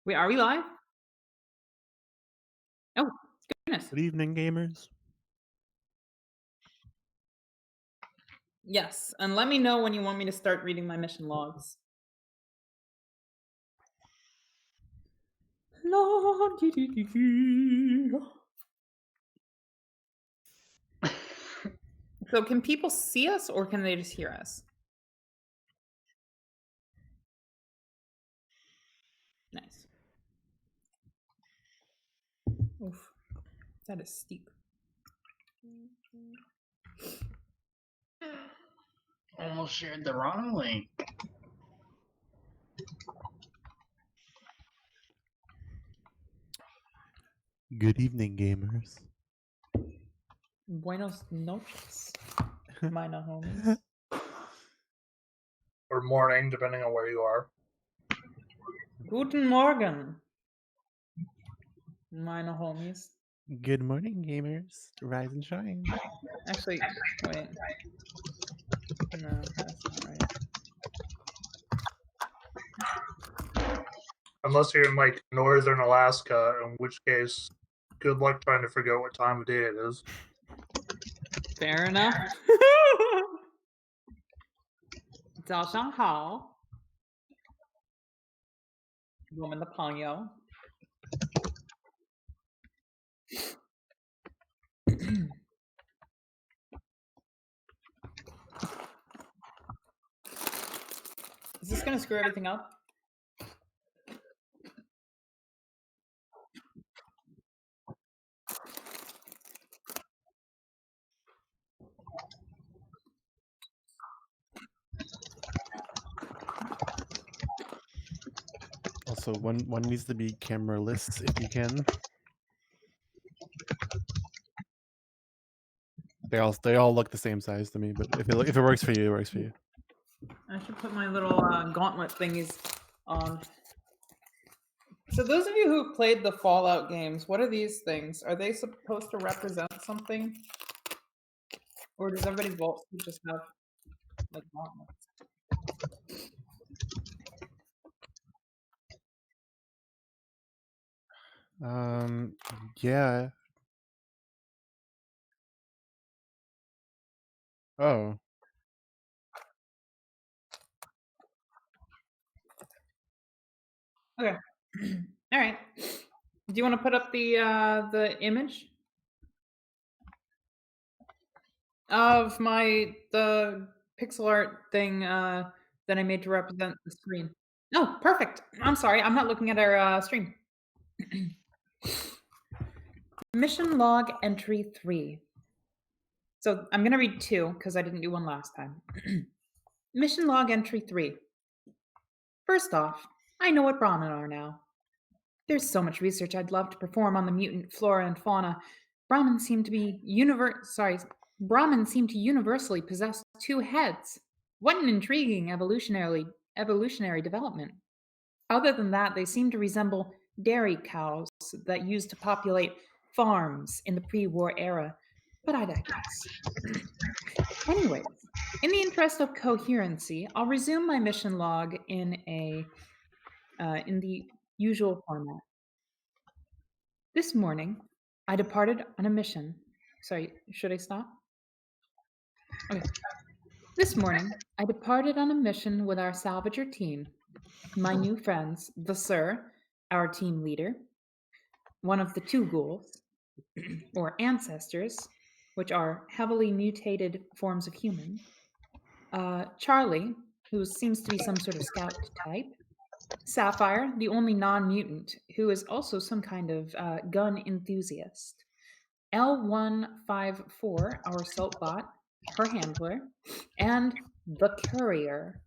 Wait, are we live? Oh, goodness. Good evening, gamers. Yes, and let me know when you want me to start reading my mission logs. Log. So can people see us or can they just hear us? Nice. Oof. That is steep. Almost shared the wrong link. Good evening, gamers. Buenos noches, mina homies. Or morning, depending on where you are. Guten Morgen, mina homies. Good morning, gamers. Rise and shine. Actually, wait. No, that's not right. Unless you're in like northern Alaska, in which case, good luck trying to figure out what time of day it is. Fair enough. 早上好，我们的朋友。Is this gonna screw everything up? Also, one needs to be camera-less if you can. They all look the same size to me, but if it works for you, it works for you. I should put my little gauntlet thingies on. So those of you who played the Fallout games, what are these things? Are they supposed to represent something? Or does everybody's vault just have like gauntlets? Yeah. Oh. Okay. All right. Do you want to put up the image of the pixel art thing that I made to represent the screen? Oh, perfect. I'm sorry, I'm not looking at our stream. Mission log entry 3. So I'm gonna read 2 because I didn't do one last time. Mission log entry 3. First off, I know what Brahmin are now. There's so much research I'd love to perform on the mutant flora and fauna. Brahmin seem to universally possess 2 heads. What an intriguing evolutionary development. Other than that, they seem to resemble dairy cows that used to populate farms in the pre-war era. But I digress. Anyways, in the interest of coherency, I'll resume my mission log in the usual format. This morning, I departed on a mission. Sorry, should I stop? Okay. This morning, I departed on a mission with our salvager team, my new friends, the Sir, our team leader, one of the 2 ghouls, or ancestors, which are heavily mutated forms of human, Charlie, who seems to be some sort of scout type, Sapphire, the only non-mutant, who is also some kind of gun enthusiast, L154, our assault bot, her handler, and the courier.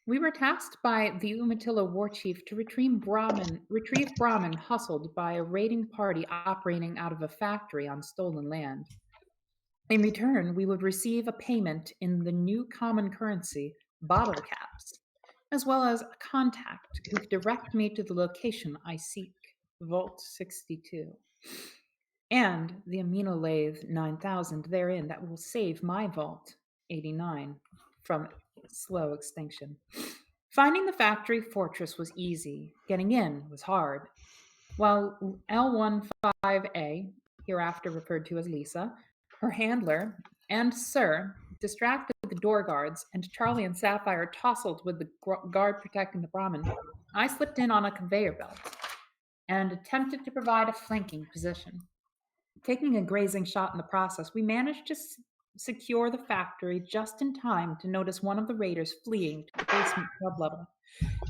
We were tasked by the Umatilla war chief to retrieve Brahmin hustled by a raiding party operating out of a factory on stolen land. In return, we would receive a payment in the new common currency, bottle caps, as well as a contact who could direct me to the location I seek, Vault 62, and the amino lathe 9000 therein that will save my Vault 89 from slow extinction. Finding the factory fortress was easy. Getting in was hard. While L15A, hereafter referred to as Lisa, her handler, and Sir distracted the door guards, and Charlie and Sapphire tussled with the guard protecting the Brahmin, I slipped in on a conveyor belt and attempted to provide a flanking position. Taking a grazing shot in the process, we managed to secure the factory just in time to notice one of the raiders fleeing to the basement sublevel.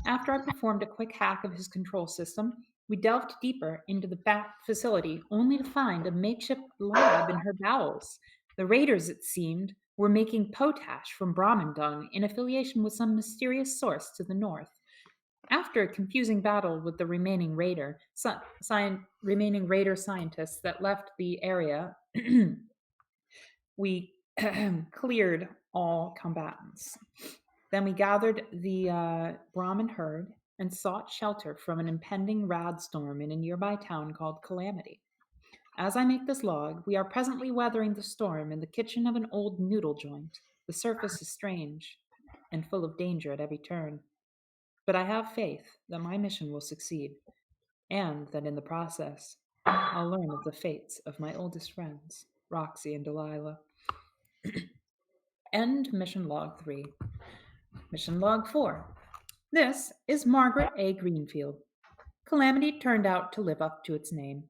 After I performed a quick hack of his control system, we delved deeper into the facility only to find a makeshift lab in her bowels. The raiders, it seemed, were making potash from Brahmin dung in affiliation with some mysterious source to the north. After a confusing battle with the remaining raider scientists that left the area, we cleared all combatants. Then we gathered the Brahmin herd and sought shelter from an impending rad storm in a nearby town called Calamity. As I make this log, we are presently weathering the storm in the kitchen of an old noodle joint. The surface is strange and full of danger at every turn. But I have faith that my mission will succeed, and that in the process, I'll learn of the fates of my oldest friends, Roxy and Delilah. End Mission Log 3. Mission Log 4. This is Margaret A. Greenfield. Calamity turned out to live up to its name.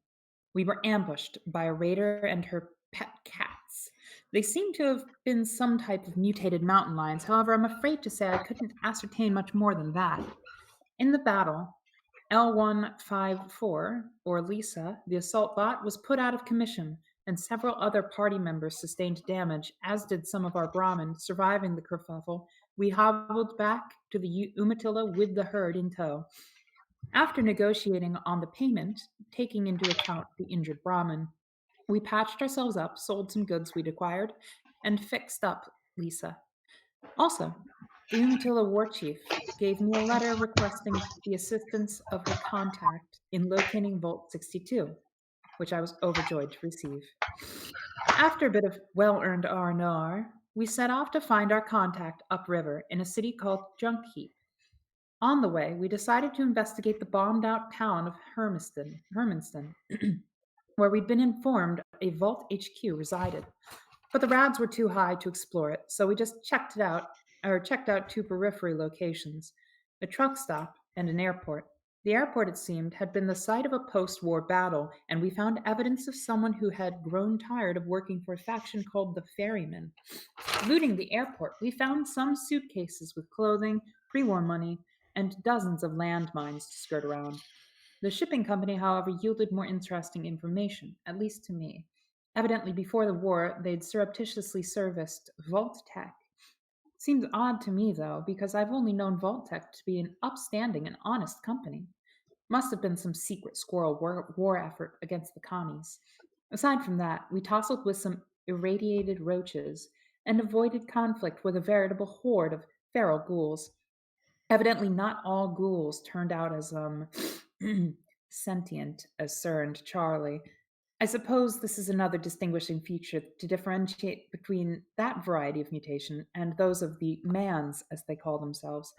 We were ambushed by a raider and her pet cats. They seemed to have been some type of mutated mountain lions. However, I'm afraid to say I couldn't ascertain much more than that. In the battle, L154, or Lisa, the assault bot, was put out of commission, and several other party members sustained damage, as did some of our Brahmin. Surviving the kerfuffle, we hobbled back to the Umatilla with the herd in tow. After negotiating on the payment, taking into account the injured Brahmin, we patched ourselves up, sold some goods we'd acquired, and fixed up Lisa. Also, the Umatilla war chief gave me a letter requesting the assistance of her contact in locating Vault 62, which I was overjoyed to receive. After a bit of well-earned R&R, we set off to find our contact upriver in a city called Junk Heap. On the way, we decided to investigate the bombed-out town of Hermiston, where we'd been informed a Vault HQ resided. But the rads were too high to explore it, so we just checked out two periphery locations, a truck stop and an airport. The airport, it seemed, had been the site of a post-war battle, and we found evidence of someone who had grown tired of working for a faction called the Ferrymen. Looting the airport, we found some suitcases with clothing, pre-war money, and dozens of landmines to skirt around. The shipping company, however, yielded more interesting information, at least to me. Evidently, before the war, they'd surreptitiously serviced Vault Tech. Seems odd to me, though, because I've only known Vault Tech to be an upstanding and honest company. Must have been some secret squirrel war effort against the commies. Aside from that, we tussled with some irradiated roaches and avoided conflict with a veritable horde of feral ghouls. Evidently, not all ghouls turned out as sentient as Sir and Charlie. I suppose this is another distinguishing feature to differentiate between that variety of mutation and those of the mans, as they call themselves.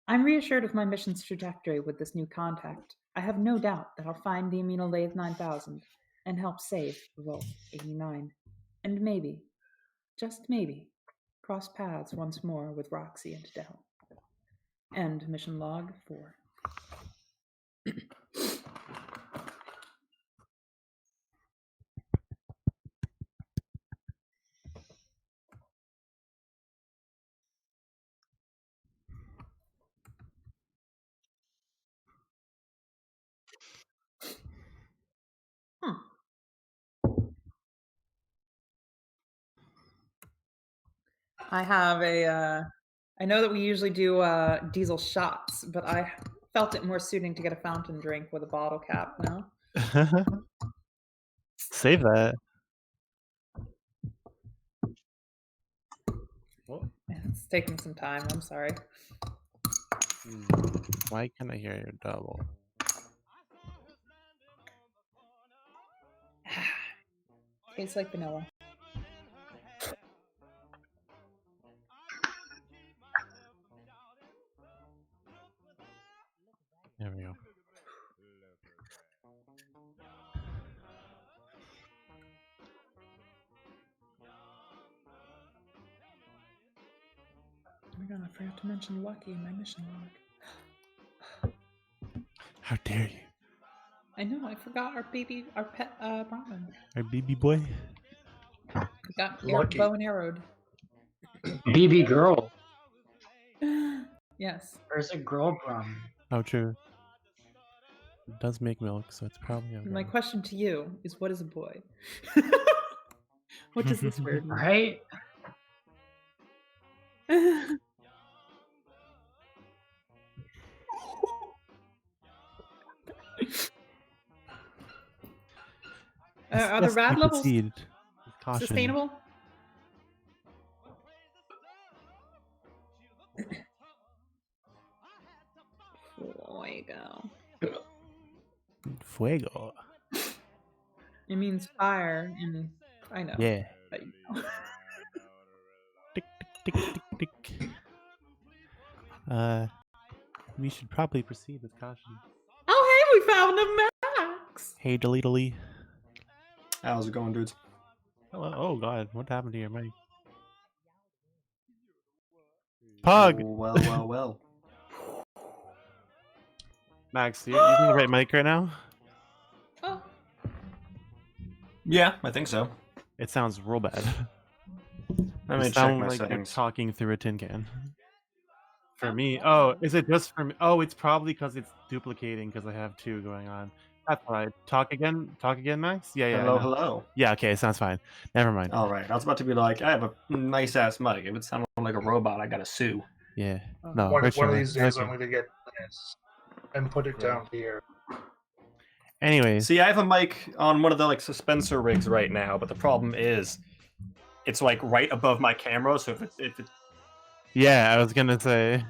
I'm reassured of my mission's trajectory with this new contact. I have no doubt that I'll find the Aminolathe 9000 and help save Vault 89. And maybe, just maybe, cross paths once more with Roxy and Dell. End Mission Log 4. I have I know that we usually do diesel shots, but I felt it more suiting to get a fountain drink with a bottle cap, no? Save that. What? It's taking some time, I'm sorry. Why can't I hear your double? Tastes like vanilla. we go. Oh my god, I forgot to mention Lucky in my mission log. How dare you? I know, I forgot our pet, Brahmin. Our baby boy. We got Lucky. bow and arrowed. BB girl. Yes. There's a girl Brahmin. Oh, true. It does make milk, so it's probably okay. My question to you is, what is a boy? What does this word mean? Right? Are the Yes, rad we levels proceed with caution. sustainable? Fuego. Fuego. It means fire, and I know. Yeah. But you know. Tick, tick, tick, tick, tick. We should probably proceed with caution. Oh, hey, we found a max. Hey, delete. How's it going, dudes? Hello. Oh God, what happened to your mic? Pug. Well. Max, you're using the right mic right now? Oh, Yeah, I think so. It sounds real bad. Let You me check sound my like you're settings. talking through a tin can. For me? Oh, is it just for me? Oh, it's probably because it's duplicating because I have two going on. That's right. Talk again, Max? Yeah, I know. Hello. Yeah, okay, sounds fine. Never mind. All right, I was about to be like, I have a nice ass mic. If it sounded like a robot, I gotta sue. Yeah. No, One for of sure. these days, I'm Okay. going to get this and put it down here. Anyways, See, I have a mic on one of the like suspensor rigs right now, but the problem is, it's like right above my camera. So if it yeah, I was gonna say.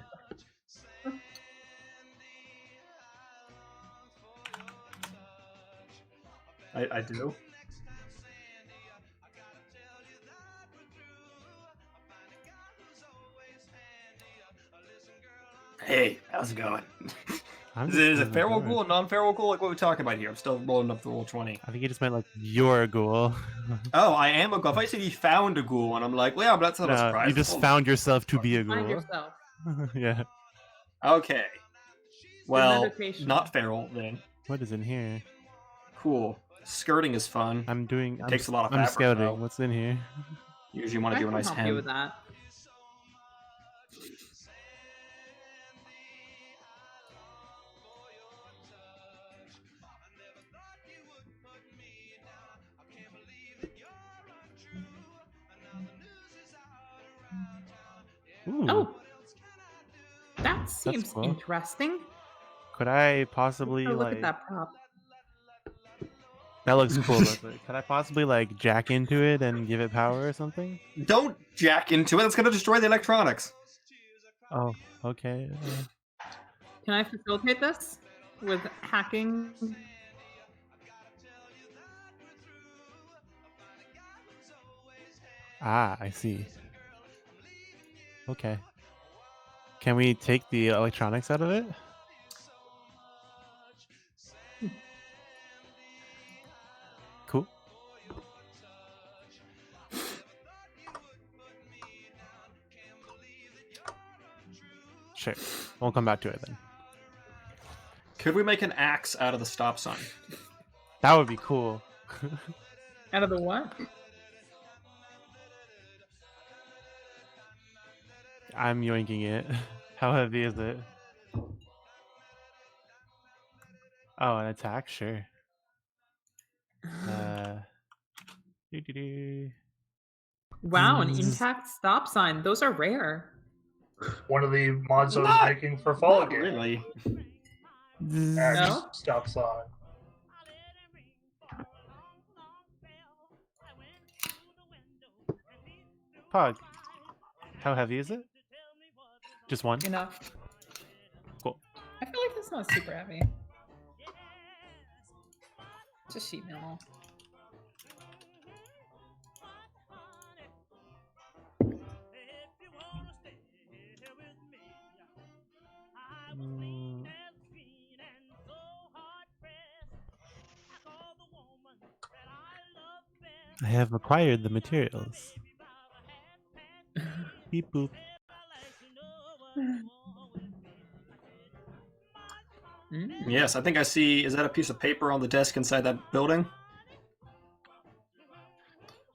I do. Hey, how's it going? I'm Is just it moving feral forward. ghoul, non-feral ghoul? Like, what are we talking about here? I'm still rolling up the roll 20. I think you just meant like you're a ghoul. Oh, I am a ghoul. If I said he found a ghoul, and I'm like, well, yeah, but that's not a No, surprise. you just Well, found yourself to be a find ghoul. yourself. Yeah. Okay. Well, meditation. not feral then. What is in here? Cool. Skirting is fun. I'm Takes a lot of I'm fabric, scouting. though. What's in here? Usually want I to do a can nice help you hem. with that. Ooh, Oh, that seems cool. interesting. could I possibly Oh, look like? at that prop. That looks cool. Leslie. Could I possibly like jack into it and give it power or something? Don't jack into it. It's going to destroy the electronics. Oh, okay. Can I facilitate this with hacking? Ah, I see. Okay. Can we take the electronics out of it? Cool. Sure. We'll come back to it then. Could we make an axe out of the stop sign? That would be cool. Out of the what? I'm yoinking it. How heavy is it? Oh, an attack? Sure. Doo-doo-doo. Wow, an intact stop sign. Those are rare. One of the mods I was Not- making for Fall Not Game. really. Axe No? stop sign. Pog. How heavy is it? Just one? Enough. Cool. I feel like it's not super heavy. Just sheet metal. I have acquired the materials. Beep boop. Yes, I think I see. Is that a piece of paper on the desk inside that building?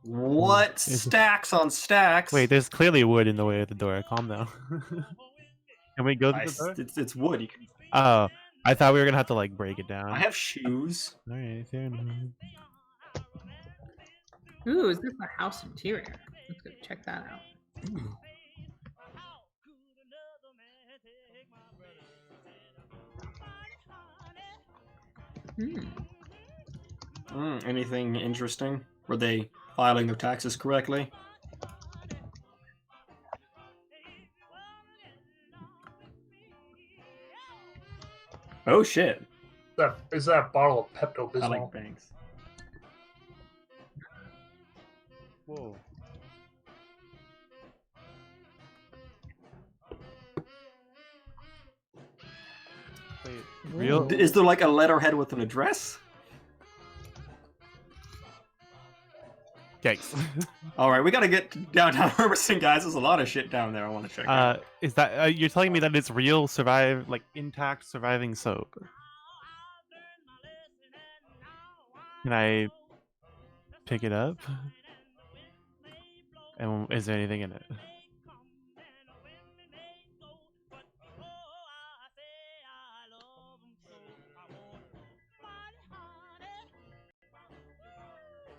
What? Stacks on stacks? Wait, there's clearly wood in the way of the door. Calm down. Can we go to the door? It's wood. You can... Oh, I thought we were gonna have to like break it down. I have shoes. All right, fair enough. Ooh, is this a house interior? Let's go check that out. Ooh. Anything interesting? Were they filing their taxes correctly? Oh shit! Is that a bottle of Pepto Bismol? I like banks. Whoa. Wait, real? Is there like a letterhead with an address? Yikes. All right, we gotta get to downtown Hermiston, guys. There's a lot of shit down there I want to check out. Is that you're telling me that it's real intact surviving soap? Can I pick it up? And is there anything in it?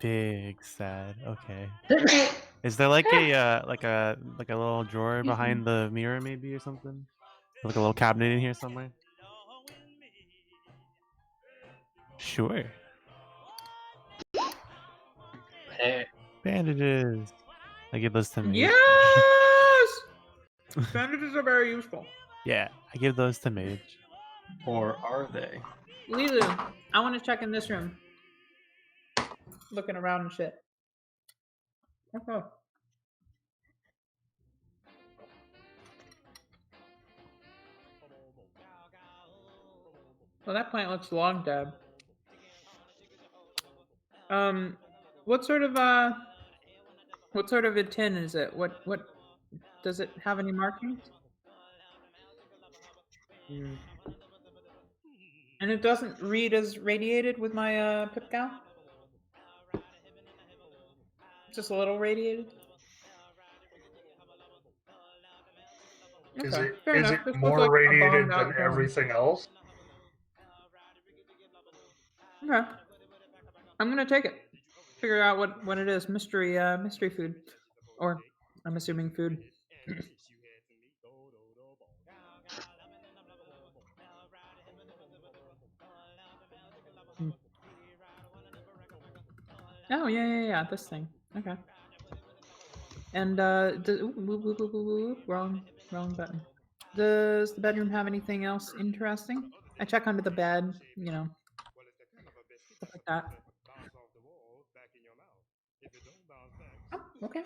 Big sad. Okay. Is there like a little drawer behind the mirror maybe or something? Like a little cabinet in here somewhere? Sure. Hey. Bandages. I give those to me. Yes! Bandages are very useful. Yeah, I give those to Mage. Or are they? Lilu, I want to check in this room. Looking around and shit. Okay. Well, that plant looks long dead. What sort of a tin is it? What does it have any markings? And it doesn't read as radiated with my pip-gal? Just a little radiated? Is Okay, it fair enough. This looks more like a radiated bombed out than gun. everything else? Okay. I'm gonna take it. Figure out what it is. Mystery food. Or I'm assuming food. Oh yeah, this thing. Okay. And wrong button. Does the bedroom have anything else interesting? I check under the bed, stuff like that. Oh, okay.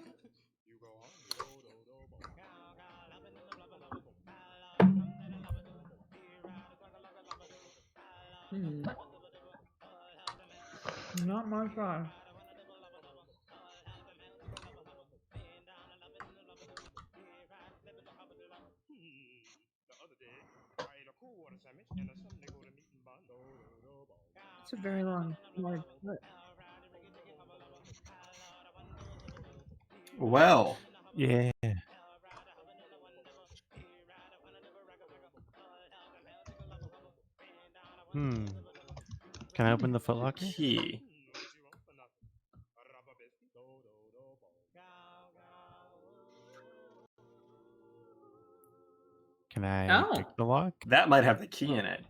Not my size. It's a very long foot. Well, Yeah. Can I open the footlocker? key. Can I Oh. pick the lock? That might have the key in it.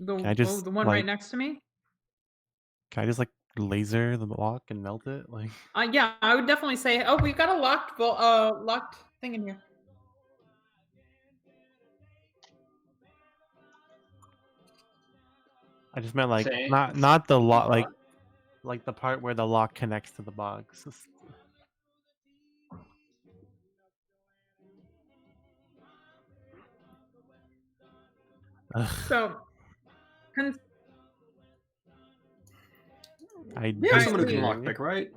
Can I just, The one right next to me? Can I just like laser the lock and melt it? Like, Yeah, I would definitely say. Oh, we've got a locked thing in here. I just meant like Same. not the lock, like the part where the lock connects to the box. Ugh, So, I We have Yeah, someone who I can see. lockpick, right?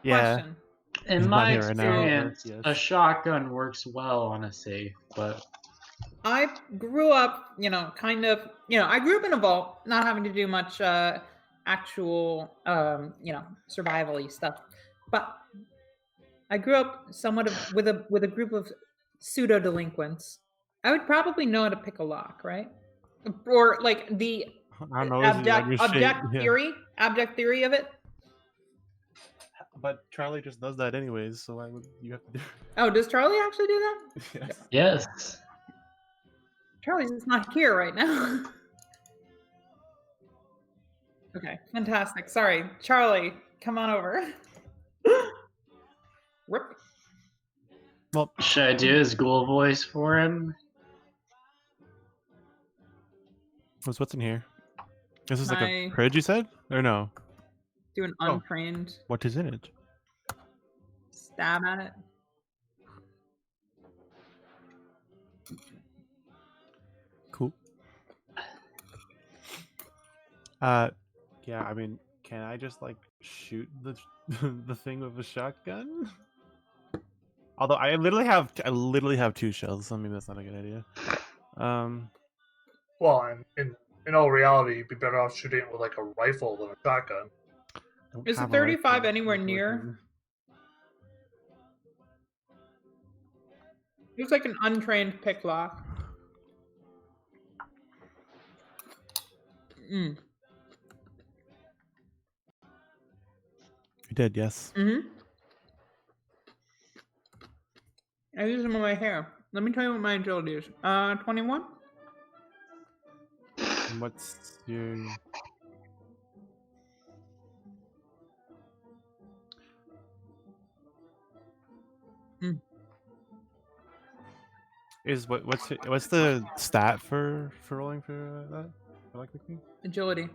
Yeah. Question. In He's not my here right now, but experience, yes. a shotgun works well on a safe, but I grew up, I grew up in a vault, not having to do much actual, survival-y stuff. But I grew up with a group of pseudo delinquents. I would probably know how to pick a lock, right? Or like the I don't know. Is it on your shape? Yeah. abject theory of it. But Charlie just does that anyways, so why would you have to do Oh, does Charlie actually do that? it? Yes. yes. Charlie's just not here right now. Okay, fantastic. Sorry, Charlie, come on over. Rip. Well, Should I do his ghoul voice for him? what's in here? This is like a I fridge, you said? Or no? do an Oh. untrained What is in it? stab at it. Cool. Yeah, I mean, can I just like shoot the the thing with a shotgun? Although I literally have 2 shells, so maybe that's not a good idea. Well, in all reality, you'd be better off shooting it with like a rifle than a shotgun. Don't Is the have a 35 rifle, anywhere near? unfortunately. Looks like an untrained pick lock. Mm. You did, yes. Mm-hmm. I use them on my hair. Let me tell you what my agility is. 21? And what's your... What's the stat for rolling for that? For like cooking? Agility. Do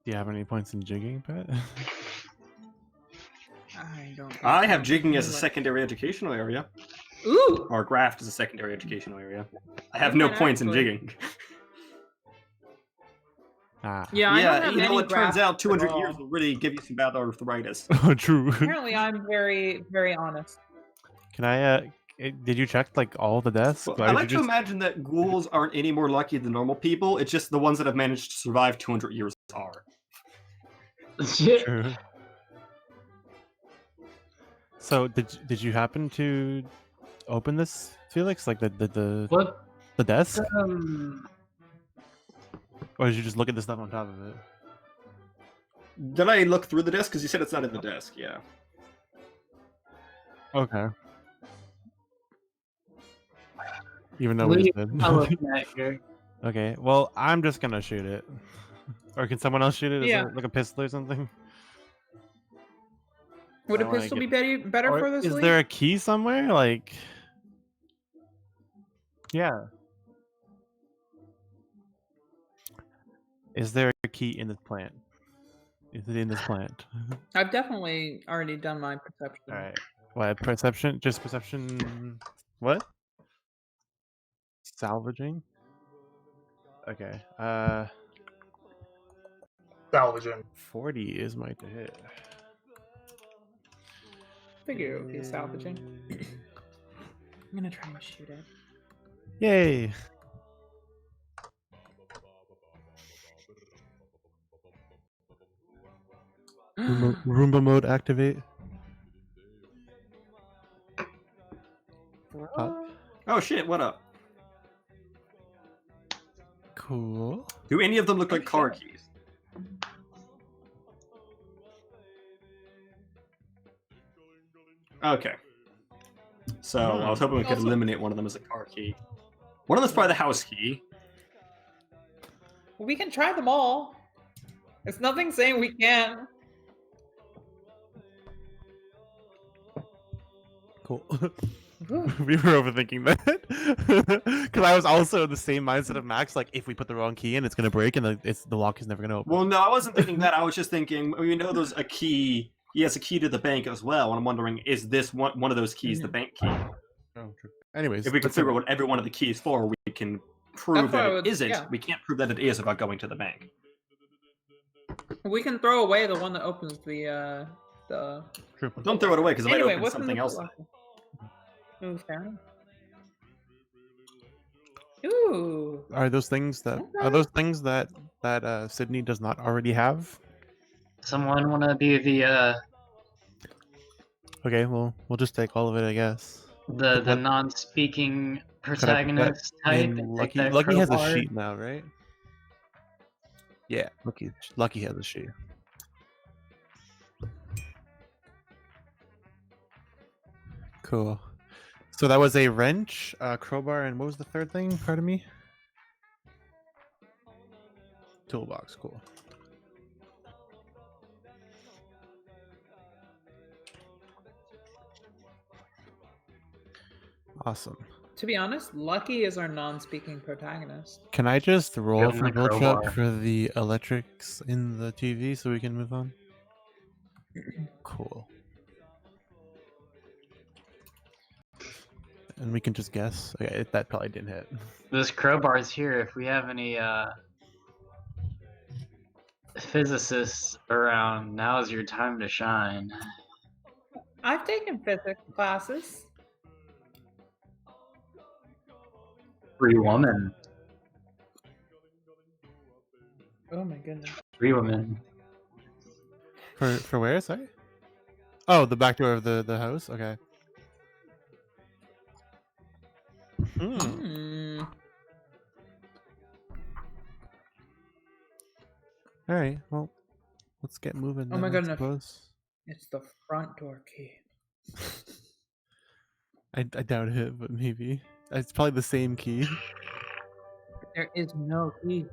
you have any points in jigging, Pat? I don't. I have jigging as a secondary educational area, Ooh! or graft as a secondary educational area. I have You no might points in actually. jigging. Yeah, I Yeah, don't have you know, any it turns grasp out 200 at all. years will really give you some bad arthritis. Oh, true. Apparently, I'm very, very honest. Can I, did you check like all the deaths? Well, Or I did like you to just... imagine that ghouls aren't any more lucky than normal people. It's just the ones that have managed to survive 200 years are. True. So did you happen to open this, Felix? Like What? the desk? Or did you just look at the stuff on top of it? Did I look through the desk? Because you said it's not in the desk, yeah. Okay. Even though we just did. I look at here. Okay, well, I'm just gonna shoot it. Or can someone else shoot it? Is Yeah. it like a pistol or something? Would I a wanna pistol get- be better Or for this is league? there a key somewhere? Like, yeah. Is there a key in this plant? Is it in this plant? I've definitely already done my perception. All right. What perception? Just perception. What? Salvaging. Okay. Salvaging. 40 is my to hit. Figure it would be salvaging. I'm gonna try and shoot it. Yay! Roomba mode activate. Oh shit, what up? Cool. Do any of them look like car keys? Okay. So I was hoping we could Also- eliminate one of them as a car key. One of them's probably the house key. We can try them all. There's nothing saying we can't. Cool. We were overthinking that because I was also in the same mindset of Max. Like, if we put the wrong key in, it's gonna break, and the lock is never gonna open. Well, no, I wasn't thinking that. I was just thinking, we know there's a key. He has a key to the bank as well, and I'm wondering, is this one of those keys the bank key? Oh, true. Anyways, If we can figure out what every one of the keys for, we can prove That's what that I it would- isn't. yeah. We can't prove that it is without going to the bank. We can throw away the one that opens the. True. Don't throw it away because it Anyway, might open what's in something the else. footlocker? Ooh, fair enough. Ooh. Are those things that Sydney does not already have? Someone want to be the Okay, well, we'll just take all of it, I guess. the What- non-speaking Could I put that protagonist type in and take Lucky? that Lucky has a crowbar? sheet now, right? Yeah, Lucky has a sheet. Cool. So that was a wrench, crowbar, and what was the third thing? Pardon me. Toolbox. Cool. Awesome. To be honest, Lucky is our non-speaking protagonist. Can I just roll Give him for the build up crowbar. for the electrics in the TV so we can move on? Cool. And we can just guess. Okay, that probably didn't hit. This crowbar's here. If we have any physicists around, now is your time to shine. I've taken physics classes. Free woman. Oh my goodness. Free woman. For where? Sorry. Oh, the back door of the house. Okay. Hmm. All right. Well, let's get moving. Oh my then, I goodness. suppose. It's the front door key. I doubt it, but maybe it's probably the same key. There is no key.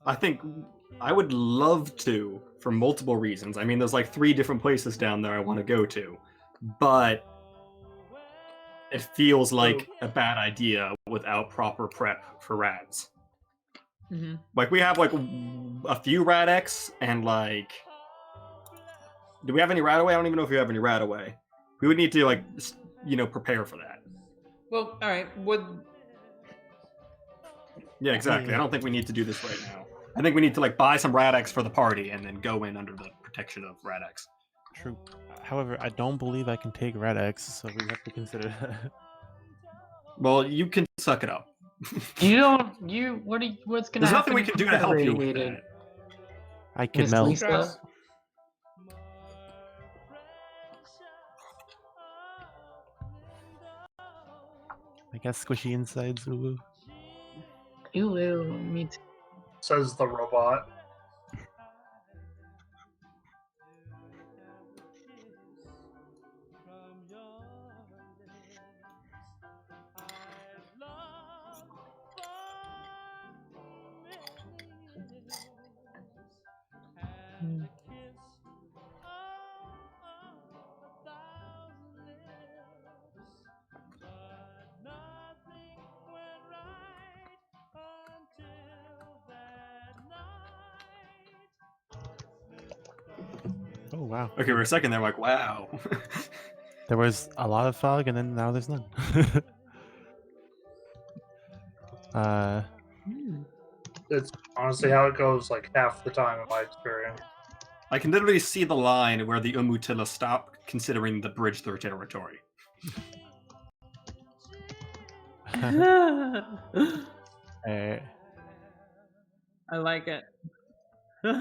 I think I would love to for multiple reasons. I mean, there's like 3 different places down there I want to go to, but it feels like a bad idea without proper prep for rads. Mm-hmm. Like we have like a few Rad-X and like, do we have any Radaway? I don't even know if we have any Radaway. We would need to like, prepare for that. Well, all right. Yeah, exactly. I don't think we need to do this right now. I think we need to like buy some Rad-X for the party and then go in under the protection of Rad-X. True. However, I don't believe I can take Red X, so we have to consider that. Well, you can suck it up. What's gonna There's happen? nothing we if can do you to get help you with irradiated? that. I can Miss melt. Lisa? I guess squishy insides. Ooh. Ew, me too. Says the robot. Oh wow. Okay, for a second there, I'm like, wow. There was a lot of fog, and then now there's none. It's honestly how it goes like half the time in my experience. I can literally see the line where the Umutilla stop considering the bridge their territory. Alright. I like it. All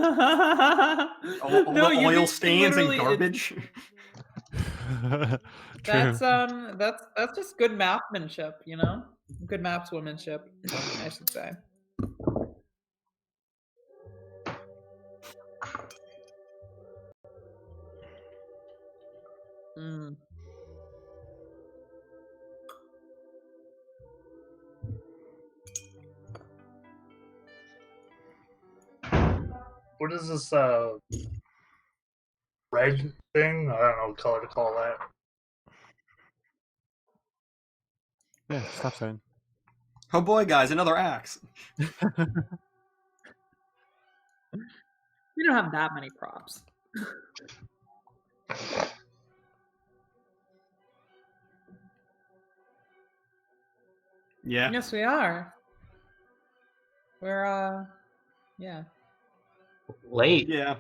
No, the you oil can stains and literally- garbage. True. That's just good mapmanship, you know? Good mapswomanship, I should say. Mm. What is this red thing? I don't know what color to call that. Yeah, stop sign. Oh boy, guys, another axe. We don't have that many props. Yeah. Yes, we are. We're yeah. Late. Yeah.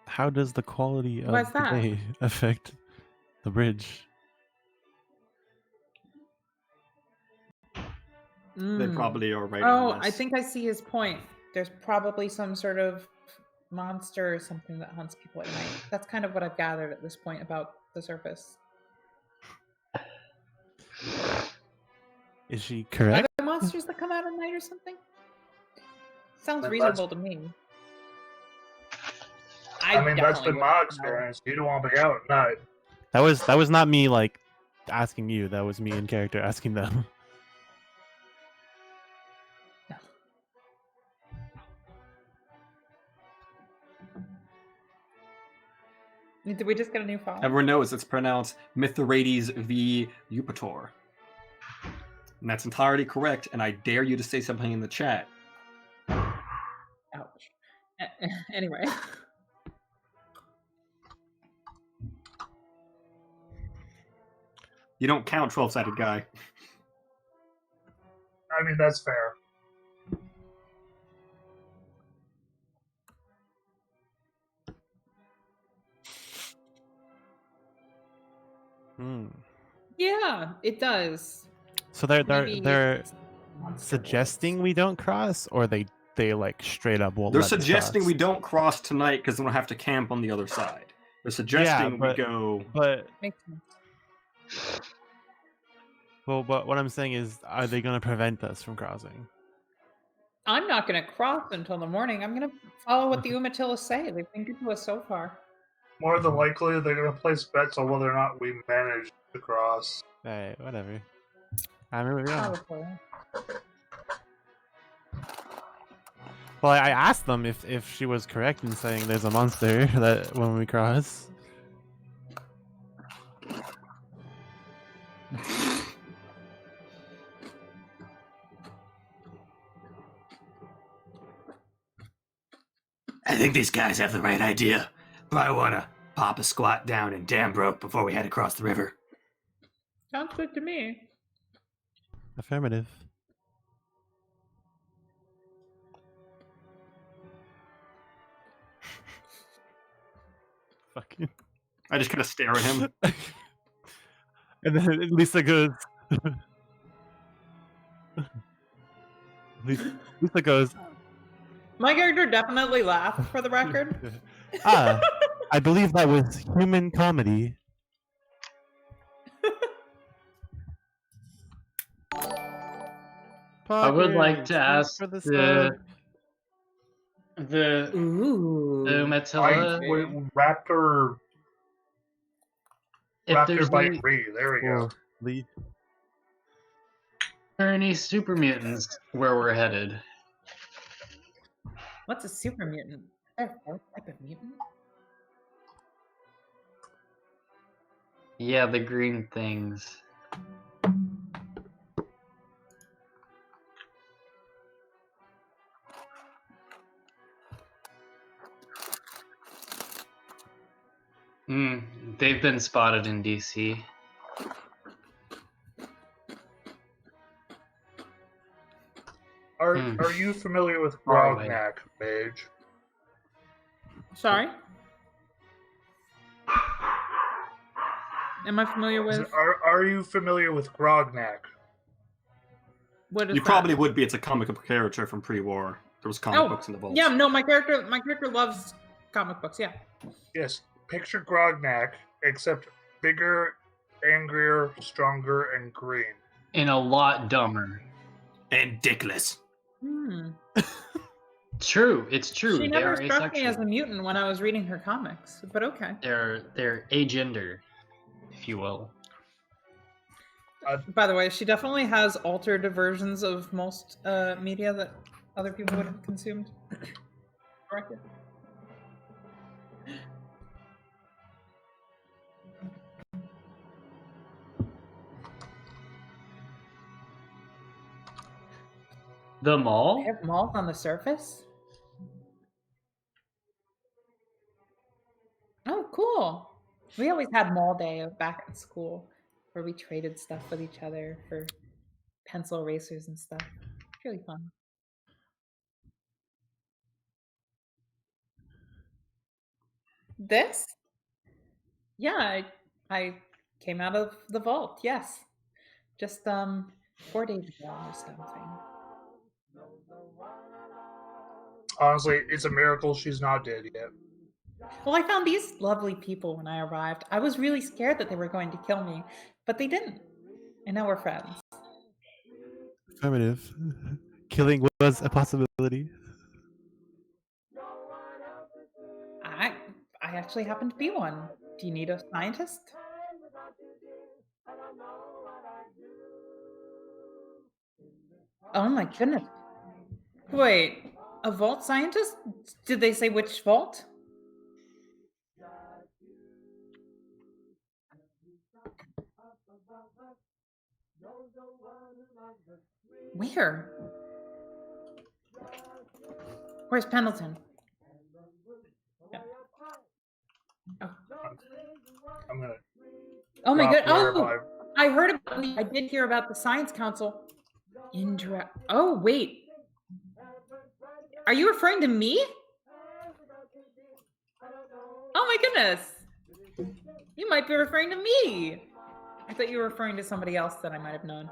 How does the quality Why's of the that? day affect the bridge? They Mm. probably are right Oh, on I this. think I see his point. There's probably some sort of monster or something that hunts people at night. That's kind of what I've gathered at this point about the surface. Is she Are correct? there monsters that come out at night or something? Sounds That's- reasonable to me. I mean, that's definitely been wouldn't my know. experience. You don't want to be out at night. That was not me like asking you. That was me in character asking them. Did we just get a new file? Everyone knows it's pronounced Mithridates v. Eupator. And that's entirely correct, and I dare you to say something in the chat. Ouch. Anyway. You don't count 12-sided guy. I mean, that's fair. Hmm. Yeah, it does. So they're Maybe they're it's monster suggesting we don't cross, or they like straight up won't. They're let us suggesting cross? we don't cross tonight because then we'll have to camp on the other side. They're suggesting we but- go. But Makes sense. well, but what I'm saying is, are they going to prevent us from crossing? I'm not going to cross until the morning. I'm going to follow what the Umatillas say. They've been good to us so far. More than likely, they're going to place bets on whether or not we manage to cross. Alright, whatever. I'm moving on. Probably. Well, I asked them if she was correct in saying there's a monster that when we cross. I think these guys have the right idea. Probably want to pop a squat down in Dambroke before we head across the river. Sounds good to me. Affirmative. Fucking. I just kind of stare at him. And then Lisa goes. Lisa goes. My character definitely laughed, for the record. I believe that was human comedy. I would like to Poggers, ask for the the Ooh. Umatilla Raptor if there's bite any, Ree. There we go. Lee. are any super mutants where we're headed. What's a super mutant? Is there a fourth type of mutant? Yeah, the green things. They've been spotted in DC. Are you familiar with Far away. Grognak, Mage? Sorry? Am I familiar with... Are you familiar with Grognak? What is You that? probably would be. It's a comic book character from pre-war. There was comic books in the vaults. Yeah, no, my character loves comic books, yeah. Yes. Picture Grognak, except bigger, angrier, stronger, and green. And a lot dumber. And dickless. Hmm. True, it's true. She They never are struck me as asexual. a mutant when I was reading her comics, but okay. They're agender, if you will. By the way, she definitely has altered versions of most media that other people would have consumed. Correct. The They mall? have malls on the surface? Oh, cool. We always had mall day back at school where we traded stuff with each other for pencil erasers and stuff. It's really fun. This? Yeah, I came out of the vault, yes. Just 4 days ago or something. Honestly, it's a miracle she's not dead yet. Well, I found these lovely people when I arrived. I was really scared that they were going to kill me, but they didn't. And now we're friends. Affirmative. Killing was a possibility. I actually happen to be one. Do you need a scientist? Oh my goodness. Wait, a vault scientist? Did they say which vault? Where? Where's Pendleton? Yeah. Oh. I'm gonna. Oh my god! drop Oh, whereby- I heard about. I did hear about the Science Council. Oh wait, are you referring to me? Oh my goodness! You might be referring to me. I thought you were referring to somebody else that I might have known.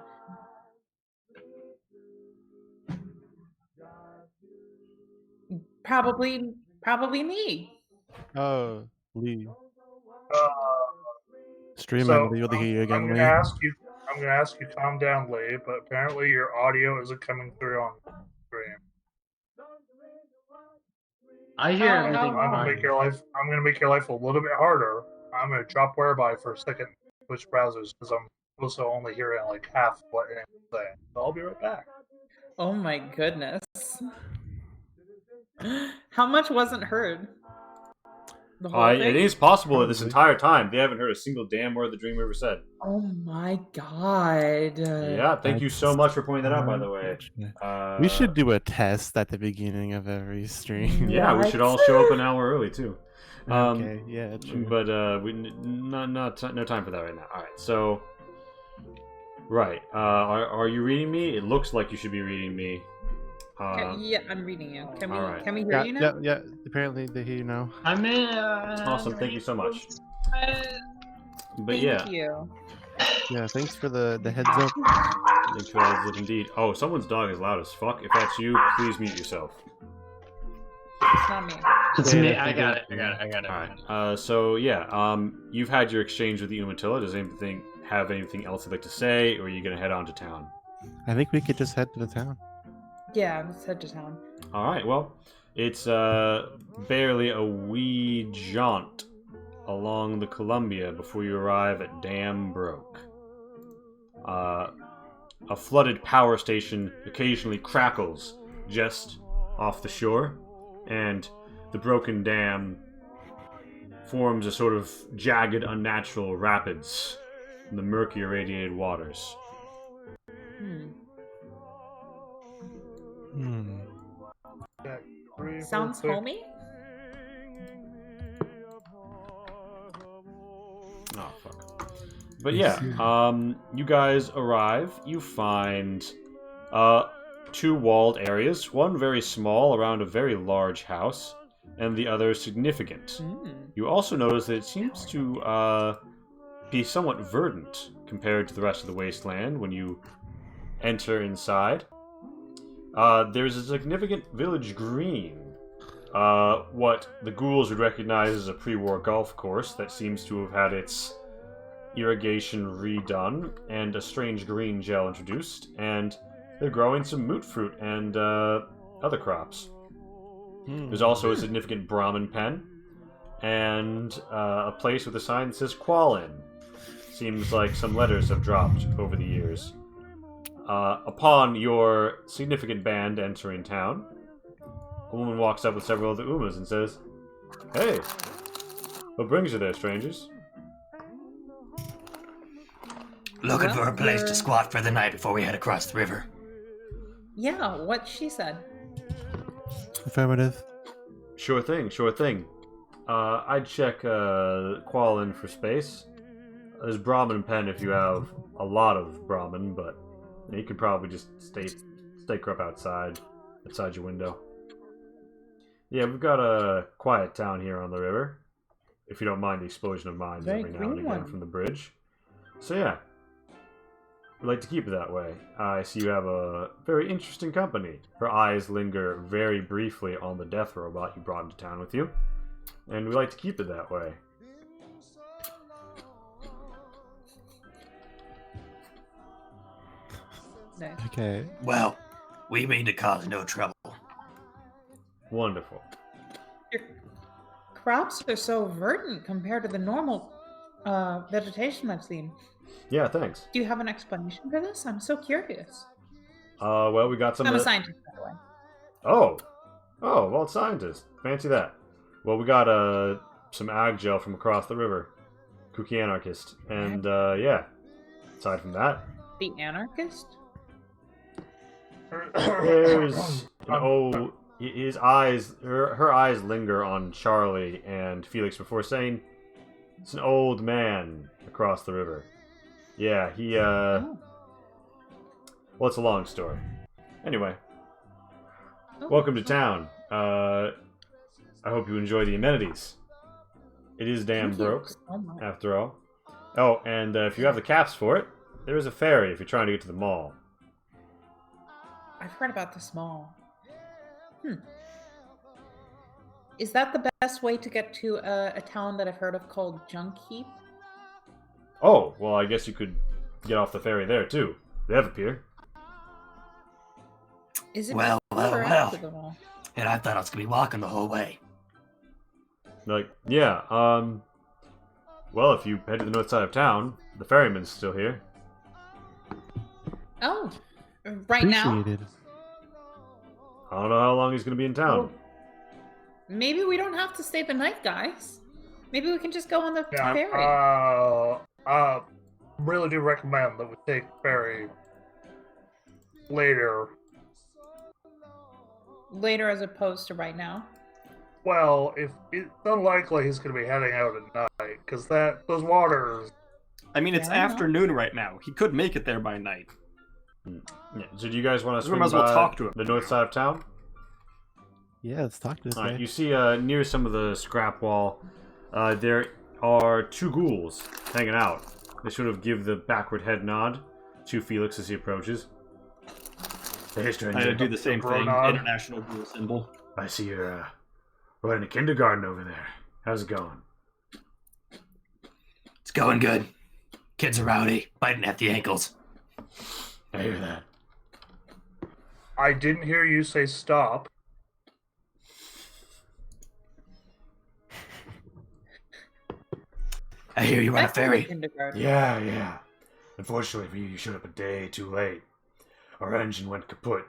Probably me. Oh, Lee. Uh, Stream, so I'm able to hear you again, I'm Lee. gonna ask you. I'm gonna ask you, calm down, Lee. But apparently your audio isn't coming through on stream. I hear Oh, everything oh, I'm gonna fine. make your life. I'm gonna make your life a little bit harder. I'm gonna drop whereby for a second. Switch browsers because I'm also only hearing like half what I'm saying. So I'll be right back. Oh my goodness. How much wasn't heard? The whole It thing? is possible that this Probably. entire time they haven't heard a single damn word the Dream Weaver said. Oh my god. Yeah, thank you so much for pointing that out, by the way. We should do a test at the beginning of every stream. Yeah, we should all show up an hour early too. Okay, yeah, true. But no time for that right now. All right, so right, are you reading me? It looks like you should be reading me. Yeah, I'm reading you. Can we alright. can we hear Yeah, you now? yeah, yeah. Apparently they hear you now. I'm in. Awesome, thank you so much. But Thank yeah, you. Yeah, thanks for the heads up. thanks for that, indeed. Oh, someone's dog is loud as fuck. If that's you, please mute yourself. It's not me. It's Yeah, me. that's I okay. got it. All right. So yeah, you've had your exchange with the Umatilla. Does anything have anything else you'd like to say, or are you gonna head on to town? I think we could just head to the town. Yeah, let's head to town. All right. Well, it's barely a wee jaunt along the Columbia before you arrive at Dam Broke. A flooded power station occasionally crackles just off the shore, and the broken dam forms a sort of jagged, unnatural rapids in the murky irradiated waters. Sounds homey? Oh, fuck. But yeah, you guys arrive. You find two walled areas. One very small around a very large house, and the other significant. You also notice that it seems to be somewhat verdant compared to the rest of the wasteland when you enter inside. There's a significant village green. What the ghouls would recognize as a pre-war golf course that seems to have had its irrigation redone, and a strange green gel introduced, and they're growing some moot fruit and other crops. There's also a significant Brahmin pen, and a place with a sign that says Qualin. Seems like some letters have dropped over the years. Upon your significant band entering town, a woman walks up with several other Umas and says, "Hey, what brings you there, strangers?" Looking for a place to squat for the night before we head across the river. Yeah, what she said. Affirmative. Sure thing, sure thing. I'd check Qualin for space. There's Brahmin pen if you have a lot of Brahmin, but you could probably just stake her up outside your window. Yeah, we've got a quiet town here on the river. If you don't mind the explosion of mines Very every now and green again one. from the bridge. So yeah, we like to keep it that way. I see you have a very interesting company. Her eyes linger very briefly on the death robot you brought into town with you, and we like to keep it that way. Nice. Okay. Well, we mean to cause no trouble. Wonderful. Your crops are so verdant compared to the normal vegetation I've seen. Yeah, thanks. Do you have an explanation for this? I'm so curious. Well, we got some. I'm a scientist, by the way. Oh, well, scientist. Fancy that. Well, we got some ag gel from across the river. Kooky anarchist, and yeah. Aside from that, The anarchist? there's an old. His eyes, her eyes linger on Charlie and Felix before saying, "It's an old man across the river." Yeah, he. Oh. Well, it's a long story. Anyway, Oh. welcome to town. I hope you enjoy the amenities. It is damn Thank you broke, so much. after all. Oh, and if you have the caps for it, there is a ferry if you're trying to get to the mall. I've heard about this mall. Is that the best way to get to a town that I've heard of called Junk Heap? Oh, well, I guess you could get off the ferry there, too. They have a pier. Is it Well, before or well, after well. the mall? And I thought I was going to be walking the whole way. Like, yeah, well, if you head to the north side of town, the ferryman's still here. Oh, right now? Appreciated. I don't know how long he's going to be in town. Well, maybe we don't have to stay the night, guys. Maybe we can just go on the Yeah, ferry. really do recommend that we take ferry later. Later as opposed to right now. Well, if it's unlikely he's going to be heading out at night, because those waters. I mean, it's Fair enough. afternoon right now. He could make it there by night. Yeah, so do you guys want to We swing might as well by talk to him. the north side of town? Yeah, let's talk to this Alright, guy. you see near some of the scrap wall, there are two ghouls hanging out. They sort of give the backward head nod to Felix as he approaches. Hey, I stranger. do the same thing. Ronald. International rule symbol. I see you're right in the kindergarten over there. How's it going? It's going good. Kids are rowdy, biting at the ankles. I hear that. I didn't hear you say stop. I hear you run a Back to the ferry. kindergarten. Yeah. Unfortunately for you, you showed up a day too late. Our engine went kaput.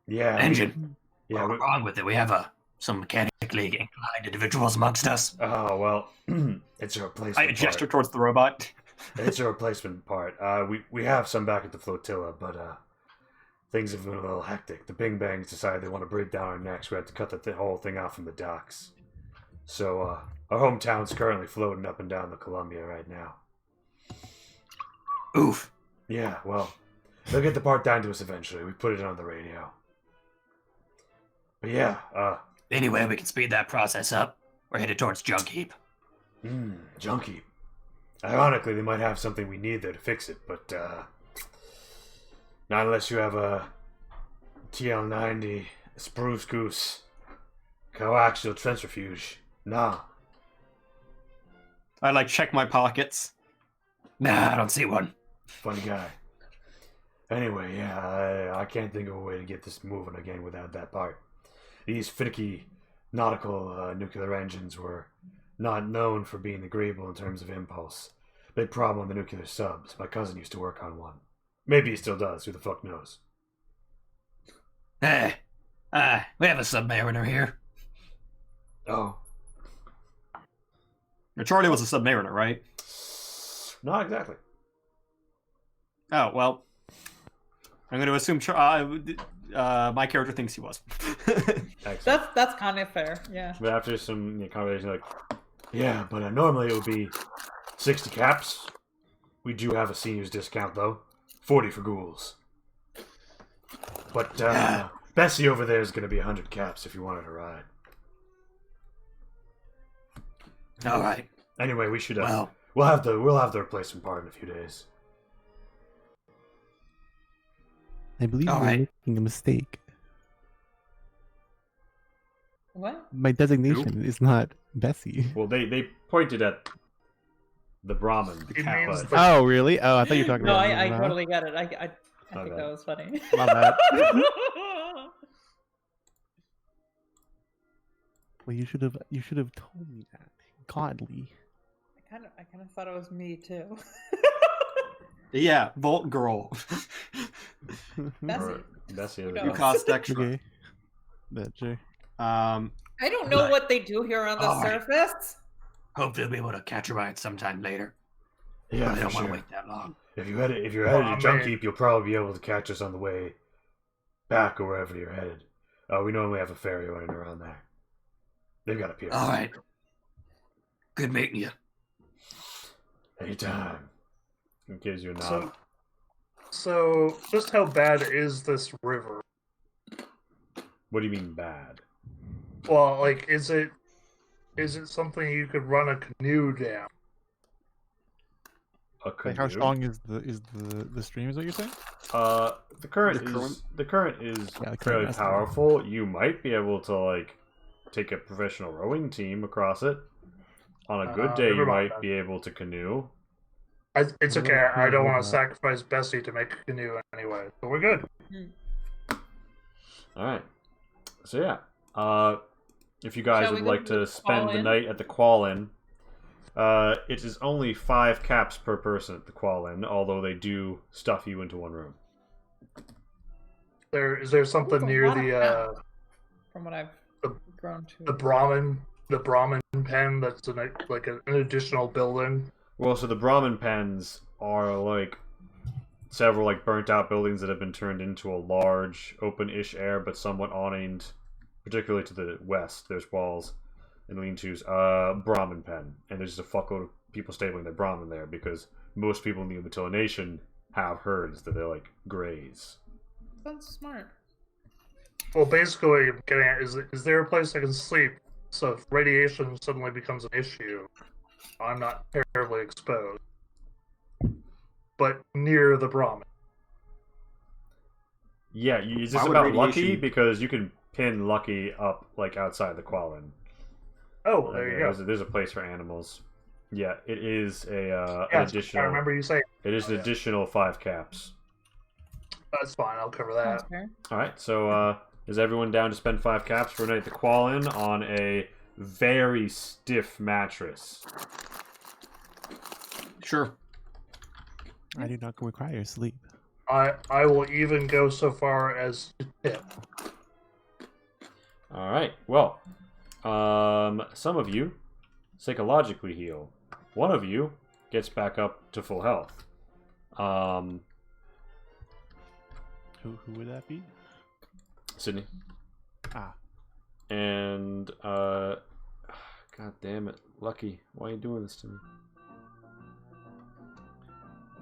Yeah. Engine. Yeah. What's wrong with it? We have some mechanically inclined individuals amongst us. Oh, well, it's a replacement I gesture part. towards the robot. It's a replacement part. We have some back at the flotilla, but things have been a little hectic. The Bing Bangs decided they want to break down our necks. We had to cut the whole thing off from the docks. So, our hometown's currently floating up and down the Columbia right now. Oof. Yeah, well, they'll get the part down to us eventually. We put it on the radio. But yeah, Anyway, we can speed that process up. We're headed towards Junk Heap. Junkie. Ironically, they might have something we need there to fix it, but, not unless you have a TL90, a Spruce Goose, coaxial centrifuge. Nah. I check my pockets. Nah, I don't see one. Funny guy. Anyway, yeah, I can't think of a way to get this moving again without that part. These finicky nautical nuclear engines were not known for being agreeable in terms of impulse. Big problem with the nuclear subs. My cousin used to work on one. Maybe he still does. Who the fuck knows? Hey, we have a submariner here. Oh, Now, Charlie was a submariner, right? not exactly. Oh, well. I'm going to assume my character thinks he was. Excellent. That's kind of fair. Yeah. But after some conversation, like, yeah, but normally it would be 60 caps. We do have a seniors discount though, 40 for ghouls. But Bessie over there is going to be 100 caps if you wanted to ride. All right. Anyway, we should. Well, we'll have the replacement part in a few days. I believe All you're right. making a mistake. What? My designation is not Bessie. Well, they pointed at the Brahmin. It means But the- Oh, really? Oh, I thought you were talking No, about I me. totally get it. I My think bad. that was funny. My bad. Well, you should have told me that. Godly. I kind of thought it was me too. Yeah, Vault Girl. Bessie. Bessie. You You know. cost extra. Okay. That's true. I don't know Right. what they do here on the All right. surface. hopefully we'll be able to catch a ride sometime later. Yeah, But I for don't want sure. to wait that long. If you're headed to I Junk mean- Heap, you'll probably be able to catch us on the way back or wherever you're headed. We normally have a ferry running around there. They've got a pier. All right. Good meeting you. Anytime. It gives you a nod. So just how bad is this river? What do you mean bad? Well, like, is it something you could run a canoe down? A Like how canoe? strong is the stream? Is what you're saying? The current The is the current is Yeah, the current fairly is- powerful. You might be able to like take a professional rowing team across it. On a good day, never you mind might then. be able to canoe. It's okay. I don't want to sacrifice Bessie to make a canoe anyway, so we're good. All right. So yeah, if you guys Shall we would go like to the to spend the Qual-Inn? night at the Qual-Inn, it is only 5 caps per person at the Qual-Inn, although they do stuff you into one room. Is there something That's a near lot of the From what I've The- grown to. the Brahmin pen that's an additional building? Well, so the Brahmin pens are like several like burnt out buildings that have been turned into a large open-ish air but somewhat awninged, particularly to the west. There's walls and lean-tos. Brahmin pen, and there's just a fuckload of people stabling their Brahmin there because most people in the Umatilla Nation have herds that they're like graze. That's smart. Well, basically, what I'm getting at is there a place I can sleep? So if radiation suddenly becomes an issue, I'm not terribly exposed. But near the Brahmin. Yeah, is Why this would about Lucky? radiation- Because you can pin Lucky up like outside the Qual-Inn. Oh, there you go. There's a place for animals. Yeah, it is an Yes, additional. I remember you saying It is an yeah. additional 5 caps. that's fine. I'll cover Sounds that. fair. All right, so is everyone down to spend 5 caps for a night at the Qual-Inn on a very stiff mattress? Sure. I do not require sleep. I will even go so far as to tip. All right. Well, some of you psychologically heal. One of you gets back up to full health. Who would that be? Sydney. Ah. And God damn it, Lucky, why are you doing this to me?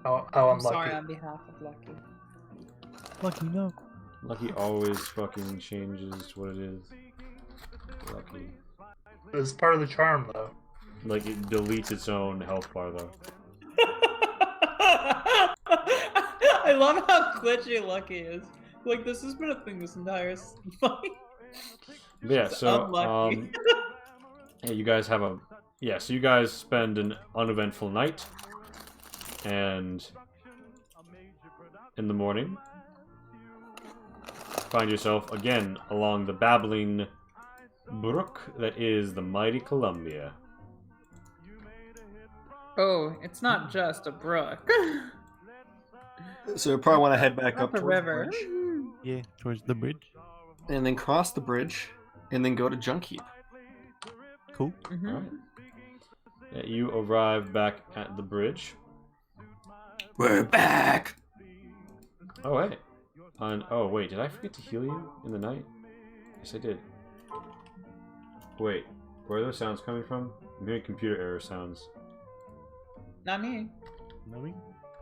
How I'm unlucky. sorry on behalf of Lucky. Lucky, no. Lucky always fucking changes what it is. Lucky. It's part of the charm, though. Like it deletes its own health bar though. I love how glitchy Lucky is. Like, this has been a thing this entire fight. But yeah, It's so unlucky. yeah, you guys have so you guys spend an uneventful night, and in the morning find yourself again along the babbling brook that is the mighty Columbia. Oh, it's not just a brook. So you probably want to head back Not up the towards river. the bridge, Yeah, towards the bridge. and then cross the bridge, and then go to Junk Heap. Cool. Mhm. Alright. Yeah, you arrive back at the bridge. We're back. Oh hey. Oh, wait, did I forget to heal you in the night? Yes, I did. Wait, where are those sounds coming from? I'm hearing computer error sounds. Not me. No, we.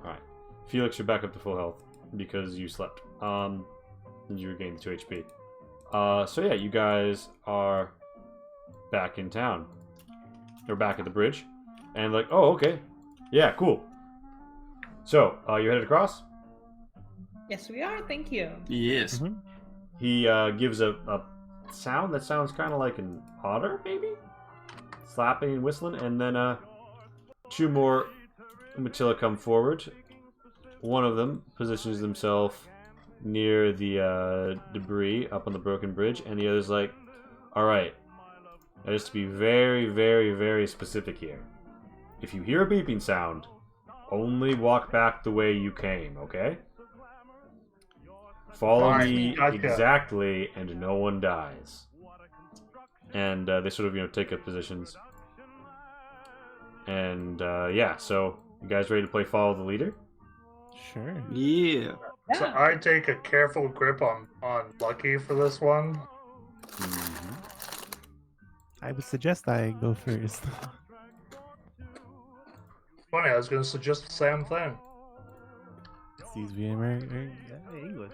Alright. Felix, you're back up to full health because you slept. And you regained 2 HP. So yeah, you guys are back in town. Or back at the bridge. And like, oh, okay. Yeah, cool. So, you headed across? Yes, we are. Thank you. Yes. Mhm. He gives a sound that sounds kind of like an otter, maybe? Slapping and whistling. And then 2 more Matilla come forward. One of them positions himself near the debris up on the broken bridge. And the other's like, alright, that is to be very, very, very specific here. If you hear a beeping sound, only walk back the way you came, okay? Follow Fine, me gotcha. exactly, and no one dies. And they sort of, take up positions. And yeah, so you guys ready to play Follow the Leader? Sure. Yeah. So Yeah. I take a careful grip on Lucky for this one. Mm-hmm. I would suggest I go first. Funny, I was going to suggest the same thing. Excuse me, English.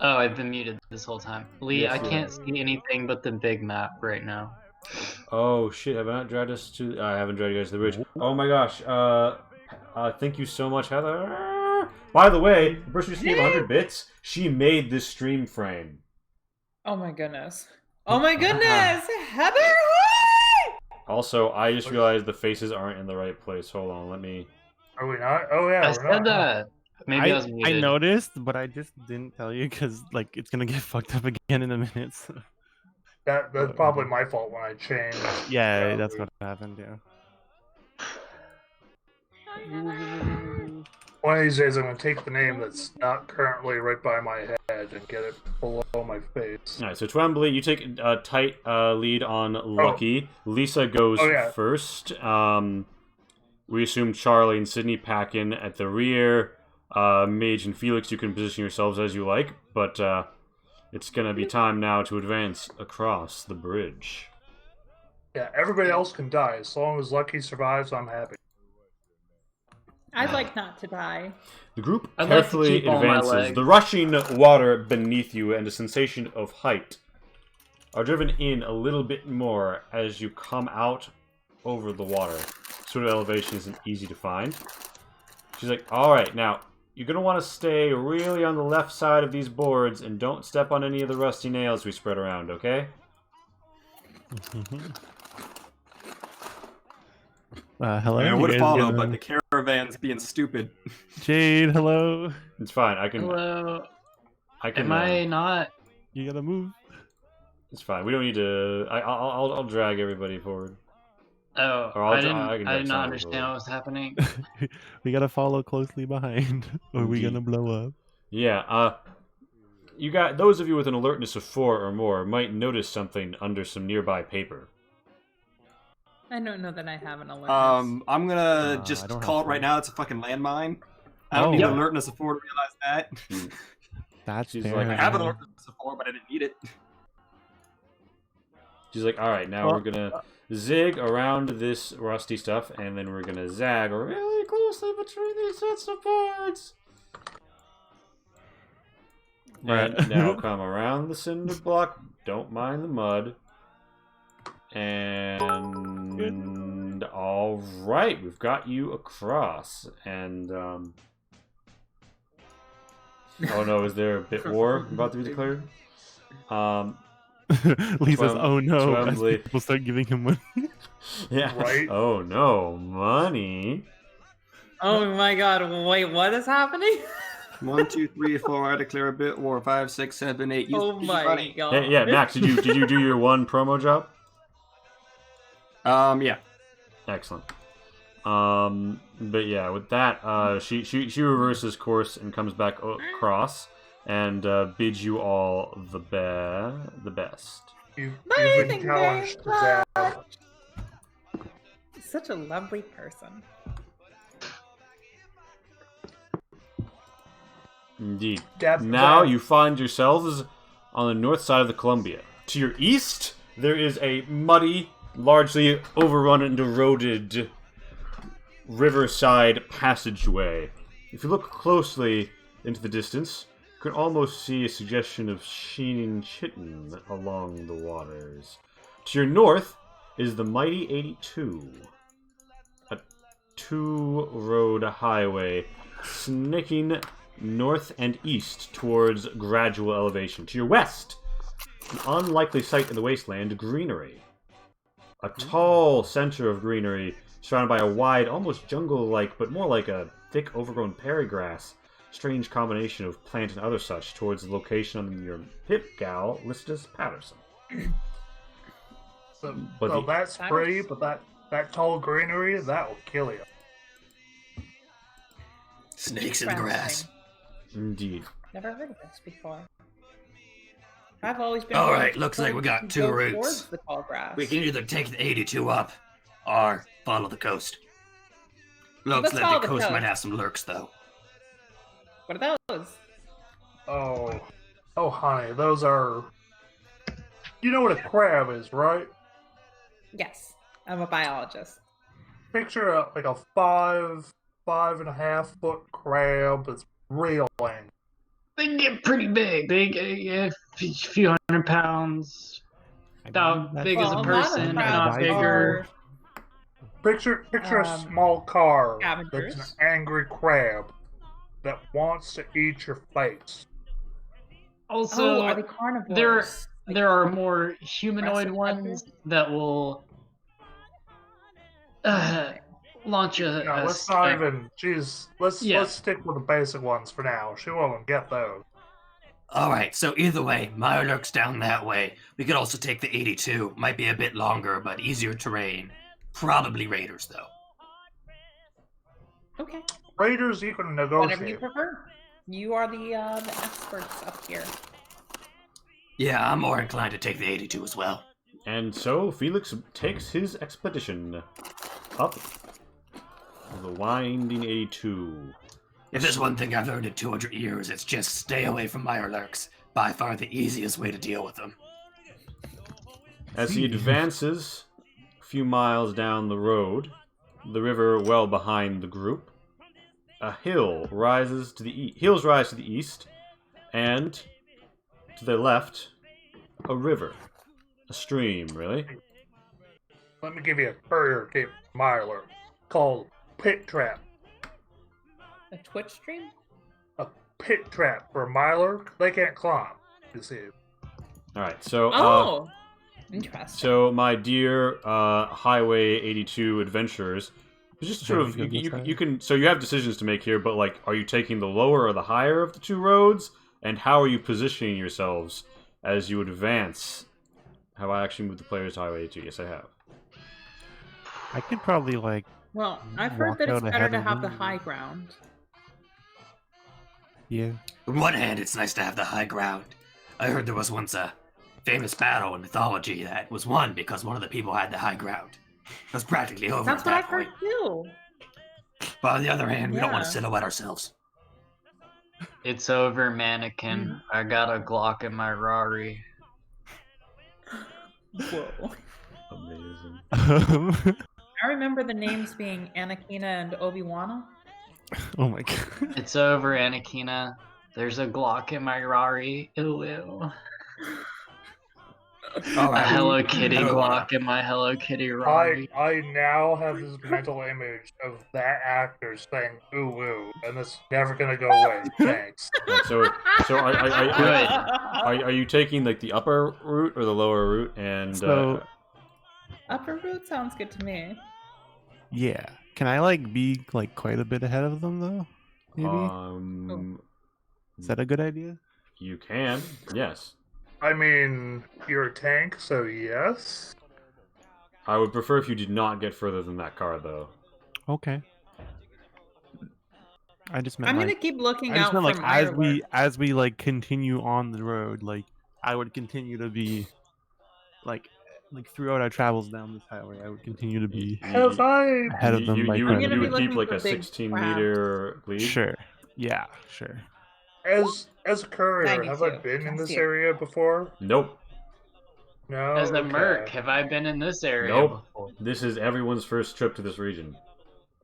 Oh, I've been muted this whole time. Lee, Yes, I you can't see anything but the big map right now. Oh shit, have I not dragged us to... I haven't dragged you guys to the bridge. Oh my gosh, thank you so much, Heather. By the way, the person who just gave 100 bits, she made this stream frame. Oh my goodness. Oh my goodness! Heather! Whee! Also, I just realized the faces aren't in the right place. Hold on, let me... Are we not? Oh, yeah, I we're said not. that. Maybe I was I muted. noticed, but I just didn't tell you because like it's gonna get fucked up again in a minute. So. That's probably my fault when I changed. Yeah, that's what happened. Yeah. One of these days, I'm going to take the name that's not currently right by my head and get it below my face. Alright, so Twombly, you take a tight lead on Lucky. Lisa goes first. We assume Charlie and Sydney pack in at the rear. Mage and Felix, you can position yourselves as you like, but it's going to be time now to advance across the bridge. Yeah, everybody else can die. As long as Lucky survives, I'm happy. I'd like not to die. The group I'd like to carefully keep all my advances. legs. The rushing water beneath you and a sensation of height are driven in a little bit more as you come out over the water. Sort of elevation isn't easy to find. She's like, alright, now, you're going to want to stay really on the left side of these boards and don't step on any of the rusty nails we spread around, okay? Hello. I you would guys follow, gonna- but the caravan's being stupid. Jade, hello. It's fine, I can... Hello. I can Am I not? You gotta move. It's fine, we don't need to... I'll drag everybody forward. Oh, Or I'll I dra- didn't. I can I drag did some not of understand them. what was happening. We gotta follow closely behind, or we Indeed. gonna blow up. Yeah, you got... Those of you with an alertness of 4 or more might notice something under some nearby paper. I don't know that I have an alert. I'm gonna I just don't call have it right four. now. It's a fucking landmine. I don't Oh. need Yep. alertness of 4 to realize that. That's She's fair. like, I have an alertness of 4, but I didn't need it. She's like, alright, now we're gonna zig around this rusty stuff, and then we're gonna zag really closely between these sets of boards. Right. And now come around the cinder block. Don't mind the mud. And all right, we've got you across. And oh no, is there a bit war about to be declared? Lisa's, oh no, as Twombly. people start giving him money. Yeah. Right? Oh no, money. Oh my god, wait, what is happening? 1, 2, 3, 4. I declare a bit war. 5, 6, 7, 8. Use, Oh use your my money. god. Hey, yeah, Max, did you do your one promo job? Yeah. Excellent. But yeah, with that, she reverses course and comes back across and bids you all the best. You've Thank been you challenged to very that. Such a lovely person. Indeed. Depth Now of- you find yourselves on the north side of the Columbia. To your east, there is a muddy, largely overrun and eroded riverside passageway. If you look closely into the distance, you can almost see a suggestion of sheening chitin along the waters. To your north is the mighty 82, a two-road highway snaking north and east towards gradual elevation. To your west, an unlikely sight in the wasteland, greenery. A tall center of greenery surrounded by a wide, almost jungle-like, but more like a thick, overgrown prairie grass. Strange combination of plant and other such towards the location on your pip gal listed as Patterson. So But that's pretty, but that tall greenery, that will kill you. Snakes in the grass. Indeed. Never heard of this before. I've always been. All right, looks like we got two go routes. towards the tall grass. We can either take the 82 up or follow the coast. Looks Let's like follow the the coast might coast. have some lurks, though. What are those? Oh, honey, those are. You know what a crab is, right? Yes, I'm a biologist. Picture like a 5.5 foot crab that's real angry. They can get pretty big. They get a few hundred pounds. About big as a Well, person, lot of not crabs bigger. Picture a Um, small car scavengers. that's an angry crab that wants to eat your face. Also, are they carnivores? there are more humanoid aggressive ones that will launch a. No, a let's not even. Jeez, let's Yeah. stick with the basic ones for now. She won't get those. All right, so either way, my lurk's down that way. We could also take the 82. Might be a bit longer, but easier terrain. Probably raiders, though. Okay, Raiders, you can whatever you negotiate. prefer. You are the experts up here. Yeah, I'm more inclined to take the 82 as well. And so Felix takes his expedition up the winding 82. If there's one thing I've learned in 200 years, it's just stay away from mire lurks. By far the easiest way to deal with them. As he advances a few miles down the road, the river well behind the group, a hill rises to the hills rise to the east, and to the left, a river, a stream, really. Let me give you a courier tip, Myler, called Pit Trap. A Twitch stream? A pit trap for a Myler. They can't climb. You see. All right, so Oh, interesting. so my dear Highway 82 adventurers, just sort of you can so you have decisions to make here, but like, are you taking the lower or the higher of the two roads, and how are you positioning yourselves as you advance? Have I actually moved the players to Highway 82? Yes, I have. I could probably like Well, I've heard walk that it's out better ahead to of have the them. high ground. yeah. On one hand, it's nice to have the high ground. I heard there was once a famous battle in mythology that was won because one of the people had the high ground. It was practically over That's at what that I've heard point. too. But on the other hand, we don't want to Yeah. silhouette ourselves. It's over, mannequin. I got a Glock in my Rari. Whoa. Amazing. I remember the names being Anakina and Obi-Wana. Oh my god. It's over, Anakina. There's a Glock in my Rari. Ooh, ew. All A right. Hello Kitty I don't wanna- Glock in my Hello Kitty Rari. I now have this mental image of that actor saying "ooh woo," and it's never gonna go away. Thanks. Right, so are you taking like the upper route or the lower route? And So Upper route sounds good to me. yeah, can I like be like quite a bit ahead of them though? Maybe is that a good idea? you can, yes. I mean, you're a tank, so yes. I would prefer if you did not get further than that car, though. Okay. I just meant I'm like gonna keep looking I just out meant like for as we like continue on the road, like I would continue to be like throughout our travels down this highway, I would continue to be Have I? ahead of them. You, by you, quite would, a you bit. would keep looking like for a big 16 crabs. meter lead? Sure. Yeah. Sure. as a courier, have I 92. been in That's this you. area before? Nope. No. As a okay. merc, have I been in this area Nope. before? This is everyone's first trip to this region.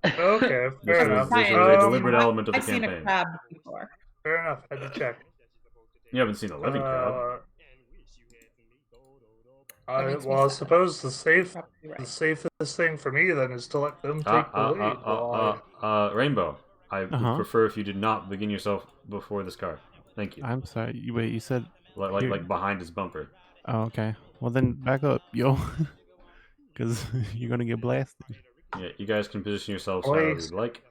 Okay, This fair was, enough. this was a deliberate I've- element of the I've seen a campaign. crab before. Fair enough. Had to check. You haven't seen a living crab. makes me Well, I sad. suppose the Probably right. safest thing for me then is to let them take the lead. while Rainbow, I would Uh-huh. prefer if you did not begin yourself before this car. Thank you. I'm sorry. Wait, you said. Like behind his bumper. Oh, okay. Well, then back up, yo. Because you're going to get blasted. Yeah, you guys can position yourselves however Please. you'd like.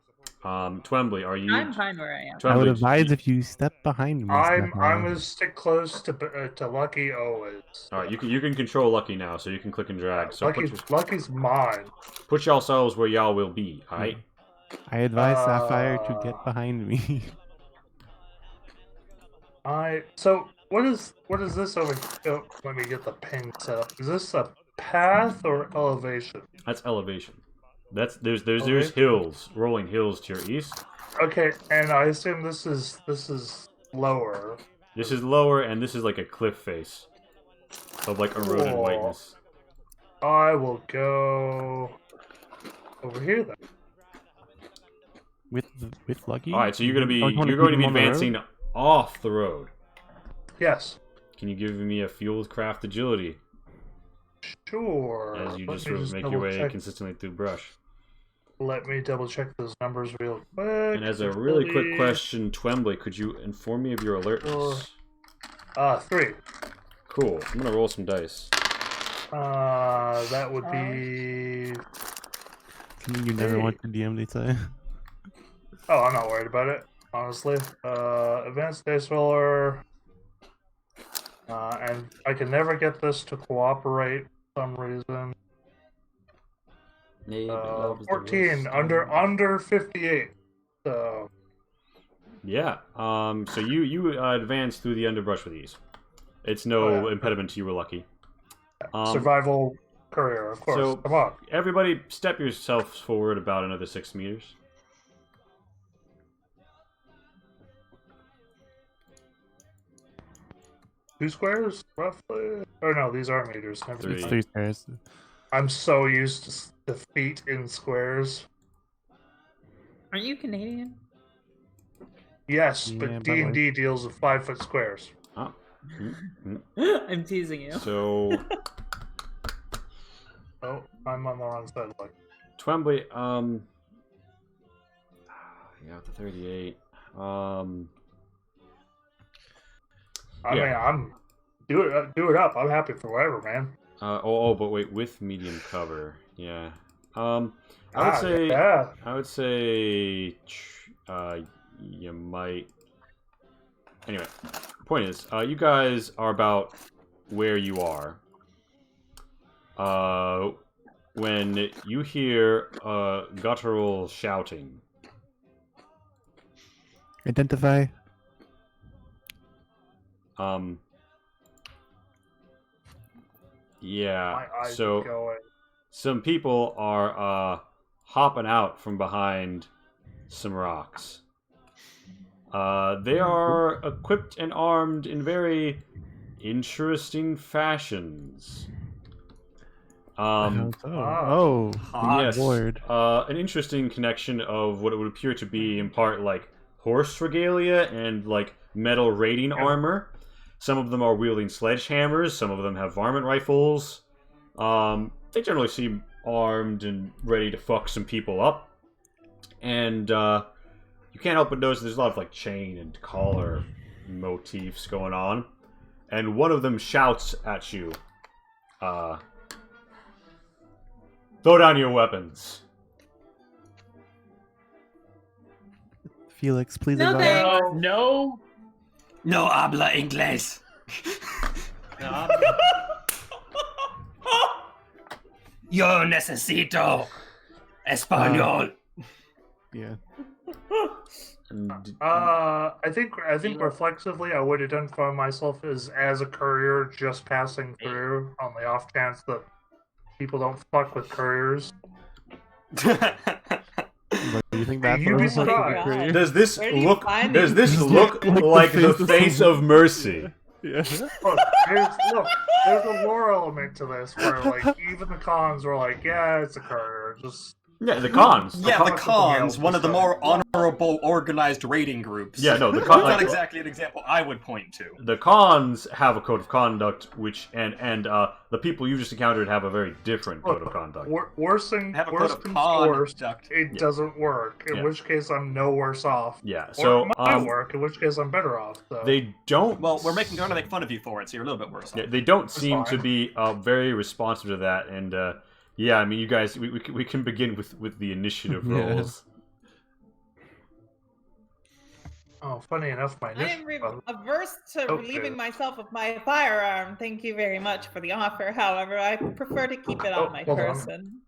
Twombly, are you? I'm fine where I am. I would Twombly, advise if you step behind me. I'm Stefan. gonna stick close to Lucky always. All right, you can control Lucky now, so you can click and drag. So Lucky's mine. put yourselves where y'all will be. All right. I advise Sapphire to get behind me. So what is this over? Oh, let me get the ping set up. Is this a path or elevation? That's elevation. There's Okay. hills, rolling hills to your east. Okay, and I assume this is lower. This is lower, and this is like a cliff face of like eroded Cool. whiteness. I will go over here then. With Lucky. All right, so you're going to be Don't you wanna you're going to keep be him on the road? advancing off the road. Yes. Can you give me a fueled craft agility Sure. as you Let just me sort of make your way double-check- consistently through brush? Let me double check those numbers real quick. And as a really quick question, Twembley, could you inform me of your alertness? 3. Cool. I'm gonna roll some dice. That would be. You never want the DM, they say. Oh, I'm not worried about it, honestly. Advanced dice roller. And I can never get this to cooperate for some reason. 14 under 58. So Yeah. So you advance through the underbrush with ease. It's no impediment to you. We're lucky. survival courier, of course. So Come on. everybody, step yourselves forward about another 6 meters. Two squares, roughly. Or no, these are meters. Never Three. It's mind. 3 stairs. I'm so used to feet in squares. Aren't you Canadian? Yes, Yeah, but but D&D deals with 5-foot squares. Ah. I'm teasing you. So, Oh, I'm on the wrong side. Like, Twembley, yeah, with the 38. I Yeah. mean, I'm do it up. I'm happy for whatever, man. But wait, with medium cover, yeah. I would say, yeah. you might. Anyway, point is, you guys are about where you are. When you hear guttural shouting, Identify. yeah. My eyes So are going. some people are hopping out from behind some rocks. They are equipped and armed in very interesting fashions. Oh, Yes, Lord. an interesting connection of what it would appear to be in part like horse regalia and like metal raiding armor. Some of them are wielding sledgehammers. Some of them have varmint rifles. They generally seem armed and ready to fuck some people up. And you can't help but notice there's a lot of like chain and collar motifs going on. And one of them shouts at you, throw down your weapons. Felix, please No, advise. thanks. No. No habla inglés. No. Yo necesito español. Yeah. And, I think reflexively, I would identify myself as a courier just passing through on the off chance that people don't fuck with couriers. But Do you think that's You'd what be I'm supposed to be surprised. creating? Does this Where do you look? find Does these this people? look like the face of mercy? Yeah. There's a lore element to this where like even the cons were like, yeah, it's a courier. Just Yeah, the cons. Yeah, the Cons cons, are one of the more stuff. honorable organized raiding groups. Yeah, no, the That's con. not Like, exactly an example I would point to. the cons have a code of conduct, which and the people you just encountered have a very different code of conduct. worse than Have a code worse of comes conduct. to worst, it Yeah. doesn't work. In Yeah. which case, I'm no worse off. Yeah, Or so it might work. In which case, I'm better off. So. they don't. Well, we're trying to make fun of you for it, so you're a little bit worse off. Yeah, they don't seem to fine. be very responsive to that, and yeah, I mean, you guys, we can begin with the initiative Yeah. rolls. Oh, funny enough, my I am initiative. averse to Okay. relieving myself of my firearm. Thank you very much for the offer. However, I prefer to keep it on my hold on. person.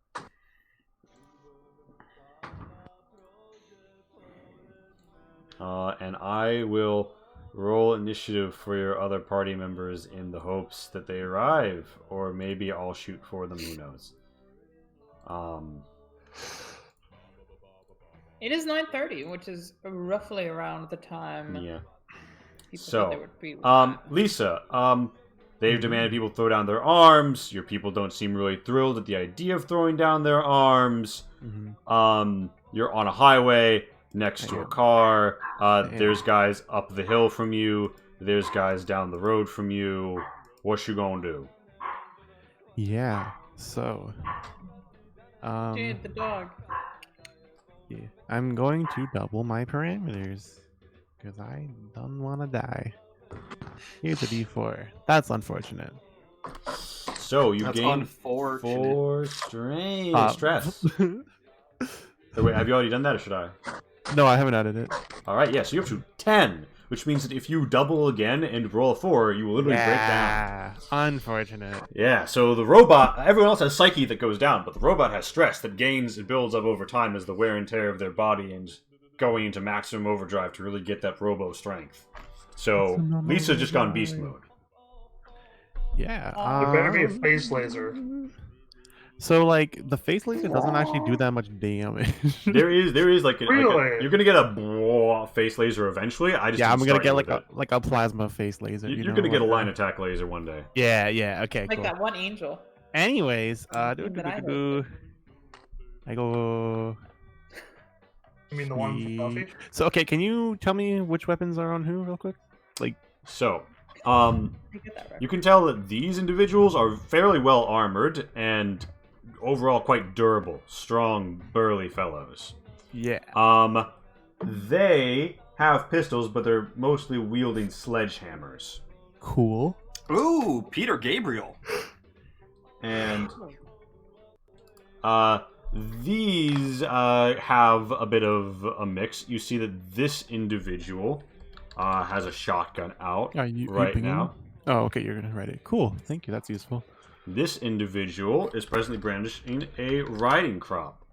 And I will roll initiative for your other party members in the hopes that they arrive, or maybe I'll shoot for them. Who knows? It is 9:30, which is roughly around the time Yeah. people So, said they would be. Lisa, they've demanded people throw down their arms. Your people don't seem really thrilled at the idea of throwing down their arms. You're on a highway next to a car. There's guys up the hill from you. There's guys down the road from you. What you gonna do? Yeah. So. Dude, the dog. Yeah. I'm going to double my parameters because I don't want to die. Here's a D4. That's unfortunate. So you That's gain unfortunate. 4 strain Uh, stress. Oh, wait, have you already done that, or should I? No, I haven't added it. All right, yeah. So you're up to 10, which means that if you double again and roll a 4, you will literally break down. Yeah. Unfortunate. Yeah. So the robot, everyone else has psyche that goes down, but the robot has stress that gains and builds up over time as the wear and tear of their body and going into maximum overdrive to really get that robo strength. So Lisa's just gone beast mode. Yeah. There better be a face laser. So like the face laser doesn't actually do that much damage. There is like, Really? you're gonna get a face laser eventually. I just Yeah, I'm didn't gonna start get you like with a plasma face laser. it. You You're know, gonna get a like, line attack laser one day. Yeah. Okay. Like Cool. that one angel. Anyways, That I I go. I mean, the one from Buffy? So okay, can you tell me which weapons are on who real quick? Like, So, I get that you can tell that these individuals are fairly well armored and overall quite durable, strong, burly fellows. yeah. They have pistols, but they're mostly wielding sledgehammers. Cool. Ooh, Peter Gabriel. And these have a bit of a mix. You see that this individual has a shotgun out Are you right pinging? now. Oh, okay. You're gonna write it. Cool. Thank you. That's useful. This individual is presently brandishing a riding crop.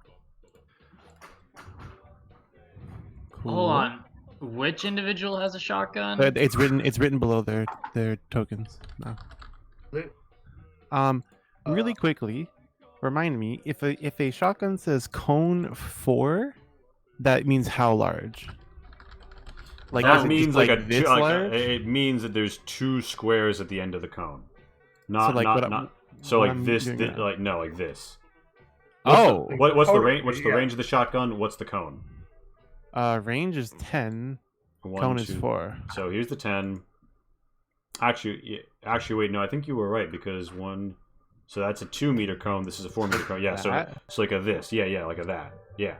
Cool. Hold on. Which individual has a shotgun? It's written below their tokens. No. Really quickly, remind me if a shotgun says cone 4, that means how large? Like is That it means just, like, this like large? it means that there's 2 squares at the end of the cone. Not like, what- not so what like I'm this, doing now. like no, like this. Oh, What's the Oh, range? What's the yeah. range of the shotgun? What's the cone? range is 10. 1, Cone is 2. 4. So here's the 10. Actually, wait, no, I think you were right because so that's a 2-meter cone. This is a 4-meter cone. Yeah, so That? it's like a this. Yeah, like a that. Yeah.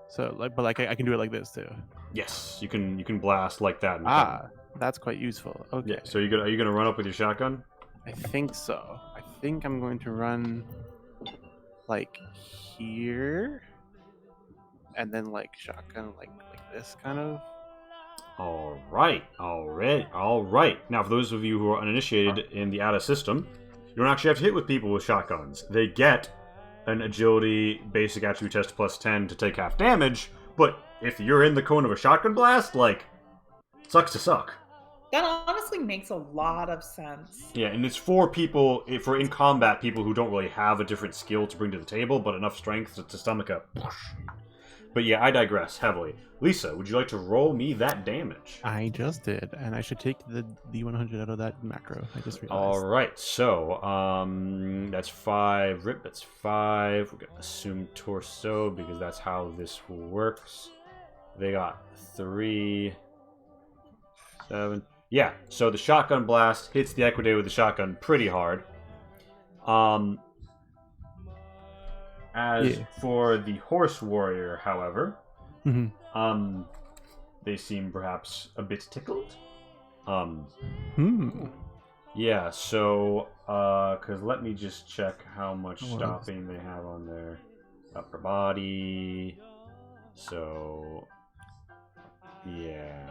So but I can do it like this too. Yes, you can blast like that. And That's quite useful. Okay. yeah. So are you gonna run up with your shotgun? I think so. I think I'm going to run like here, and then like shotgun like this kind of. All right. Now, for those of you who are uninitiated in the ATA system, you don't actually have to hit with people with shotguns. They get an agility basic attribute test plus 10 to take half damage, but if you're in the cone of a shotgun blast, like, sucks to suck. That honestly makes a lot of sense. Yeah, and it's for people, for in combat people who don't really have a different skill to bring to the table, but enough strength to stomach a push. But yeah, I digress heavily. Lisa, would you like to roll me that damage? I just did, and I should take the D100 out of that macro. I just realized. All right, so that's 5 rip. That's 5. We're gonna assume torso because that's how this works. They got 3, 7. Yeah, so the shotgun blast hits the Equidae with the shotgun pretty hard. As for the horse warrior, however, they seem perhaps a bit tickled. Yeah, so because let me just check how much stopping they have on their upper body. So yeah.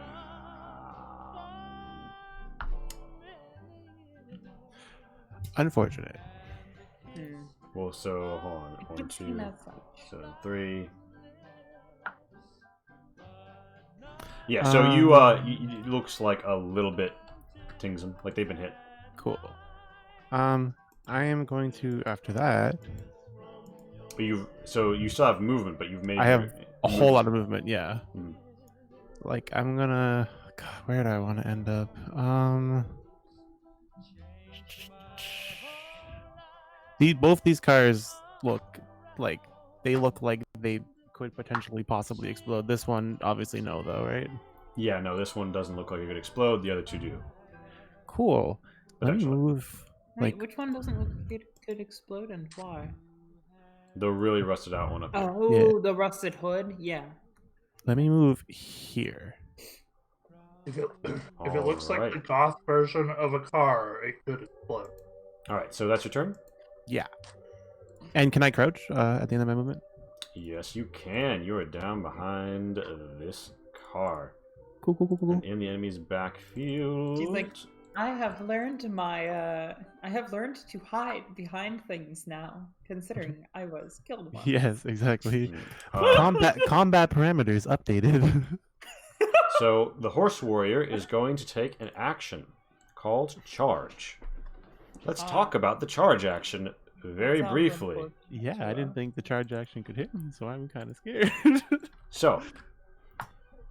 Unfortunate. Well, so hold on. 1, 2, 7, 3. Yeah, so you it looks like a little bit tings them, like they've been hit. Cool. I am going to after that. But you still have movement, but you've made. I have a whole lot of movement. Yeah. Like I'm gonna. God, where do I want to end up? Both these cars look like they could potentially possibly explode. This one, obviously, no, though, right? Yeah, no, this one doesn't look like it could explode. The other two do. Cool. Let me move. Wait, which one doesn't look like it could explode and why? The really rusted out one up there. Oh, the rusted hood? Yeah. Let me move here. If it looks like the goth version of a car, it could explode. Alright, so that's your turn? Yeah. And can I crouch at the end of my movement? Yes, you can. You are down behind this car. Cool. And in the enemy's backfield. She's like, I have learned to hide behind things now, considering I was killed once. Yes, exactly. Combat parameters updated. So the horse warrior is going to take an action called charge. Let's talk about the charge action very briefly. Yeah, I didn't think the charge action could hit me, so I'm kind of scared. So,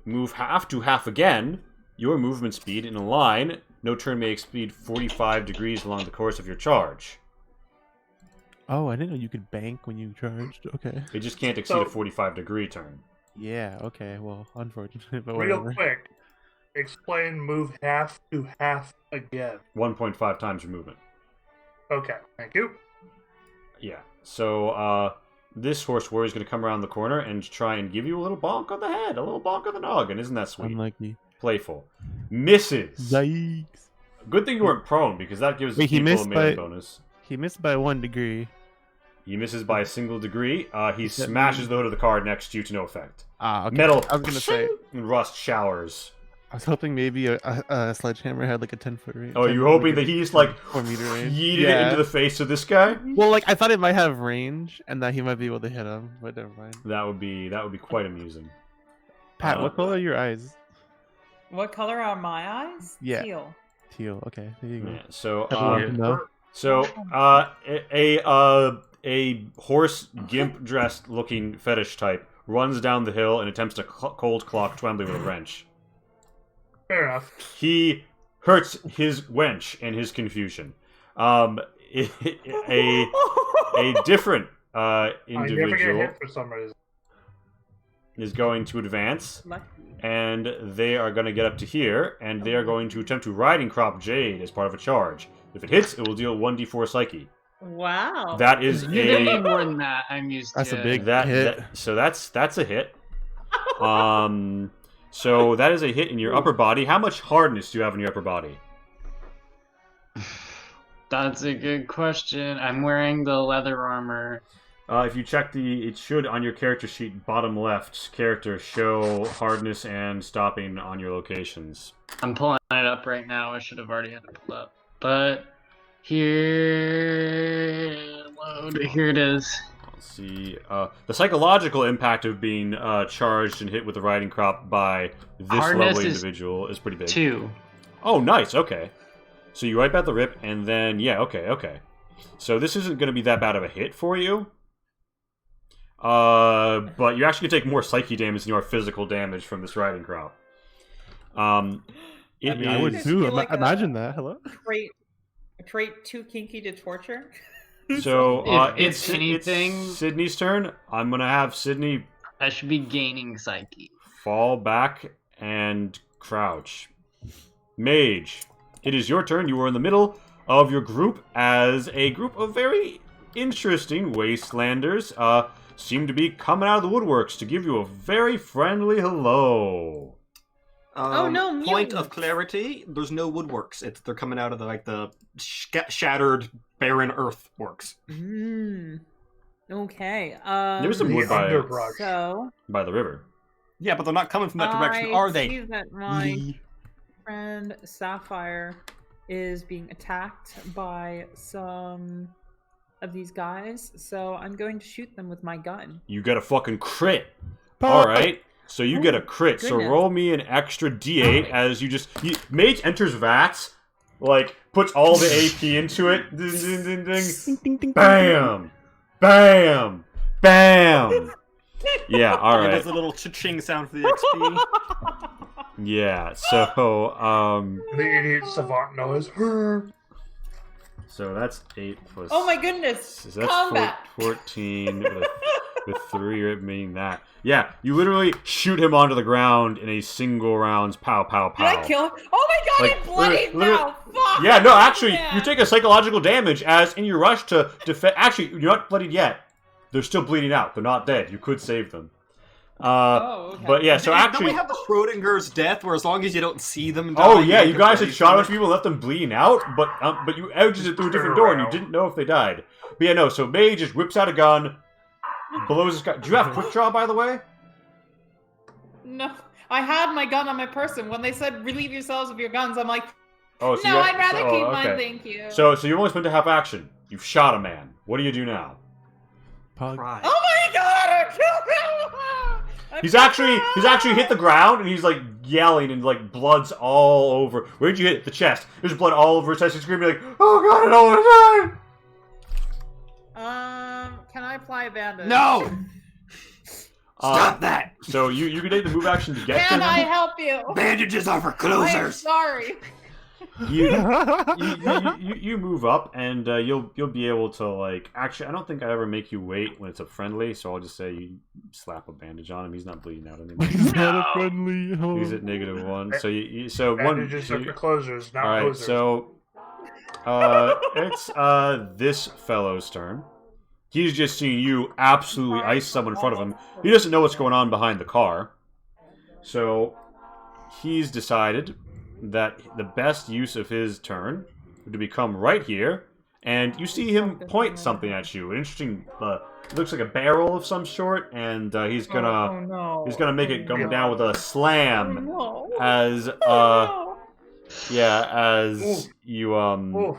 move half to half again. Your movement speed in a line. No turn may exceed 45 degrees along the course of your charge. Oh, I didn't know you could bank when you charged. Okay. It just can't exceed a 45-degree turn. Yeah, okay. Well, unfortunate, but Real whatever. quick, explain move half to half again. 1.5 times your movement. Okay, thank you. Yeah. So, this horse warrior is going to come around the corner and try and give you a little bonk on the head, a little bonk on the noggin. Isn't that sweet? Unlucky. Playful. Misses. Yikes. Good thing you weren't prone, because that gives Wait, he people a missed melee by bonus. He missed by 1 degree. He misses by a single degree. He smashes the hood of the car next to you to no effect. Okay. Metal. I was gonna say. And rust showers. I was hoping maybe a sledgehammer had like a 10-foot range. Oh, you were hoping that he's like 4-meter range. yeeted it into the face of this guy? Well, like I thought it might have range and that he might be able to hit him, but never mind. That would be quite amusing. Pat, what color are your eyes? What color are my eyes? Yeah. Teal. Teal. Okay, there you go. Yeah, so a horse gimp dressed looking fetish type runs down the hill and attempts to cold clock Twombly with a wrench. Fair enough. He hurts his wench in his confusion. A different I never get individual hit for some reason. is going to advance, and they are going to get up to here, and they are going to attempt to riding crop Jade as part of a charge. If it hits, it will deal 1d4 psyche. Wow. That is You didn't need more than that. I'm used That's to a big hit. So that's a hit. So that is a hit in your upper body. How much hardness do you have in your upper body? That's a good question. I'm wearing the leather armor. If you check it should on your character sheet, bottom left, character show hardness and stopping on your locations. I'm pulling it up right now. I should have already had it pulled up. But here it is. Let's see. The psychological impact of being charged and hit with the riding crop by this Hardness lovely is individual is pretty big. 2. Oh, nice. Okay. So you wipe out the rip, and then, yeah, okay. So this isn't going to be that bad of a hit for you. But you're actually gonna take more psyche damage than you are physical damage from this riding crop. I would Just too. feel like Imagine that. Hello. A trait too kinky to torture. So if anything, it's Sydney's turn. I'm gonna have Sydney I should be gaining psyche. fall back and crouch. Mage, it is your turn. You are in the middle of your group as a group of very interesting wastelanders seem to be coming out of the woodworks to give you a very friendly hello. Oh, no, Point mutants. of clarity: there's no woodworks. They're coming out of the shattered, barren earthworks. Okay. There's some The wood by underbrush. So the river. Yeah, but they're not coming from that direction, are see they? that my friend Sapphire is being attacked by some of these guys, so I'm going to shoot them with my gun. You get a fucking crit. All right. So you get a crit. So goodness. roll me an extra D8 as Mage enters Vats, like puts all the AP into it. Ding, ding, ding, ding. Ding, ding, Bam, bam, bam. Yeah. All It right. does a little cha-ching sound for the XP. Yeah. So The idiot savant noise. so that's 8 plus. Oh my goodness! So that's Combat! 14 with 3 meaning that. Yeah, you literally shoot him onto the ground in a single rounds. Pow, pow, pow. Did I kill him? Oh my god, Like, I'm bloodied now! Fuck! Yeah, no, actually, Yeah. you take a psychological damage as in your rush to defend. Actually, you're not bloodied yet. They're still bleeding out. They're not dead. You could save them. Okay. But yeah, so Don't actually. we have the Schrodinger's death, where as long as you don't see them die, Oh yeah, you can guys had raise shot a them? bunch of people and left them bleeding out, but you exited through a different door and you didn't know if they died. But yeah, no. So May just whips out a gun, blows his gun. Do you have quick draw, by the way? No, I had my gun on my person. When they said relieve yourselves of your guns, I'm like, Oh, so no, you I'd rather keep okay. mine, thank you. So you only spent a half action. You've shot a man. What do you do now? Pog. Right. Oh my god, I killed him! He's actually hit the ground and he's like yelling and like blood's all over. Where'd you hit? The chest. There's blood all over his chest. He's screaming like, "Oh god, I don't want to die!" Can I apply a bandage? No! Stop that! So you can take the move action to get Can to I him. help you? Bandages are for I'm closers. sorry. You move up and you'll be able to like. Actually, I don't think I ever make you wait when it's a friendly, so I'll just say you slap a bandage on him. He's not bleeding out anymore. He's not a friendly. Oh. He's at -1. So one. Bandages are for closers, not All right, closers. so it's this fellow's turn. He's just seeing you absolutely ice someone in front of him. He doesn't know what's going on behind the car. So he's decided that the best use of his turn would to become right here, and you see him point something at you. An interesting, it looks like a barrel of some sort, and he's gonna make it come down with a slam as as you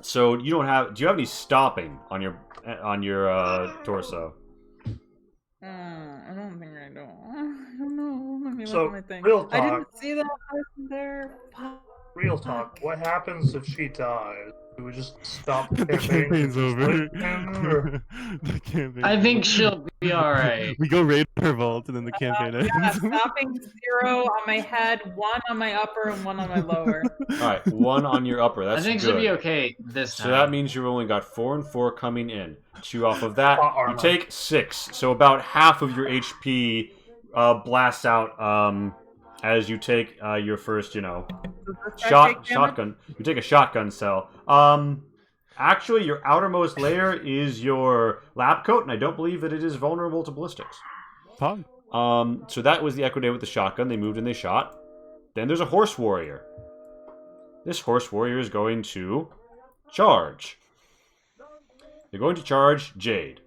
So you don't have? Do you have any stopping on your torso? I don't think I do. I don't know. Let me So, look at my thing. real I talk. didn't see that person there. Fuck. Real talk. What happens if she dies? Do we just stop The campaign's over. Or- The campaign. I think she'll be alright. We go raid her vault and then the campaign ends. Yeah, stopping 0 on my head, 1 on my upper, and 1 on my lower. All right, 1 on your upper. That's I think good. she'll be okay this time. So that means you've only got 4 and 4 coming in. 2 off of that, Plot you armor. take 6. So about half of your HP blasts out as you take your first, Does that take damage? shotgun. You take a shotgun cell. Actually, your outermost layer is your lab coat, and I don't believe that it is vulnerable to ballistics. Pog. So that was the Equidae with the shotgun. They moved and they shot. Then there's a horse warrior. This horse warrior is going to charge. They're going to charge Jade.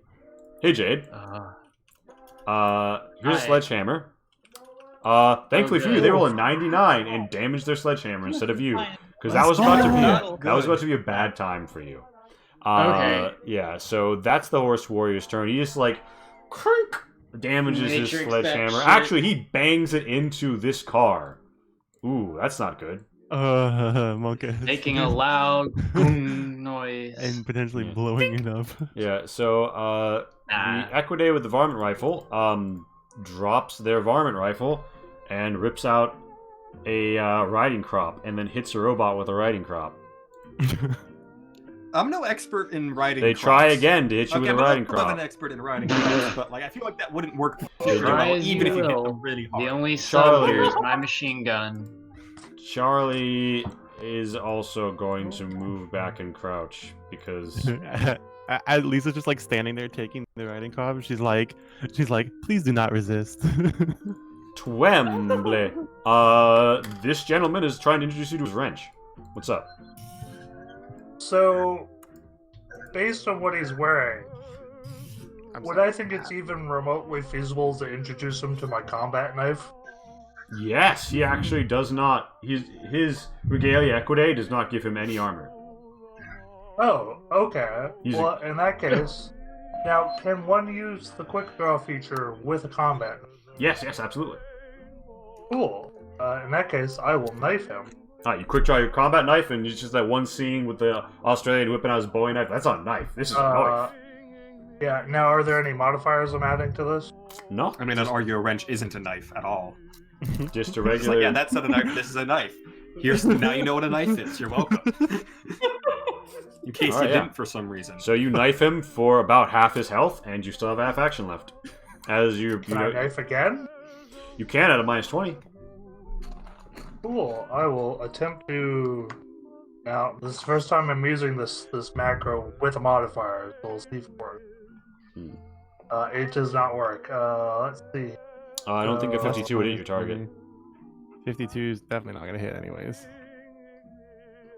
Hey, Jade. Here's a Hi. sledgehammer. Thankfully for you, they roll a 99 and damage their sledgehammer instead of you, because that was about to be a bad time for you. Okay. Yeah. So that's the horse warrior's turn. He just like crunk, damages his Matrix that sledgehammer. shit. Actually, he bangs it into this car. Ooh, that's not good. Monka. Making a loud boom noise. And potentially Yeah. blowing it up. Yeah, so Nah. the Equidae with the varmint rifle drops their varmint rifle and rips out a riding crop and then hits a robot with a riding crop. I'm no expert in riding. They crops. try again to hit you with a riding I'm not crop. an expert in riding crops, but like I feel like that wouldn't work very Try well, as even you if you hit will. them really hard. The only Charlie. sub here is my machine gun. Charlie is also going to move back and crouch because Lisa's just like standing there taking the riding crop. She's like, please do not resist. Twemble. This gentleman is trying to introduce you to his wrench. What's up? So, based on what he's wearing, I'm would sorry. I think it's even remotely feasible to introduce him to my combat knife? Yes, he actually does not. His regalia equidae does not give him any armor. Oh, okay. He's Well, in that case, now can one use the quick draw feature with a combat knife? Yes, absolutely. Cool. In that case, I will knife him. You quick draw your combat knife, and it's just that one scene with the Australian whipping out his Bowie knife. That's not a knife. This is a knife. Yeah, now are there any modifiers I'm adding to this? No, I mean, an argue a wrench isn't a knife at all. just a It's regular. like, yeah, that's not a knife. This is a knife. Here's now you know what a knife is. You're welcome. In case Alright, you yeah. didn't for some reason. So you knife him for about half his health, and you still have half action left. As you Can I knife again? you can at a -20. Cool. I will attempt to. Now, this is the first time I'm using this macro with a modifier, so we'll see if it works. It does not work. Let's see. I don't think a 52 would hit your target. 52 is definitely not gonna hit anyways.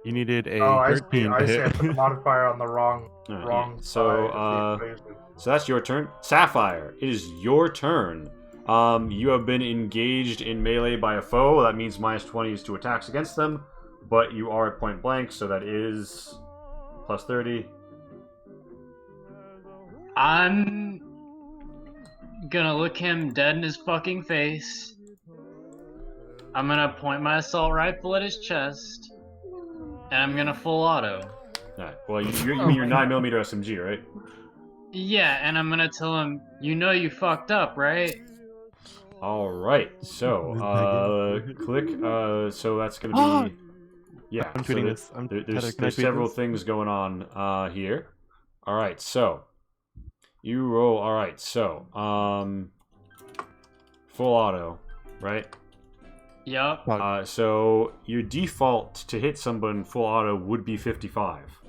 You needed a Oh, I see. 13 to I see. I hit. put the modifier on the wrong Alright, side so, of the equation. So that's your turn. Sapphire, it is your turn. You have been engaged in melee by a foe. That means -20 is to attacks against them, but you are at point blank, so that is +30. I'm gonna look him dead in his fucking face. I'm gonna point my assault rifle at his chest, and I'm gonna full auto. Alright, well, you mean your 9mm SMG, right? Yeah, and I'm gonna tell him, you know you fucked up, right? Alright, so, click, so that's gonna be... Yeah, I'm so tweeting this. there's Heather, can I tweet several this? things going on here. Alright, so, you roll, alright, so, full auto, right? Yup. So, your default to hit someone full auto would be 55.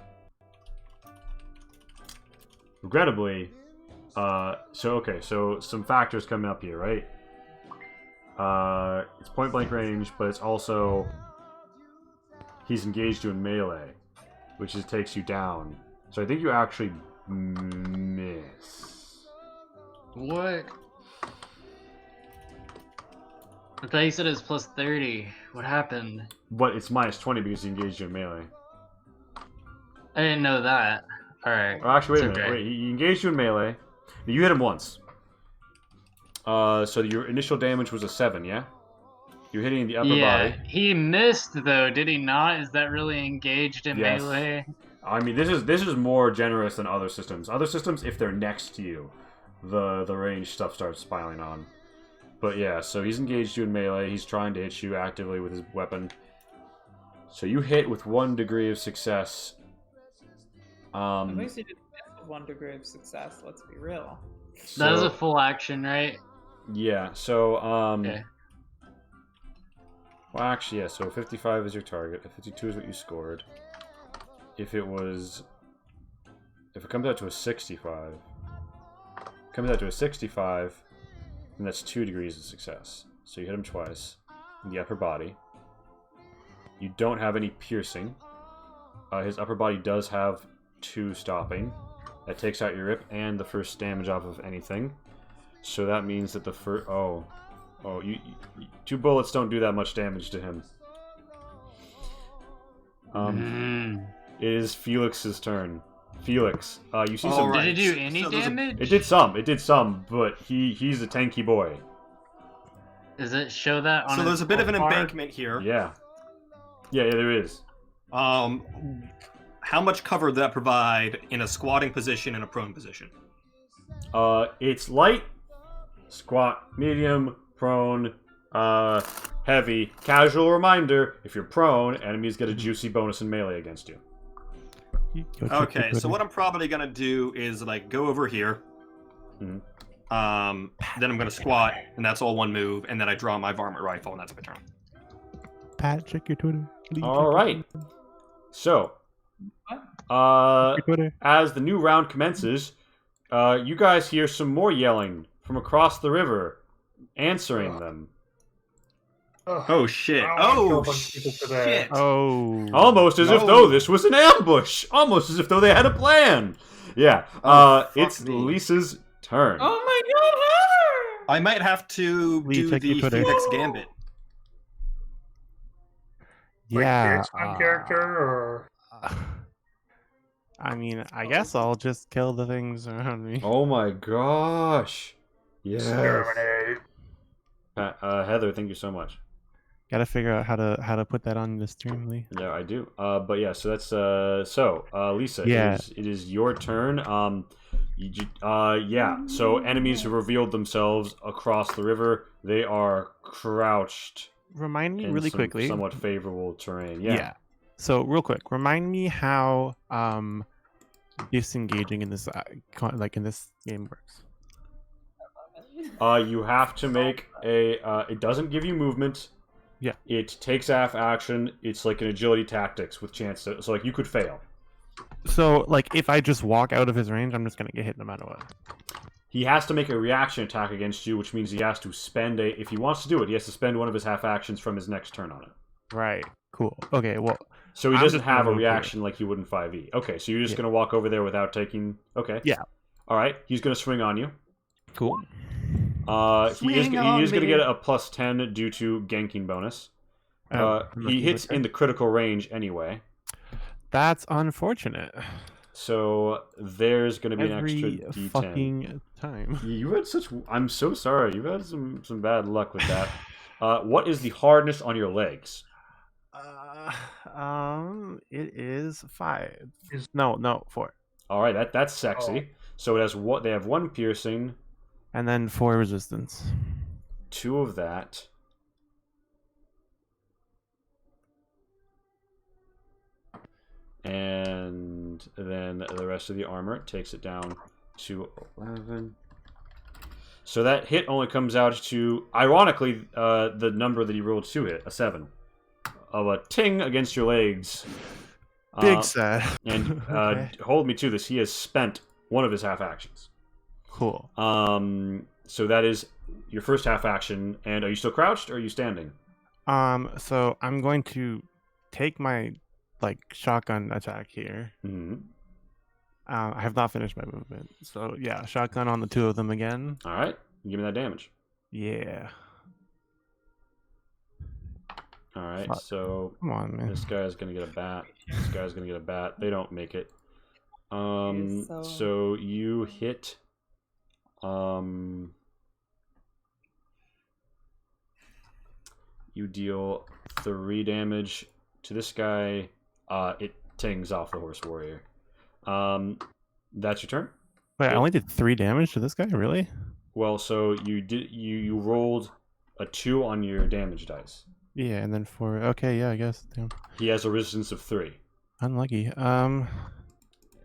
Regrettably, so some factors coming up here, right? It's point blank range, but it's also he's engaged you in melee, which just takes you down. So I think you actually miss. What? I thought you said it was +30. What happened? But it's -20 because he engaged you in melee. I didn't know that. Alright. Oh, actually, wait a It's minute. okay. Wait, he engaged you in melee. You hit him once. So your initial damage was a 7, yeah? You're hitting the upper Yeah, body. he missed though, did he not? Is that really engaged in Yes. melee? I mean, this is more generous than other systems. Other systems, if they're next to you, the range stuff starts piling on. But yeah, so he's engaged you in melee. He's trying to hit you actively with his weapon. So you hit with 1 degree of success. At least you didn't miss with 1 degree of success, let's be real. That was so- a full action, right? Yeah, so, Okay. Well, actually, yeah, so 55 is your target. 52 is what you scored. If it comes out to a 65, then that's 2 degrees of success. So you hit him twice in the upper body. You don't have any piercing. His upper body does have 2 stopping. That takes out your rip and the first damage off of anything. So that means that the first... you 2 bullets don't do that much damage to him. It is Felix's turn. Felix, you see some... Did it do any So there's a- damage? It did some, but he's a tanky boy. Does it show that on So there's his a bit of an bar? embankment here. Yeah. Yeah, there is. How much cover does that provide in a squatting position and a prone position? It's light, squat, medium, prone, heavy. Casual reminder: if you're prone, enemies get a juicy bonus in melee against you. Okay, so what I'm probably gonna do is like go over here. Mhm. Then I'm gonna squat, and that's all one move, and then I draw my varmint rifle, and that's my turn. Pat, check your Twitter. Please All check right. So, your Twitter. as the new round commences, you guys hear some more yelling from across the river, answering them. Oh shit! I wanna kill a Oh bunch of people today. shit! Oh. Almost as if No. though this was an ambush. Almost as if though they had a plan. Yeah. Oh, it's fuck me. Lisa's turn. Oh my god, Heather! I might have to Lee, do check your the Twitter. Phoenix Gambit. Like Yeah. the X-Men character, or I mean, I guess I'll just kill the things around me. Oh my gosh. Yes. exterminate? Heather, thank you so much. Gotta figure out how to put that on the stream, Lee. Yeah, I do. But yeah, so that's Lisa. Yeah. It is your turn. Yeah. So enemies have revealed themselves across the river. They are crouched Remind me in really some quickly. somewhat favorable terrain. Yeah. Yeah. So real quick, remind me how disengaging in this in this game works. You have to make a. It doesn't give you movement. Yeah. It takes half action. It's like an agility tactics with chance to. So like you could fail. So like if I just walk out of his range, I'm just gonna get hit no matter what. He has to make a reaction attack against you, which means he has to spend a. If he wants to do it, he has to spend one of his half actions from his next turn on it. Right. Cool. Okay. Well. So he I'm doesn't just gonna have a move reaction like you would in 5e. Okay, so you're just Yeah. gonna walk over there without taking. Okay. Yeah. All right. He's gonna swing on you. Cool. He is Swing on gonna me. get a +10 due to ganking bonus. He hits in the critical range anyway. That's unfortunate. So there's gonna be an extra Every D10. fucking time. You had such. I'm so sorry. You've had some bad luck with that. What is the hardness on your legs? It is 5. Is- No, 4. All right, that's sexy. So it has what they have 1 piercing, And then 4 resistance. 2 of that. And then the rest of the armor takes it down to 11. So that hit only comes out to, ironically, the number that he rolled to hit, a 7. Of a ting against your legs. Big sad. And Okay. hold me to this, he has spent one of his half actions. Cool. So that is your first half action. And are you still crouched or are you standing? So I'm going to take my shotgun attack here. Mm-hmm. I have not finished my movement. So yeah, shotgun on the 2 of them again. All right, give me that damage. Yeah. All right, Fuck. so Come on, man. this guy's gonna get a bat. This guy's gonna get a bat. They don't make it. so- So you hit. You deal 3 damage to this guy. It tings off the horse warrior. That's your turn. Wait, I only did 3 damage to this guy? Really? Well, so you rolled a 2 on your damage dice. Yeah, and then 4. Okay, yeah, I guess. Damn. He has a resistance of 3. Unlucky. All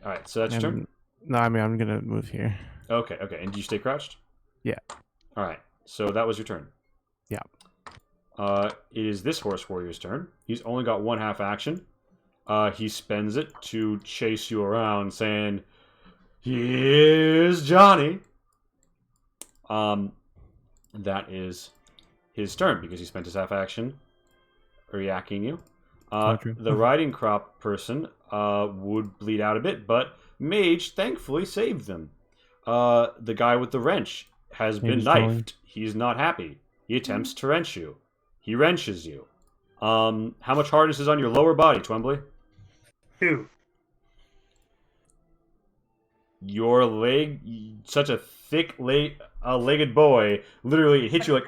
right, so that's your turn. and- No, I mean I'm gonna move here. Okay. And do you stay crouched? Yeah. All right. So that was your turn. Yeah. It is this horse warrior's turn. He's only got 1 half action. He spends it to chase you around, saying, "Here's Johnny." That is his turn because he spent his half action reacting you. True. The riding crop person would bleed out a bit, but Mage thankfully saved them. The guy with the wrench has been Mage trolling. knifed. He's not happy. He attempts to wrench you. He wrenches you. How much hardness is on your lower body, Twombly? 2. Your leg, such a thick-legged boy, literally it hits you like,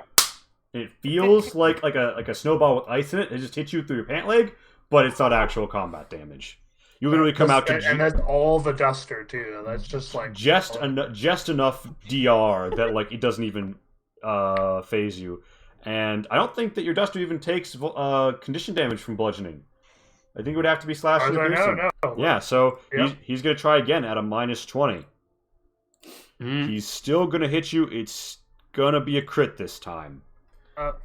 it feels like a snowball with ice in it. It just hits you through your pant leg, but it's not actual combat damage. You literally come out to and that's all the duster too. That's just like just enough DR that like it doesn't even phase you. And I don't think that your duster even takes condition damage from bludgeoning. I think it would have to be slashing or piercing. No. Yeah, so Yep. he's gonna try again at a -20. He's still gonna hit you. It's gonna be a crit this time.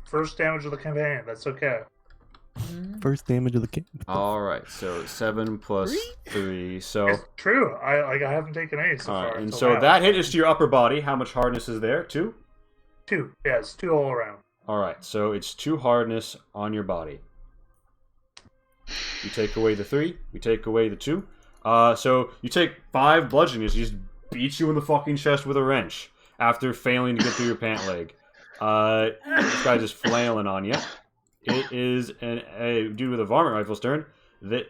First damage of the campaign. That's okay. First damage of the game. All right, so 7 plus 3. So It's true. I haven't taken any so all far. right, and until so now. that hit is to your upper body. How much hardness is there? 2. 2. Yeah, it's 2 all around. All right, so it's 2 hardness on your body. You take away the 3. We take away the 2. So you take 5 bludgeoning. He just beats you in the fucking chest with a wrench after failing to get through your pant leg. This guy's just flailing on you. It is a dude with a varmint rifle's turn. It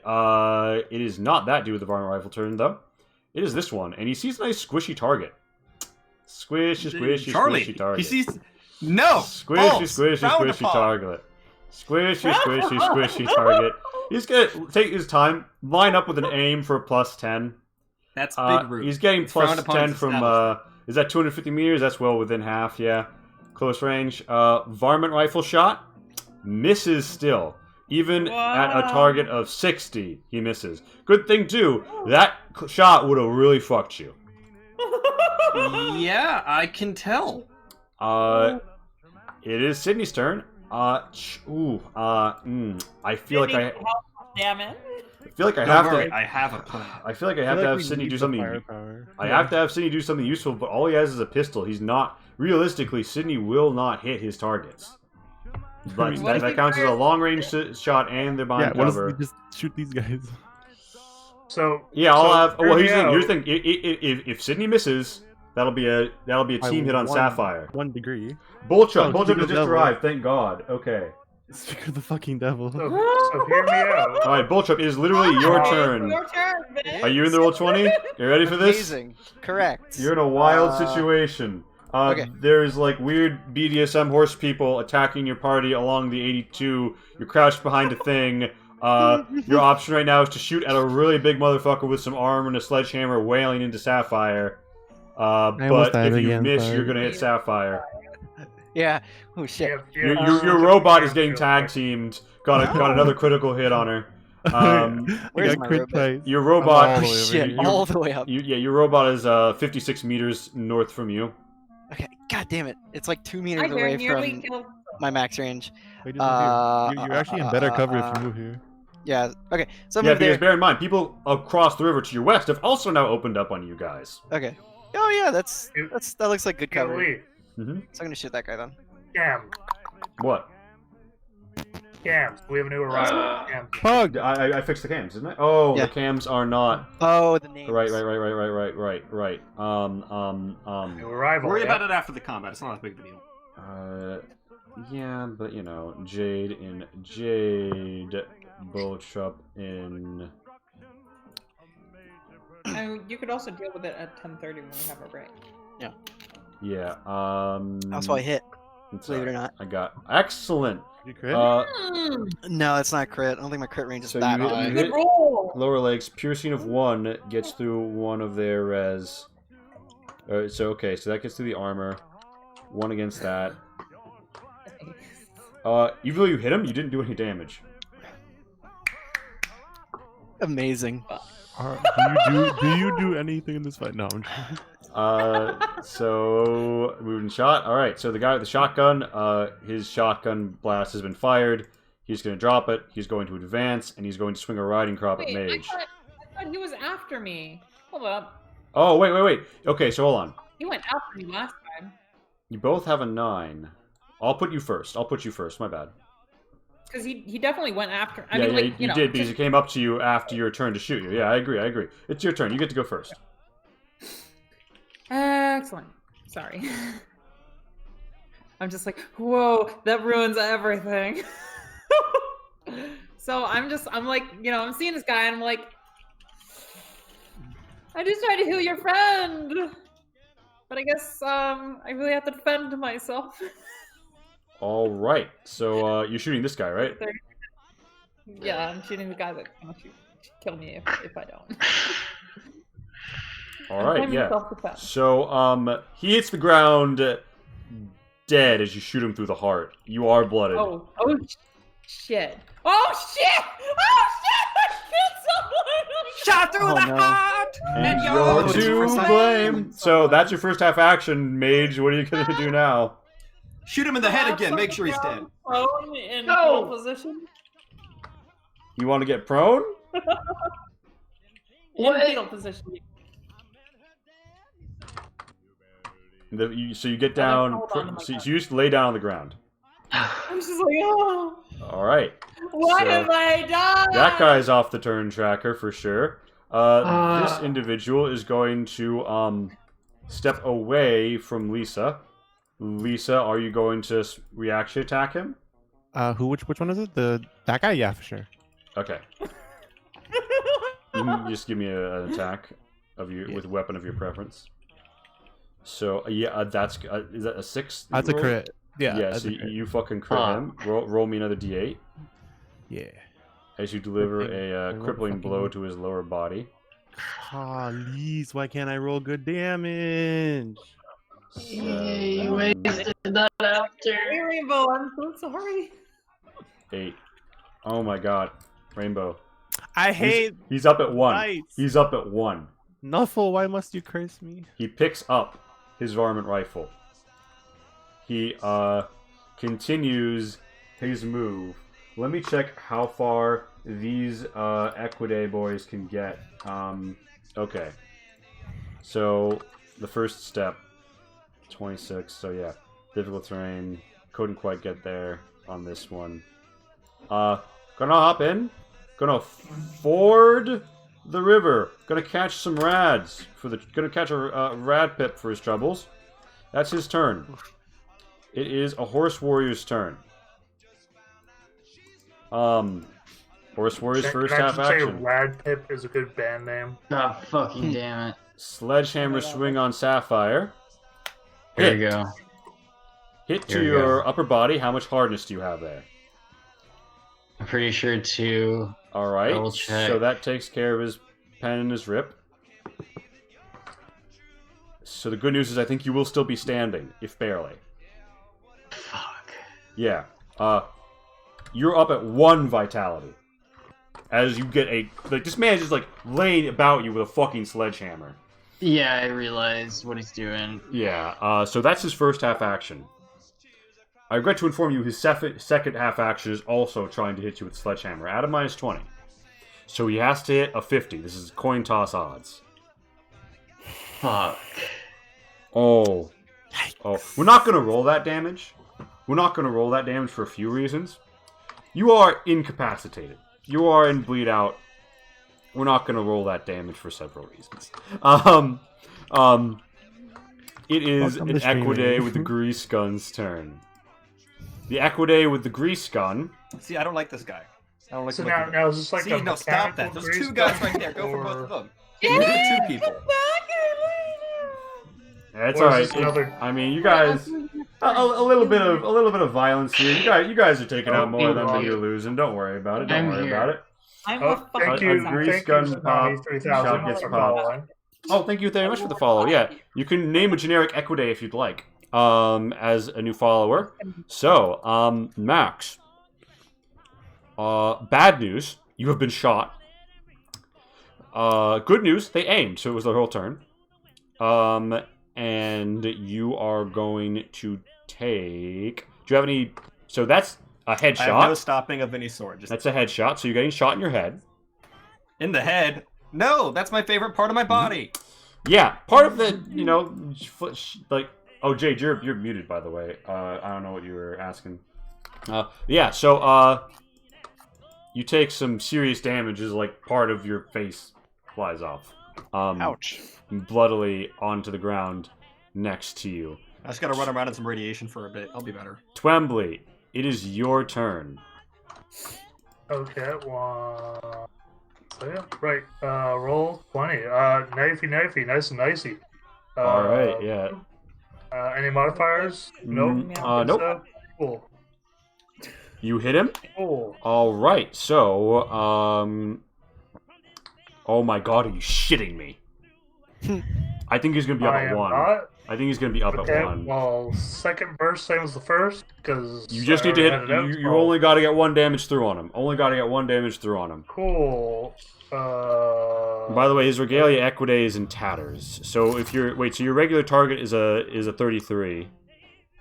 is not that dude with the varmint rifle turn though. It is this one, and he sees a nice squishy target. Squishy Charlie, target. he sees no Squishy target. Squishy target. He's gonna take his time, line up with an aim for a +10. That's big root. He's getting It's frowned upon +10 to from establish is that 250 meters? That's well within half, yeah. Close range. Varmint rifle shot misses still. Even at a target of 60, he misses. Good thing too, that shot would have really fucked you. Yeah, I can tell. It is Sydney's turn. I feel like I Damn it. feel like I Don't have worry, to. I have a plan. I feel like I have to have Sydney do something. I have to have Sydney do something useful, but all he has is a pistol. He's not realistically. Sydney will not hit his targets. But that counts as a long range shot, and they're behind cover. Just shoot these guys. So Yeah, I'll so have. Well, here's the hear me thing. If Sydney misses, that'll be a team hit on Sapphire. 1 degree. Bullchup has speak of just devil. arrived. Thank God. Okay. Speak of the fucking devil. So hear me out. All right, Bullchup, it is literally your turn. Your turn, bitch. Are you in the roll 20? You ready for this? Amazing. Correct. You're in a wild situation. Okay. There's like weird BDSM horse people attacking your party along the 82. You're crouched behind a thing. Your option right now is to shoot at a really big motherfucker with some armor and a sledgehammer wailing into Sapphire. But if you miss, you're gonna hit Sapphire. Yeah. Oh shit. Your robot is getting tag teamed. Got another critical hit on her. Where's my robot? Your robot. all the way Oh, over shit, here. all the way up. Your robot is 56 meters north from you. Okay. God damn it. It's like 2 I meters dare away nearly from killed. my max range. Wait, you're actually in better cover if you move here. Yeah. Okay. So Yeah, move there. because bear in mind, people across the river to your west have also now opened up on you guys. Okay. Oh yeah, that looks like good cover. Lee. Mm-hmm. So I'm gonna shoot that guy then. Cam. What? Cams. We have a new arrival. Cam. Pug! I fixed the cams, didn't I? Oh, Yeah. the cams are not. Oh, the names. Right. New arrival. Worry yeah. about it after the combat. It's not as big of a deal. Yeah, but you know, Jade in Jade, Bullchup in. You could also deal with it at 10:30 when we have a break. Yeah. Also, I hit. it's Believe it or alright. not. I got excellent. You crit? No, it's not crit. I don't think my crit range is So that you high. hit Good roll. lower legs. Piercing of 1 gets through one of their res. Alright, so okay, so that gets through the armor. 1 against that. Even though you hit him, you didn't do any damage. Amazing. Do you do anything in this fight? No, I'm joking. So moving shot. All right. So the guy with the shotgun, his shotgun blast has been fired. He's going to drop it. He's going to advance, and he's going to swing a riding crop at Wait, Mage. I thought he was after me. Hold up. Oh wait. Okay, so hold on. He went after me last time. You both have a 9. I'll put you first. My bad. Because he definitely went after. I Yeah, mean, like, you know, did because he came up to you after your turn to shoot you. Yeah, I agree. It's your turn. You get to go first. Excellent. Sorry. I'm just like, whoa, that ruins everything. So I'm like, I'm seeing this guy and I'm like, I just tried to heal your friend. But I guess I really have to defend myself. All right. So you're shooting this guy, right? Yeah, I'm shooting the guy that's gonna kill me if I don't. All I'm right, claiming yeah. self-defense. So, he hits the ground dead as you shoot him through the heart. You are blooded. Oh shit! Oh shit! Oh shit! I killed someone! Shot through the heart! And you're you're to blame. So that's your first half action, Mage. What are you gonna do now? Shoot him in the head again. Make sure he's dead. Prone in fetal position. You want to get prone? In fetal position. So you get down. So you just lay down on the ground. I'm just like, oh. All right. Why So have I died? that guy's off the turn tracker for sure. This individual is going to step away from Lisa. Lisa, are you going to reaction attack him? Which one is it? That guy? Yeah, for sure. Okay. You can just give me an attack of your with a weapon of your preference. So yeah, that's is that a 6? That's a crit. Yeah. Yeah. So you fucking crit him. Roll me another d8. Yeah. As you deliver a crippling blow to his lower body. Please, why can't I roll good damage? You wasted that after. Hey, Rainbow, I'm so sorry. 8. Oh my god, Rainbow. I hate. He's up at 1. Dice. He's up at 1. Nuffle, why must you curse me? He picks up his varmint rifle. He continues his move. Let me check how far these Equidae boys can get. Okay. So the first step, 26. So yeah, difficult terrain. Couldn't quite get there on this one. Gonna hop in. Gonna ford the river. Gonna catch some rads for the. Gonna catch a rad pip for his troubles. That's his turn. It is a horse warrior's turn. Horse warrior's first half action. Rad Pip is a good band name. God fucking damn it. Sledgehammer swing on Sapphire. Here we go. Hit to Here we your upper body. How much hardness do you have there? I'm pretty sure 2. All right. Double check. So that takes care of his pen and his rip. So the good news is I think you will still be standing, if barely. Fuck. Yeah. You're up at 1 vitality. As you get like this man is just like laying about you with a fucking sledgehammer. Yeah, I realized what he's doing. Yeah. So that's his first half action. I regret to inform you, his second half action is also trying to hit you with sledgehammer at a -20. So he has to hit a 50. This is coin toss odds. Fuck. Oh. We're not going to roll that damage. We're not going to roll that damage for a few reasons. You are incapacitated. You are in bleed out. We're not going to roll that damage for several reasons. It is an Equidae with the grease gun's turn. The Equidae with the grease gun. See, I don't like this guy. I don't like. So now is this like a no, stop that. mechanical There's 2 grease guys gun, right there. Go for both or- of them. Yeah, There's 2 people. That's Or is alright. this another- I mean, you guys, a little bit of violence here. You guys are taking out more than you're losing. Don't worry about it. Don't I'm worry here. about it. I'm Oh, a fucking thank you, A grease thank gun you, pop, Sonny, 3,000 shot gets for popped. following. Oh, thank you very much for the follow. Yeah, you can name a generic Equidae if you'd like, as a new follower. So, Max. Bad news, you have been shot. Good news, they aimed, so it was their whole turn. And you are going to take. Do you have any? So that's a headshot. I have no stopping of any sort. Just That's a headshot. So you're getting shot in your head. in the head. No, that's my favorite part of my body. Yeah, part of the like. Oh, Jade, you're muted, by the way. I don't know what you were asking. Yeah. So you take some serious damage as like part of your face flies off. Ouch. Bloodily onto the ground next to you. I just gotta run around in some radiation for a bit. I'll be better. Twembly, it is your turn. Okay, one. So yeah, right. Roll 20. Knifey, nice and nicey. All right, yeah. Any modifiers? Nope. Nope. So, cool. You hit him? Oh. Alright, so, oh my god, are you shitting me? I think he's gonna be up I at am 1. not. I think he's gonna be up Okay, at 1. well, second burst, same as the first, because You just need to hit. You only gotta get 1 damage through on him. Only gotta get 1 damage through on him. Cool. By the way, his regalia equidae is in tatters. So if you're so your regular target is a 33.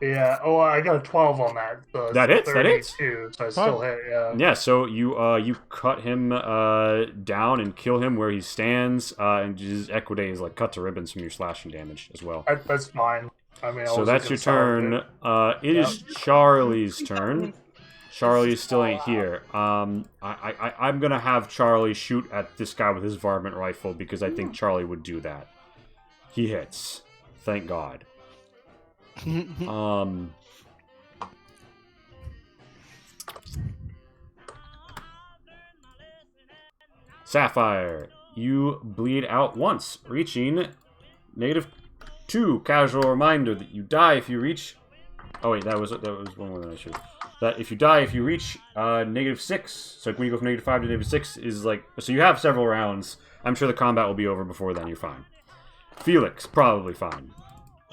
Yeah. Oh, I got a 12 on that. So That hits. That hits. 32, so I still hit. Yeah. Yeah. So you cut him down and kill him where he stands, and his equidae is like cut to ribbons from your slashing damage as well. That's fine. I mean, I So wasn't that's your concerned turn. It is Charlie's turn. Charlie still ain't here. I'm gonna have Charlie shoot at this guy with his varmint rifle because I think Charlie would do that. He hits. Thank God. Sapphire, you bleed out once, reaching -2. Casual reminder that you die if you reach. Oh wait, that was one more than I should. That if you die if you reach -6. So when you go from -5 to -6 is like so you have several rounds. I'm sure the combat will be over before then. You're fine. Felix, probably fine.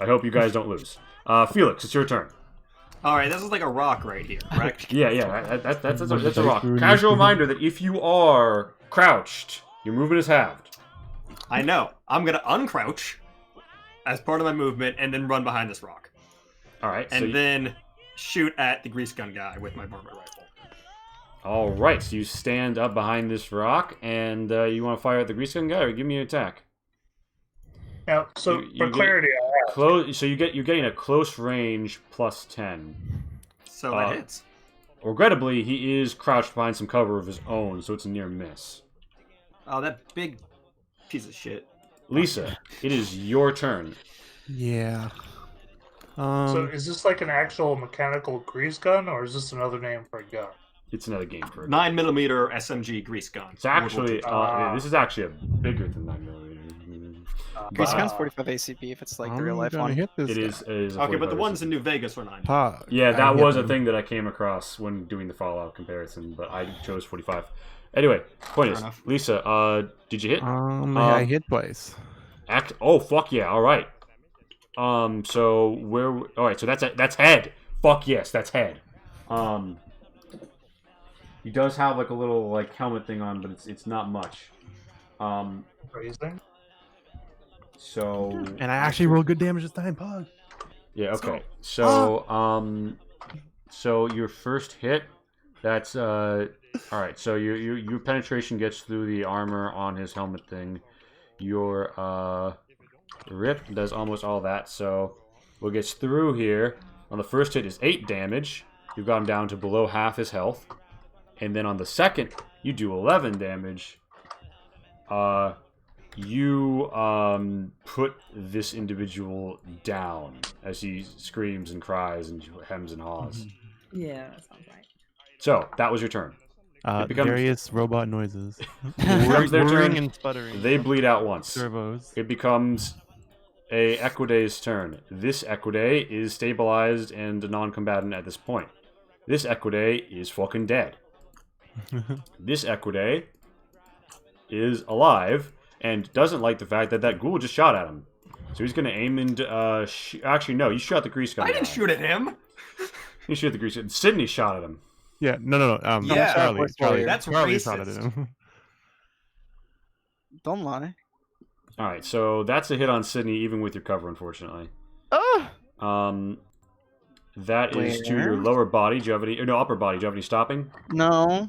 I hope you guys don't lose. Felix, it's your turn. All right, this is like a rock right here, correct? Yeah. That's a rock. Casual reminder that if you are crouched, your movement is halved. I know. I'm gonna uncrouch as part of my movement and then run behind this rock. All right, and then shoot at the grease gun guy with my varmint rifle. All right, so you stand up behind this rock and you want to fire at the grease gun guy, or give me an attack. Yeah. So for clarity, So you're getting a close range +10. So that hits. Regrettably, he is crouched behind some cover of his own, so it's a near miss. Oh, that big piece of shit. Lisa, it is your turn. Yeah. So is this like an actual mechanical grease gun, or is this another name for a gun? It's another game for it. 9mm SMG grease gun. It's actually this is actually bigger than 9mm. Grease gun's 45 ACP if it's like the real life one. It is okay, but the ones in New Vegas were 9. Yeah, that was a thing that I came across when doing the Fallout comparison, but I chose 45. Anyway, point is, Lisa, did you hit? I hit twice. Oh fuck yeah! All right. So where? All right. So that's head. Fuck yes, that's head. He does have like a little like helmet thing on, but it's not much. Phrasing. So. And I actually rolled good damage this time, Pug. Yeah. Okay. So so your first hit, that's all right. So your penetration gets through the armor on his helmet thing. Your rip does almost all that. So what gets through here on the first hit is 8 damage. You've gone down to below half his health, and then on the second you do 11 damage. You put this individual down as he screams and cries and hems and haws. Yeah, that sounds right. So that was your turn. Various robot noises. Becomes their turn. And sputtering. They bleed out once. Servos. It becomes a Equiday's turn. This Equiday is stabilized and non-combatant at this point. This Equiday is fucking dead. This Equiday is alive and doesn't like the fact that that ghoul just shot at him. So he's going to aim and... actually, no, you shot the grease gun. I didn't shoot at him. You shoot the grease gun. Sydney shot at him. Yeah, no. Yeah, Charlie. That's Charlie racist. shot at him. Don't lie. All right, so that's a hit on Sydney, even with your cover, unfortunately. That is to your lower body. Do you have any? Or no, upper body. Do you have any stopping? No.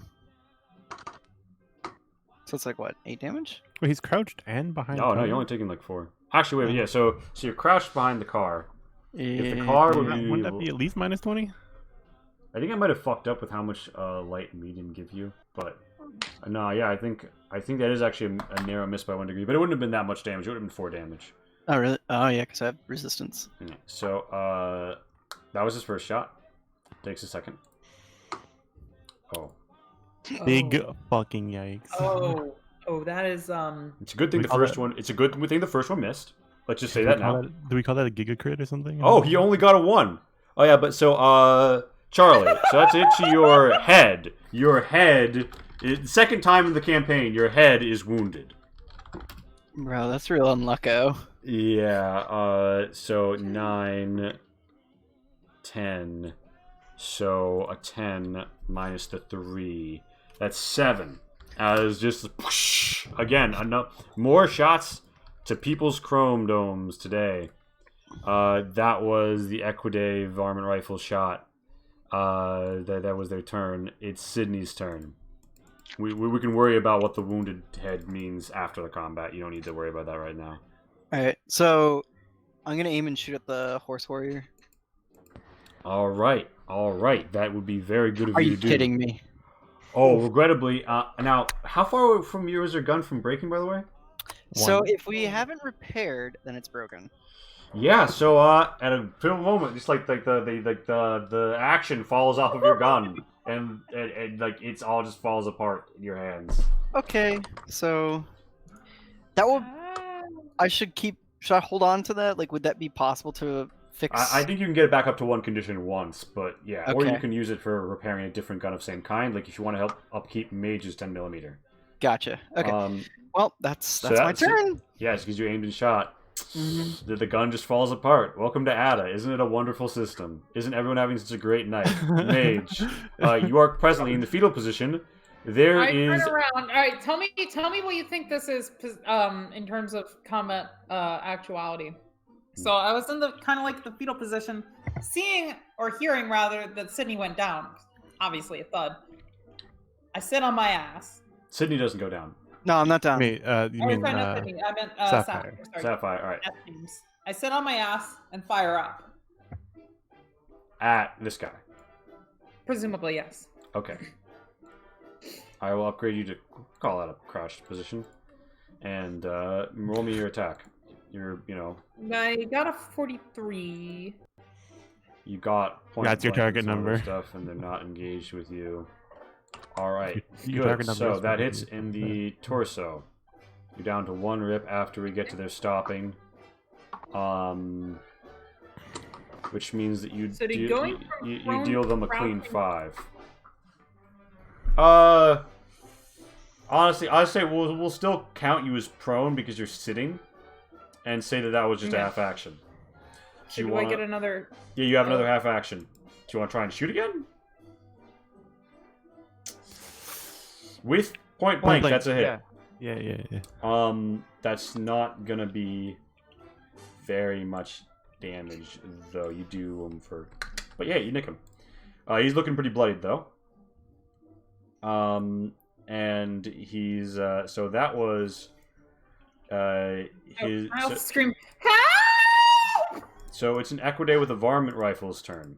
So it's like what, 8 damage? Well, he's crouched and behind. No, you're only taking like 4. Actually, wait, yeah. So you're crouched behind the car. If the car would be, wouldn't that be at least -20? I think I might have fucked up with how much light and medium give you, but no, yeah, I think that is actually a narrow miss by 1 degree, but it wouldn't have been that much damage. It would have been 4 damage. Oh really? Oh yeah, because I have resistance. Yeah. So that was his first shot. Takes a second. Oh. Big fucking yikes. Oh, that is It's a good thing the first one. It's a good thing the first one missed. Let's just say that now. Do we call that a giga crit or something? Oh, he only got a 1. Oh yeah, but so Charlie, so that's it to your head. Your head, second time in the campaign, your head is wounded. Bro, that's real unlucko. Yeah, so 9, 10. So a 10 minus the 3. That's 7. As just, whoosh, again, more shots to people's chrome domes today. That was the Equiday varmint rifle shot. That was their turn. It's Sydney's turn. We can worry about what the wounded head means after the combat. You don't need to worry about that right now. Alright, so I'm gonna aim and shoot at the horse warrior. Alright. That would be very good of Are you you to do. kidding me? Oh, regrettably. Now, how far away from you is your gun from breaking, by the way? So if we haven't repaired, then it's broken. Yeah, so at a pivotal moment, just like the action falls off of your gun, and like it's all just falls apart in your hands. Okay, so that would should I hold on to that? Like, would that be possible to fix? I think you can get it back up to one condition once, but yeah, or you Okay. can use it for repairing a different gun of same kind. Like if you want to help upkeep mage's 10mm. Gotcha. Okay. Well, that's so my turn. Yeah, it's because you aimed and shot. Mhm. The gun just falls apart. Welcome to Ada. Isn't it a wonderful system? Isn't everyone having such a great night? Mage, you are presently in the fetal position. There Alright, is. turn around. Alright, tell me what you think this is in terms of combat actuality. So I was in the kind of like the fetal position, seeing or hearing rather that Sydney went down. Obviously a thud. I sit on my ass. Sydney doesn't go down. No, I'm not down. Wait, you Oh, mean sorry, not Sydney. I meant Sapphire. Sorry. Sapphire, alright. That seems- I sit on my ass and fire up. At this guy. Presumably, yes. Okay. I will upgrade you to call out a crouched position. And roll me your attack. I got a 43. You got point That's your blank target and some other number. stuff, and they're not engaged with you. Alright, Your good. target number So is that 43. hits in the torso. You're down to 1 rip after we get to their stopping. Which means that you So to going from you prone deal them to a clean crouching- 5. Honestly, I'd say we'll still count you as prone because you're sitting, and say that was just a Okay. half action. So you do wanna... I get another? Yeah, you have another half action. Do you want to try and shoot again? With point blank, that's a hit. Yeah. That's not gonna be very much damage, though. You do him for... But yeah, you nick him. He's looking pretty bloodied, though. And he's... so that was... his... I'll scream. So it's an Equiday with a varmint rifle's turn.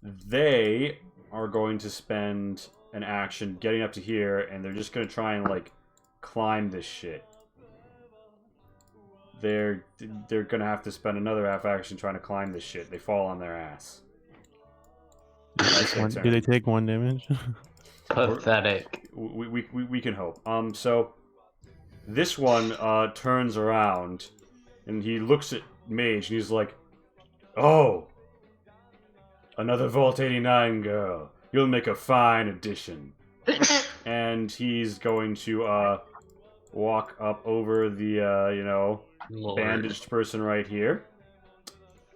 They are going to spend an action getting up to here, and they're just going to try and, like, climb this shit. They're going to have to spend another half action trying to climb this shit. They fall on their ass. Do they take 1 damage? Pathetic. We can hope. So this one turns around and he looks at Mage and he's like, "Oh, another Vault 89 girl. You'll make a fine addition." And he's going to walk up over the Lord. bandaged person right here.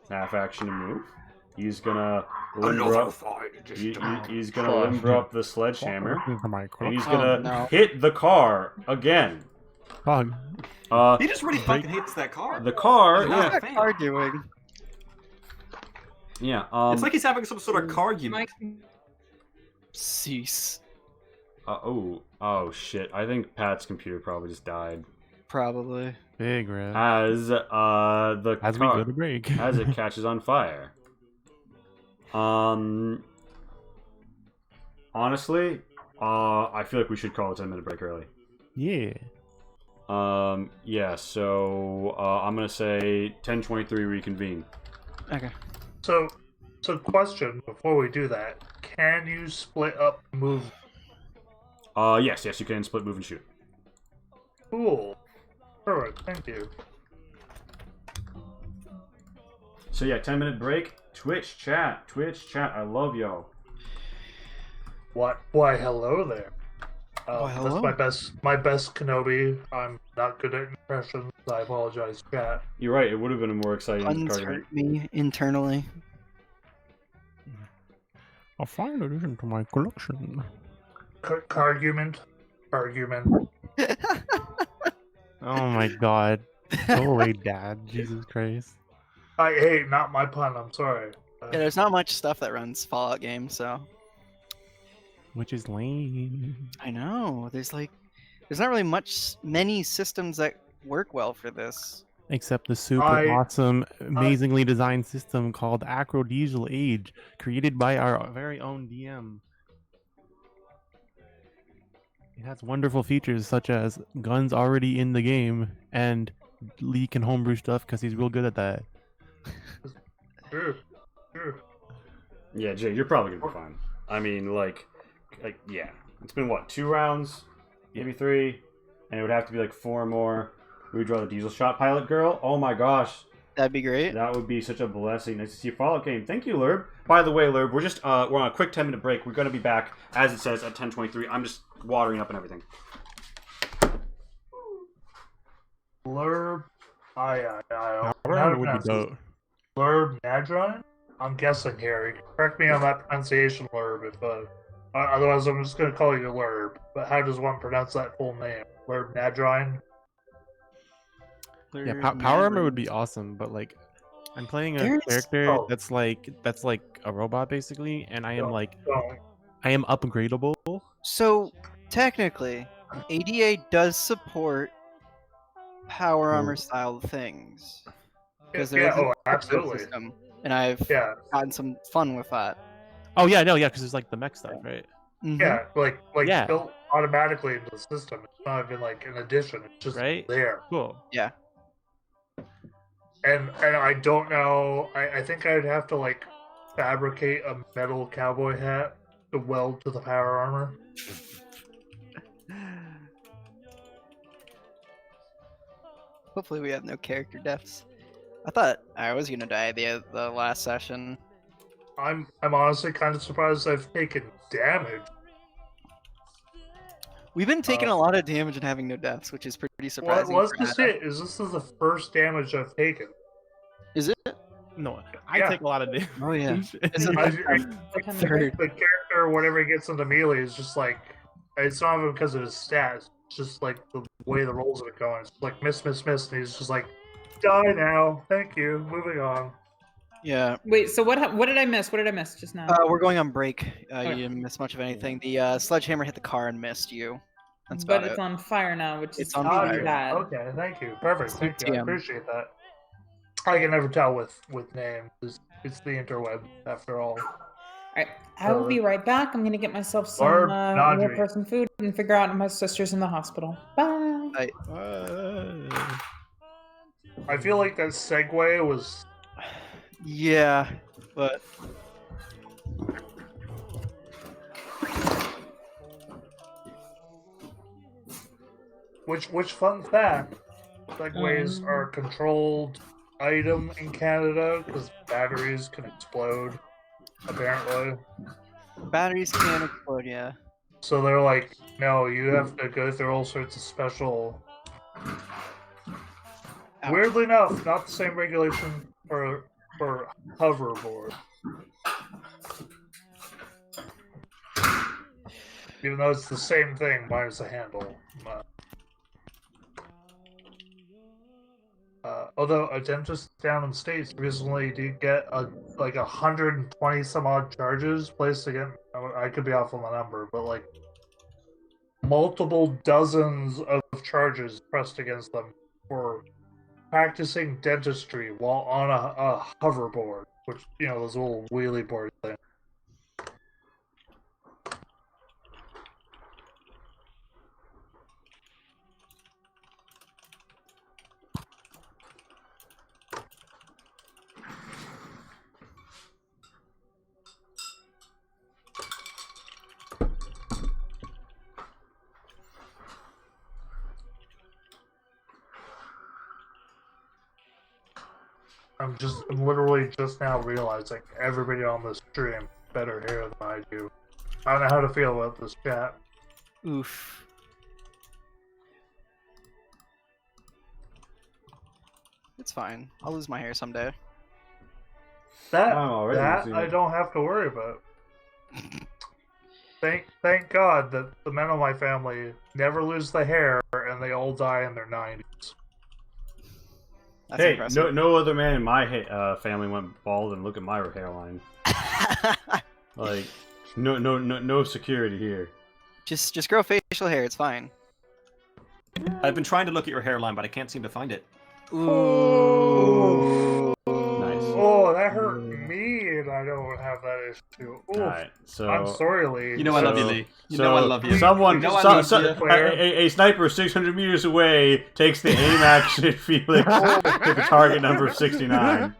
Half action to move. He's gonna limber up. He's gonna limber up the sledgehammer, and he's gonna hit the car again. Fog. He just really fucking hates that car. The car, He's not yeah, a fan. What are you doing? yeah. It's like he's having some sort of car gimmick. Cease. Oh shit! I think Pat's computer probably just died. Probably. Big red. As we go to break. as it catches on fire. Honestly, I feel like we should call a 10-minute break early. Yeah. Yeah. So I'm gonna say 10:23 reconvene. Okay. So question before we do that: can you split up move? Yes, you can split, move, and shoot. Cool. Perfect. Thank you. So yeah, 10-minute break. Twitch chat, I love y'all. What? Why, hello there. Why, That's hello. my best Kenobi. I'm not good at impressions. I apologize, chat. You're right. It would have been a more exciting Puns card game. hurt me internally. A fine addition to my collection. Argument. Oh my god. Go away, Dad. Jesus Christ. Hey, not my pun. I'm sorry. Yeah, there's not much stuff that runs Fallout games, so Which is lame. I know. There's not really many systems that work well for this. Except the super awesome, amazingly designed system called Acro Diesel Age, created by our very own DM. It has wonderful features such as guns already in the game, and Lee can homebrew stuff because he's real good at that. True. Yeah, Jay, you're probably gonna be fine. I mean, yeah. It's been what, 2 rounds, maybe 3, and it would have to be like 4 more. We draw the diesel shot pilot girl. Oh my gosh, That'd be great. that would be such a blessing. Nice to see a Fallout game. Thank you, Lurb. By the way, Lurb, we're on a quick 10-minute break. We're gonna be back as it says at 10:23. I'm just watering up and everything. Blurb. I Around would be dope. Blurb Nadron? I'm guessing here. You can correct me on that pronunciation, Blurb, if otherwise I'm just going to call you Blurb. But how does one pronounce that full name? Blurb Nadron? Yeah, Power Armor would be awesome, but like, I'm playing a character that's like a robot basically, and I am I am upgradable. So technically, ADA does support power armor style things because there is an absolutely. system, and I've gotten some fun with that. Oh yeah, no, yeah, because it's like the mech stuff, right? Mm-hmm. Yeah, like built automatically into the system. It's not even like an addition. It's just there. Cool. Yeah. And I don't know. I think I'd have to like fabricate a metal cowboy hat to weld to the power armor. Hopefully we have no character deaths. I thought I was gonna die the last session. I'm honestly kind of surprised I've taken damage. We've been taking a lot of damage and having no deaths, which is pretty surprising. What's this it? This is the first damage I've taken. Is it? No, I take a lot of damage. Oh yeah. The character, whenever he gets into melee, is just like, it's not even because of his stats. It's just like the way the rolls are going. It's like miss, and he's just like, die now. Thank you. Moving on. Yeah. Wait, so what did I miss? What did I miss just now? We're going on break. You didn't miss much of anything. The sledgehammer hit the car and missed you. That's but about it's it. on fire now, which is on really fire. bad. Okay, thank you. Perfect. Thank you. I TM. appreciate that. I can never tell with names. It's the interweb, after all. Alright, I will be right back. I'm gonna get myself some real person food and figure out my sister's in the hospital. Bye. I feel like that segue was. Yeah, but. Which fun fact? Segways are a controlled item in Canada because batteries can explode, apparently. Batteries can explode, yeah. So they're like, no, you have to go through all sorts of special. Weirdly enough, not the same regulation for hoverboard. Even though it's the same thing, minus a handle. Although a dentist down in the States recently did get 120 some odd charges placed against. I could be off on the number, but like multiple dozens of charges pressed against them for practicing dentistry while on a hoverboard, which those little wheelie board things. I'm literally just now realizing everybody on this stream better hair than I do. I don't know how to feel about this chat. Oof. It's fine. I'll lose my hair someday. That I'm already losing I it. don't have to worry about. Thank God that the men of my family never lose the hair and they all die in their 90s. That's Hey, impressive. no other man in my family went bald, and look at my hairline. Like, no security here. Just grow facial hair. It's fine. I've been trying to look at your hairline, but I can't seem to find it. Ooh. Nice. Oh, that hurt me, and I don't have that issue. Oof. Alright, so I'm sorry, Lee. You know I love you, Lee. You so know I love you. Someone, You know I love you. a sniper 600 meters away takes the aim action Felix to the target number 69.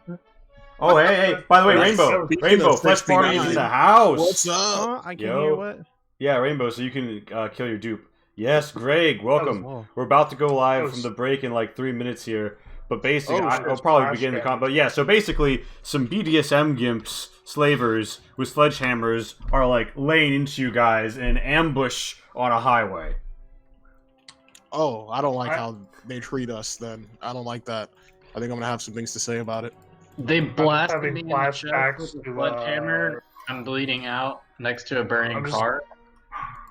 Oh, hey! By the way, Rainbow, Speaking of Flesh Party is in 69, the house. What's up? I can Yo. hear what? Yeah, Rainbow, so you can kill your dupe. Yes, Greg, welcome. Oh. We're about to go live from the break in like 3 minutes here. But basically, I'll probably begin the But yeah, so basically, some BDSM gimps, slavers with sledgehammers are like laying into you guys in ambush on a highway. Oh, I don't like how they treat us then. I don't like that. I think I'm going to have some things to say about it. They blasted having me in the chest flashbacks with a to, sledgehammer. I'm bleeding out next to a burning car.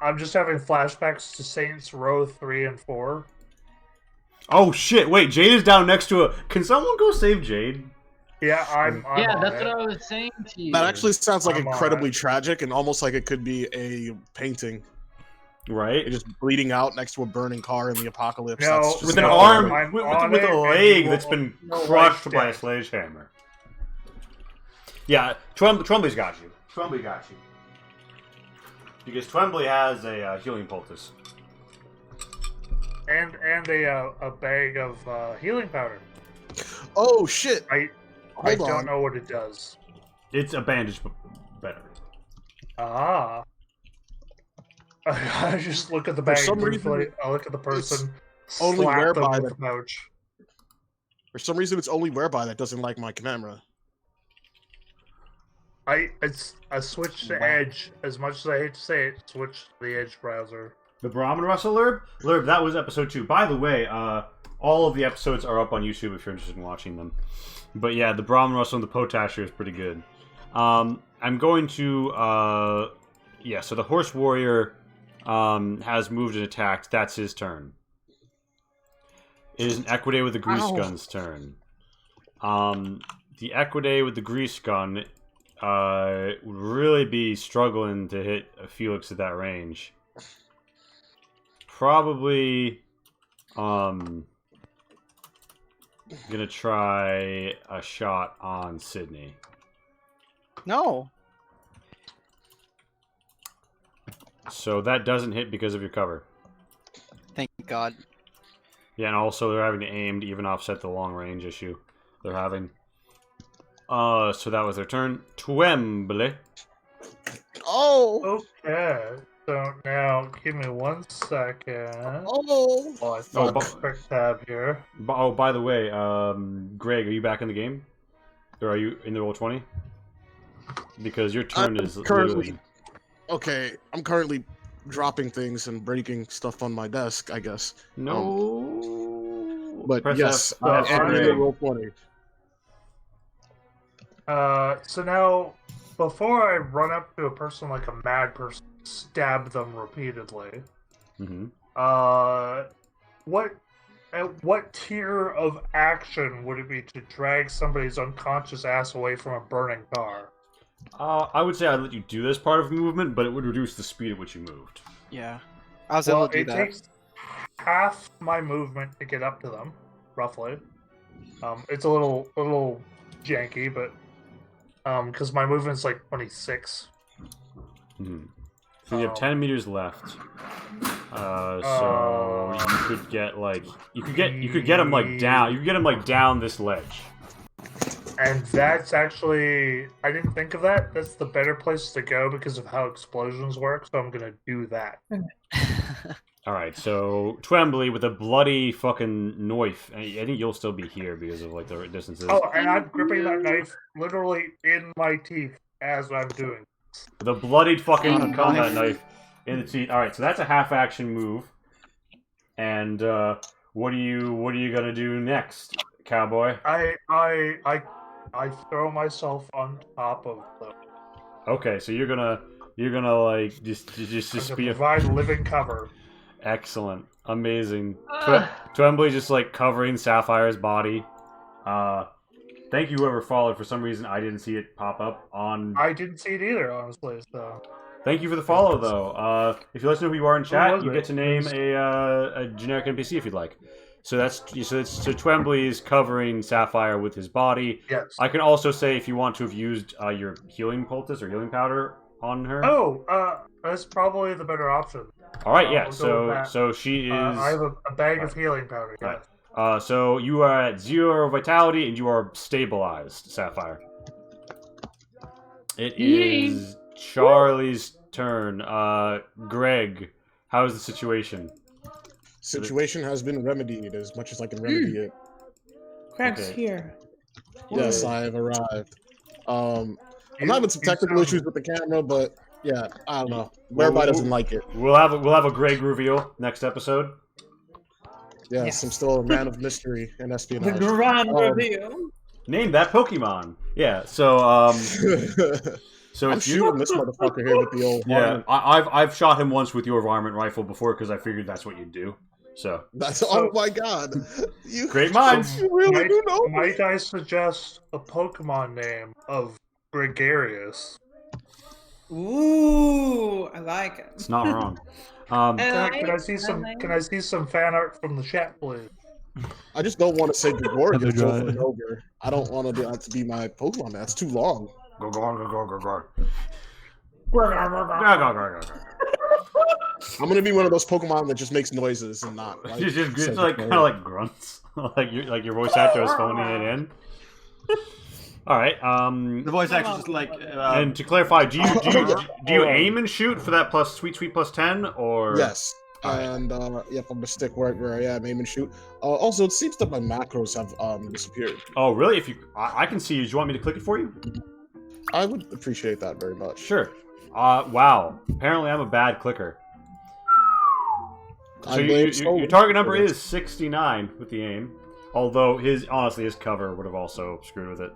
I'm just having flashbacks to Saints Row 3 and 4. Oh shit, wait, Jade is down next to a... Can someone go save Jade? Yeah, I'm Yeah, on that's it. what I was saying to you. That actually sounds like I'm on incredibly it. tragic and almost like it could be a painting. Right? You're just bleeding out next to a burning car in the apocalypse. No, That's just With an No, arm, I'm with on a it, and leg you that's will been know crushed right by a then. sledgehammer. Yeah, Twombly's got you. Twombly got you. Because Twombly has a healing poultice. And a bag of healing powder. Oh shit! I Hold don't on. know what it does. It's a bandage, but better. Ah. I just look at the bag some briefly. reason, I look at the person. only slap them whereby with the the pouch. For some reason, it's only whereby that doesn't like my camera. I switched to Edge. As much as I hate to say it, switched to the Edge browser. The Brahmin Russell Lurb? Lurb, that was episode 2. By the way, all of the episodes are up on YouTube if you're interested in watching them. But yeah, the Brahmin Russell and the Potasher is pretty good. I'm going to... yeah, so the Horse Warrior has moved and attacked. That's his turn. It is an Equidae with the Grease Gun's turn. The Equidae with the Grease Gun would really be struggling to hit Felix at that range. Probably gonna try a shot on Sydney. No. So that doesn't hit because of your cover. Thank God. Yeah, and also they're having to aim to even offset the long range issue they're having. So that was their turn. Twombly. Oh! Okay. So now, give me 1 second. Oh! Oh, I thought quick tab here. Oh, by the way, Greg, are you back in the game? Or are you in the Roll20? Because your turn is literally... Okay, I'm currently dropping things and breaking stuff on my desk, I guess. No. But Press yes, F. I'm in Greg. the Roll20. So now, before I run up to a person like a mad person, stab them repeatedly, what tier of action would it be to drag somebody's unconscious ass away from a burning car? I would say I'd let you do this part of movement, but it would reduce the speed at which you moved. Yeah. I was able to do it that. takes half my movement to get up to them, roughly. It's a little janky, but because my movement's like 26. So you have 10 meters left. So you could get like you could get them like down. You could get them like down this ledge. And that's actually, I didn't think of that. That's the better place to go because of how explosions work. So I'm gonna do that. All right, so Twembly with a bloody fucking knife. I think you'll still be here because of like the distances. Oh, and I'm gripping that knife literally in my teeth as I'm doing. The bloodied fucking Oh, combat nice. knife in the teeth. All right, so that's a half action move. And what are you gonna do next, cowboy? I throw myself on top of them. Okay, so you're gonna like just To be provide living cover. excellent, amazing. Twembly just like covering Sapphire's body. Thank you whoever followed. For some reason, I didn't see it pop up on. I didn't see it either, honestly. So Thank you for the follow, though. If you let us know who you are in chat, was you it? get to name a generic NPC if you'd like. So so Twembly is covering Sapphire with his body. yes. I can also say if you want to have used your healing poultice or healing powder on her. Oh, that's probably the better option. All right, yeah. We'll go with that. So she is. I have a bag of healing powder. Right. Yes. So you are at 0 vitality and you are stabilized, Sapphire. It is Charlie's turn. Greg, how is the situation? Situation has been remedied as much as I can remedy it. Craig's Okay. here. Yes, I have arrived. I'm having some technical issues with the camera, but yeah, I don't know. Whereby doesn't like it. We'll have a Greg reveal next episode. Yes, I'm still a man of mystery and The espionage. grand reveal. Name that Pokemon. Yeah. So so I'm if you shooting this motherfucker here with the old yeah, varmint. I've shot him once with your varmint rifle before because I figured that's what you'd do. So That's oh my god. You great minds. You really do know. Might I suggest a Pokemon name of Gregarious? Ooh, I like it. It's not wrong. Can I see some fan art from the chat, please? I just don't want to say Gregorius over and over. I don't want that to be my Pokemon. That's too long. I'm gonna be one of those Pokemon that just makes noises and not. Like, It's like kind of like grunts, like your voice actor is phoning it in. All right. The voice actor just like. And to clarify, do you aim and shoot for that sweet plus 10 or? Yes. And yep, I'm gonna stick where I am, aim and shoot. Also, it seems that my macros have disappeared. Oh, really? If you, I can see you. Do you want me to click it for you? I would appreciate that very much. Sure. Wow. Apparently, I'm a bad clicker. So your target number is 69 with the aim. Although honestly his cover would have also screwed with it.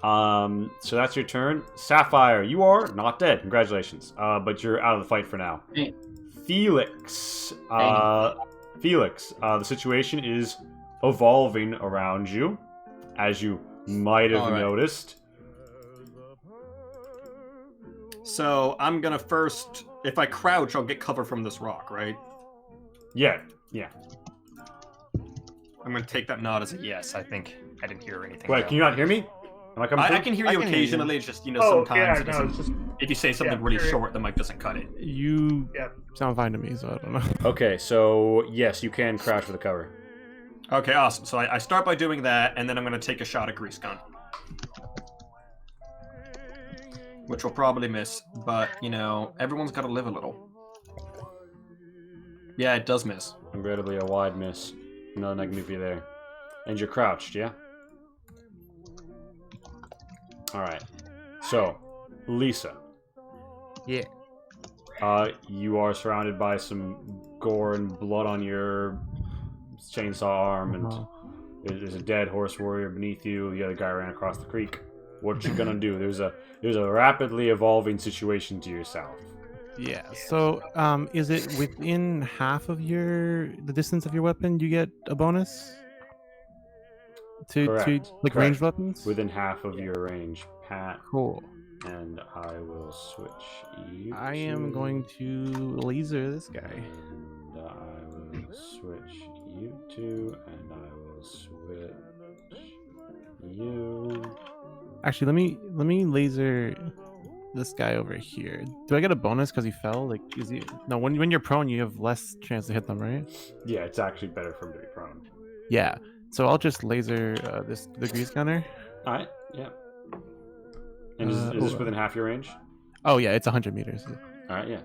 So that's your turn. Sapphire, you are not dead. Congratulations. But you're out of the fight for now. Felix. The situation is evolving around you, as you might have noticed. So I'm gonna first, if I crouch, I'll get cover from this rock, right? Yeah. I'm gonna take that nod as a yes. I think I didn't hear anything. Wait, can you not hear me? Am I coming through? I can hear you occasionally. It's just sometimes if you say something really short, the mic doesn't cut it. You sound fine to me, so I don't know. Okay, so yes, you can crouch for the cover. Okay, awesome. So I start by doing that, and then I'm gonna take a shot at Grease Gun, which will probably miss. But everyone's got to live a little. Yeah, it does miss. Regrettably, a wide miss. No negative for you there. And you're crouched, yeah? Alright. So, Lisa. Yeah. You are surrounded by some gore and blood on your chainsaw arm, and there's a dead horse warrior beneath you. The other guy ran across the creek. What you gonna do? There's a rapidly evolving situation to your south. Yeah. So, is it within half of the distance of your weapon? You get a bonus to like ranged weapons within half of your range, Pat. Cool. And I will switch you. I am going to laser this guy. And I will switch you two, and I will switch you. Actually, let me laser this guy over here. Do I get a bonus because he fell? Like, is he? No, when you're prone, you have less chance to hit them, right? Yeah, it's actually better for him to be prone. Yeah. So I'll just laser the grease gunner. All right. Yeah. And is this within half your range? Oh yeah, it's 100 meters. All right. Yeah.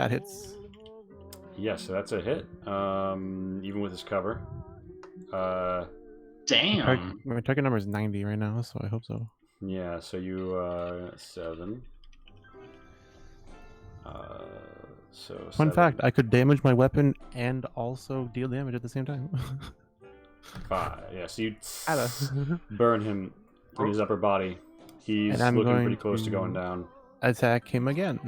That hits. Yeah, so that's a hit. Even with his cover. Damn. My target number is 90 right now, so I hope so. Yeah, so you 7. So Fun 7. fact: I could damage my weapon and also deal damage at the same time. 5. Yeah, so you Atta. burn him in his upper body. He's And I'm looking going pretty close to to- going down. Attack him again.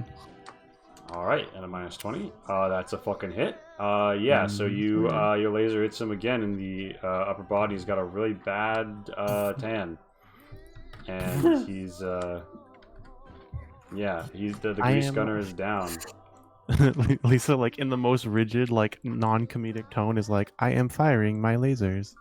All right, and a -20. That's a fucking hit. Yeah. So you your laser hits him again in the upper body. He's got a really bad tan, and he's yeah. He's the grease gunner is down. Lisa, like in the most rigid, like non-comedic tone, is like, "I am firing my lasers."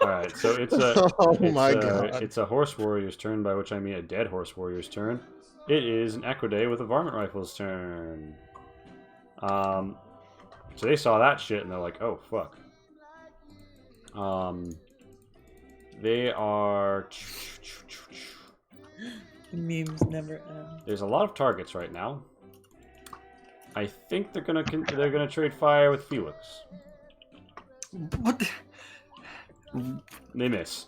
All right, so it's a God. it's a horse warrior's turn, by which I mean a dead horse warrior's turn. It is an Equiday with a varmint rifle's turn. So they saw that shit and they're like, oh fuck. They are. The memes never end. There's a lot of targets right now. I think they're gonna trade fire with Felix. What? They miss.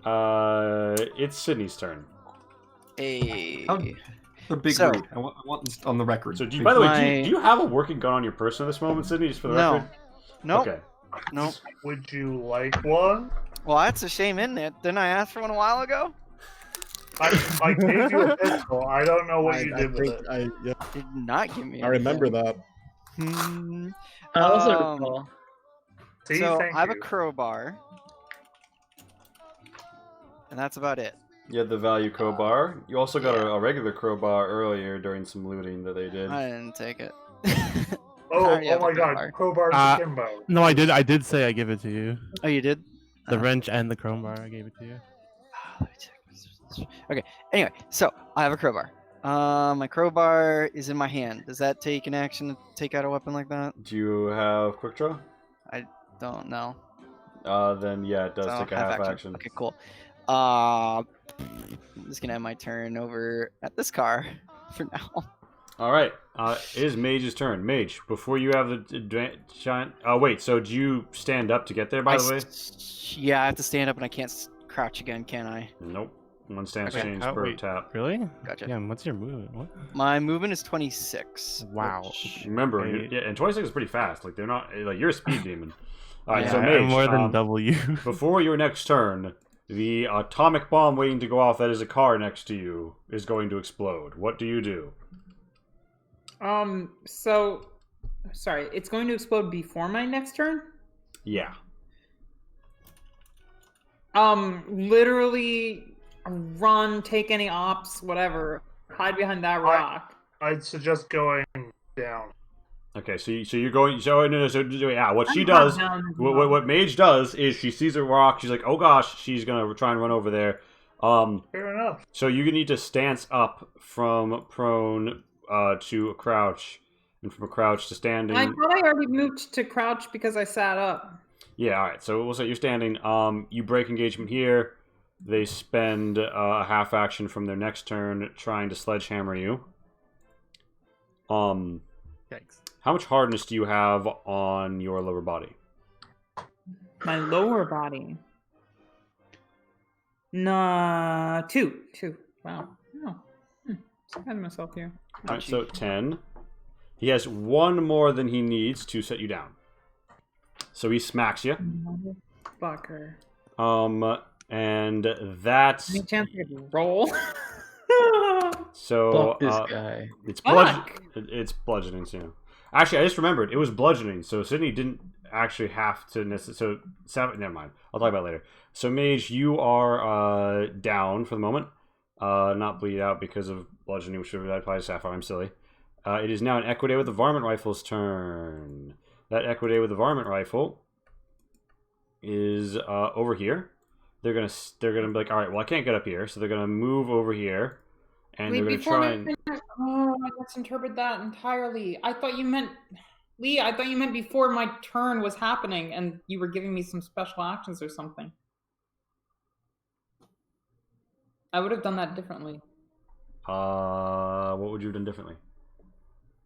It's Sydney's turn. Hey. The big So- rude. I want this on the record. So, by the way, My- do you have a working gun on your person at this moment, Sydney? Just for the No. record. Nope. Okay. Nope. Would you like one? Well, that's a shame, isn't it? Didn't I ask for one a while ago? I gave you a pistol. I don't know what you did with it. You did not give me. I remember anything. that. Hmm. I also Um, recall. See, So thank I have you. a crowbar, and that's about it. You had the value crowbar. You also got a regular crowbar earlier during some looting that they did. I didn't take it. Oh, already have oh a my god, crowbar. crowbar Uh, akimbo. No, I did say I give it to you. Oh, you did? The Oh. wrench and the crowbar, I gave it to you. Okay. Anyway, so I have a crowbar. My crowbar is in my hand. Does that take an action to take out a weapon like that? Do you have quick draw? Don't know. Then yeah, it does So, take a half action. Okay, cool. I'm just gonna have my turn over at this car for now. All right. It is Mage's turn. Mage, before you have the giant. Oh wait. So do you stand up to get there? By the way. Yeah, I have to stand up and I can't crouch again, can I? Nope. One stance Okay. change Oh, per wait. tap. Really? Gotcha. Yeah. And what's your movement? What? My movement is 26. Wow. which- Remember, Okay. yeah, and 26 is pretty fast. Like they're not like you're a speed demon. All right. Yeah, So I'm Mage, more than double you. before your next turn, the atomic bomb waiting to go off that is a car next to you is going to explode. What do you do? So, sorry, it's going to explode before my next turn? Yeah. Literally run, take any ops, whatever. Hide behind that rock. I'd suggest going down. Okay, so you're going. So no, so yeah. What she I'm does, not down as what well. Mage does is she sees a rock. She's like, oh gosh, she's gonna try and run over there. Fair enough. So you need to stance up from prone to a crouch, and from a crouch to standing. I thought I already moved to crouch because I sat up. Yeah, all right. So we'll say you're standing. You break engagement here. They spend a half action from their next turn trying to sledgehammer you. Yikes. How much hardness do you have on your lower body? My lower body. Nah, two. Wow. Oh. Surprised myself here. All right, so 10. He has one more than he needs to set you down. So he smacks you. Motherfucker. And that's Any chance I could roll? so. Fuck this guy. It's Fuck! It's bludgeoning. So, you know. Actually, I just remembered it was bludgeoning. So Sydney didn't actually have to necessarily. So never mind. I'll talk about it later. So Mage, you are down for the moment. Not bleed out because of bludgeoning, which would apply to Sapphire. I'm silly. It is now an Equiday with the Varmint Rifle's turn. That Equiday with the Varmint Rifle is over here. They're gonna be like, all right, well I can't get up here, so they're gonna move over here, and Wait, they're gonna before try we and. finish, oh, I misinterpreted that entirely. I thought you meant Lee. I thought you meant before my turn was happening, and you were giving me some special actions or something. I would have done that differently. What would you have done differently?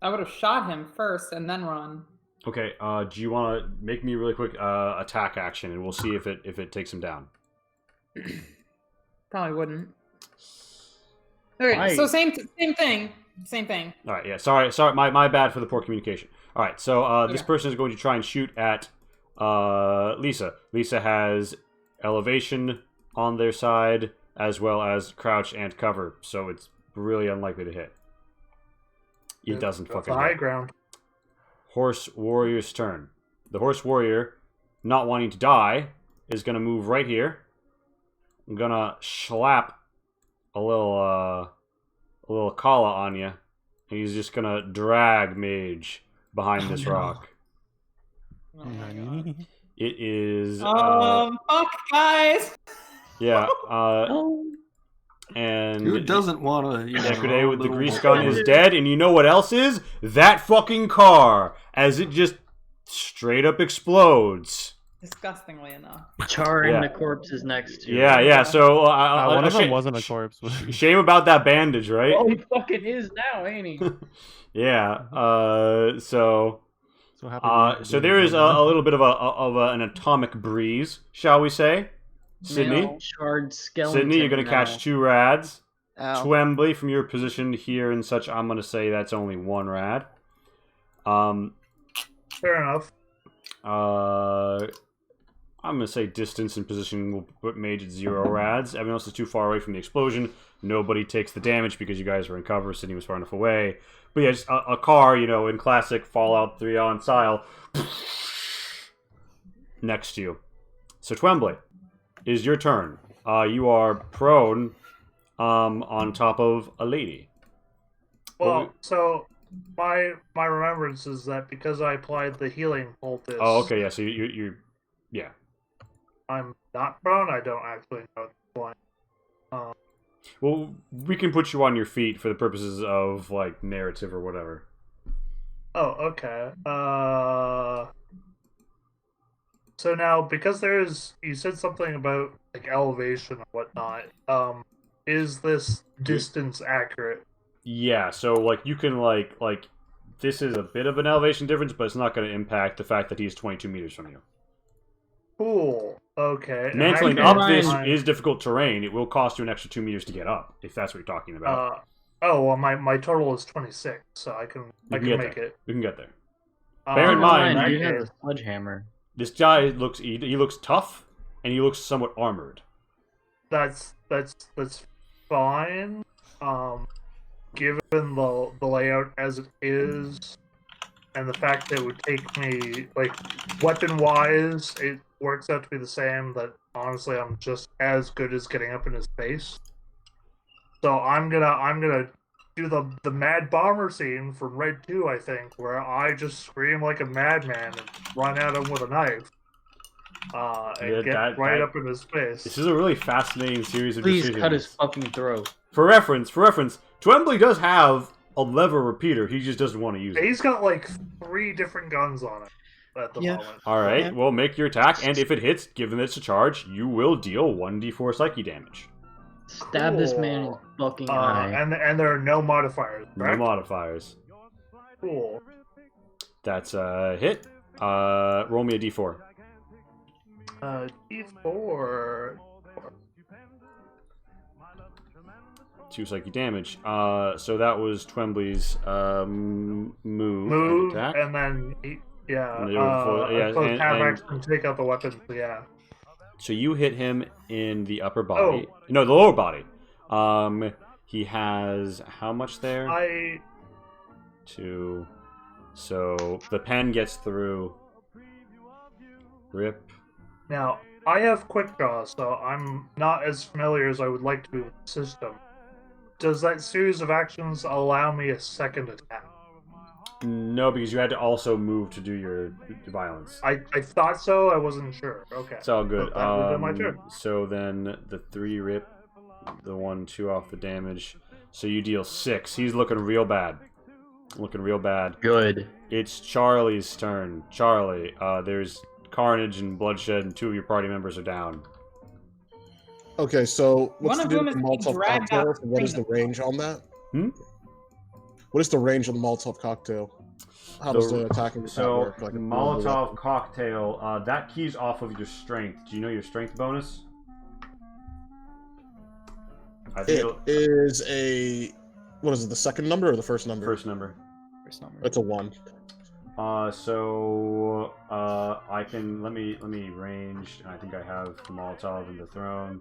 I would have shot him first and then run. Okay. Do you want to make me a really quick attack action, and we'll see if it takes him down. Probably wouldn't. Okay, so same thing. Same thing. All right. Yeah. Sorry. My bad for the poor communication. All right. So this person is going to try and shoot at Lisa. Lisa has elevation on their side as well as crouch and cover, so it's really unlikely to hit. It doesn't fucking high hit. ground. Horse warrior's turn. The horse warrior, not wanting to die, is gonna move right here. I'm gonna slap a little kala on you, and he's just gonna drag mage behind this rock. Oh my God. It is. Fuck, guys. Yeah. And Who doesn't want to? Ekude with the grease gun is dead, and you know what else is? That fucking car, as it just straight up explodes. Disgustingly enough. Charring the corpses next to. Yeah. So one of them wasn't a corpse. Shame about that bandage, right? Oh, he fucking is now, ain't he? Yeah. So there is a little bit of an atomic breeze, shall we say? Sydney, Male charred skeleton. Sydney, you're gonna catch 2 rads. Ow. Twembley, from your position here and such, I'm gonna say that's only 1 rad. Fair enough. I'm gonna say distance and position will put mage at 0 rads. Everyone else is too far away from the explosion. Nobody takes the damage because you guys were in cover. Sydney was far enough away. But yeah, just a car, in classic Fallout 3 on style, next to you. So Twembley, is your turn. You are prone on top of a lady. Well, so my remembrance is that because I applied the healing poultice. Oh, okay, yeah. So you yeah. I'm not prone. I don't actually know why. Well, we can put you on your feet for the purposes of like narrative or whatever. Oh, okay. So now, because you said something about like elevation and whatnot. Is this distance accurate? Yeah. So like you can like this is a bit of an elevation difference, but it's not going to impact the fact that he's 22 meters from you. Cool. Okay. Mantling up this is difficult terrain. It will cost you an extra 2 meters to get up, if that's what you're talking about. Well, my total is 26, so I can make it. We can get there. Bear in mind, you have a sledgehammer. This guy looks he looks tough, and he looks somewhat armored. That's fine. Given the layout as it is, and the fact that it would take me like weapon wise, it works out to be the same. That honestly, I'm just as good as getting up in his face. So I'm gonna do the Mad Bomber scene from Red 2, I think, where I just scream like a madman and run at him with a knife, and get up in his face. This is a really fascinating series of Please decisions. cut his fucking throat. For reference, Twembley does have a lever repeater. He just doesn't want to use it. He's got like 3 different guns on it at the moment. All right, well, make your attack, and if it hits, given it's a charge, you will deal 1d4 psyche damage. Stab this man in his fucking eye. And there are no modifiers, right? No modifiers. Cool. That's a hit. Roll me a d4. D4. 2 psyche damage. So that was Twembley's move and attack. And then and take out the weapon. Yeah. So you hit him in the upper body. Oh. No, the lower body. He has how much there? 2. So the pen gets through. Rip. Now I have quick draw, so I'm not as familiar as I would like to be with the system. Does that series of actions allow me a second attack? No, because you had to also move to do your violence. I thought so. I wasn't sure. Okay. It's all good. That would be my turn. So then the 3 rip, the 1, 2 off the damage. So you deal 6. He's looking real bad. Good. It's Charlie's turn. Charlie, there's carnage and bloodshed, and 2 of your party members are down. Okay, so what's One the of them deal is with being Molotov dragged cocktail? out What is the between range on that? What is the range of the Molotov cocktail? How does the attacking with that So, work? Like, Molotov cocktail, that keys off of your strength. Do you know your strength bonus? I think It is a... What is it, the second number or the first number? First number. First number. It's a 1. So I can let me range. I think I have the Molotov and the throne.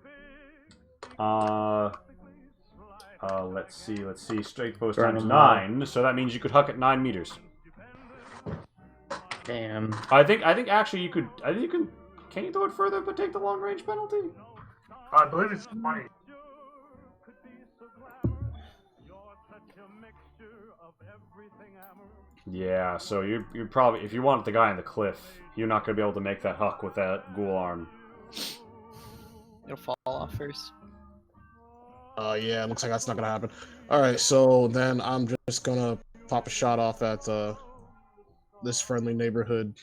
Let's see. Strength bonus times 9. So that means you could huck at 9 meters. Damn. I think actually you could. I think you can. Can you throw it further but take the long range penalty? I believe it's 20. Yeah, so you're probably, if you want the guy on the cliff, you're not going to be able to make that huck with that ghoul arm. It'll fall off first. Yeah, looks like that's not gonna happen. Alright, so then I'm just gonna pop a shot off at this friendly neighborhood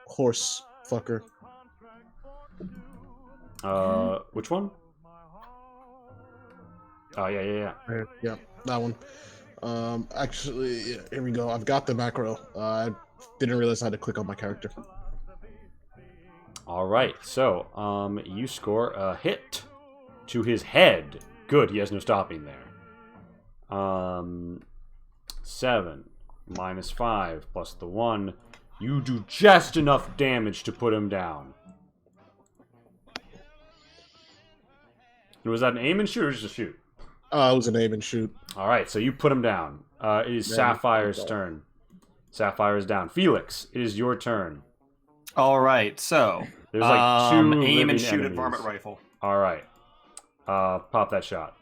horse fucker. Which one? Oh, yeah. Yeah, that one. Actually, yeah, here we go. I've got the macro. I didn't realize I had to click on my character. Alright, so, you score a hit to his head. Good, he has no stopping there. 7 minus 5 plus the 1. You do just enough damage to put him down. Was that an aim and shoot or just a shoot? It was an aim and shoot. Alright, so you put him down. It is Sapphire's turn. Sapphire is down. Felix, it is your turn. Alright, so... There's like 2 aim and living shoot enemies. at varmint rifle. Alright. Pop that shot.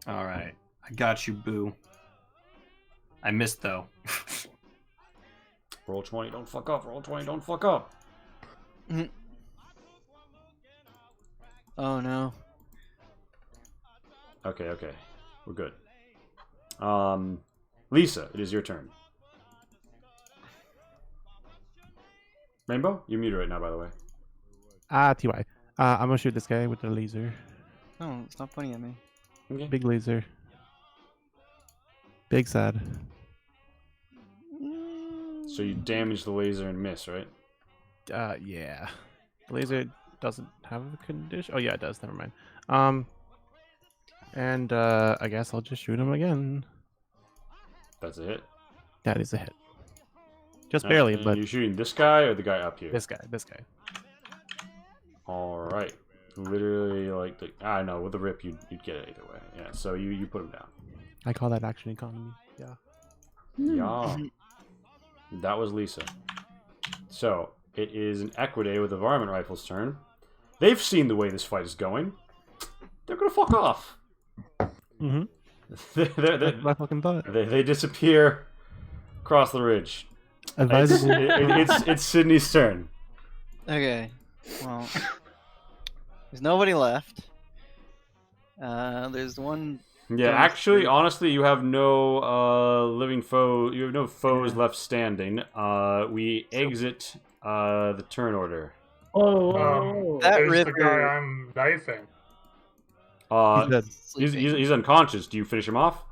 Alright. I got you, boo. I missed, though. Roll 20, don't fuck up. Roll 20, don't fuck up. Oh, no. Okay. We're good. Lisa, it is your turn. Rainbow? You're muted right now, by the way. TY. I'm gonna shoot this guy with the laser. Oh, it's not pointing at me. Okay. Big laser. Big sad. So you damage the laser and miss, right? Yeah. The laser doesn't have a condition. Oh yeah, it does. Never mind. And I guess I'll just shoot him again. That's a hit. That is a hit. Just barely, And but you're shooting this guy or the guy up here? this guy. All right. Literally, like I know with the rip, you'd get it either way. Yeah. So you put him down. I call that action economy. Yeah. Yeah. That was Lisa. So it is an Equidae with the varmint rifle's turn. They've seen the way this fight is going. They're gonna fuck off. Mm-hmm. That's my fucking thought. They disappear across the ridge. Advisable. It's Sydney's turn. Okay. Well, there's nobody left. There's one. Yeah, actually, honestly, you have no living foe. You have no foes left standing. We exit the turn order. That There's the river. guy I'm knifing. He's unconscious. Do you finish him off?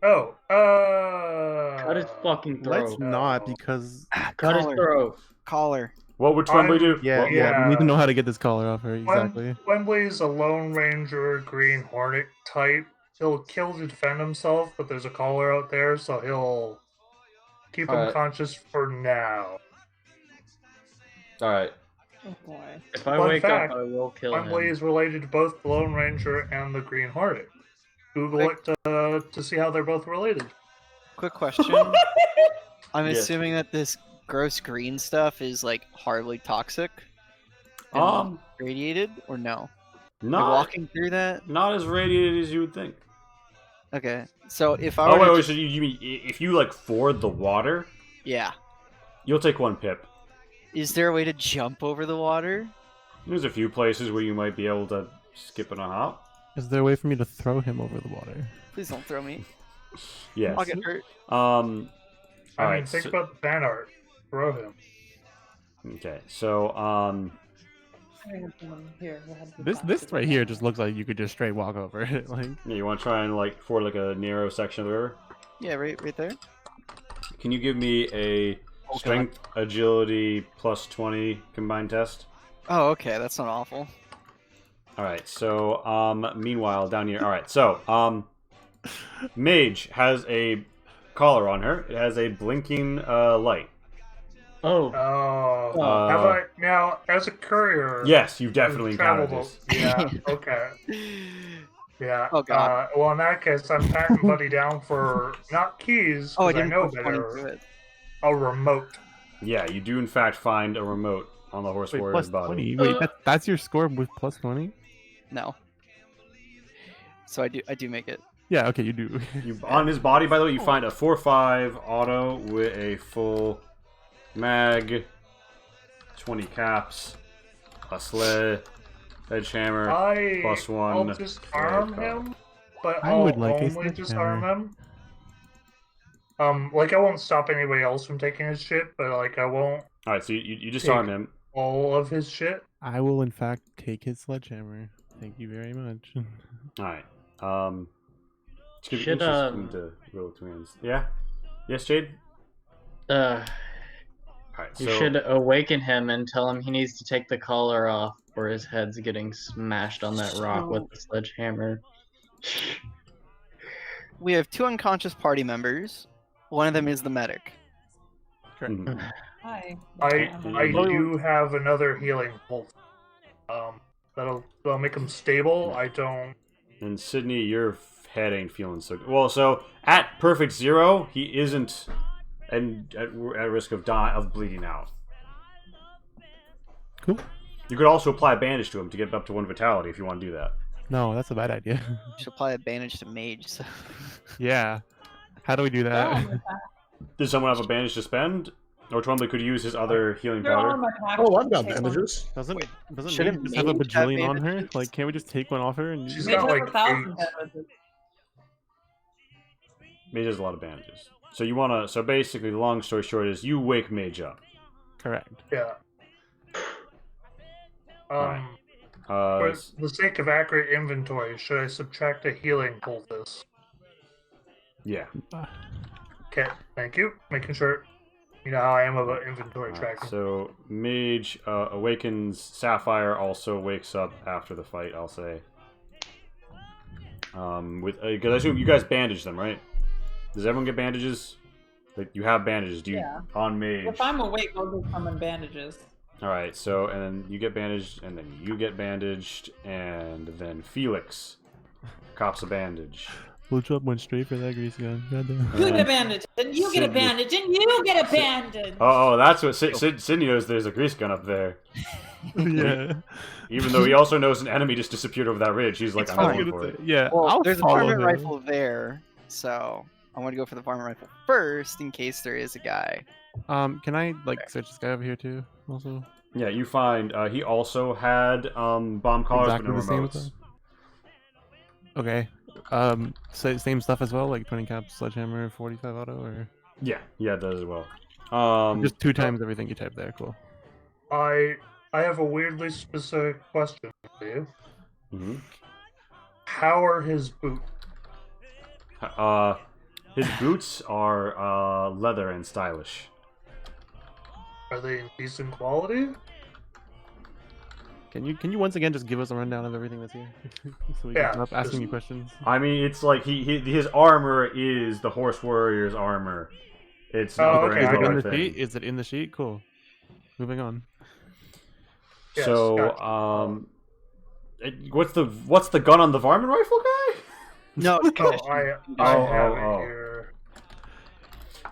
Oh, Cut his fucking throat. Let's not, because Cut his throat. Collar. What would Twombly do? yeah, What- we need to know how to get this collar off her exactly. Wembley's a Lone Ranger Green Hornet type. He'll kill to defend himself, but there's a collar out there, so he'll keep him Alright. conscious for now. All right. Oh boy. If I Fun wake fact, up, I will kill Wembley him. is related to both the Lone Ranger and the Green Hornet. Google it to see how they're both related. Quick question. I'm Yes. assuming that this gross green stuff is like horribly toxic. and radiated or no? You're Not walking through that. not as radiated as you would think. Okay, so if I Oh were to wait, so you mean if you like ford the water, yeah, you'll take 1 pip. is there a way to jump over the water? There's a few places where you might be able to skip and a hop. Is there a way for me to throw him over the water? Please don't throw me. Yes. I'll get hurt. All I mean, right. think So, about the fan art. Throw him. okay. So Here, we'll have to This box this it right in. here just looks like you could just straight walk over it. Like Yeah, you want to try and like ford like a narrow section of the river? Yeah, right there. Can you give me a strength, agility plus 20 combined test? Oh, okay, that's not awful. All right. So, meanwhile, down here. All right. So, Mage has a collar on her. It has a blinking light. Oh, Oh, have I now as a courier? Yes, you've definitely encountered traveled. this. Yeah. Okay. Yeah. Oh, God. Well, in that case, I'm patting Buddy down for not keys. Oh, I 'cause didn't know put 20 to better. it. A remote. Yeah, you do in fact find a remote on the horse wait, warrior's plus body. 20. Wait, that's your score with plus 20? No. So I do make it. Yeah, okay, you do. On his body, by the way, you find a 4.5 auto with a full mag, 20 caps, a sledgehammer, I'll +1. disarm him, but I I'll would like a only disarm sledgehammer. him. Like I won't stop anybody else from taking his shit, but like I won't All right, so you disarm him. all of his shit. I will in fact take his sledgehammer. Thank you very much. All right. It's gonna be Should, interesting to roll with two hands. Yeah. Yes, Jade. All right. you So should awaken him and tell him he needs to take the collar off, or his head's getting smashed on that rock with the sledgehammer. We have 2 unconscious party members. One of them is the medic. mhm. Hi. I do have another healing bolt. That'll make him stable. I don't. And Sydney, your head ain't feeling so good. Well, so at perfect 0, he isn't and at risk of bleeding out. Cool. You could also apply a bandage to him to get up to 1 vitality if you want to do that. No, that's a bad idea. Should apply a bandage to mage. So. Yeah. How do we do that? Does someone have a bandage to spend? Or Twombly could use his other healing They're powder. on my pack. Oh, I've got Take one. bandages. Doesn't shouldn't Mage just have a Mage have bajillion on her? bandages? Like, can't we just take one off her and She's Mage got has like 1,000 8. bandages. Mage has a lot of bandages. So you want to... So basically, the long story short is you wake Mage up. correct? Yeah. Alright. For the sake of accurate inventory, should I subtract a healing poultice? Yeah. Okay, thank you. Making sure. You know how I am about inventory Alright, tracking. so Mage awakens. Sapphire also wakes up after the fight, I'll say. Because I assume you guys bandage them, right? Does everyone get bandages? Like, you have bandages. Do you on Mage? If I'm awake, I'll get some in bandages. Alright, so, and then you get bandaged, and then you get bandaged, and then Felix cops a bandage. Blue Chub went straight for that grease gun. Goddamn. You get a bandage, and you get a Sydney. bandage, and you get a bandage. Oh, that's what Sydney knows. There's a grease gun up there. Yeah. Even though he also knows an enemy just disappeared over that ridge. He's like, It's I'm fine. going for it. Yeah, Well, I'll there's a follow varmint him. rifle there, so I want to go for the varmint rifle first in case there is a guy. Can I like search this guy over here too? Also, Yeah, you find he also had bomb collars, exactly the but no same as remotes. that? Okay. Same stuff as well, like 20 cap sledgehammer, 45 auto, or Yeah, it does as well. just 2 times everything you type there. Cool. I have a weirdly specific question for you. mhm. How are his boots? His boots are leather and stylish. Are they in decent quality? Can you once again just give us a rundown of everything that's here, so we Yeah, can stop asking just- you questions? I mean, it's like his armor is the horse warrior's armor. It's Oh, not okay, any I Is it in other the thing. sheet? Is it in the sheet? Cool. Moving on. Yes, So, gotcha. what's the gun on the varmint rifle guy? No, Oh, I have it here.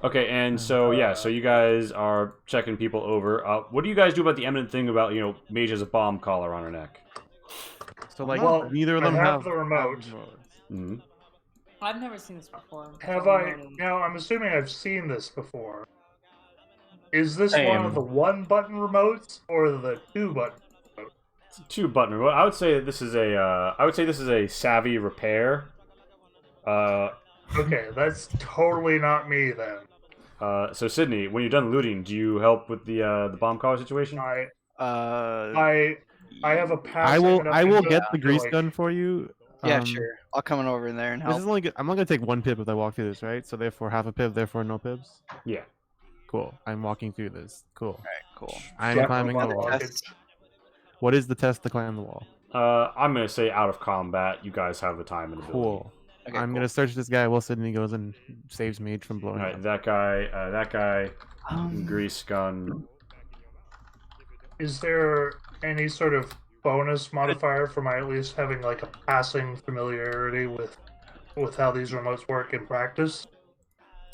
Okay, and so yeah, so you guys are checking people over. What do you guys do about the eminent thing about Mage has a bomb collar on her neck? So like Well, neither of I them have the remote. hmm I've never seen this before. Have so I? Now, I'm assuming I've seen this before. Is this one Same. of the 1-button remotes or the 2-button? It's a 2-button remote. I would say this is a savvy repair. Okay, that's totally not me then. So Sydney, when you're done looting, do you help with the bomb collar situation? I I have a pass. I will. hanging up I will into get that the grease afterlife. gun for you. Yeah, sure. I'll come on over in there and This help. is only. I'm only gonna take 1 pip if I walk through this, right? So therefore, half a pip. Therefore, no pips. Yeah. Cool. I'm walking through this. Cool. Alright, cool. I'm Yeah, climbing the I'm wall. walking. Test. What is the test to climb the wall? I'm gonna say out of combat. You guys have the time and ability. Cool. Okay, I'm cool. gonna search this guy while Sydney goes and saves Mage from blowing All right, up. that guy, grease gun. Is there any sort of bonus modifier for my at least having like a passing familiarity with how these remotes work in practice?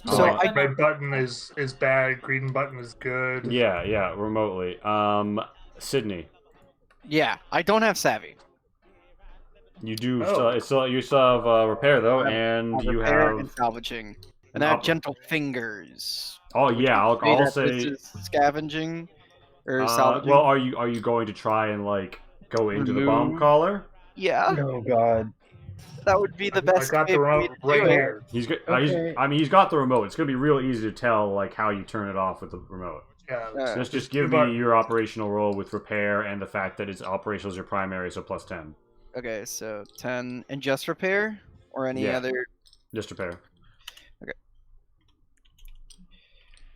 So like, red button is bad, green button is good. Yeah, remotely. Sydney, Yeah, I don't have savvy. you do Oh. you still have repair though, I have- and you Repair have and salvaging, and I have Up- gentle fingers. oh Would yeah, you I'll that say. this is scavenging or salvaging. Well, are you going to try and like go into the bomb Remove- collar? Yeah, Oh god. that would be the I best got way the for me remote to right do it. here. He's got. Okay. He's got the remote. It's gonna be real easy to tell like how you turn it off with the remote. Yeah. Yeah. Just give But- me your operational roll with repair and the fact that it's operational is your primary, so plus 10. Okay, so 10 and just repair or any Yeah. other. Just repair.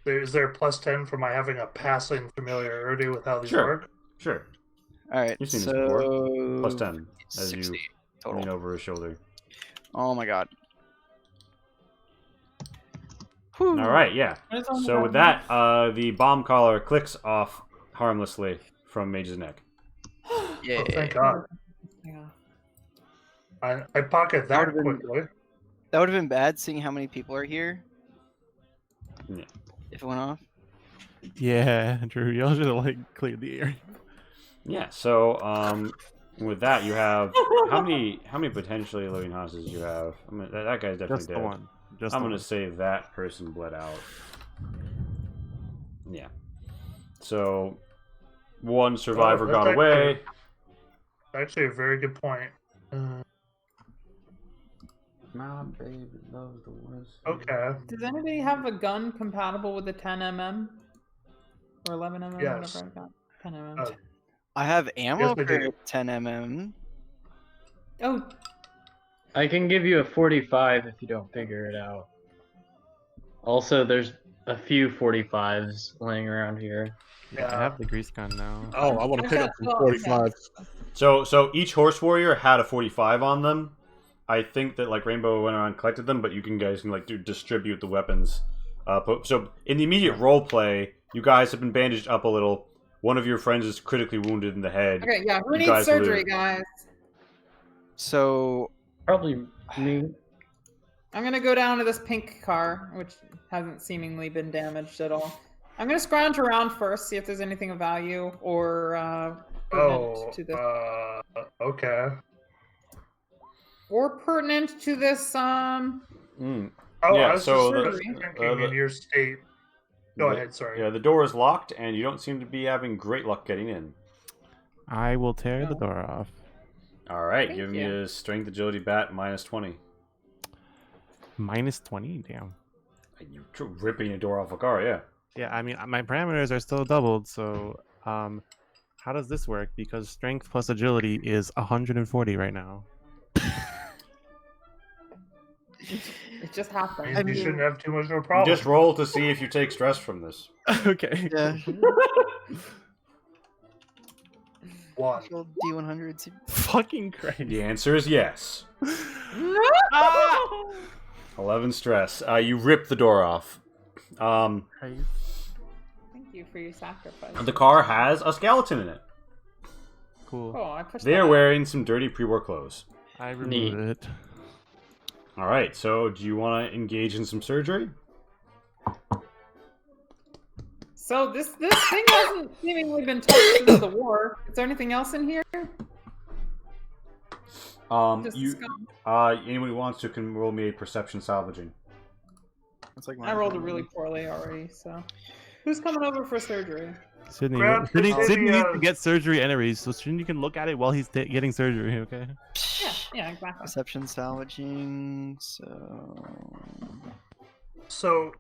Is there a plus 10 for my having a passing familiarity with how these Sure. work? Sure. All right, You've seen so this before. Plus 10 as 60 you total. lean over his shoulder. Oh my god. All right, yeah. So with that, the bomb collar clicks off harmlessly from Mage's neck. Yeah. Oh, thank God. Yeah. I pocket that would've been- quickly. That would have been bad seeing how many people are here. Yeah. If it went off. Yeah, Drew. Y'all should have like cleared the area. Yeah. So with that, you have how many potentially living hostages do you have? I mean, that guy's definitely Just the dead. one. Just I'm the gonna one. say that person bled out. Yeah. So one survivor that's got away. Actually, a very good point. My baby loves the worst. Okay. Does anybody have a gun compatible with the 10mm or 11mm? Yes. Whatever I've got. 10mm. Uh, I have ammo Yes, they for do. 10 Oh, I can give you a 45 if you don't figure it out. Also, there's a few 45s laying around here. Yeah, I have the grease gun now. Oh, I want to I've pick got up some 12, 45. So each horse warrior had a 45 on them. I think that like Rainbow went around and collected them, but you guys can like distribute the weapons. So in the immediate role play, you guys have been bandaged up a little. One of your friends is critically wounded in the head. okay, yeah. Who You needs guys surgery, live. guys? So Probably me. I'm gonna go down to this pink car, which hasn't seemingly been damaged at all. I'm gonna scrounge around first, see if there's anything of value or pertinent to this. Okay. Or pertinent to this. Mm. Oh, Yeah, I was so just thinking in your state. Go ahead, sorry. Yeah, the door is locked, and you don't seem to be having great luck getting in. I will tear the Oh. door off. All right, Thank give me you. a strength agility bat minus 20. Minus 20? Damn. You're ripping a door off a car, yeah. Yeah, I mean, my parameters are still doubled, so how does this work? Because strength plus agility is 140 right now. It just happened. You shouldn't have too much of a problem. Just roll to see if you take stress from this. Okay. yeah, One. D100. Fucking Christ. The answer is yes. 11 stress. You rip the door off. Thank you for your sacrifice. The car has a skeleton in it. Cool. Oh, I pushed They that are out. wearing some dirty pre-war clothes. I Neat. removed it. All right, so do you want to engage in some surgery? So this thing hasn't seemingly been touched since the war. Is there anything else in here? Just scum. Anyone who wants to can roll me a perception salvaging. That's like I rolled it really poorly already. So, who's coming over for surgery? Sydney, Grab Sydney, the Sydney needs to videos. get surgery anyways, so Sydney can look at it while he's getting surgery, okay? Yeah, exactly. Perception salvaging. So So,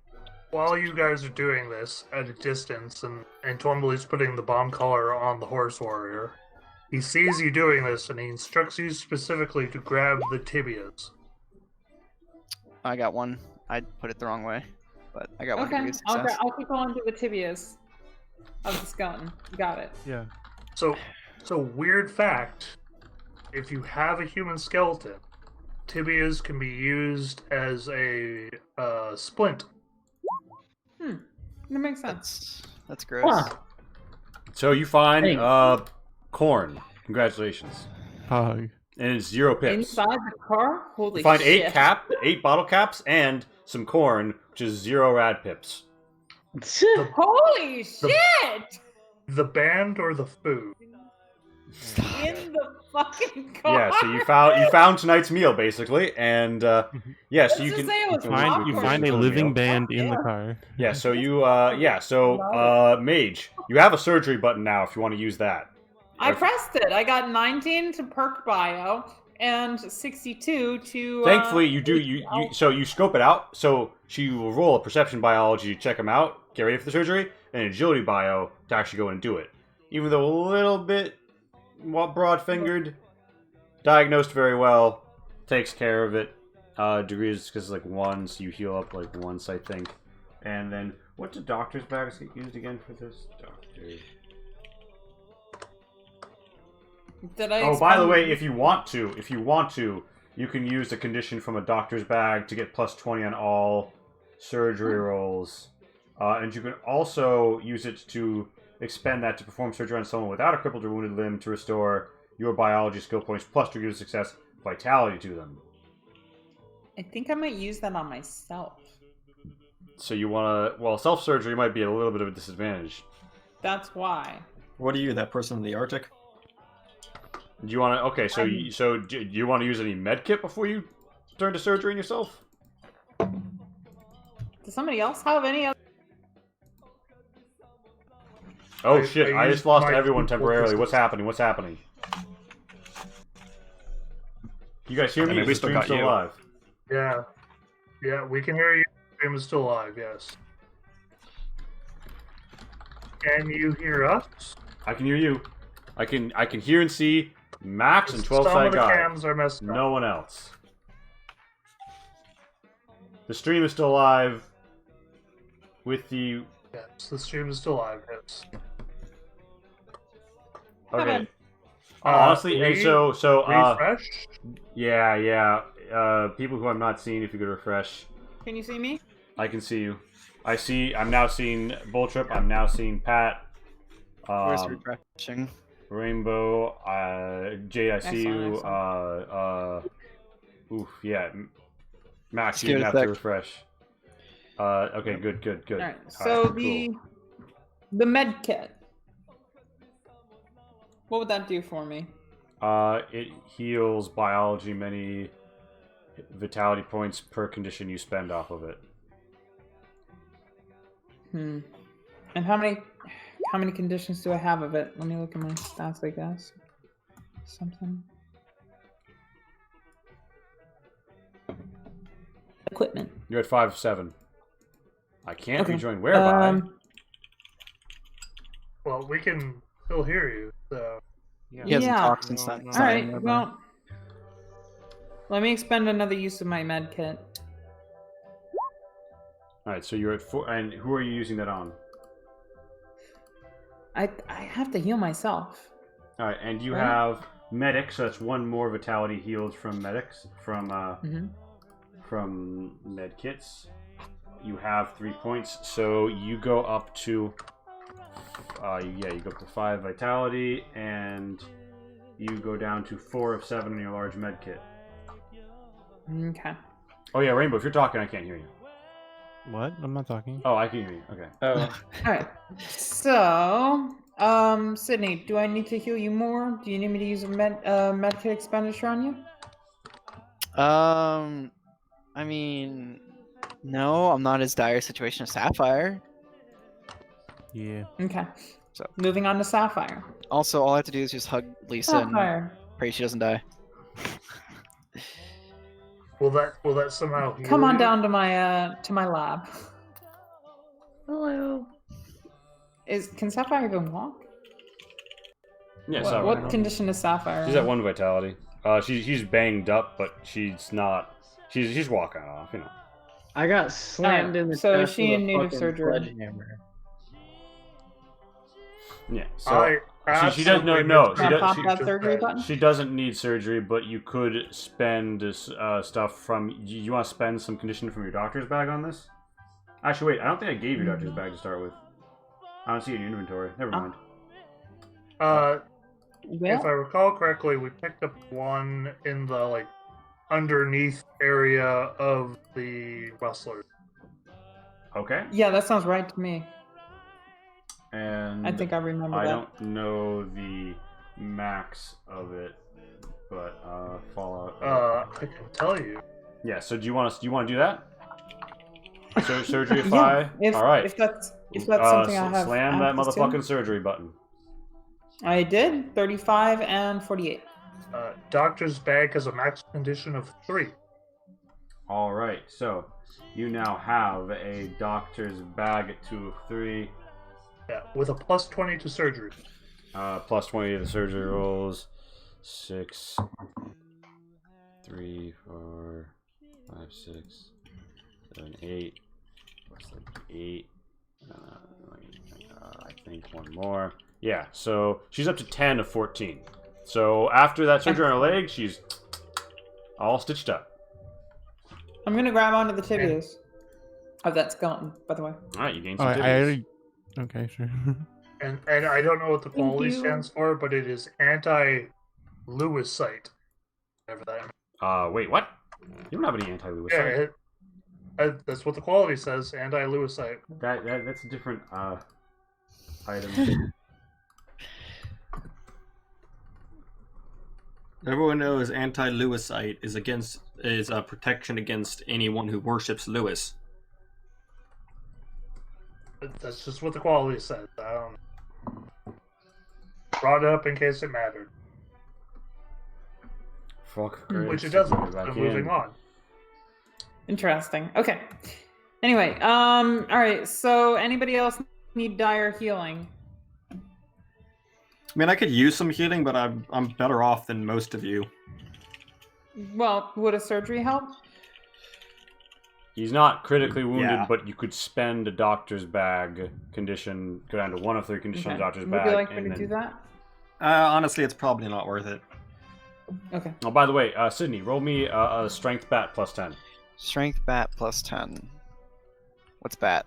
while you guys are doing this at a distance, and Twombly's putting the bomb collar on the horse warrior, He sees you doing this, and he instructs you specifically to grab the tibias. I got one. I put it the wrong way, but I got one Okay, degree of success. I'll keep going to the tibias of the skeleton. Got it. Yeah. So weird fact, if you have a human skeleton, tibias can be used as a splint. That makes sense. That's gross. So you find Hey. corn. Congratulations. Pog. And it's 0 pips. Inside the car? Holy You find shit. 8 bottle caps and some corn, which is 0 rad pips. Holy shit! The band or the food? In the fucking car. Yeah, so you found tonight's meal basically, and yes, Let's you just can say it was You popcorn. find a Meal. living band in the car. Yeah, so Mage, you have a surgery button now if you want to use that. I pressed it. I got 19 to perk bio and 62 to. Thankfully, you do so you scope it out. So she will roll a perception biology to check them out, get ready for the surgery, and an agility bio to actually go and do it. Even though a little bit broad-fingered, diagnosed very well, takes care of it. Degrees because it's like 1, so you heal up like once, I think. And then what do doctor's bags get used again for this? Doctor. Did I? Oh, by the way, if you want to, you can use the condition from a doctor's bag to get +20 on all surgery rolls, and you can also use it to expend that to perform surgery on someone without a crippled or wounded limb to restore your biology skill points plus degree of success vitality to them. I think I might use that on myself. So you want to, well, self-surgery might be a little bit of a disadvantage. That's why. What are you, that person in the Arctic? Do you want to, okay, so do you want to use any med kit before you turn to surgery on yourself? Does somebody else have any other? Oh shit, I just lost everyone people temporarily. distance. What's happening? What's happening? You guys hear me? I mean, Is we the still stream got still you. live? Yeah, we can hear you. The stream is still live, yes. Can you hear us? I can hear you. I can hear and see Max and 12 Some side of the guy. cams are messed up. No one else. The stream is still live with the Yes, the stream is still live, yes. okay. Honestly, and so refresh? yeah. People who I'm not seeing, if you could refresh. Can you see me? I can see you. I'm now seeing Bulltrip. I'm now seeing Pat. Where's refreshing? Rainbow. Jay, I see you. Oof, yeah. Max, you Give it didn't a have to sec. refresh. Okay, good. All right. All So right, cool. the med kit. What would that do for me? It heals biology many vitality points per condition you spend off of it. And how many conditions do I have of it? Let me look at my stats, I guess. Something. Equipment. You're at 5-7. I can't Okay. rejoin whereby. Well, we can still hear you, so... He hasn't Yeah. talked since that. All right. Well, let me expend another use of my med kit. All right, so you're at 4, and who are you using that on? I have to heal myself. All right, and you Right. have medics. So that's 1 more vitality healed from medics from med kits. You have 3 points, so you go up to you go up to 5 vitality, and you go down to 4 of 7 in your large med kit. Okay. Oh yeah, Rainbow, if you're talking, I can't hear you. What? I'm not talking. Oh, I can hear you. Okay. Oh, All right. So, Sydney, do I need to heal you more? Do you need me to use a med kit expenditure on you? I mean, no, I'm not as dire a situation as Sapphire. Yeah. Okay. So- Moving on to Sapphire. Also, all I have to do is just hug Lisa and Sapphire. pray she doesn't die. Will that somehow heal Come on you? down to my lab. Hello. Can Sapphire even walk? Yeah, What, Sapphire. what condition is Sapphire? She's in? at 1 vitality. She's banged up, but she's not. She's walking off, you know. I got slammed in the so is chest she with in a need of fucking surgery? sledgehammer. Yeah. So she does absolutely no. Can I pop She, that surgery button? she doesn't need surgery, but you could spend stuff from. You want to spend some condition from your doctor's bag on this? Actually, wait. I don't think I gave you doctor's bag to start with. I don't see it in your inventory. Never mind. If I recall correctly, we picked up one in the like underneath area of the rustlers. Okay. Yeah, that sounds right to me. And I think I remember I that. don't know the max of it, but Fallout. I can tell you. Yeah. So do you want to do that? Surgery Yeah, 5. if, All right. If that's something I have. Slam that access to. motherfucking surgery button. I did 35 and 48. Doctor's bag has a max condition of 3. All right. So you now have a doctor's bag at 2 of 3. Yeah, with a plus 20 to surgery. Plus 20 to the surgery rolls. 6, 3, 4, 5, 6, 7, 8. Plus 8. I think one more. Yeah, so she's up to 10 of 14. So after that surgery on her leg, she's all stitched up. I'm gonna grab onto the tibias of that skeleton, by the way. All right, you gain some I tibias. already. Okay, sure. And I don't know what the quality you. stands for, but it is anti-Lewisite. Whatever that. Wait, what? You don't have any anti-Lewis. Yeah, that's what the quality says. Anti-Lewisite. That's a different item. Everyone knows anti-Lewisite is a protection against anyone who worships Lewis. That's just what the quality says. I don't know. Brought it up in case it mattered. Fuck. Great. Which it doesn't. Back So moving in. on. Interesting. Okay. Anyway, all right. So anybody else need dire healing? I mean, I could use some healing, but I'm better off than most of you. Well, would a surgery help? He's not critically wounded, Yeah. but you could spend a doctor's bag condition, go down to 1 of 3 condition on the doctor's Would bag. you like me and to then... do that? Honestly, it's probably not worth it. Okay. Oh, by the way, Sydney, roll me a strength bat plus 10. Strength bat plus 10. What's bat?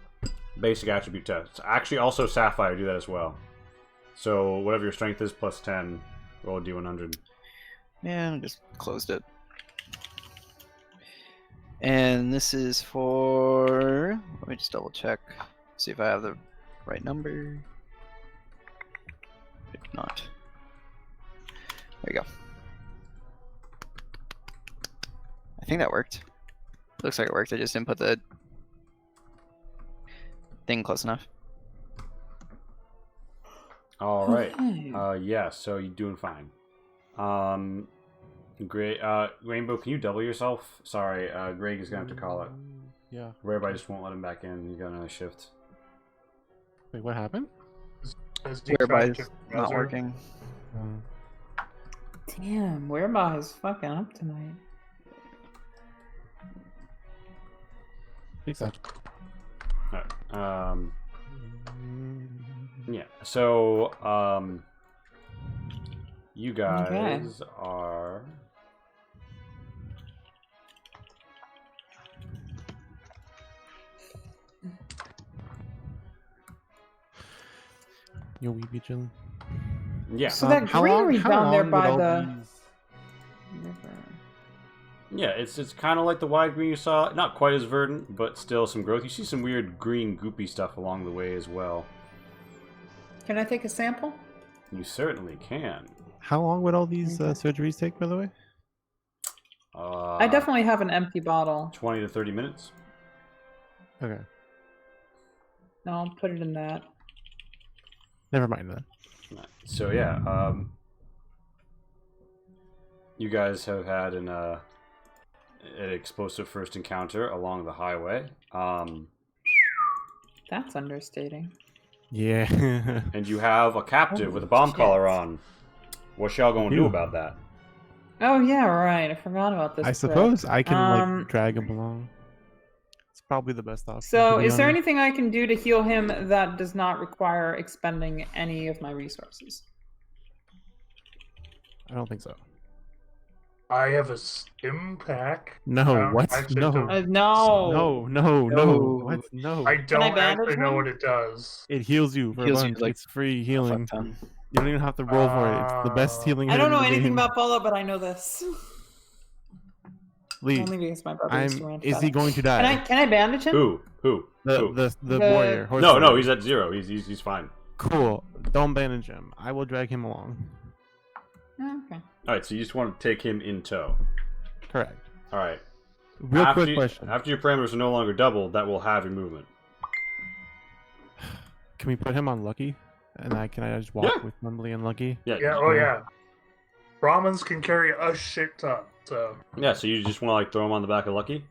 Basic attribute test. Actually, also Sapphire, do that as well. So whatever your strength is plus 10, roll a d100. Yeah, I just closed it. And this is for... Let me just double check. See if I have the right number. If not. There you go. I think that worked. Looks like it worked. I just didn't put the thing close enough. All right. Yeah, so you're doing fine. Great. Rainbow, can you double yourself? Sorry, Greg is going to have to call it. Yeah. Everybody just won't let him back in. He's got another shift. Wait, what happened? Whereby it's not working. Damn, Whereby is fucking up tonight. Fix that. Yeah. So, you guys are. Yo, we be chilling. Yeah. So that how greenery long down there would by all the these- river. Yeah, it's kind of like the wide green you saw. Not quite as verdant, but still some growth. You see some weird green goopy stuff along the way as well. Can I take a sample? You certainly can. How long would all these surgeries take, by the way? I definitely have an empty bottle. 20 to 30 minutes. Okay. No, I'll put it in that. Never mind then. So yeah, you guys have had an explosive first encounter along the highway. That's understating. Yeah. And you have a captive with a bomb collar on. What y'all gonna do You. about that? Oh yeah, right. I forgot about this. I thread. suppose I can like Um, drag him along. It's probably the best option. So, to be is there honest. anything I can do to heal him that does not require expending any of my resources? I don't think so. I have a stim pack. No, I what? actually No. don't- No. No. What? No. I Can I don't bandage actually know him? what it does. It heals you for Heals a you, bunch. like, It's free a healing. fuck ton. You don't even have to roll for it. It's the best healing. I hit don't in know the anything game. about Fallout, but I know this. Lee, Only because my brother used to rant is about he it. going to die? Can I bandage him? Who? The warrior. horse No, warrior. he's at 0. He's fine. Cool. Don't bandage him. I will drag him along. Oh, okay. All right, so you just want to take him in tow. Correct. All right. Real quick question. After your parameters are no longer doubled, that will have your movement. Can we put him on Lucky? And can I just walk with Mumbly and Lucky? Yeah. Yeah, oh yeah. Brahmins can carry a shit ton, so. Yeah, so you just want to like throw him on the back of Lucky?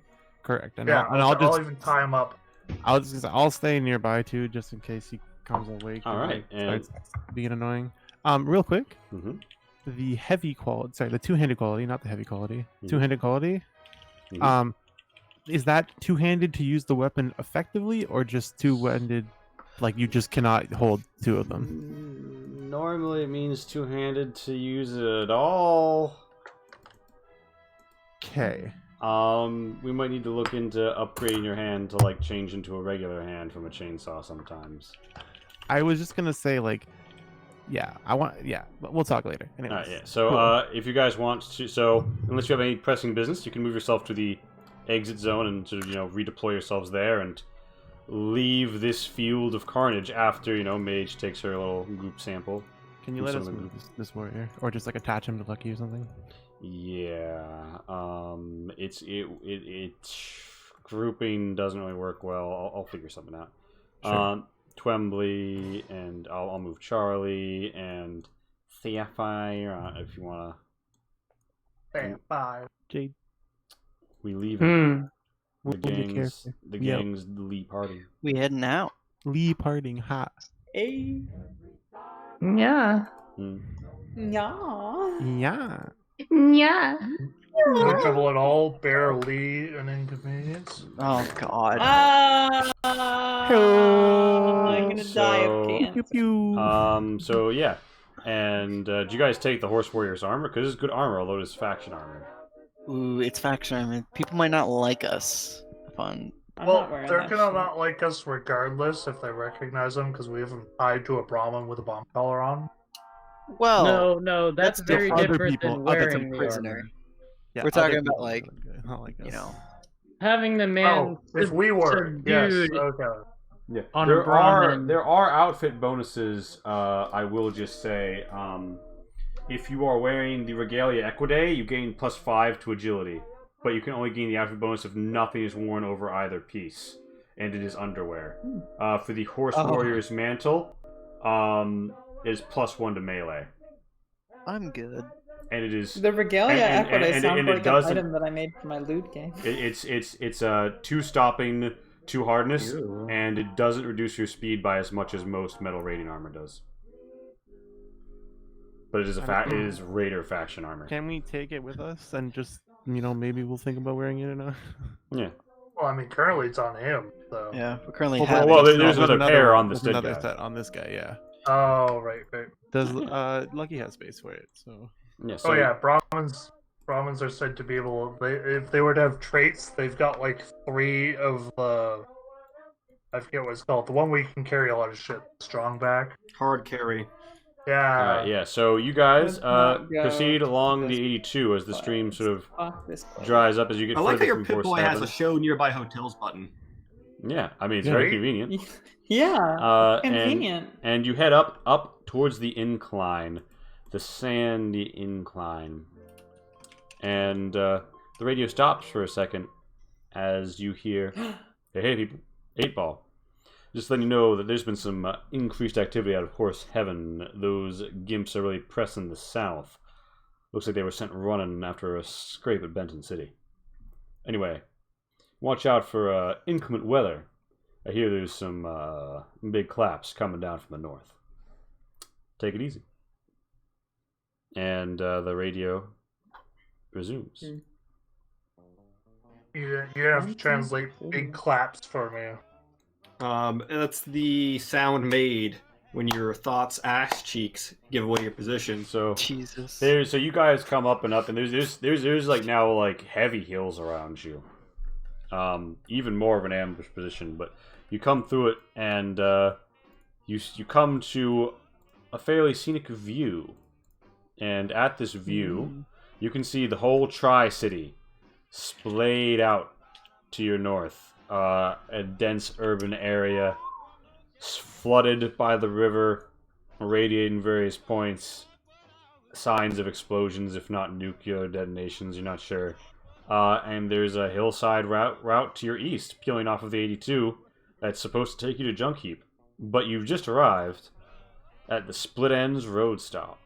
Correct. And Yeah, I'll even tie him up. I'll stay nearby too, just in case he comes awake. All right, and starts being annoying. Real quick. Mm-hmm. The heavy quality, sorry, the two-handed quality, not the heavy quality. Mm-hmm. Two-handed quality. Mm-hmm. Is that two-handed to use the weapon effectively, or just two-handed, like you just cannot hold two of them? Normally it means two-handed to use it at all. Okay. We might need to look into upgrading your hand to like change into a regular hand from a chainsaw sometimes. I was just gonna say like, but we'll talk later. Anyways. Alright, yeah. So, Cool. if you guys want to, unless you have any pressing business, you can move yourself to the exit zone and sort of, redeploy yourselves there and leave this field of carnage after, Mage takes her little group sample. Can you let us move this warrior, or just like attach him to Lucky or something? Yeah. Grouping doesn't really work well. I'll figure something out. Sure. Twembly, and I'll move Charlie and Sapphire if you wanna. Sapphire. Jade. We leave it. We'll get The character. gang's the Lee party. We heading out. Lee parting hot. Hey. Yeah. Yeah. Yeah. Yeah. No trouble at all. Bear Lee an inconvenience. Oh God. I'm gonna die of cancer. So yeah, and do you guys take the Horse Warrior's armor? Because it's good armor, although it is faction armor. Ooh, it's faction armor. People might not like us. Fun. Well, they're gonna not like us regardless if they recognize them because we have them tied to a Brahmin with a bomb collar on. Well, no, that's very other different people, than other wearing the prisoner. armor. Yeah, We're talking other about people like, not like us. Having the man if we were, yes, subdued okay. Yeah, on there a Brahmin. there are outfit bonuses. I will just say, if you are wearing the Regalia Equidae, you gain +5 to agility, but you can only gain the outfit bonus if nothing is worn over either piece, and it is underwear. For the Horse Warrior's mantle, it is +1 to melee. I'm good. And it is The Regalia Equidae sounds like an item that I made for my loot game. It's 2 stopping, 2 hardness, and it doesn't reduce your speed by as much as most metal raiding armor does. But it is Raider faction armor. Can we take it with us and just maybe we'll think about wearing it or not? Yeah. Well, I mean, currently it's on him, so. Yeah, we currently Well, have. well, it. there's another pair on this there's dead another guy. set on this guy. Yeah. Oh, right. Does Lucky has space for it? So. Yeah. Oh yeah, Brahmins are said to be able. If they were to have traits, they've got like 3 of the. I forget what it's called. The one where you can carry a lot of shit. Strong back. Hard carry. Yeah. Alright, yeah. So you guys Let's not go proceed along the this 82 as the stream sort of Fuck this place. dries up as you get I like how further your from Pip Horse Boy has Heaven. a show nearby hotels button. Yeah, I mean it's Yeah. very convenient. Yeah. Convenient. And you head up towards the incline, the sandy incline, and the radio stops for a second as you hear, "Hey people, 8-ball. Just letting you know that there's been some increased activity out of Horse Heaven. Those gimps are really pressing the south. Looks like they were sent running after a scrape at Benton City. Anyway, watch out for inclement weather. I hear there's some big claps coming down from the north. Take it easy." and the radio resumes. You have to translate big claps for me. That's the sound made when your thoughts' ass cheeks give away your position. So Jesus. so you guys come up and up, and there's like now like heavy hills around you. Even more of an ambush position, but you come through it, and you come to a fairly scenic view, and at this view, you can see the whole Tri-City splayed out to your north. A dense urban area, flooded by the river, radiating various points. Signs of explosions, if not nuclear detonations, you're not sure. And there's a hillside route to your east, peeling off of the 82, that's supposed to take you to Junk Heap. But you've just arrived at the Split Ends Road Stop.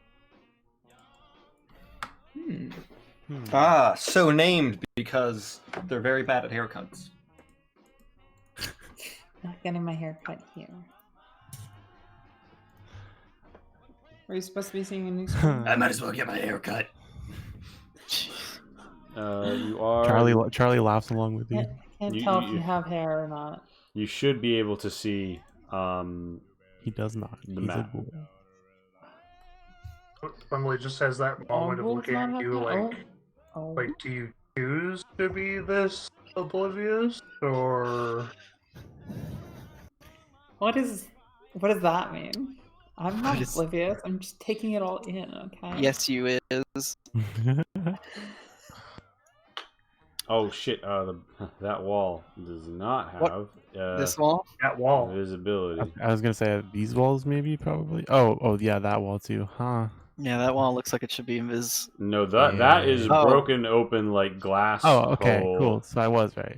So named because they're very bad at haircuts. Not getting my hair cut here. Are you supposed to be seeing a new screen? I might as well get my hair cut. You are... Charlie laughs along with you. I can't tell if you have hair or not. You should be able to see he does not. The He's map. a boy. Emily just has that moment of wolves looking not at have you hair? like, Oh. like, do you choose to be this oblivious, or... What does that mean? I'm not What is- oblivious. I'm just taking it all in, okay? Yes, you is. Oh shit! That wall does not What? have This wall? That wall. visibility. I was gonna say these walls, maybe, probably. Oh, yeah, that wall too, huh? Yeah, that wall looks like it should be invis. No, that is Oh. broken open like glass. Oh, okay, hole. cool. So I was right.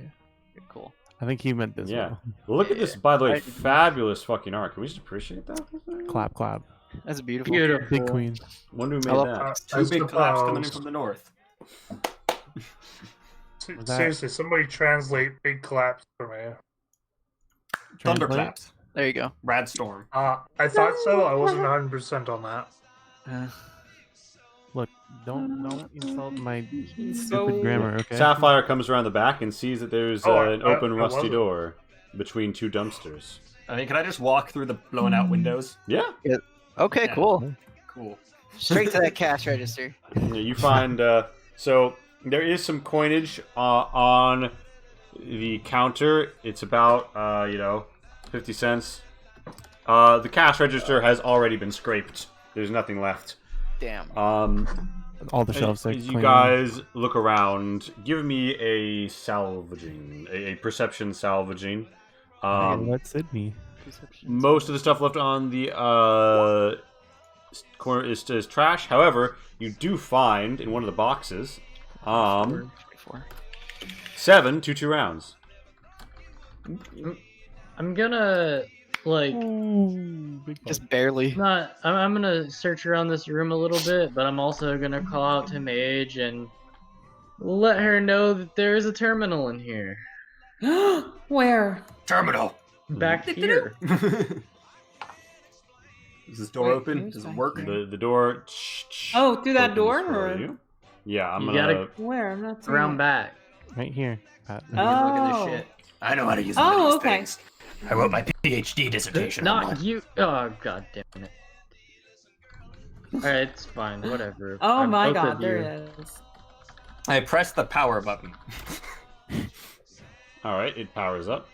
Cool. I think he meant this Yeah. wall. Look at this, by the way, I- fabulous fucking art. Can we just appreciate that? Clap, clap. That's beautiful. Beautiful. Big queen. Wonder who I made love that. Two big claps coming in suppose- from the north. that- Seriously, somebody translate big claps for me. Thunderclaps. There you go. Rad storm. I thought so. I wasn't 100% on that. Look, don't insult my He's stupid so- grammar, okay? Sapphire comes around the back and sees that there's an open I rusty wasn't. door between two dumpsters. I mean, can I just walk through the blown out windows? Yeah. Okay, Yeah. cool. Cool. Straight to that cash register. You find so there is some coinage on the counter. It's about 50 cents. The cash register has already been scraped. There's nothing left. Damn. All the shelves are As you clean. guys look around, give me a salvaging, a perception salvaging. Let Sydney. Most of the stuff left on the corner is trash. However, you do find in one of the boxes 7 2 rounds. I'm gonna like Just barely. I'm gonna search around this room a little bit, but I'm also gonna call out to Mage and let her know that there is a terminal in here. Where? Terminal. Back here. Is this door Wait, open? who's Does it back work? The door. Oh, through that opens door, for or you. Yeah, I'm You gonna. gotta where? I'm not seeing around it. back. Right here. Pat. Look at Oh. this shit. I know how to use one of Oh, these okay. things. I wrote my PhD dissertation on Not one. you. Oh god damn it. Alright, it's fine. Whatever. Oh I'm my both god, of there you. it is. I pressed the power button. All right, it powers up.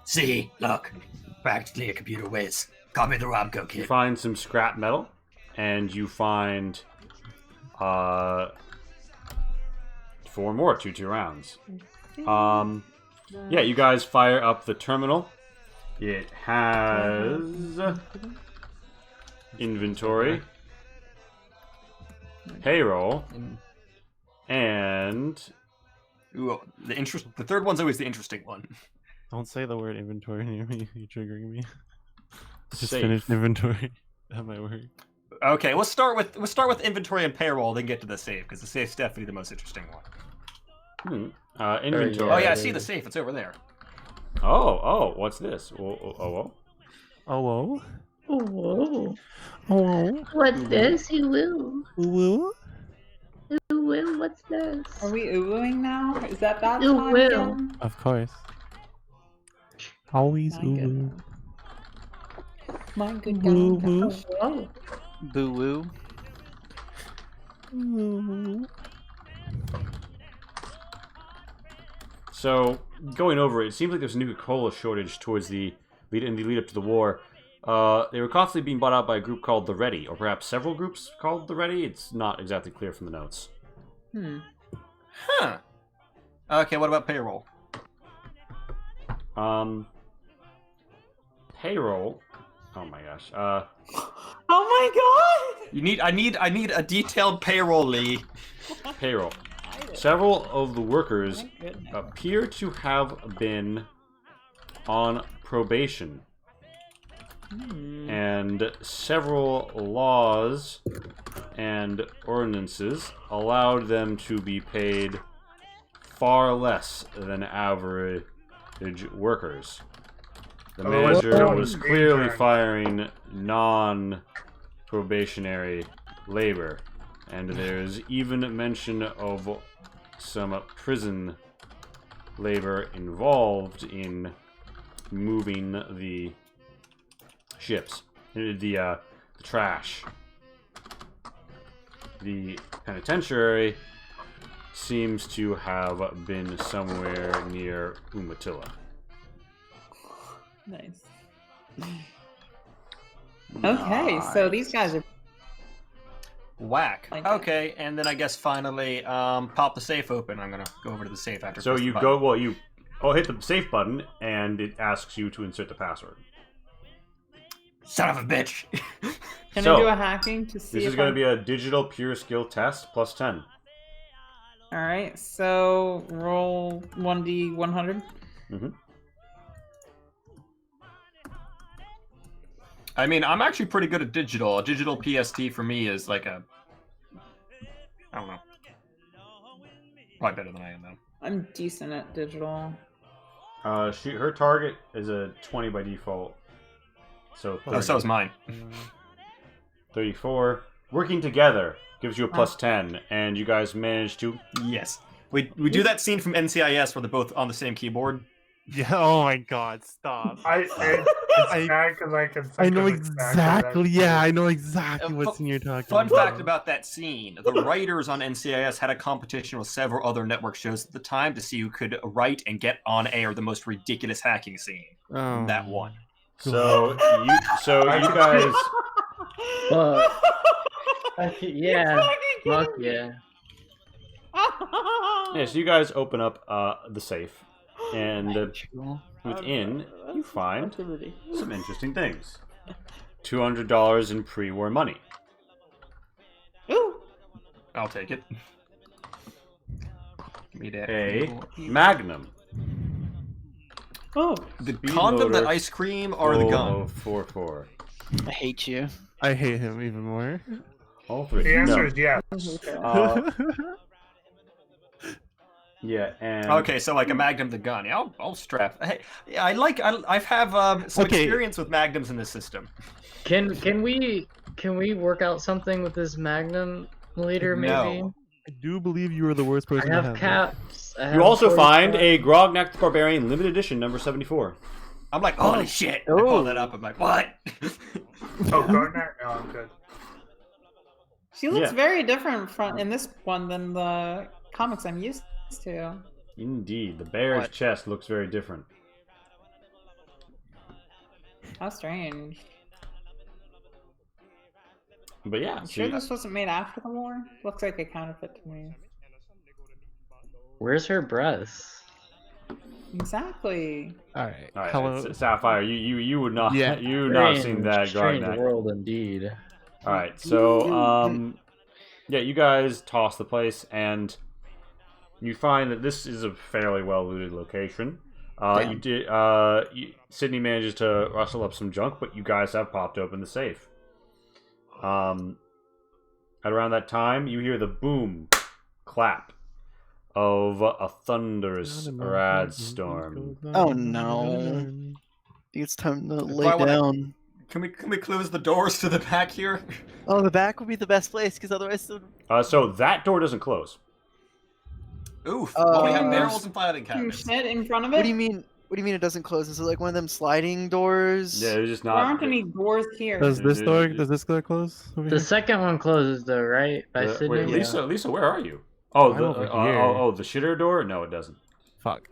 See, look. Practically a computer whiz. Copy the Romco You kid. find some scrap metal, and you find 4 more 2 rounds. Yeah, you guys fire up the terminal. It has inventory, payroll, and Ooh, the third one's always the interesting one. Don't say the word inventory near me. You're triggering me. Just safe. finished inventory. That might work. Okay, we'll start with inventory and payroll, then get to the safe because the safe's definitely the most interesting one. Inventory. Oh yeah, I see the safe. It's over there. Oh, what's this? Oh. Oh, whoa. Whoa. Oh. What's this? You will. Woo. You will. What's this? Are we oohing now? Is that time You will. again? Of course. Always My ooh. goodness. My good Woo God. woo. Whoa. Boo woo. Woo. So, going over it seems like there's a Nuka-Cola shortage towards the lead up to the war. They were constantly being bought out by a group called the Ready, or perhaps several groups called the Ready. It's not exactly clear from the notes. Huh. Okay, what about payroll? Payroll. Oh my gosh. Oh my God! I need a detailed payroll, Lee. Payroll. Several of the workers My goodness. appear to have been on probation, and several laws and ordinances allowed them to be paid far less than average workers. The manager was clearly firing non-probationary labor, and there's even mention of some prison labor involved in moving the ships, the trash. The penitentiary seems to have been somewhere near Umatilla. Nice. Okay, so these guys are. Whack. Like- Okay, and then I guess finally, pop the safe open. I'm gonna go over to the safe after. So press the you button. go, well, you hit the safe button, and it asks you to insert the password. Son of a bitch. Can So, I do a hacking to see? This is if going I- to be a digital pure skill test plus 10. All right, so roll 1d 100. Mm-hmm. I mean, I'm actually pretty good at digital. A digital PST for me is like a, I don't know, probably better than I am though. I'm decent at digital. Her target is a 20 by default. So 30. Oh, so is mine. 34. Working together gives you a plus 10, and you guys managed to. Yes, we do that scene from NCIS where they're both on the same keyboard. Yeah. Oh my God! Stop. It's bad because I can. I know think of exactly. Yeah, I know Uh, exactly what scene you're talking Fun about. fact about that scene: the writers on NCIS had a competition with several other network shows at the time to see who could write and get on air the most ridiculous hacking scene. Oh. That one. So you guys. Yeah. Fuck yeah. Yeah, so you guys open up the safe, and within you find some interesting things. $200 in pre-war money. Ooh. I'll take it. Give me that. A Magnum. Oh. The Speed condom, the loader ice cream, or the full gun? of 4.4. I hate you. I hate him even more. All three. The answer No. is yes. Yeah, and Okay, so like a Magnum, the gun. Yeah, I'll strap. Hey, yeah, I've some Okay. experience with Magnums in this system. Can we work out something with this Magnum leader? Maybe. No. I do believe you are the worst I person to have have. caps. I you have also 45. find a Grognak the Barbarian limited edition number 74. I'm like, holy shit! I pull that up. I'm like, what? Oh, Garnet? No, I'm good. She looks Yeah. very different in this one than the comics I'm used to. Indeed, the bear's What? chest looks very different. How strange. But yeah, I'm so sure you- this wasn't made after the war. Looks like a counterfeit to me. Where's her breasts? Exactly. All right. all right, Hello. Sapphire, you would not Yeah. you would not seen that Strange Grognak. world indeed. All right, so yeah, you guys toss the place, and you find that this is a fairly well looted location. Damn. You did. Sydney manages to rustle up some junk, but you guys have popped open the safe. At around that time, you hear the boom, clap of a thunderous rad storm. Oh no. It's time to lay Why would I- down. Can we close the doors to the back here? Oh, the back would be the best place because otherwise. So that door doesn't close. Oof. Well, we have Uh, barrels and filing Two cabinets. shit in front of it. What do you mean? What do you mean it doesn't close? Is it like one of them sliding doors? Yeah, it's just There not. aren't any doors here. Does this door close? Over The here? second one closes though, right? By Sydney. Wait, Lisa, where are you? Oh, I'm over here. the shitter door? No, it doesn't. Fuck.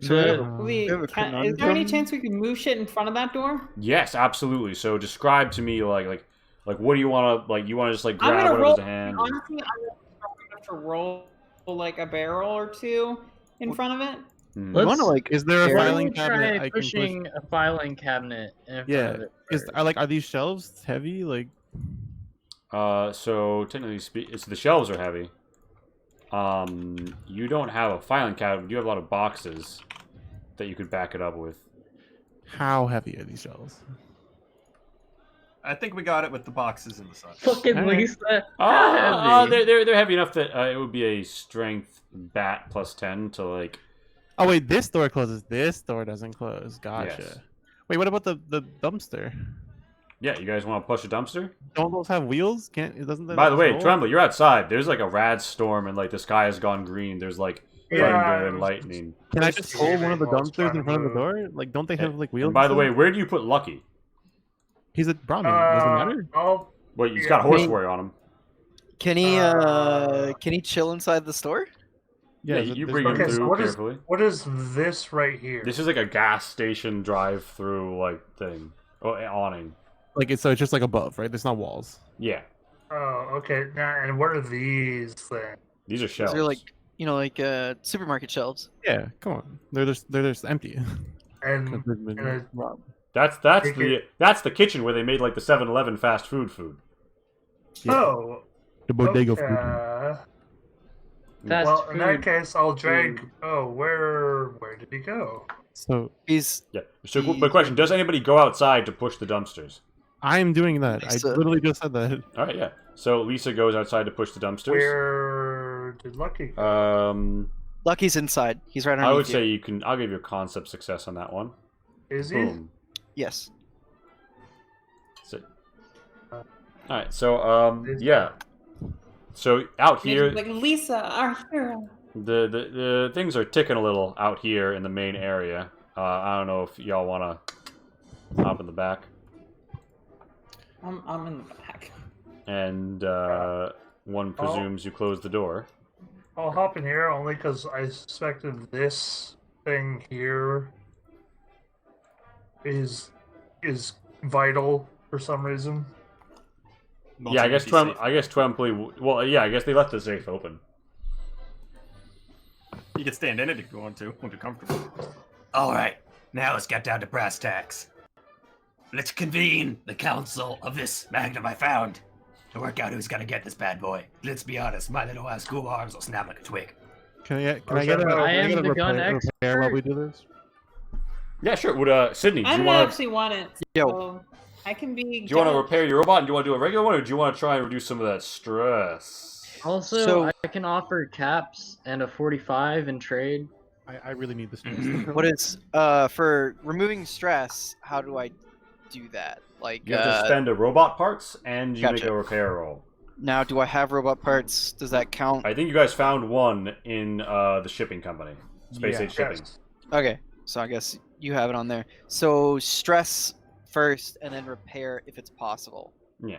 Lee, is there any chance we could move shit in front of that door? Yes, absolutely. So describe to me like what do you want to like? You want to just like I'm grab gonna whatever's roll. to hand? Honestly, I'm gonna have to roll like a barrel or two in front of it. Let's, wanna, like, Is there a why don't filing we cabinet try I can push? pushing a filing cabinet in front Yeah. of it? Are these shelves heavy? Like, So technically, the shelves are heavy. You don't have a filing cabinet. You have a lot of boxes that you could back it up with. how heavy are these shelves? I think we got it with the boxes in the side. Fucking Alright. Lisa. How heavy? They're heavy enough that it would be a strength bat plus 10 to like. Oh wait, this door closes. This door doesn't close. Gotcha. Yes. Wait, what about the dumpster? Yeah, you guys want to push a dumpster? Don't those have wheels? It doesn't. By the way, roll? Tremble, you're outside. There's like a rad storm and like the sky has gone green. There's like thunder and lightning. Can I just hold one of the Well, it's dumpsters trying in to front of the move. door? Like, don't they have like wheels? And by and the way, stuff? where do you put Lucky? He's a Brahmin. Does it matter? Well, he's got Yeah. horseware on him. Can he chill inside the store? Yeah, you bring him Okay, so through carefully. what is this right here? This is like a gas station drive-through like thing. Oh, awning. Like it's just like above, right? There's not walls. Yeah, Oh, okay. Now, and what are these things? these are shelves. They're like supermarket shelves. Yeah, come on. They're just empty. And, 'Cause they've been and a- robbed. That's that's the kitchen where they made like the 7-Eleven fast food. oh, The bodega food. okay. Fast Well, in that food. case, I'll drag. Oh, where did he go? So He's Yeah. So, but question: does anybody go outside to push the dumpsters? I am doing that. Lisa. I literally just said that. All right, yeah. So Lisa goes outside to push the dumpsters. Where did Lucky go? Lucky's inside. He's right I underneath would say you. you can. I'll give you a concept success on that one. Is he? Boom. Yes. So, all right. So yeah. So out here, Like Lisa, our hero. the things are ticking a little out here in the main area. I don't know if y'all want to hop in the back. I'm in the back. And one presumes you close the door. I'll hop in here only because I suspected this thing here is vital for some reason. Yeah, I guess Twempley. Well, yeah, I guess they left the safe open. You can stand in it if you want to, when you're comfortable. All right, now let's get down to brass tacks. Let's convene the council of this magnum I found to work out who's gonna get this bad boy. Let's be honest, my little ass school arms will snap like a twig. Can I get a? I can am get a the gun repair while we expert. do this? Yeah, sure. Would Sydney? Do I you don't want to? actually want it. Yo. So I can be. Do you want to judged. repair your robot? And do you want to do a regular one, or do you want to try and reduce some of that stress? Also, So- I can offer caps and a 45 in trade. I really need this. What is for removing stress? How do I do that? Like You have to spend a robot parts, and you make Gotcha. a repair roll. now, do I have robot parts? Does that count? I think you guys found one in the shipping company, Space Age Shipping. Yes. Okay, so I guess you have it on there. So stress first, and then repair if it's possible. Yeah,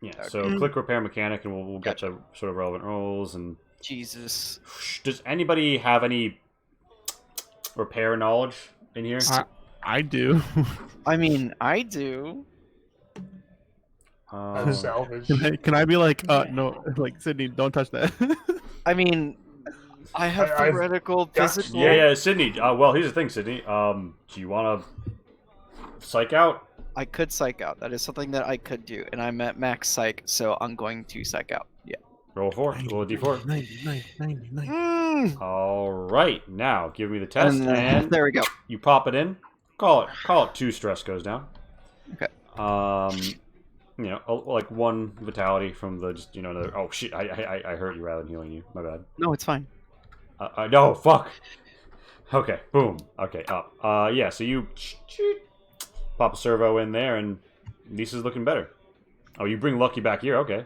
yeah. Okay. So click repair mechanic, and we'll get Gotcha. to sort of relevant rolls. And Jesus. does anybody have any repair knowledge in here? I do. I mean, I do. Salvage. Can I be like, no, like Sydney, don't touch that. I mean, I have I've theoretical, got- physical. Yeah, Sydney. Well, here's the thing, Sydney. Do you want to psych out? I could psych out. That is something that I could do, and I'm at max psych, so I'm going to psych out. Yeah. Roll 4. Roll a d4. 90. All right, now give me the test, And, and there we go. you pop it in. Call it 2 stress goes down. Okay. You know, like 1 vitality from the just another. Oh shit! I hurt you rather than healing you. My bad. No, it's fine. No, fuck. Okay, boom. Okay, up. Yeah. So you Pop a servo in there, and Lisa's looking better. Oh, you bring Lucky back here? Okay.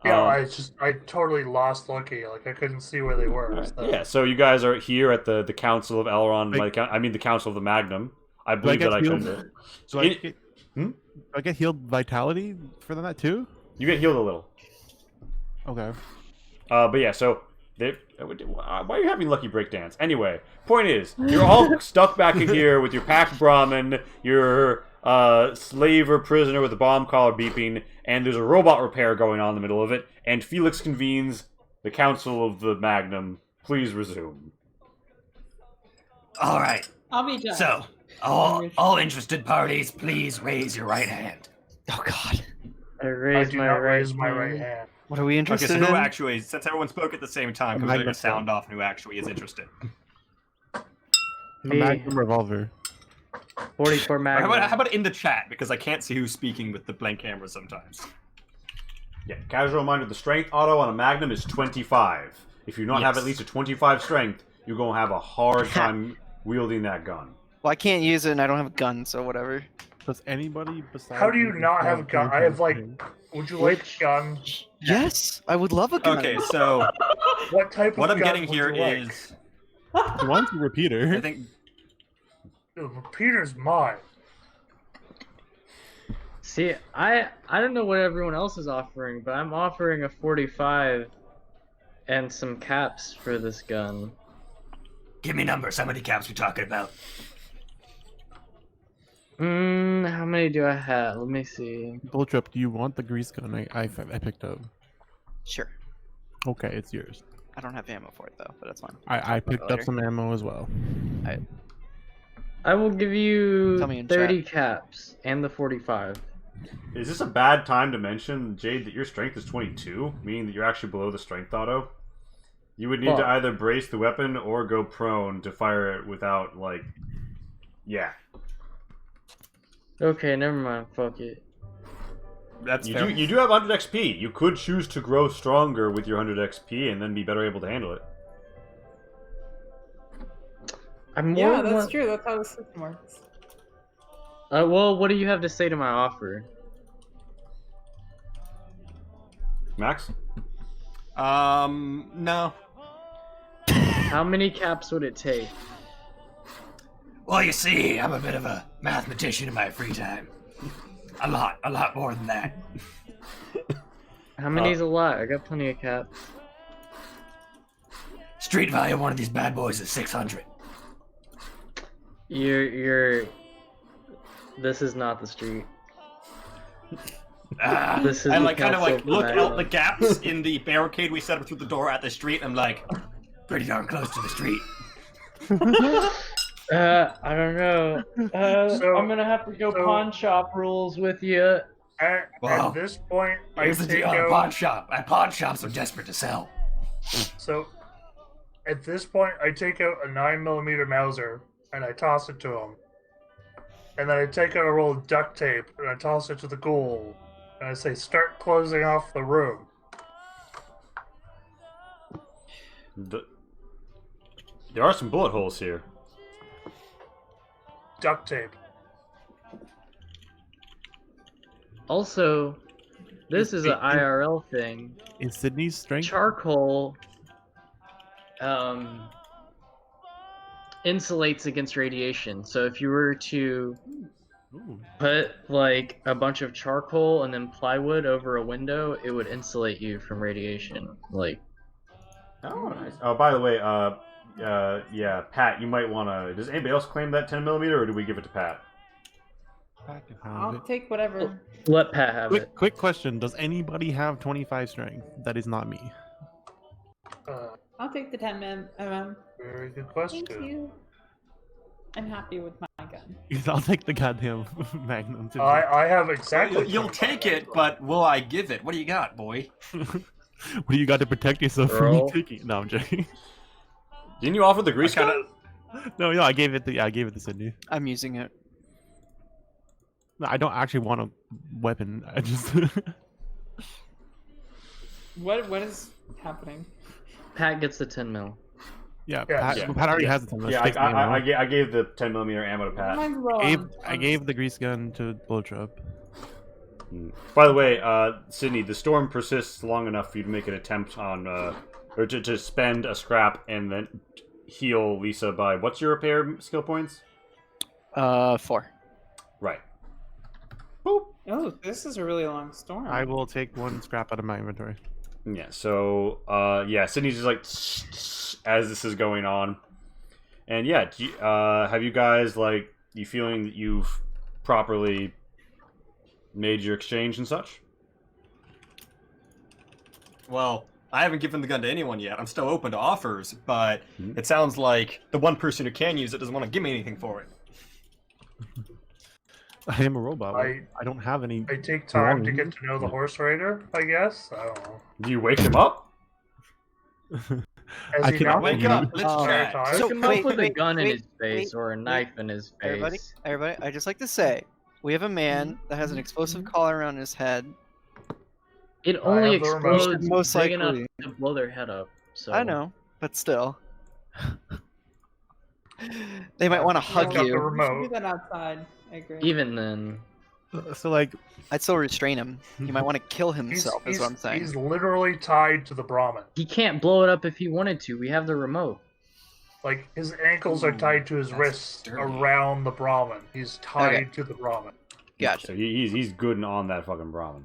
Yeah, I totally lost Lucky. Like, I couldn't see where they were. Right. So. Yeah, so you guys are here at the Council of Elrond. I mean, the Council of the Magnum. I believe that I can. So I get healed vitality for that too? You get healed a little. Okay. But yeah, so why are you having Lucky breakdance? Anyway, point is, you're all stuck back in here with your packed Brahmin, your slave or prisoner with the bomb collar beeping, and there's a robot repair going on in the middle of it, and Felix convenes the Council of the Magnum. Please resume. All right. I'll be done. So, all interested parties, please raise your right hand. Oh God. I do not raise my right hand. What are we interested Okay, so who in? actually, since everyone spoke at the same time, because they're going to sound off and who actually is interested. A Magnum revolver. 44 Magnum. How about in the chat, because I can't see who's speaking with the blank camera sometimes. Yeah, casual reminder, the strength auto on a Magnum is 25. If you don't have at least a 25 strength, you're going to have a hard time wielding that gun. Well, I can't use it and I don't have a gun, so whatever. Does anybody besides... How do you not have a gun? I have, like... Would you like a gun? Yes, I would love a gun. Okay, so... What type of What I'm gun getting would here you like? is... He wants a repeater. I think... The repeater's mine. See, I don't know what everyone else is offering, but I'm offering a 45 and some caps for this gun. Give me numbers. How many caps we talking about? How many do I have? Let me see. Bulltrip, do you want the grease gun I picked up? Sure. Okay, it's yours. I don't have ammo for it though, but that's fine. I picked up some ammo as well. I will give you Tell me in 30 caps and the 45. Is this a bad time to mention, Jade, that your strength is 22, meaning that you're actually below the strength auto? You would need to either brace the weapon or go prone to fire it without, like... Yeah. Okay, never mind. Fuck it. That's you fair. do have 100 XP. You could choose to grow stronger with your 100 XP and then be better able to handle it. Yeah, that's true. That's how the system works. Well, what do you have to say to my offer? Max? No. How many caps would it take? Well, you see, I'm a bit of a mathematician in my free time. A lot more than that. How many's a lot? I got plenty of caps. Street value of one of these bad boys is 600. This is not the street. This is I kind of like look out the gaps in the barricade we set up through the door at the street. I'm like, pretty darn close to the street. I don't know. I'm gonna have to go pawn shop rules with you. At this point, I take a out... pawn shop. At pawn shops, I'm desperate to sell. So, at this point, I take out a 9mm Mauser and I toss it to him. And then I take out a roll of duct tape and I toss it to the ghoul. And I say, start closing off the room. There are some bullet holes here. Duct tape. Also, this is an IRL thing. In Sydney's strength? Charcoal insulates against radiation. So if you were to put like a bunch of charcoal and then plywood over a window, it would insulate you from radiation. Like. Oh, nice. Oh, by the way, yeah, Pat, you might want to... Does anybody else claim that 10mm, or do we give it to Pat? I'll take whatever. Let Pat have it. Quick question. Does anybody have 25 strength? That is not me. I'll take the 10mm. Very good question. Thank you. I'm happy with my gun. I'll take the goddamn Magnum. Too. I have exactly... You'll take it, but will I give it? What do you got, boy? What do you got to protect yourself from me taking? No, I'm joking. Didn't you offer the grease gun? No, I gave it to Sydney. I'm using it. No, I don't actually want a weapon. I just. What is happening? Pat gets the 10mm. Yeah, Yeah. Pat, Yeah. Pat already Yeah. has it. Yeah, I gave the 10mm ammo to Pat. Mine's low I gave the grease gun to Blowtrap. By the way, Sydney, the storm persists long enough for you to make an attempt on, or to spend a scrap and then heal Lisa by, what's your repair skill points? 4. Right. Oh, this is a really long storm. I will take 1 scrap out of my inventory. Yeah, so, yeah, Sydney's just like, as this is going on. And yeah, have you guys, like, you feeling that you've properly made your exchange and such? Well, I haven't given the gun to anyone yet. I'm still open to offers, but it sounds like the one person who can use it doesn't want to give me anything for it. I am a robot. I don't have any. I take time to get to know the horse rider, I guess. I don't know. Do you wake him up? Has I he cannot not wake been up. the Let's entire chat. time? So- Pick him up with a wait, gun in wait, his face wait, or a knife in his face. Everybody, I just like to say, we have a man that has an explosive collar around his head. It only have the remote. explodes Most big enough likely. to blow their head up. So I know, but still. They might want to hug Pick up the you. We should do remote. that outside. I agree. Even then, So like, I'd still restrain him. He might want to kill himself, is what I'm saying. He's literally tied to the Brahmin. he can't blow it up if he wanted to. We have the remote. Like, his ankles are tied to his that's wrists dirty. around the Brahmin. He's tied to the Brahmin. Gotcha. So he's good and on that fucking Brahmin.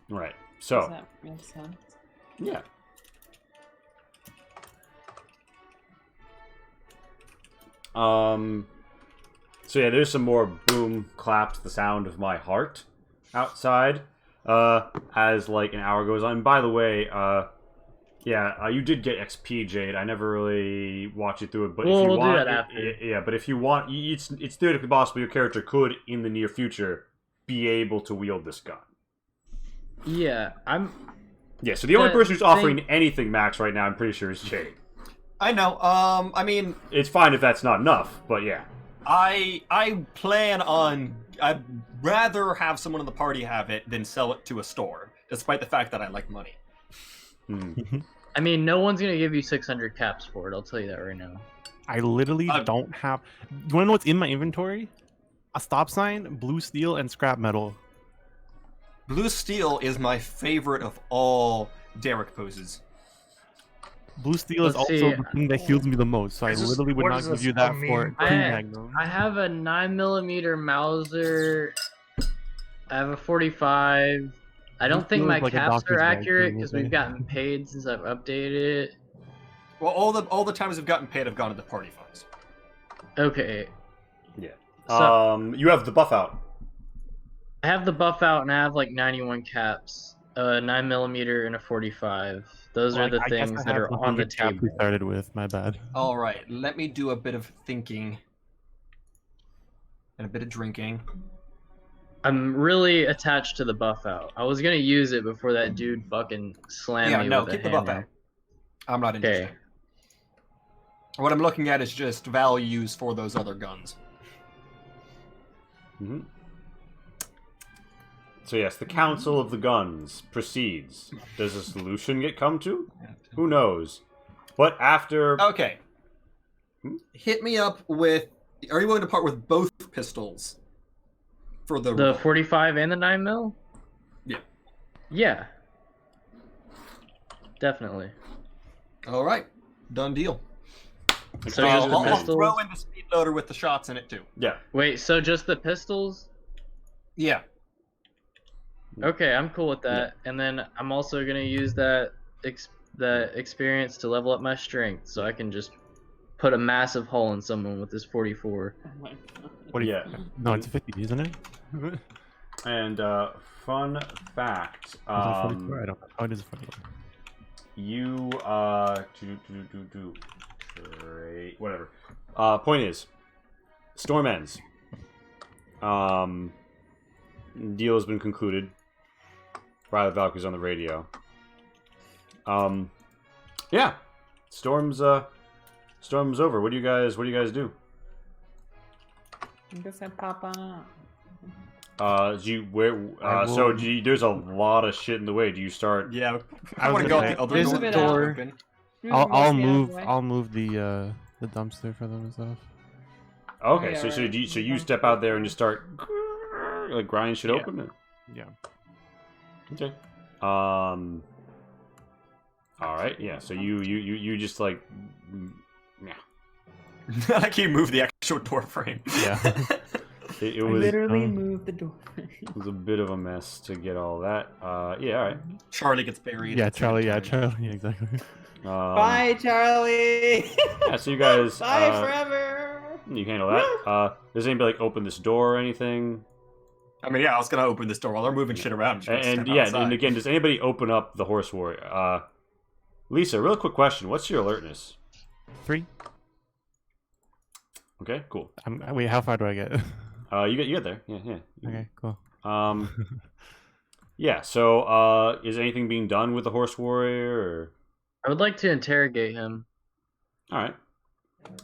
Right. Does So that make sense? yeah. So yeah, there's some more boom claps, the sound of my heart outside. As like an hour goes on. By the way, you did get XP, Jade. I never really watched you through it, but if you We'll do want, that after. yeah. But if you want, it's theoretically possible your character could, in the near future, be able to wield this gun. Yeah, Yeah. So the only The person who's offering thing- anything max right now, I'm pretty sure, is Jade. I know. I mean, It's fine if that's not enough, but yeah. I plan on. I'd rather have someone in the party have it than sell it to a store, despite the fact that I like money. I mean, no one's gonna give you 600 caps for it. I'll tell you that right now. I literally don't have. You want to know what's in my inventory? A stop sign, blue steel, and scrap metal. Blue steel is my favorite of all Derek poses. Blue steel is Let's also see. the thing that heals me the most, so I Is this- literally would what not is give this, you a that meme for for- Cream Magnum. I have a 9mm Mauser. I have a 45. I don't think feels my like a caps doctor's are bag accurate thing, because isn't we've it? gotten paid since I've updated it. Well, all the times I've gotten paid, I've gone to the party funds. Okay. Yeah. So- You have the buff out. I have the buff out and I have like 91 caps, 9mm and a 45. Those Well, are the I guess things I that have are on the 100 caps table. we started with. My bad. All right, let me do a bit of thinking and a bit of drinking. I'm really attached to the buff out. I was gonna use it before that dude fucking slammed me with keep a the buff hammer. out. I'm not interested. Okay. What I'm looking at is just values for those other guns. Mm-hmm. So yes, the Council of the Guns proceeds. Does a solution get come to? Who knows? But after... Okay. Hit me up with... Are you willing to part with both pistols? For The 45 and the 9mm? Yeah. Yeah. Definitely. All right. Done deal. So just the I'll pistols? throw in the speed loader with the shots in it too. Yeah. Wait, so just the pistols? Yeah. Okay, I'm cool with that. And then I'm also gonna use that experience to level up my strength, so I can just put a massive hole in someone with this 44. Oh my god. What do you? Yeah. No, it's 50, isn't it? And fun fact. Is it 44? I don't know. Oh, it is 44. You whatever. Point is, storm ends. Deal has been concluded. By the Valkyries on the radio. Yeah, storm's over. What do you guys do? I guess I pop on up. There's a lot of shit in the way. Do you start? Yeah. I I was want to go gonna out say, the other there's door. a bit door. Open. I'll mostly move. out of the way. I'll move the dumpster for them and stuff. Okay, Yeah, so right. you step out there and just start like grinding shit Yeah. open. Yeah. Okay. All right. Yeah. So you just like. Yeah. I like you move the actual door frame. Yeah. It I was literally moved the door. it was a bit of a mess to get all that. Yeah. All right. Charlie gets buried. Yeah, It's Charlie. Yeah, cemetery. Charlie. Yeah, exactly. Bye, Charlie. Yeah. So you guys. Bye forever. You handle that. Does anybody like open this door or anything? I mean, yeah, I was gonna open this door while they're moving shit around. I'm just gonna And step yeah, outside. and again, does anybody open up the horse warrior? Lisa, real quick question: what's your alertness? 3. Okay, cool. Wait, how far do I get? You get there. Yeah. Okay, cool. Yeah. So, is anything being done with the horse warrior? Or... I would like to interrogate him All right.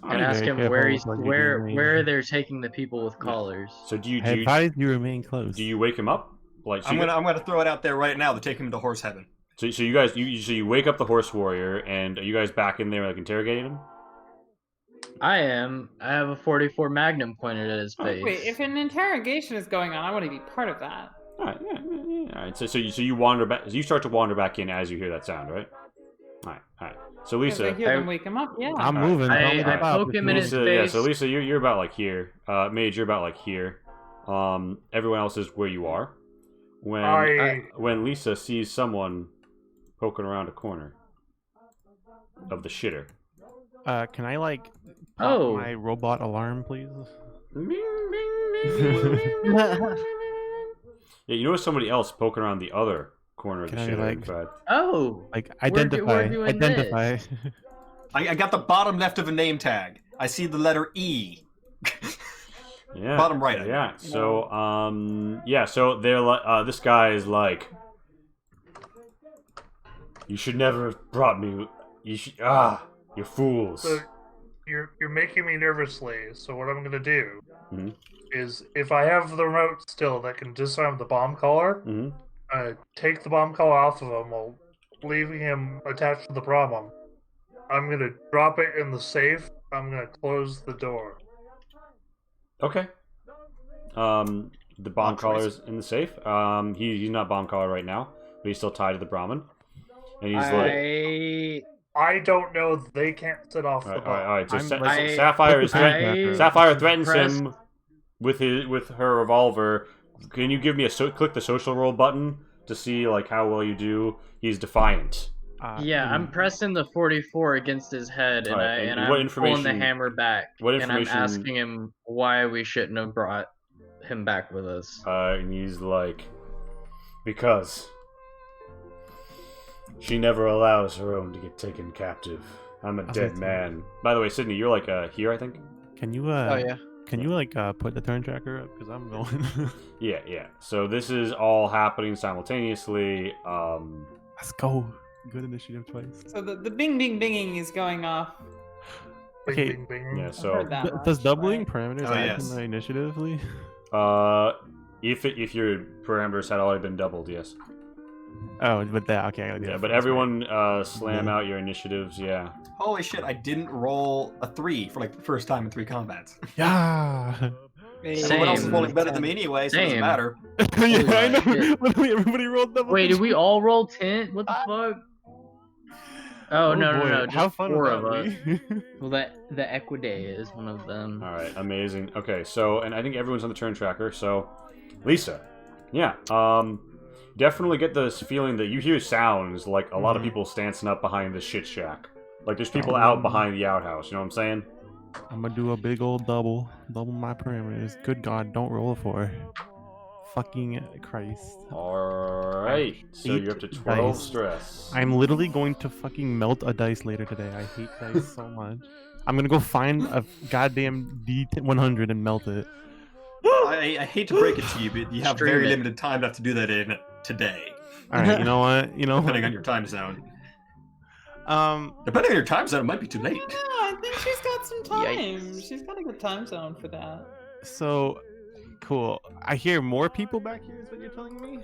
and ask him careful where with what you're doing. where they're taking the people with collars. So do you I advise you remain close. do you wake him up? Like so I'm you gonna throw it out there right now to take him to horse heaven. so you guys you wake up the horse warrior, and are you guys back in there like interrogating him? I am. I have a 44 Magnum pointed at his face. Wait, if an interrogation is going on, I want to be part of that. All right. Yeah. All right. So you wander back. You start to wander back in as you hear that sound, right? All right. So If I Lisa. hear them wake him up, yeah. I'm moving. Tell me to I stop poke if him you in want. his Lisa, yeah, face. so Lisa, you're about like here. Mage, you're about like here. Everyone else is where you are. When Lisa sees someone poking around a corner of the shitter. Can I like pop Oh. my robot alarm, please? Yeah, you notice somebody else poking around the other corner of the Can I, shitter. like- in fact. Oh, Like We're identify. doing Identify. I got the bottom left of a name tag. I see the letter E. Yeah. Bottom right, I mean. Yeah. So so they're like this guy is like, you should never have brought me. You should you fools. So you're making me nervously. So what I'm gonna do Mhm. is, if I have the remote still that can disarm the bomb collar, Mhm. take the bomb collar off of him while leaving him attached to the problem. I'm gonna drop it in the safe. I'm gonna close the door. Okay. The bomb collar's in the safe. He's not bomb collar right now, but he's still tied to the Brahmin. And he's like, I don't know. They can't set off the all bomb. right. So I'm like- Sapphire is Sapphire threatens pressed- him with her revolver. Can you give me click the social roll button to see like how well you do? He's defiant. yeah, I'm pressing the 44 against his head, and, Alright, and I'm what pulling the information- hammer back, what and I'm information- asking him why we shouldn't have brought him back with us. And he's like, because she never allows her own to get taken captive. I'm a dead man. By the way, Sydney, you're like here, I think. Can you Oh yeah. Can you like put the turn tracker up? Because I'm going. Yeah. So this is all happening simultaneously. Let's go. Good initiative twice. So the bing bing binging is going off. Bing, Okay. bing, bing. Yeah. I've So heard that Does much, doubling but- parameters Oh, add yes. to my initiatively? if your parameters had already been doubled, yes. Oh, but that okay. I gotta do Yeah, that but first, everyone slam out your initiatives. Yeah. Holy shit! I didn't roll a 3 for like the first time in 3 combats. right? Yeah. Everyone else is Same. rolling better than me anyway, so it doesn't Same. matter. Yeah, I know. shit. Literally, everybody rolled double. Wait, did we all roll 10? What the fuck? Oh, no, boy, no, just How fun 4 would of us. that be? Well, the Equidae is one of them. All right. Amazing. Okay. So, and I think everyone's on the turn tracker. So, Lisa. Yeah. Definitely get this feeling that you hear sounds like a lot of people stancing up behind the shit shack. Like there's people out behind the outhouse. You know what I'm saying? I'm gonna do a big old double my parameters. Good God, don't roll a 4. Fucking Christ. All right. So you're up to 12 dice. stress. I'm literally going to fucking melt a dice later today. I hate dice so much. I'm gonna go find a goddamn D100 and melt it. I hate to break it to you, but you have Stream very it. limited time to do that in today, All right, you know what? depending on your time zone. Um, Depending on your time zone, it might be too late. No, I think she's got some time. Yikes. She's got a good time zone for that. so cool. I hear more people back here. Is what you're telling me?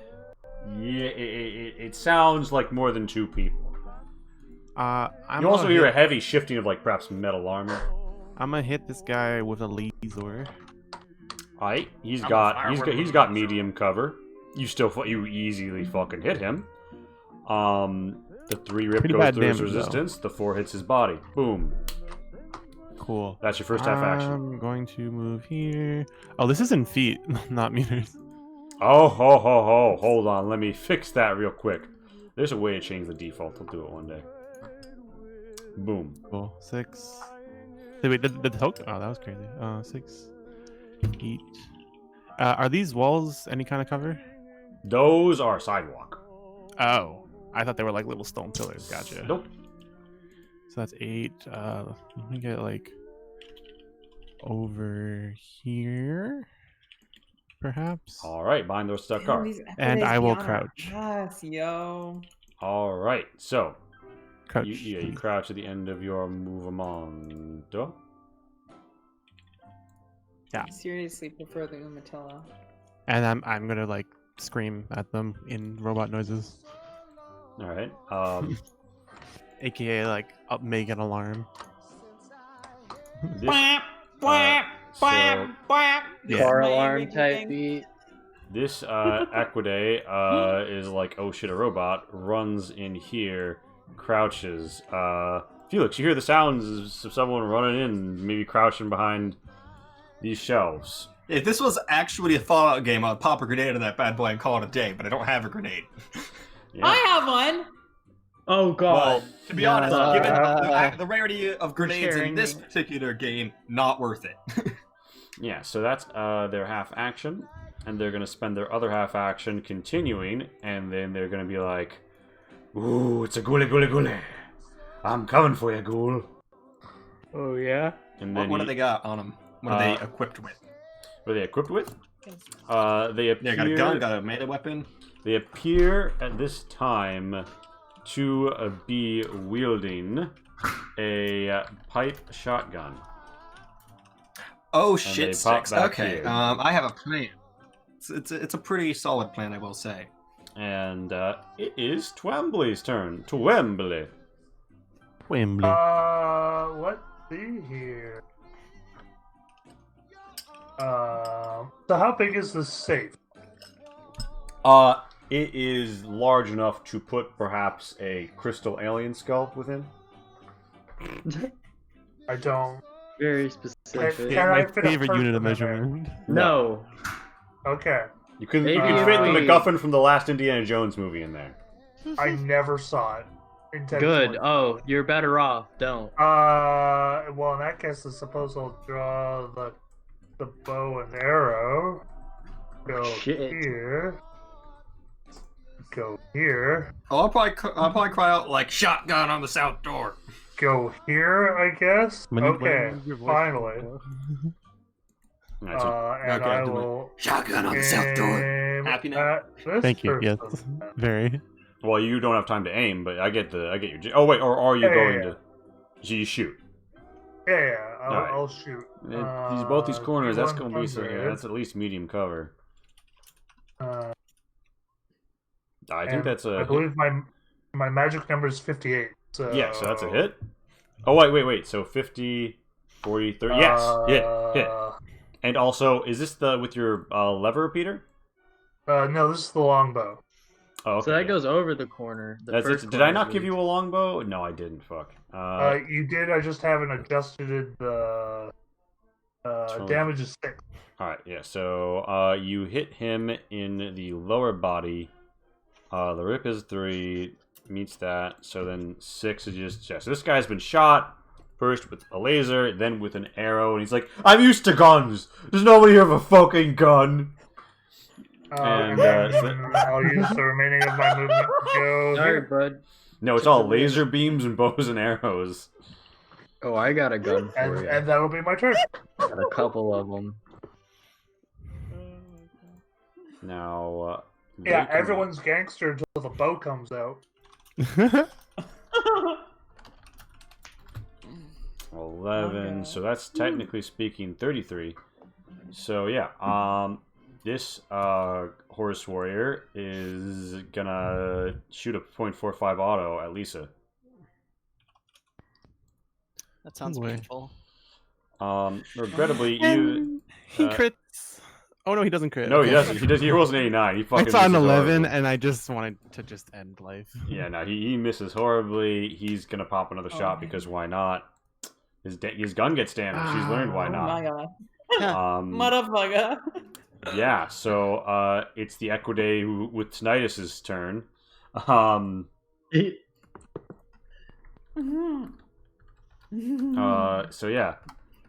Yeah. It sounds like more than 2 people. You also hear a heavy shifting of like perhaps metal armor. I'm gonna hit this guy with a laser. Alright, he's got medium cover. You easily fucking hit him. The 3 rip Pretty goes bad through his damage, though. resistance. The 4 hits his body. Boom. Cool. That's your first half action. I'm going to move here. Oh, this is in feet, not meters. Oh, ho, ho, ho. Hold on. Let me fix that real quick. There's a way to change the default. I'll do it one day. Boom. Cool. 6. Wait, did the token? Oh, that was crazy. 6, 8. Are these walls any kind of cover? Those are sidewalk. Oh, I thought they were like little stone pillars. Gotcha. Nope. So that's 8. Let me get like over here, perhaps. All right, behind those stuck Damn, cars. these And FAs I will be on our crouch. ass, yo. All right, so Crouch. you crouch at the end of your movement. Yeah. I seriously prefer the Umatilla. And I'm gonna like scream at them in robot noises, All right. aka like make an alarm. This, so Yeah. Car My alarm everything. type beat. this Equidae is like, oh shit, a robot, runs in here, crouches. Felix, you hear the sounds of someone running in, maybe crouching behind these shelves. If this was actually a Fallout game, I'd pop a grenade on that bad boy and call it a day, but I don't have a grenade. Yeah. I have one. Oh god. Well, to be honest, given Uh, the rarity of grenades in sharing this me. particular game, not worth it. Yeah, so that's their half action, and they're gonna spend their other half action continuing, and then they're gonna be like, "Ooh, it's a ghoulie ghoulie ghoulie. I'm coming for you, ghoul." Oh yeah. And then What do they got on them? What are they equipped with? What are they equipped with? They appear. Yeah, got a gun, got a melee weapon. They appear at this time to be wielding a pipe shotgun. Oh they shit! pop Sticks. back Okay, here. I have a plan. It's a pretty solid plan, I will say. And it is Twembly's turn. Twembly. Wembley. Let's see here. So how big is this safe? It is large enough to put perhaps a crystal alien skull within. I don't. Very specific. Can My I fit a favorite unit of person in there? measurement. No. Okay. You can Maybe fit the if we- MacGuffin from the last Indiana Jones movie in there. I never saw it. Intentionally. Good. Oh, you're better off. Don't. Well, in that case, I suppose I'll draw the bow and arrow. Go Shit. here. Go here. Oh, I'll probably cry out like shotgun on the south door. Go here, I guess. When Okay, you- your voice finally. Alright, so And Okay, I I'll do it. will Shotgun on the south door. aim Happy now? at this Thank you. Yes, person. very. well, you don't have time to aim, but I get your. Oh wait, or are you Yeah, going yeah. to? So you shoot. Yeah, Alright. I'll shoot. Both these corners. That's going to be so. Yeah, 100. that's at least medium cover. I think And that's a. I believe my magic number is 58. So Yeah, so that's a hit. Oh, wait. So 50, 40, 30. Yes, hit. And also, is this the with your lever repeater? No, this is the longbow. Oh, okay. So that yeah. goes over the corner. The That's first it. Did I corner's not give weak. you a longbow? No, I didn't. Fuck. You did. I just haven't adjusted the Totally. damage is 6. All right, yeah. So you hit him in the lower body. The rip is 3, meets that. So then 6 is just chest. So this guy's been shot first with a laser, then with an arrow, and he's like, "I'm used to guns. There's nobody here with a fucking gun." And And, then I'll use the remaining of my movement to go Sorry, here. bud. No, it's all laser beams and bows and arrows. Oh, I got a gun for And, you. and that'll be my turn. Got a couple of them. Now, Yeah, they come everyone's gangster until the bow comes out. 11, so that's technically speaking 33. So yeah, this horse warrior is gonna shoot a .45 auto at Lisa. That sounds Boy. painful. Regrettably, you. And he crits. Oh no, he doesn't crit. No, he Okay. doesn't. He does. He rolls an 89. He fucking. I saw an misses 11, horribly. and I just wanted to just end life. Yeah, no, he misses horribly. He's gonna pop another shot because why not? His gun gets damaged. He's learned why Oh not. my god. Um, Motherfucker. yeah, so it's the Equidae with Tinnitus's turn. So yeah,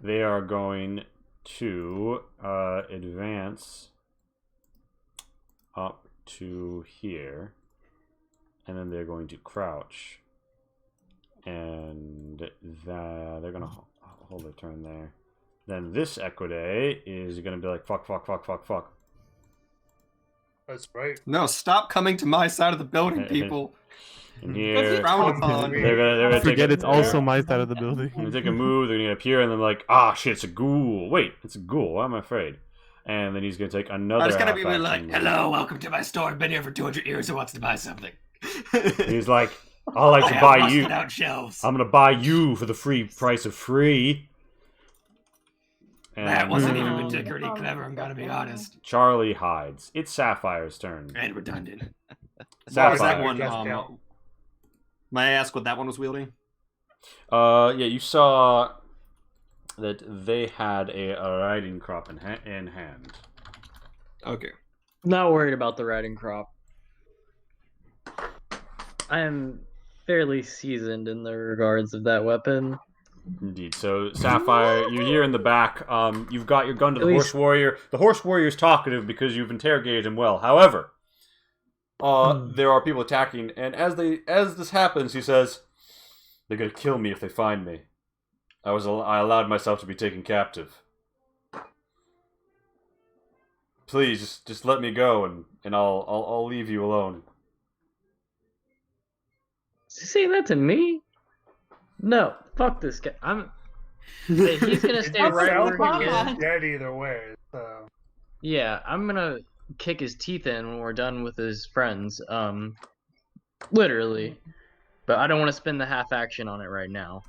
they are going to advance up to here, and then they're going to crouch, and they're gonna hold their turn there. Then this Equidae is gonna be like fuck. That's right. No, stop coming to my side of the building, people. And here, Frowned upon. they're gonna Forget take it's also my side of the building. They're gonna take a move. They're gonna appear, and then like, ah, shit, it's a ghoul. Wait, it's a ghoul. Why am I afraid? And then he's gonna take another. I was gonna be half like, action "Hello, welcome to my store. I've been here for 200 years. Who wants to buy something?" move. He's like, I'd like I to have buy rusted you. out shelves. I'm gonna buy you for the free price of free. And That wasn't even particularly clever. I'm gonna be honest. Charlie hides. It's Sapphire's turn. And redundant. What was that Sapphire. one? May I ask what that one was wielding? Yeah, you saw that they had a riding crop in hand. Okay. Not worried about the riding crop. I am fairly seasoned in the regards of that weapon. Indeed. So, Sapphire, you hear in the back, you've got your gun to the At horse least- warrior. The horse warrior is talkative because you've interrogated him well. However, there are people attacking, and as this happens, he says, "They're gonna kill me if they find me. I allowed myself to be taken captive. Please, just let me go, and I'll leave you alone." Is he saying that to me? No, fuck this guy. He's gonna stay It right sounds where like he he's is. dead either way. So Yeah, I'm gonna kick his teeth in when we're done with his friends. Literally. But I don't want to spend the half action on it right now.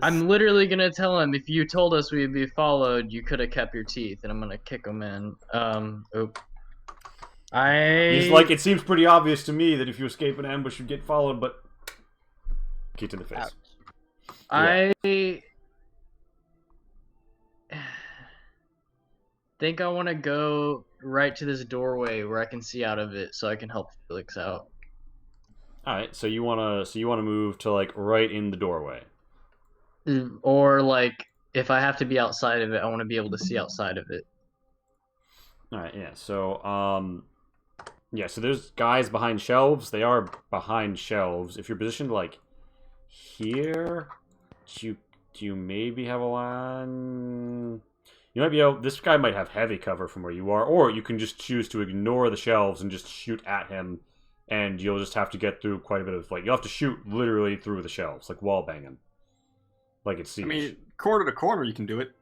I'm literally gonna tell him, if you told us we'd be followed, you could have kept your teeth, and I'm gonna kick him in. He's like, it seems pretty obvious to me that if you escape an ambush, you get followed, but kick to the face. I think I want to go right to this doorway where I can see out of it, so I can help Felix out. All right, so you wanna move to like right in the doorway. Or like, if I have to be outside of it, I want to be able to see outside of it. All right, yeah. So so there's guys behind shelves. They are behind shelves. If you're positioned like here, do you maybe have a line? You might be able. This guy might have heavy cover from where you are, or you can just choose to ignore the shelves and just shoot at him, and you'll just have to get through quite a bit of you'll have to shoot literally through the shelves, like wall banging, like it's Siege. I mean, corner to corner, you can do it.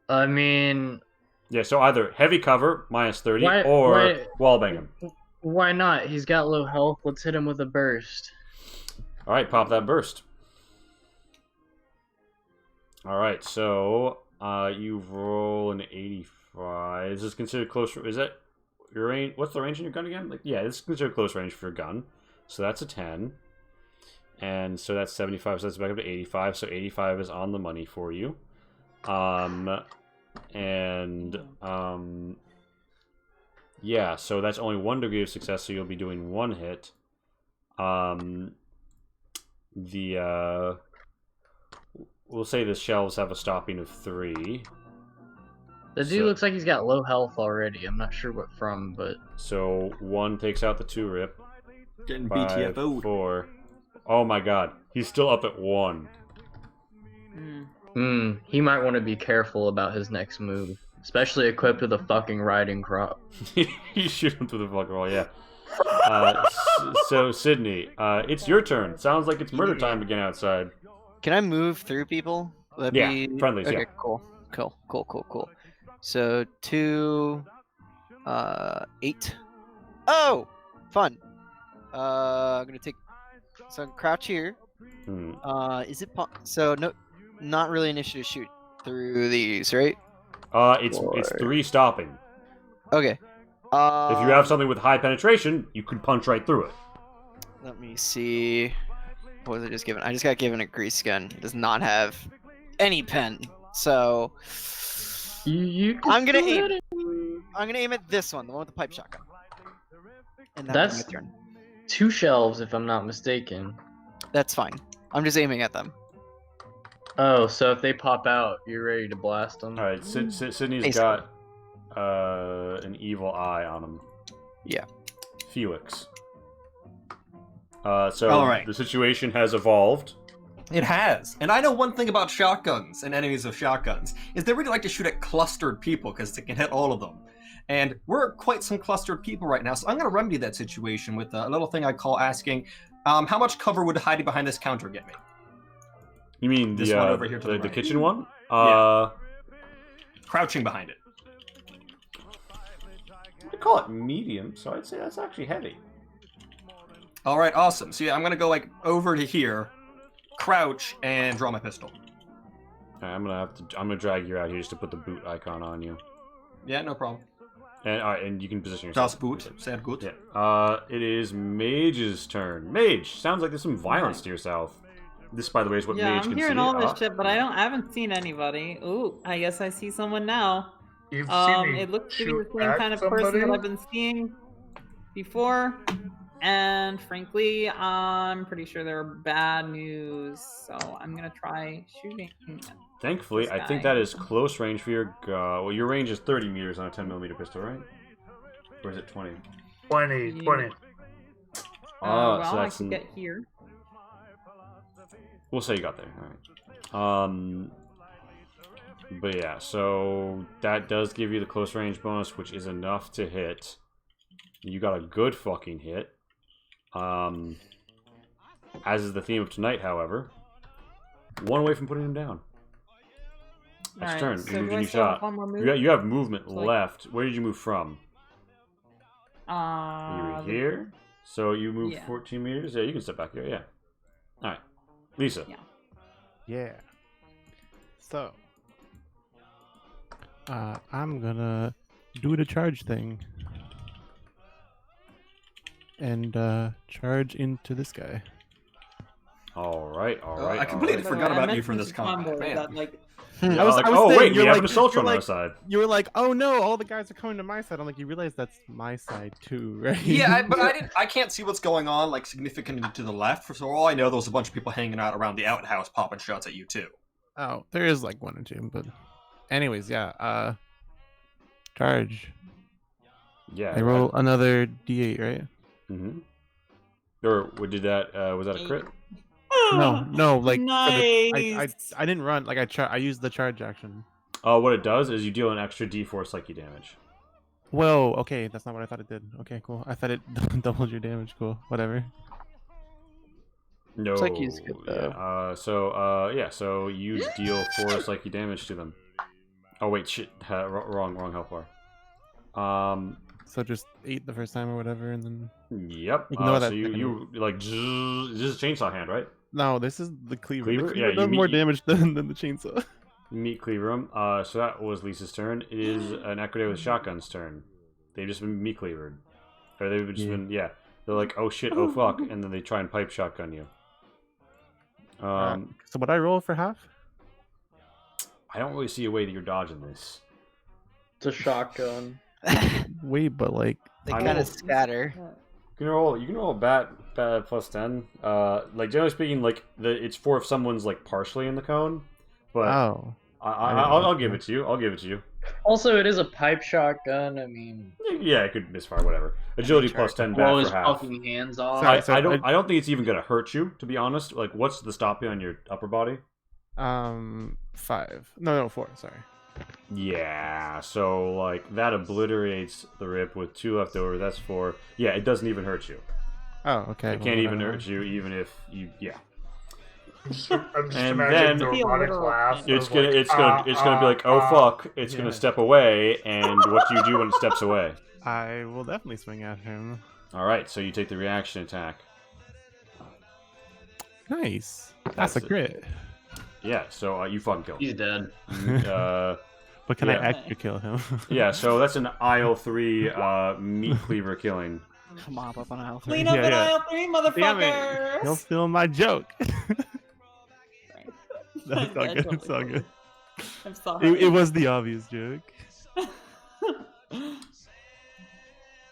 I mean, yeah. So either heavy cover -30 Why- or why- wall banging. why not? He's got low health. Let's hit him with a burst. All right, pop that burst. All right, so you roll an 85. Is this considered close? Is that your range? What's the range in your gun again? Yeah, this is considered close range for your gun. So that's a 10, and so that's 75. So that's back up to 85. So 85 is on the money for you. Yeah. So that's only 1 degree of success. So you'll be doing 1 hit. We'll say the shelves have a stopping of 3. The dude looks like he's got low health already. I'm not sure what from, but... So 1 takes out the 2 rip. Getting 5, BTFO'd. 4. Oh my god. He's still up at 1. He might want to be careful about his next move. Especially equipped with a fucking riding crop. You shoot him through the fucking wall, yeah. So, Sydney, it's your turn. Sounds like it's murder time again outside. Can I move through people? Would that Yeah, be... friendlies, okay, yeah. Cool. So 2, 8. Oh, fun. I'm gonna take So crouch here. Hmm. Is it so? No, not really an issue to shoot through these, right? It's 3 stopping. Okay. If you have something with high penetration, you could punch right through it. Let me see. What was I just given? I just got given a grease gun. It does not have any pen. So I'm gonna aim. I'm gonna aim at this one, the one with the pipe shotgun. And That's my turn. 2 shelves, if I'm not mistaken. That's fine. I'm just aiming at them. Oh, so if they pop out, you're ready to blast them. All right, Sydney's Basically. got an evil eye on him. Yeah. Felix. So All right. the situation has evolved. It has. And I know one thing about shotguns and enemies of shotguns is they really like to shoot at clustered people because they can hit all of them. And we're quite some clustered people right now, so I'm going to remedy that situation with a little thing I call asking, how much cover would hiding behind this counter get me? You mean This the one over here to the the right. kitchen one? Yeah. Crouching behind it. I call it medium, so I'd say that's actually heavy. All right, awesome. So yeah, I'm going to go like over to here, crouch, and draw my pistol. All right, I'm gonna drag you out here just to put the boot icon on you. Yeah, no problem. And all right, and you can position yourself. Das Boot, sehr gut. Yeah. It is Mage's turn. Mage, sounds like there's some violence to yourself. This, by the way, is what Yeah, Mage I'm can hearing see. all this shit, but I haven't seen anybody. Ooh, I guess I see someone now. You've seen me It looks to be shoot the same at kind of person somebody? that I've been seeing before. And frankly, I'm pretty sure they're bad news. So I'm gonna try shooting. Thankfully, This I think guy. that is close range for your. Well, your range is 30 meters on a 10mm pistol, right? Or is it 20? 20, 20. Oh, well, so I that's. can get here. We'll say you got there. All right. But yeah, so that does give you the close range bonus, which is enough to hit. You got a good fucking hit. As is the theme of tonight, however. One away from putting him down. That's Alright, turn. so You moved do I and you still have shot. one more move? You have movement So, like- left. Where did you move from? You were here. So you moved yeah. 14 meters. Yeah, you can step back here. Yeah. All right, Lisa. Yeah. Yeah. So, I'm gonna do the charge thing and charge into this guy. All right. I completely forgot about you for this combat. Man. That, like, Yeah, I was oh saying, wait, we you're have like- an assault you're on our like- side. You were like, "Oh no, all the guys are coming to my side." I'm like, "You realize that's my side too, right?" Yeah, but I can't see what's going on like significantly to the left. For all I know, there's a bunch of people hanging out around the outhouse popping shots at you too. Oh, there is like one or two, but anyways, yeah. Charge. Yeah. I roll another D8, right? Mm-hmm. Or did that? Was that a crit? No, like nice. I didn't run. Like I used the charge action. What it does is you deal an extra D4 psyche damage. Whoa, okay, that's not what I thought it did. Okay, cool. I thought it doubled your damage. Cool, whatever. No. Psyche's good, though. Yeah. So you deal 4 psyche damage to them. Oh wait, shit. Wrong health bar. So just 8 the first time or whatever, and then. Yep. Ignore that So you like this is a chainsaw hand, right? No, this is the cleaver. Cleaver? The Yeah, cleaver you does meet- more damage than the chainsaw. Meet cleaver him. So that was Lisa's turn. It is an Equity with Shotgun's turn. They've just been meat cleavered. Or they've just been, yeah. They're like, oh shit, oh fuck, and then they try and pipe shotgun you. So would I roll for half? I don't really see a way that you're dodging this. It's a shotgun. Wait, but like They I kind know. of scatter. You can roll bat plus 10. Like generally speaking, like it's for if someone's like partially in the cone. But oh, I'll give it to you. I'll give it to you. Also, it is a pipe shotgun. I mean, Yeah, it could misfire, whatever. Agility plus 10 blow bat his for half. fucking hands off. I don't think it's even gonna hurt you, to be honest. Like, what's the stopping on your upper body? 5. No, 4. Sorry. Yeah, so like that obliterates the rip with 2 left over. That's 4. Yeah, it doesn't even hurt you. Oh, okay. It can't even hurt you, even if you. Yeah. I'm just And imagining then- the robotic laugh. It's of gonna be like, oh fuck! It's gonna step away, and what do you do when it steps away? I will definitely swing at him. All right, so you take the reaction attack. Nice. That's a crit. Yeah, so you fucking kill him. He's dead. But can yeah. I extra kill him? Yeah, so that's an aisle 3 meat cleaver killing. Mop up on aisle 3. Clean up in aisle 3, Damn it. motherfuckers! He'll steal my joke. That's all Yeah, good. totally It's all good. I'm sorry. It was the obvious joke.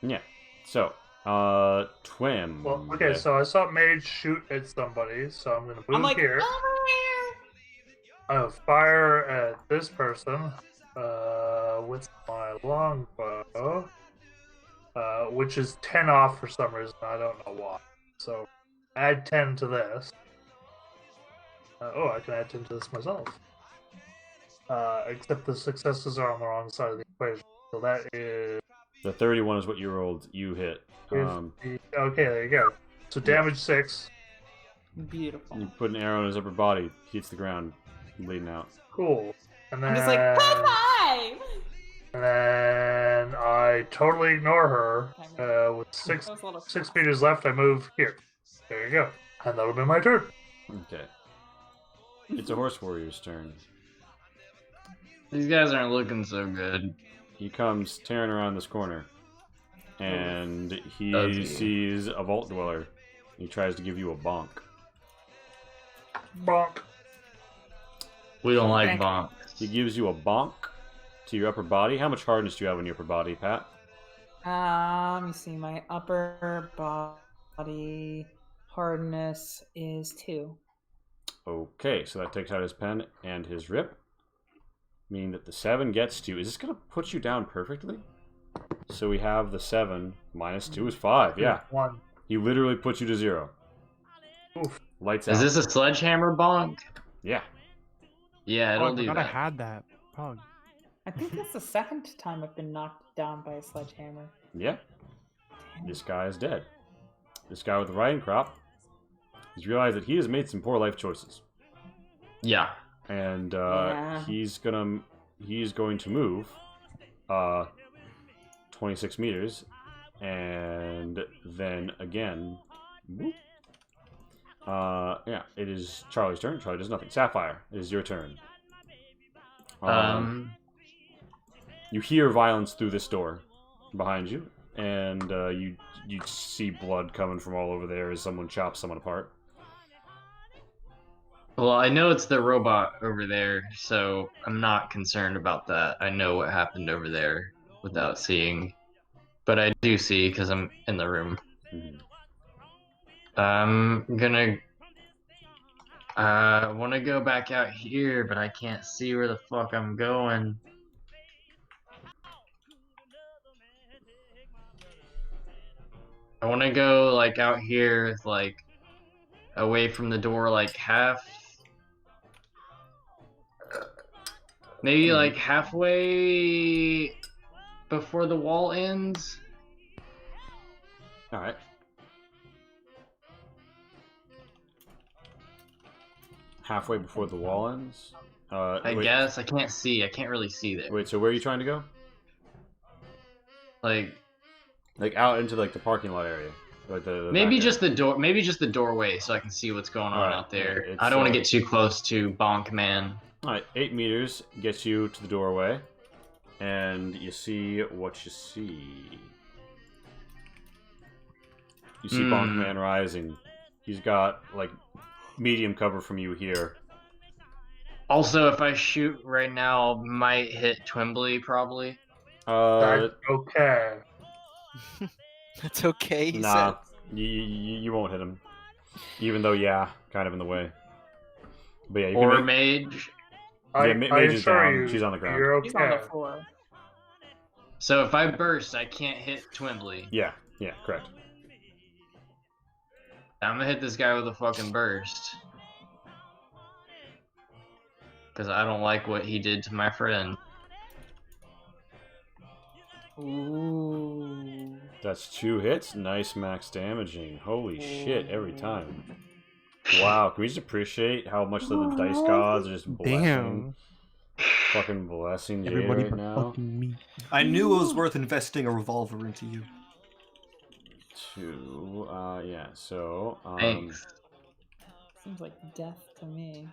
Yeah. So, Twim. Well, okay, so I saw Mage shoot at somebody, so I'm gonna move I'm like, here. over here! I'll fire at this person with my longbow, which is 10 off for some reason. I don't know why. So add 10 to this. I can add 10 to this myself. Except the successes are on the wrong side of the equation. So that is... The 31 is what you rolled. You hit. Okay, there you go. So damage 6. Beautiful. You put an arrow in his upper body. He hits the ground. Bleeding out. Cool. And then, I'm just like, high five! And then I totally ignore her. With 6 meters left, I move here. There you go. And that'll be my turn. Okay. It's a horse warrior's turn. These guys aren't looking so good. He comes tearing around this corner. And he Does he? sees a vault dweller. He tries to give you a bonk. Bonk. We don't like bonks. He gives you a bonk to your upper body. How much hardness do you have on your upper body, Pat? Let me see. My upper body hardness is 2. Okay, so that takes out his pen and his rip. Meaning that the 7 gets to... Is this going to put you down perfectly? So we have the 7 minus 2 is 5. Yeah. 1. He literally puts you to 0. Oof. Lights out. Is this a sledgehammer bonk? Yeah. Yeah, it'll do I that. had that. Pog. I think that's the second time I've been knocked down by a sledgehammer. Yeah. This guy is dead. This guy with the riding crop. He's realized that he has made some poor life choices. Yeah. And Yeah. he's going to move 26 meters and then again whoop. Yeah, it is Charlie's turn. Charlie does nothing. Sapphire, it is your turn. You hear violence through this door behind you, and you see blood coming from all over there as someone chops someone apart. Well, I know it's the robot over there, so I'm not concerned about that. I know what happened over there without seeing. But I do see because I'm in the room. Mhm. I'm gonna... I want to go back out here, but I can't see where the fuck I'm going. I want to go, like, out here, like, away from the door, like, half... Maybe, like, halfway before the wall ends? Alright. Halfway before the wall ends? I guess. I can't see. I can't really see there. Wait, so where are you trying to go? Like out into, like, the parking lot area? Like the maybe back just the door. Maybe just the doorway, so I can see what's going on Alright, out there. yeah, I don't want to it's, get too close to Bonk Man. Alright, 8 meters gets you to the doorway. And you see what you see. You see Bonk Man rising. He's got, like, medium cover from you here. Also, if I shoot right now, might hit Twimbly probably. That's okay. That's okay, he Nah, said. you won't hit him. Even though, yeah, kind of in the way. But yeah, you Or can make... Mage. Yeah, I Mage is assure down. you, She's on the ground. You're He's on the okay. floor. So if I burst, I can't hit Twimbly. Yeah, correct. I'm gonna hit this guy with a fucking burst. Because I don't like what he did to my friend. Ooh. That's 2 hits. Nice max damaging. Holy shit, every time. Wow, can we just appreciate how much the dice gods are just blessing? Damn. Fucking blessing Jay Everybody right but now. fucking me. I knew it was worth investing a revolver into you. 2, yeah, so, Thanks. Seems like death to me.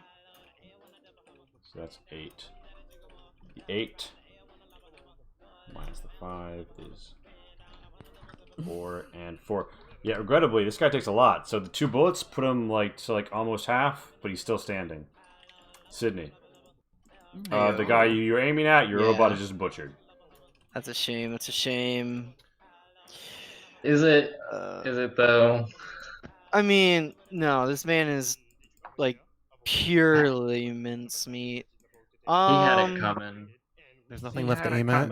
So that's 8. The 8 minus the 5 is 4 and 4. Yeah, regrettably, this guy takes a lot. So the 2 bullets put him like to like almost half, but he's still standing. Sydney. The guy you're aiming at, your robot is just butchered. That's a shame. That's a shame. Is it? Is it though? I mean, no. This man is like purely mincemeat. He had it coming. There's nothing left to aim at.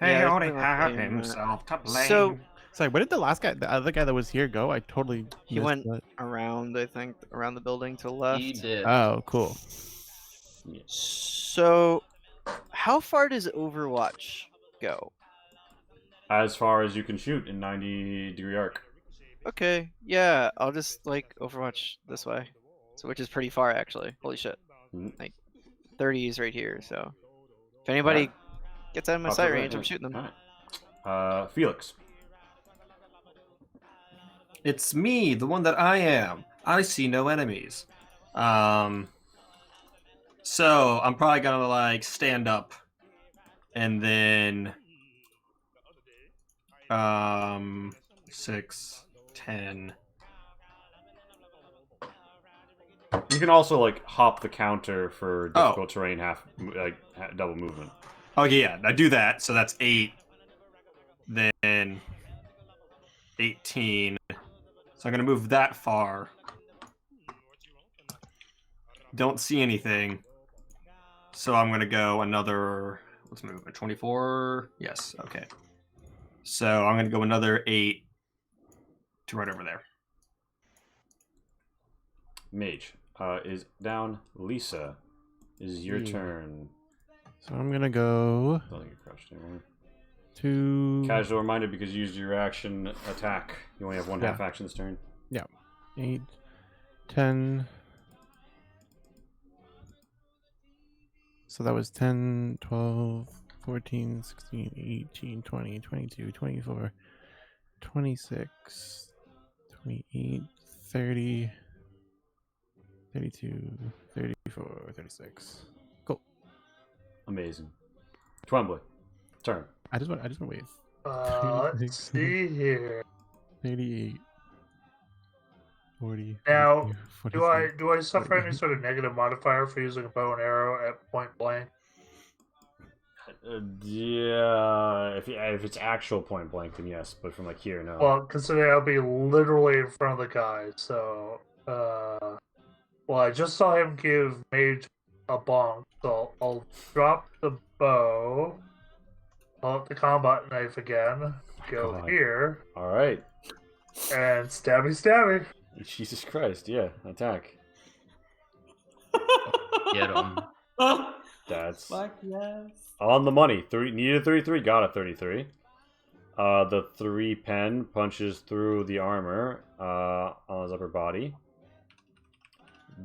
He Yeah, only there's nothing left had to aim at. himself to blame. So Sorry, where did the last guy, the other guy that was here, go? I totally he missed went that. around, I think, around the building to the left. He did. Oh, cool. So, how far does Overwatch go? As far as you can shoot in 90-degree arc. Okay, yeah, I'll just like Overwatch this way, so which is pretty far actually. Holy shit, like 30 is right here. So, if anybody gets out of my sight range, I'm shooting them. Alright. Felix. It's me, the one that I am. I see no enemies. So I'm probably gonna like stand up and then 6, 10. You can also like hop the counter for difficult terrain, double movement. Okay, yeah, I do that. So that's 8. Then 18. So I'm gonna move that far. Don't see anything. So I'm gonna go another. Let's move it. 24. Yes. Okay. So I'm gonna go another 8 to right over there. Mage is down. Lisa, is your turn. So I'm gonna go Don't think you crouched anymore. to Casual reminder, because you used your action attack. You only have one half action this turn. Yeah. 8, 10. So that was 10, 12, 14, 16, 18, 20, 22, 24, 26, 28, 30, 32, 34, 36. Cool. Amazing. Twombly, turn. I just want to wait. Let's see here. 38, 40. Now, 42, do I suffer any sort of negative modifier for using a bow and arrow at point blank? Yeah, if it's actual point blank, then yes. But from like here, no. Well, considering I'll be literally in front of the guy, so well, I just saw him give Mage a bonk, so I'll drop the bow, pull out the combat knife again, go here. All right. And stabby. Jesus Christ! Yeah, attack. Get him. That's Fuck yes. on the money. Needed a 33, got a 33. The 3 pen punches through the armor on his upper body.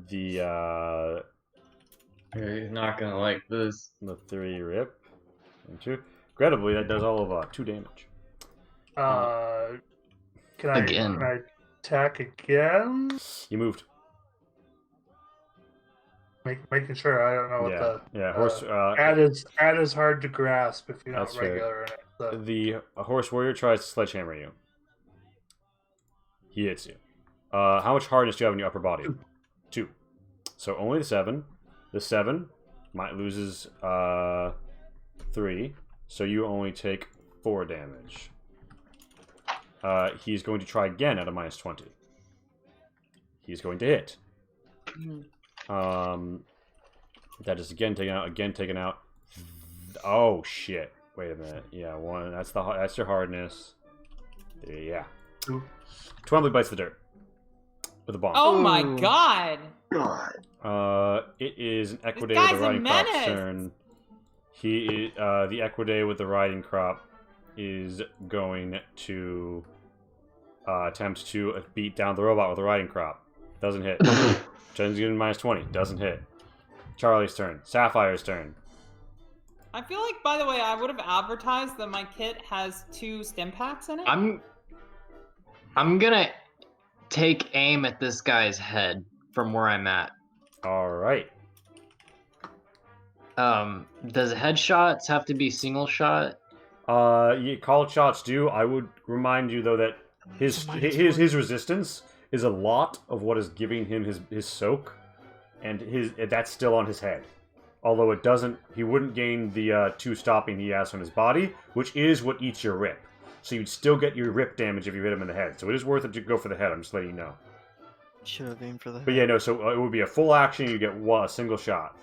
The He's not gonna like this. The 3 rip and 2. Regrettably, that does all of 2 damage. Can I attack again? You moved. Making sure I don't know what horse. Add is hard to grasp if you're not regular in it. So. The horse warrior tries to sledgehammer you. He hits you. How much hardness do you have in your upper body? 2. So only the 7. The 7 loses 3. So you only take 4 damage. He's going to try again at a minus 20. He's going to hit. That is again taken out. Oh shit! Wait a minute. Yeah, 1. That's your hardness. Yeah. Twombly bites the dirt with a bomb. Oh my god! It is an Equidae with the riding crop's turn. The Equidae with the riding crop is going to attempt to beat down the robot with the riding crop. Doesn't hit. Jen's getting minus 20. Doesn't hit. Charlie's turn. Sapphire's turn. I feel like, by the way, I would have advertised that my kit has 2 stim packs in it. I'm gonna take aim at this guy's head from where I'm at. All right. Does headshots have to be single shot? Called shots do. I would remind you though that his resistance is a lot of what is giving him his soak, and that's still on his head. Although it doesn't, he wouldn't gain the 2 stopping he has on his body, which is what eats your rip. So you'd still get your rip damage if you hit him in the head. So it is worth it to go for the head. I'm just letting you know. Should have aimed for the head. But yeah, no. So it would be a full action. You get a single shot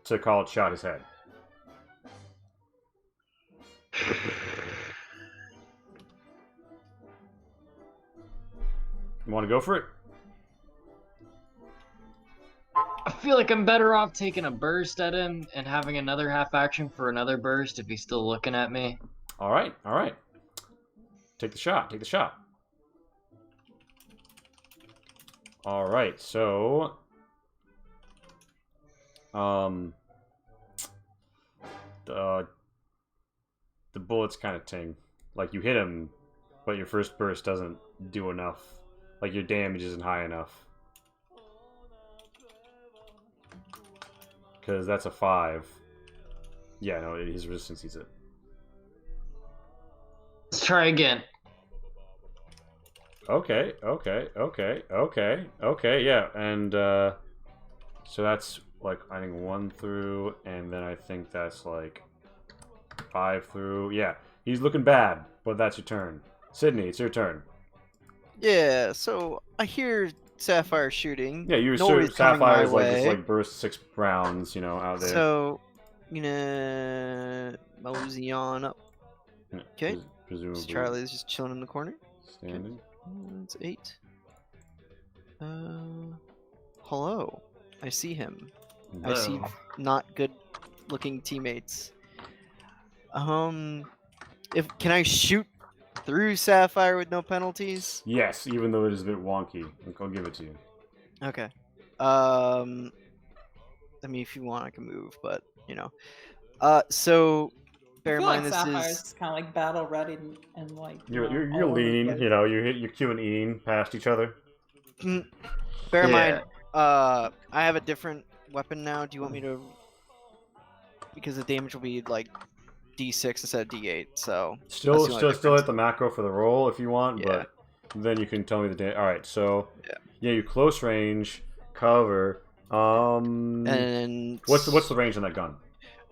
to call it shot his head. You want to go for it? I feel like I'm better off taking a burst at him and having another half action for another burst if he's still looking at me. All right. Take the shot. All right. So, the bullets kind of ting. Like you hit him, but your first burst doesn't do enough. Like your damage isn't high enough. Because that's a 5. Yeah, no, his resistance eats it. Let's try again. Okay, yeah, and so that's like I think 1 through, and then I think that's like 5 through. Yeah, he's looking bad, but that's your turn. Sydney, it's your turn. Yeah, so I hear Sapphire shooting. Yeah, you're Sapphire's like just like burst 6 rounds, out there. So, mosey on up. Okay. Presumably. Charlie's just chilling in the corner. Standing. That's 8. Hello. I see him. Hello. I see not good looking teammates. Can I shoot through Sapphire with no penalties? Yes, even though it is a bit wonky. I'll give it to you. Okay. I mean, if you want, I can move, but so bear I in feel mind like this Sapphire's is kind of like battle ready and like. You're all over leaning. the place. You're Q and E'ing past each other. Bear in mind, I have a different weapon now. Do you want me to? Because the damage will be like D6 instead of D8. So Still hit the macro for the roll if you want, but then you can tell me the damage. All right, so yeah, you close range, cover. And what's the range on that gun?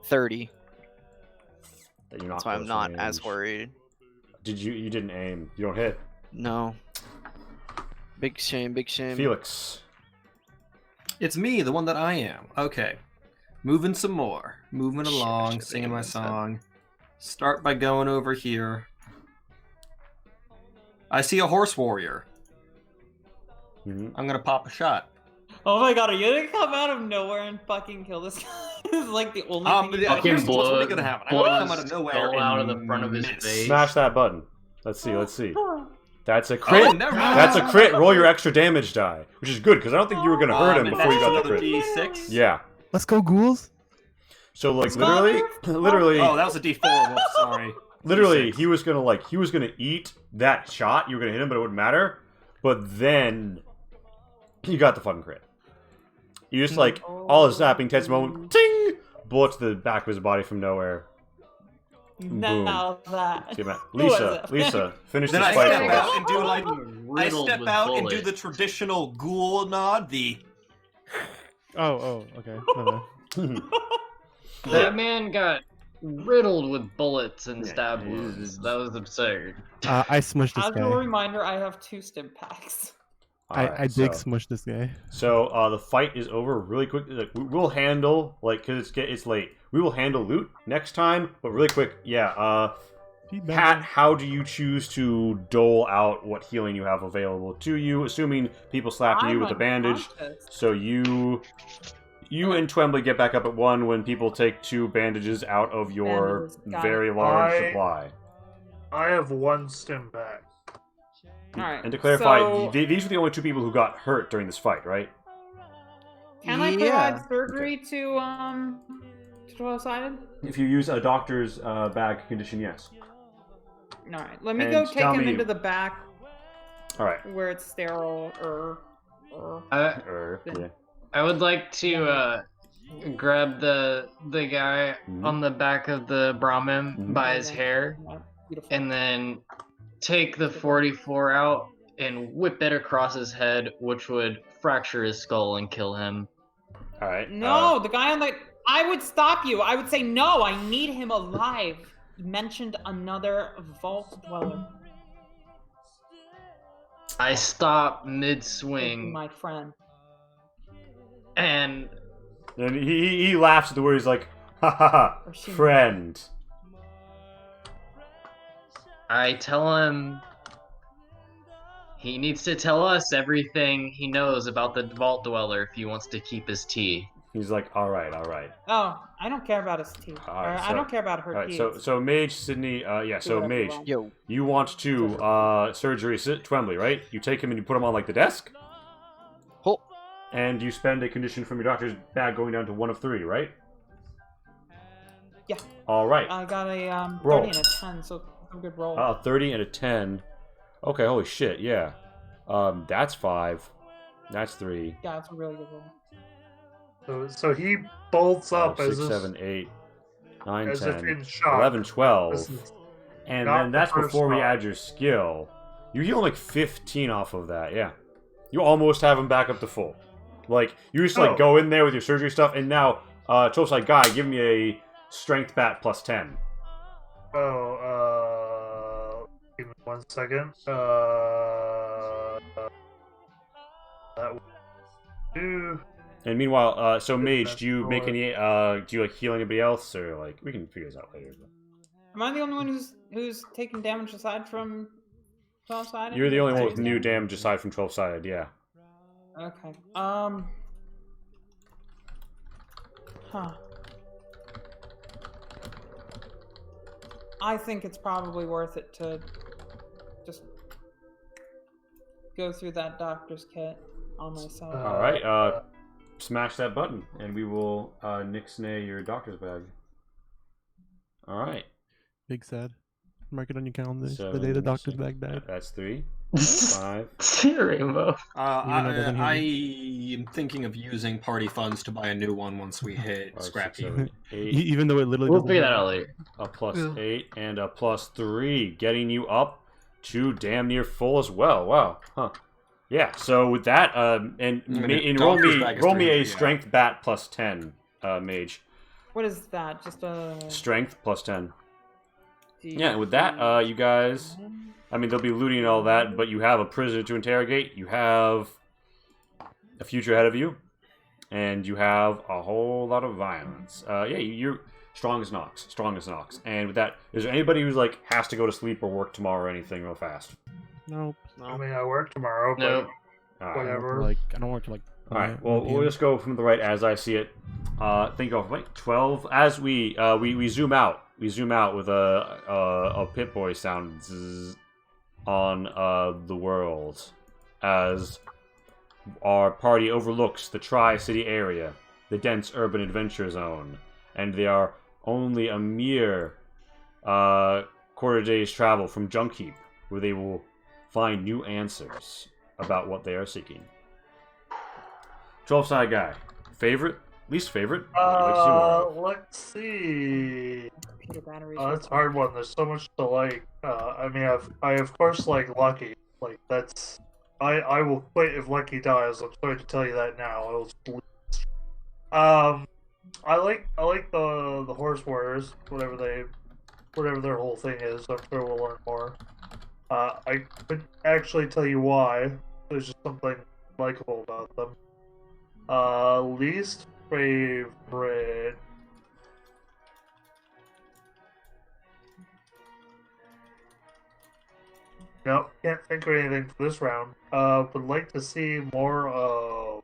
30. That you're not. That's why I'm not as worried. You didn't aim? You don't hit? No. Big shame. Felix. It's me, the one that I am. Okay. Moving some more. Moving along, should've singing my aimed instead. song. Start by going over here. I see a horse warrior. Mm-hmm. I'm gonna pop a shot. Oh my god, are you gonna come out of nowhere and fucking kill this guy? This is like the only thing you Here's can what's do. really gonna happen. I'm gonna come out of nowhere out of and the front of his miss. face. Smash that button. Let's see. That's a crit. Oh, never mind. That's a crit. Roll your extra damage die, which is good because I don't think you were gonna hurt him And before you that's got the another crit. D6. Yeah. Let's go, ghouls. So like literally. Oh, that was a D4. Whoops, sorry. Literally, D6. he was gonna eat that shot. You were gonna hit him, but it wouldn't matter. But then you got the fucking crit. You just like all the snapping tense moment. Ting! Bullet to the back of his body from nowhere. Now that. Boom. Lisa, finish Then this I fight step for out us. and do like Riddled with and do bullets. the traditional ghoul nod. The Oh, okay. That man got riddled with bullets and stab wounds. That was absurd. I smushed this As a guy. reminder, I have 2 stim packs. I did smush this guy. So the fight is over really quick. Like, we'll handle because it's late. We will handle loot next time, but really quick. Yeah. Pat, how do you choose to dole out what healing you have available to you? Assuming people slapping you with a bandage. So you and Twembley get back up at 1 when people take 2 bandages out of your very large supply. I have 1 stim pack. Alright. And to clarify, so, these were the only 2 people who got hurt during this fight, right? can I provide surgery to 12-sided? If you use a doctor's bag condition, yes. Alright, let me And go take tell him me- into the back All right. where it's sterile or Yeah. I would like to grab the guy on the back of the Brahmin by his hair, and then take the 44 out and whip it across his head, which would fracture his skull and kill him. All right. No, the guy on the. I would stop you. I would say no. I need him alive. You mentioned another vault dweller. I stop Thank you, mid-swing, my friend. and he laughs at the word. He's like, "Ha ha ha, friend." I tell him he needs to tell us everything he knows about the vault dweller if he wants to keep his tea. He's like, all right, all right. Oh, I don't care about his teeth. Alright, I don't care about her Alright, teeth. so Mage, Sydney, yeah, so whatever you Mage, want. you want to surgery Twembley, right? You take him and you put him on like the desk. Oh. And you spend a condition from your doctor's bag going down to 1 of 3, right? Yeah. All right. I got a Roll. 30 and a 10, so a good roll. 30 and a 10. Okay, holy shit, yeah. That's 5. That's 3. Yeah, it's a really good roll. So he bolts up 5, 6, as 7, 8, 9, as 10, if in shock. 11, 12. This is And not then that's the first before we time. add your skill. You heal like 15 off of that, yeah. You almost have him back up to full. Like, you just like go in there with your surgery stuff, and now, Toastside Guy, give me a strength bat plus 10. Give me 1 second. That would do. And meanwhile, so Mage, do you make any, do you like heal anybody else, or like, we can figure this out later. But... Am I the only one who's taking damage aside from 12 sided? You're the only one with new damage aside from 12 sided, yeah. Okay. Huh. I think it's probably worth it to just go through that doctor's kit on myself. Alright, smash that button, and we will nixnay your doctor's bag. Alright. Big sad. Mark it on your calendar. The 7, day the doctor's bag died. That's 3. 5. See a rainbow. I am thinking of using party funds to buy a new one once we hit 5, scrap 6, heap. 7, 8. Even though it literally We'll doesn't figure have- that out later. A plus 8 and a plus 3, getting you up to damn near full as well. Wow. Huh. Yeah, so with that, and roll me a strength bat plus 10, Mage. What is that? Just a... Strength plus 10. Yeah, with that, you guys... I mean, they'll be looting and all that, but you have a prisoner to interrogate, you have a future ahead of you, and you have a whole lot of violence. Yeah, you're strong as Nox. Strong as Nox. And with that, is there anybody who's, like, has to go to sleep or work tomorrow or anything real fast? Nope. I mean, I work tomorrow, but Nope. whatever. I don't work till like. Alright, well, we'll just go from the right as I see it. Think of, like, 12. As we zoom out. We zoom out with a Pip-Boy sound zzz, on the world as our party overlooks the Tri-City area, the dense urban adventure zone, and they are only a mere quarter day's travel from Junkheap, where they will find new answers about what they are seeking. 12-side guy. Favorite? Least favorite? Let's see. Computer batteries. Oh, that's a hard one. There's so much to like. I mean, I of course like Lucky. Like that's. I will quit if Lucky dies. I'm sorry to tell you that now. I like the Horse Warriors. Whatever their whole thing is. I'm sure we'll learn more. I couldn't actually tell you why. There's just something likable about them. Least favorite. Nope, can't think of anything for this round. Would like to see more of.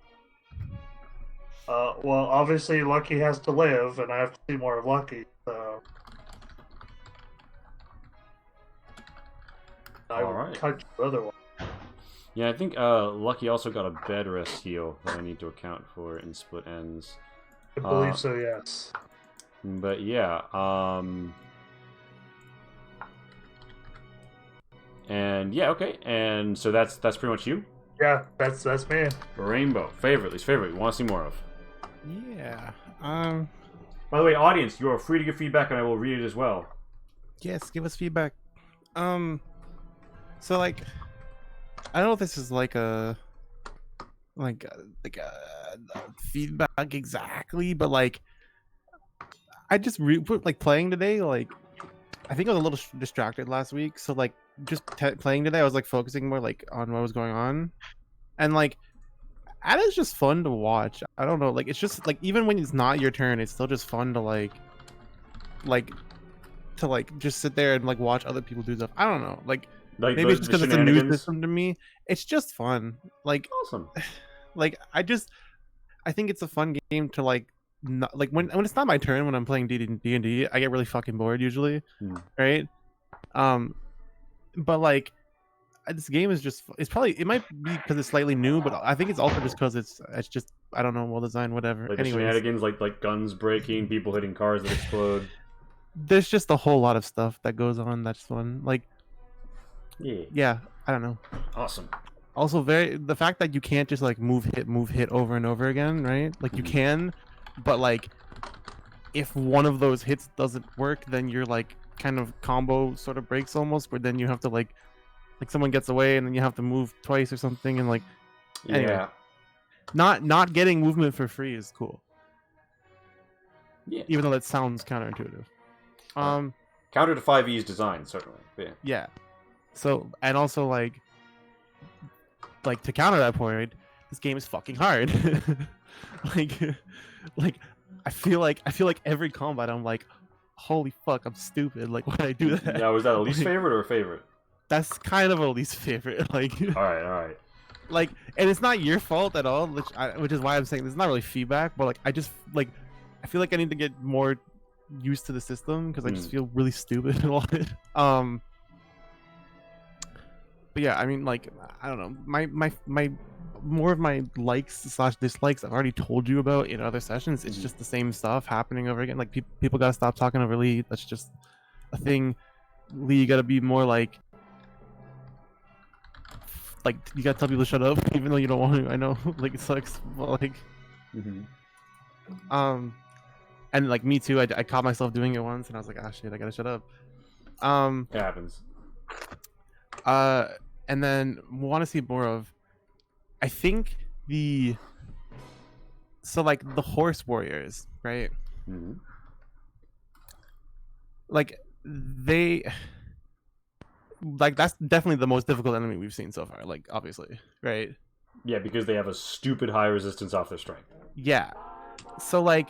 Well, obviously Lucky has to live, and I have to see more of Lucky. So. I will cut your other one. Yeah, I think Lucky also got a bed rest heal that I need to account for in split ends. I believe so, yes. But yeah, and yeah, okay, and so that's pretty much you. Yeah, that's me. Rainbow. Favorite, least favorite. You want to see more of? Yeah. By the way, audience, you are free to give feedback, and I will read it as well. Yes, give us feedback. So like, I don't know if this is like a feedback exactly, but like, I just playing today. Like, I think I was a little distracted last week, so like just playing today, I was like focusing more like on what was going on, and like, that is just fun to watch. I don't know, like it's just like even when it's not your turn, it's still just fun to like just sit there and like watch other people do stuff. I don't know, like maybe it's just because it's a new system to me. It's just fun. Like awesome. Like I think it's a fun game to like. Not, like when it's not my turn when I'm playing D&D, I get really fucking bored usually, right? But like this game is just it might be because it's slightly new, but I think it's also just because it's just I don't know, well designed, whatever. Like anyways, shenanigans, like guns breaking, people hitting cars that explode. There's just a whole lot of stuff that goes on that's fun. Like yeah, I don't know. Awesome. Also, the fact that you can't just like move hit over and over again, right? Like you can, but like if one of those hits doesn't work, then you're like kind of combo sort of breaks almost, where then you have to like someone gets away and then you have to move twice or something, and like anyway, not getting movement for free is cool. Yeah. Even though that sounds counterintuitive. Counter to 5e's design, certainly. Yeah. So and also like to counter that point, this game is fucking hard. like I feel like every combat I'm like, holy fuck, I'm stupid. Like why did I do that? Now is that a least favorite or a favorite? That's kind of a least favorite. Like all right. Like, and it's not your fault at all, which is why I'm saying this is not really feedback, but like I just like I feel like I need to get more used to the system because I just feel really stupid a lot. But yeah, I mean, like I don't know, my more of my likes/dislikes I've already told you about in other sessions. It's just the same stuff happening over again. Like people gotta stop talking over Lee. That's just a thing. Lee, you gotta be more like you gotta tell people to shut up, even though you don't want to. I know, like it sucks, but like, and like me too. I caught myself doing it once, and I was like, ah, shit, I gotta shut up. It happens. And then want to see more of. I think the horse warriors, right? Like that's definitely the most difficult enemy we've seen so far. Like obviously, right? Yeah, because they have a stupid high resistance off their strength. Yeah. So like,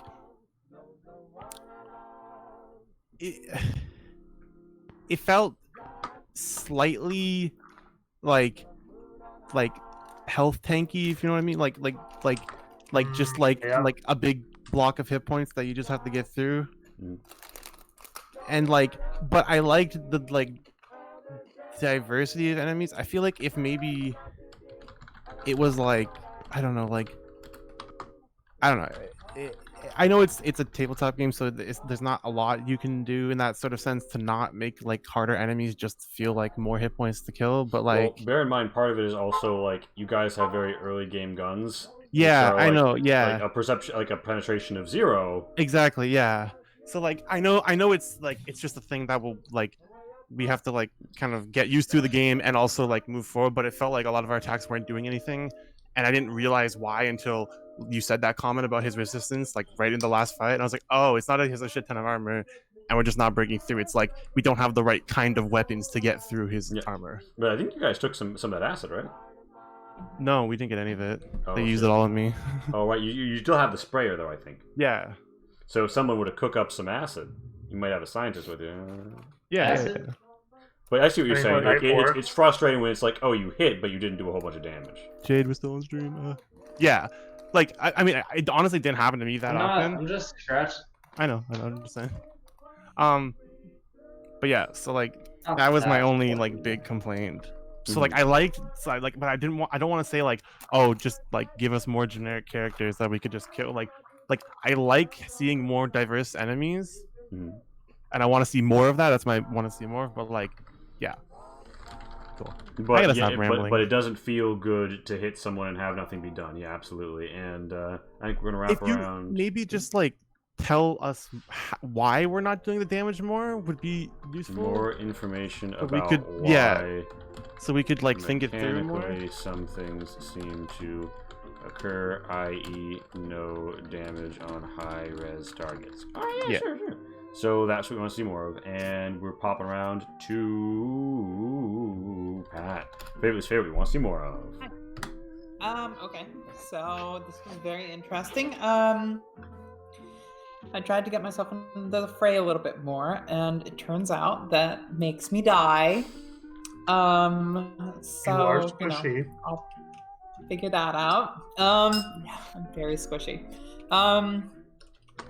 it felt slightly like health tanky, if you know what I mean. Like just like a big block of hit points that you just have to get through. And like, but I liked the like diversity of enemies. I feel like if maybe it was like I don't know. I know it's a tabletop game, so there's not a lot you can do in that sort of sense to not make like harder enemies just feel like more hit points to kill. But like, well, bear in mind, part of it is also like you guys have very early game guns. Yeah, like, I know. Yeah, like a perception, like a penetration of 0. Exactly. Yeah. So like, I know it's like it's just a thing that will like we have to like kind of get used to the game and also like move forward. But it felt like a lot of our attacks weren't doing anything, and I didn't realize why until you said that comment about his resistance, like right in the last fight. And I was like, oh, it's not that he has a shit ton of armor and we're just not breaking through. It's like we don't have the right kind of weapons to get through his armor. But I think you guys took some of that acid, right? No, we didn't get any of it. Oh, they used it all on me. Oh, right. You still have the sprayer, though, I think. Yeah. So if someone were to cook up some acid, you might have a scientist with you. Yeah. But I see what you're saying. Like, it's frustrating when it's like, oh, you hit, but you didn't do a whole bunch of damage. Jade was still on stream. Yeah. Like, I mean, it honestly didn't happen to me that often. I'm just scratched. I know, I'm just saying. But yeah, so like, that was my only like big complaint. So like, but I don't want to say like, oh, just like give us more generic characters that we could just kill. Like I like seeing more diverse enemies, and I want to see more of that. That's my want to see more. But like, yeah. Cool. But, gotta yeah, stop rambling. but it doesn't feel good to hit someone and have nothing be done. Yeah, absolutely. And I think we're gonna wrap If you around. maybe just like tell us why we're not doing the damage more would be useful. More information But we about could, why. yeah. So we could like think it through more. Mechanically, some things seem to occur, i.e., no damage on high-res targets. Oh yeah, sure. So that's what we want to see more of, and we're popping around to Pat. Favorite we want to see more of. Okay. So this was very interesting. I tried to get myself into the fray a little bit more, and it turns out that makes me die. So You are squishy. I'll figure that out. Yeah, I'm very squishy.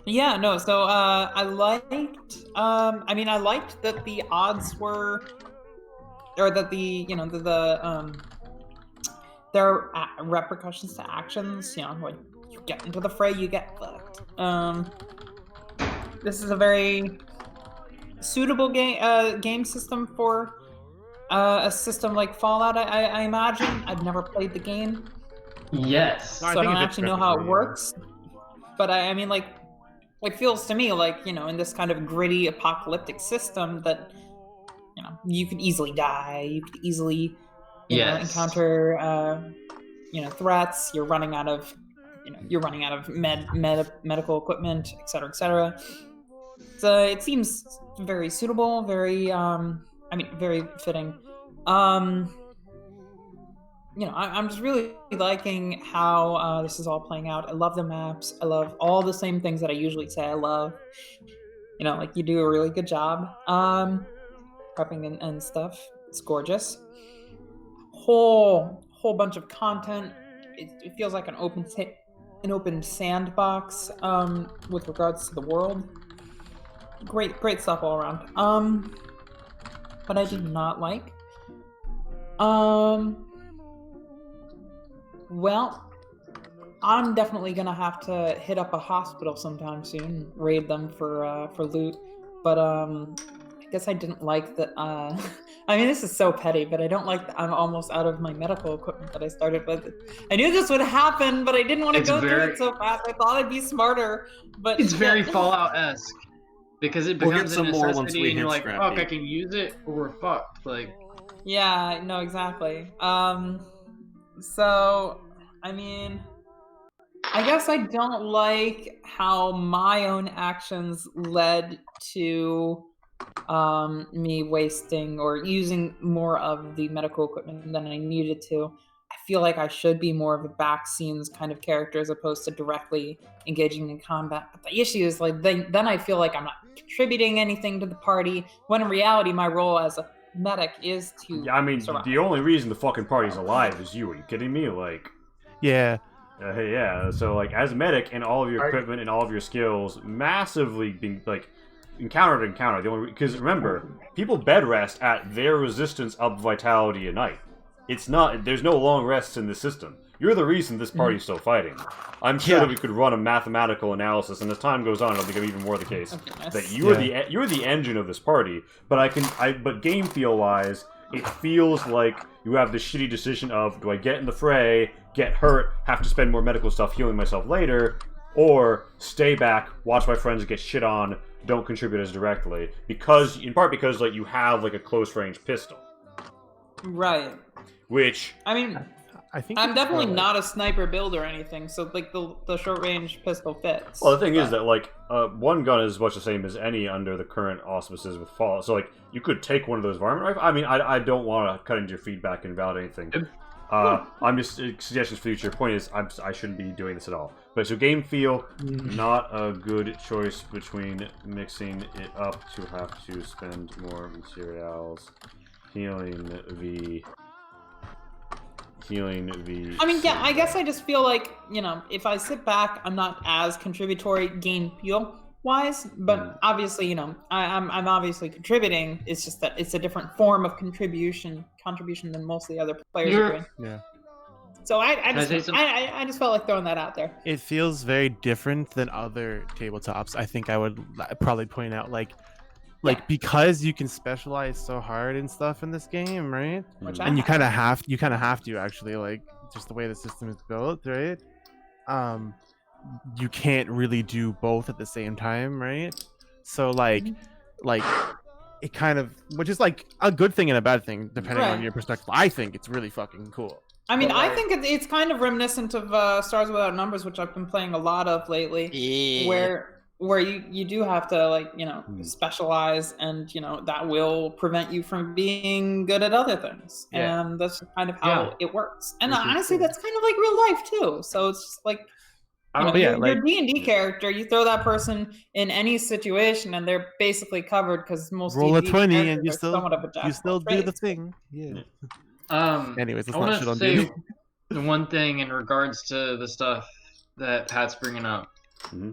Yeah, no, so I liked I liked that the odds were, or that there are repercussions to actions, like you get into the fray, you get fucked. This is a very suitable game system for a system like Fallout, I imagine. I've never played the game. Yes. So I don't actually know how it works. But I mean, like, it feels to me like, in this kind of gritty apocalyptic system that, you could easily die. You could easily, encounter, threats. You're running out of, medical equipment, etc., etc. So it seems very suitable, very, very fitting. I'm just really liking how this is all playing out. I love the maps. I love all the same things that I usually say I love. Like you do a really good job prepping and stuff. It's gorgeous. Whole bunch of content. It feels like an open sandbox with regards to the world. Great stuff all around. But I did not like. Well, I'm definitely gonna have to hit up a hospital sometime soon, raid them for loot. But I guess I didn't like that. This is so petty, but I don't like that I'm almost out of my medical equipment that I started with. I knew this would happen, but I didn't want to go through it so fast. I thought I'd be smarter, but it's very Fallout-esque because it becomes a necessity, and you're like, Scrappy. "Fuck, I can use it, or we're fucked." Like, yeah, no, exactly. So, I guess I don't like how my own actions led to me wasting or using more of the medical equipment than I needed to. I feel like I should be more of a back scenes kind of character as opposed to directly engaging in combat. But the issue is, like, then I feel like I'm not contributing anything to the party, when in reality my role as a medic is to survive. The only reason the fucking party's alive is you. Are you kidding me? Like, yeah. Yeah, so like as a medic and all of your equipment and all of your skills massively being like encounter. The only because remember, people bed rest at their resistance up vitality a night. It's not. There's no long rests in this system. You're the reason this party's still fighting. I'm sure that we could run a mathematical analysis, and as time goes on, it'll become even more the case that you're the engine of this party. But but game feel wise, it feels like you have the shitty decision of, do I get in the fray, get hurt, have to spend more medical stuff healing myself later, or stay back, watch my friends get shit on, don't contribute as directly, in part because like you have like a close range pistol, right? Which I think I'm definitely not a sniper build or anything, so like the short range pistol fits. Well, the thing is that like one gun is much the same as any under the current auspices with Fallout. So like you could take one of those varmint rifles. I don't want to cut into your feedback and invalidate anything. I'm just suggestions for future. Point is, I shouldn't be doing this at all. But so game feel, not a good choice between mixing it up to have to spend more materials, healing the. I guess I just feel like, if I sit back, I'm not as contributory game feel wise, but obviously, I'm obviously contributing. It's just that it's a different form of contribution than most of the other players are doing. Yeah. So I just felt like throwing that out there. It feels very different than other tabletops. I think I would probably point out, like, like because you can specialize so hard and stuff in this game, right? Which And you kind of have to actually, like, just the way the system is built, right? You can't really do both at the same time, right? So like it kind of, which is like a good thing and a bad thing depending on Right. your perspective. I think it's really fucking cool. I mean, But, I like, think it's kind of reminiscent of Stars Without Numbers, which I've been playing a lot of lately, Yeah. where you do have to, like, you know, specialize, and you know that will prevent you from being good at other things, Yeah. and that's kind of how it works. And Which is honestly, cool. that's kind of like real life too. So it's just like, you know, your D&D character, you throw that person in any situation, and they're basically covered because most roll a D&D 20 characters and you are still somewhat of a jack you of still all do the trades. thing. Yeah. I Anyways, let's not want shit to on say dude. the one thing in regards to the stuff that Pat's bringing up.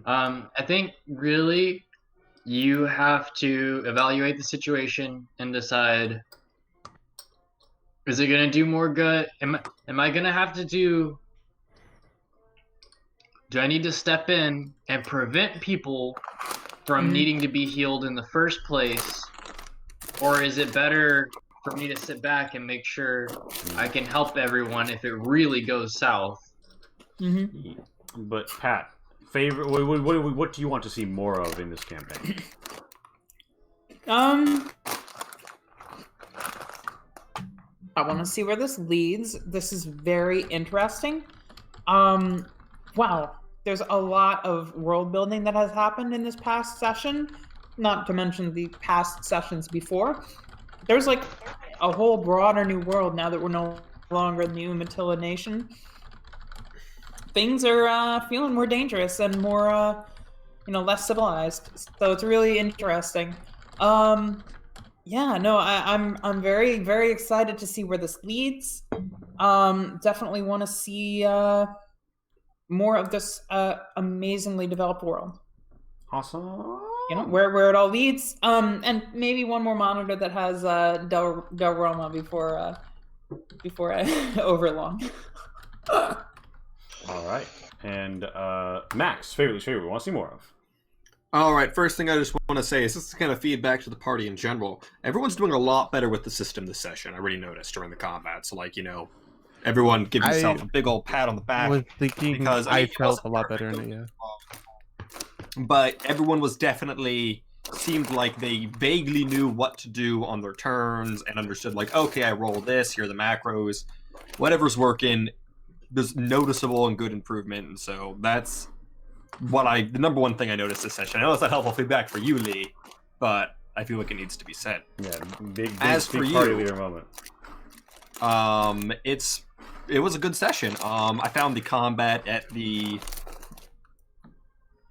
I think really you have to evaluate the situation and decide: is it going to do more good? Am I going to have to do? Do I need to step in and prevent people from needing to be healed in the first place, or is it better for me to sit back and make sure I can help everyone if it really goes south? But Pat, favorite. What do you want to see more of in this campaign? I want to see where this leads. This is very interesting. Wow, there's a lot of world building that has happened in this past session, not to mention the past sessions before. There's like a whole broader new world now that we're no longer the new Matilla nation. Things are feeling more dangerous and more, you know, less civilized. So it's really interesting. Yeah, no, I'm very, very excited to see where this leads. Definitely want to see more of this amazingly developed world. Awesome. You know, where it all leads. And maybe one more monitor that has Del Roma before I overlong. All right. And Max, favorite we want to see more of. All right, first thing I just want to say is this is kind of feedback to the party in general. Everyone's doing a lot better with the system this session. I already noticed during the combat. So, like, you know, everyone give yourself a big old pat on the back. Was thinking because I it felt wasn't a lot better in it, yeah. But everyone was definitely seemed like they vaguely knew what to do on their turns and understood, like, okay, I roll this, here are the macros, whatever's working. There's noticeable and good improvement, and so that's the number one thing I noticed this session. I know it's not helpful feedback for you, Lee, but I feel like it needs to be said. Yeah, big As for party you, leader moment. it was a good session. I found the combat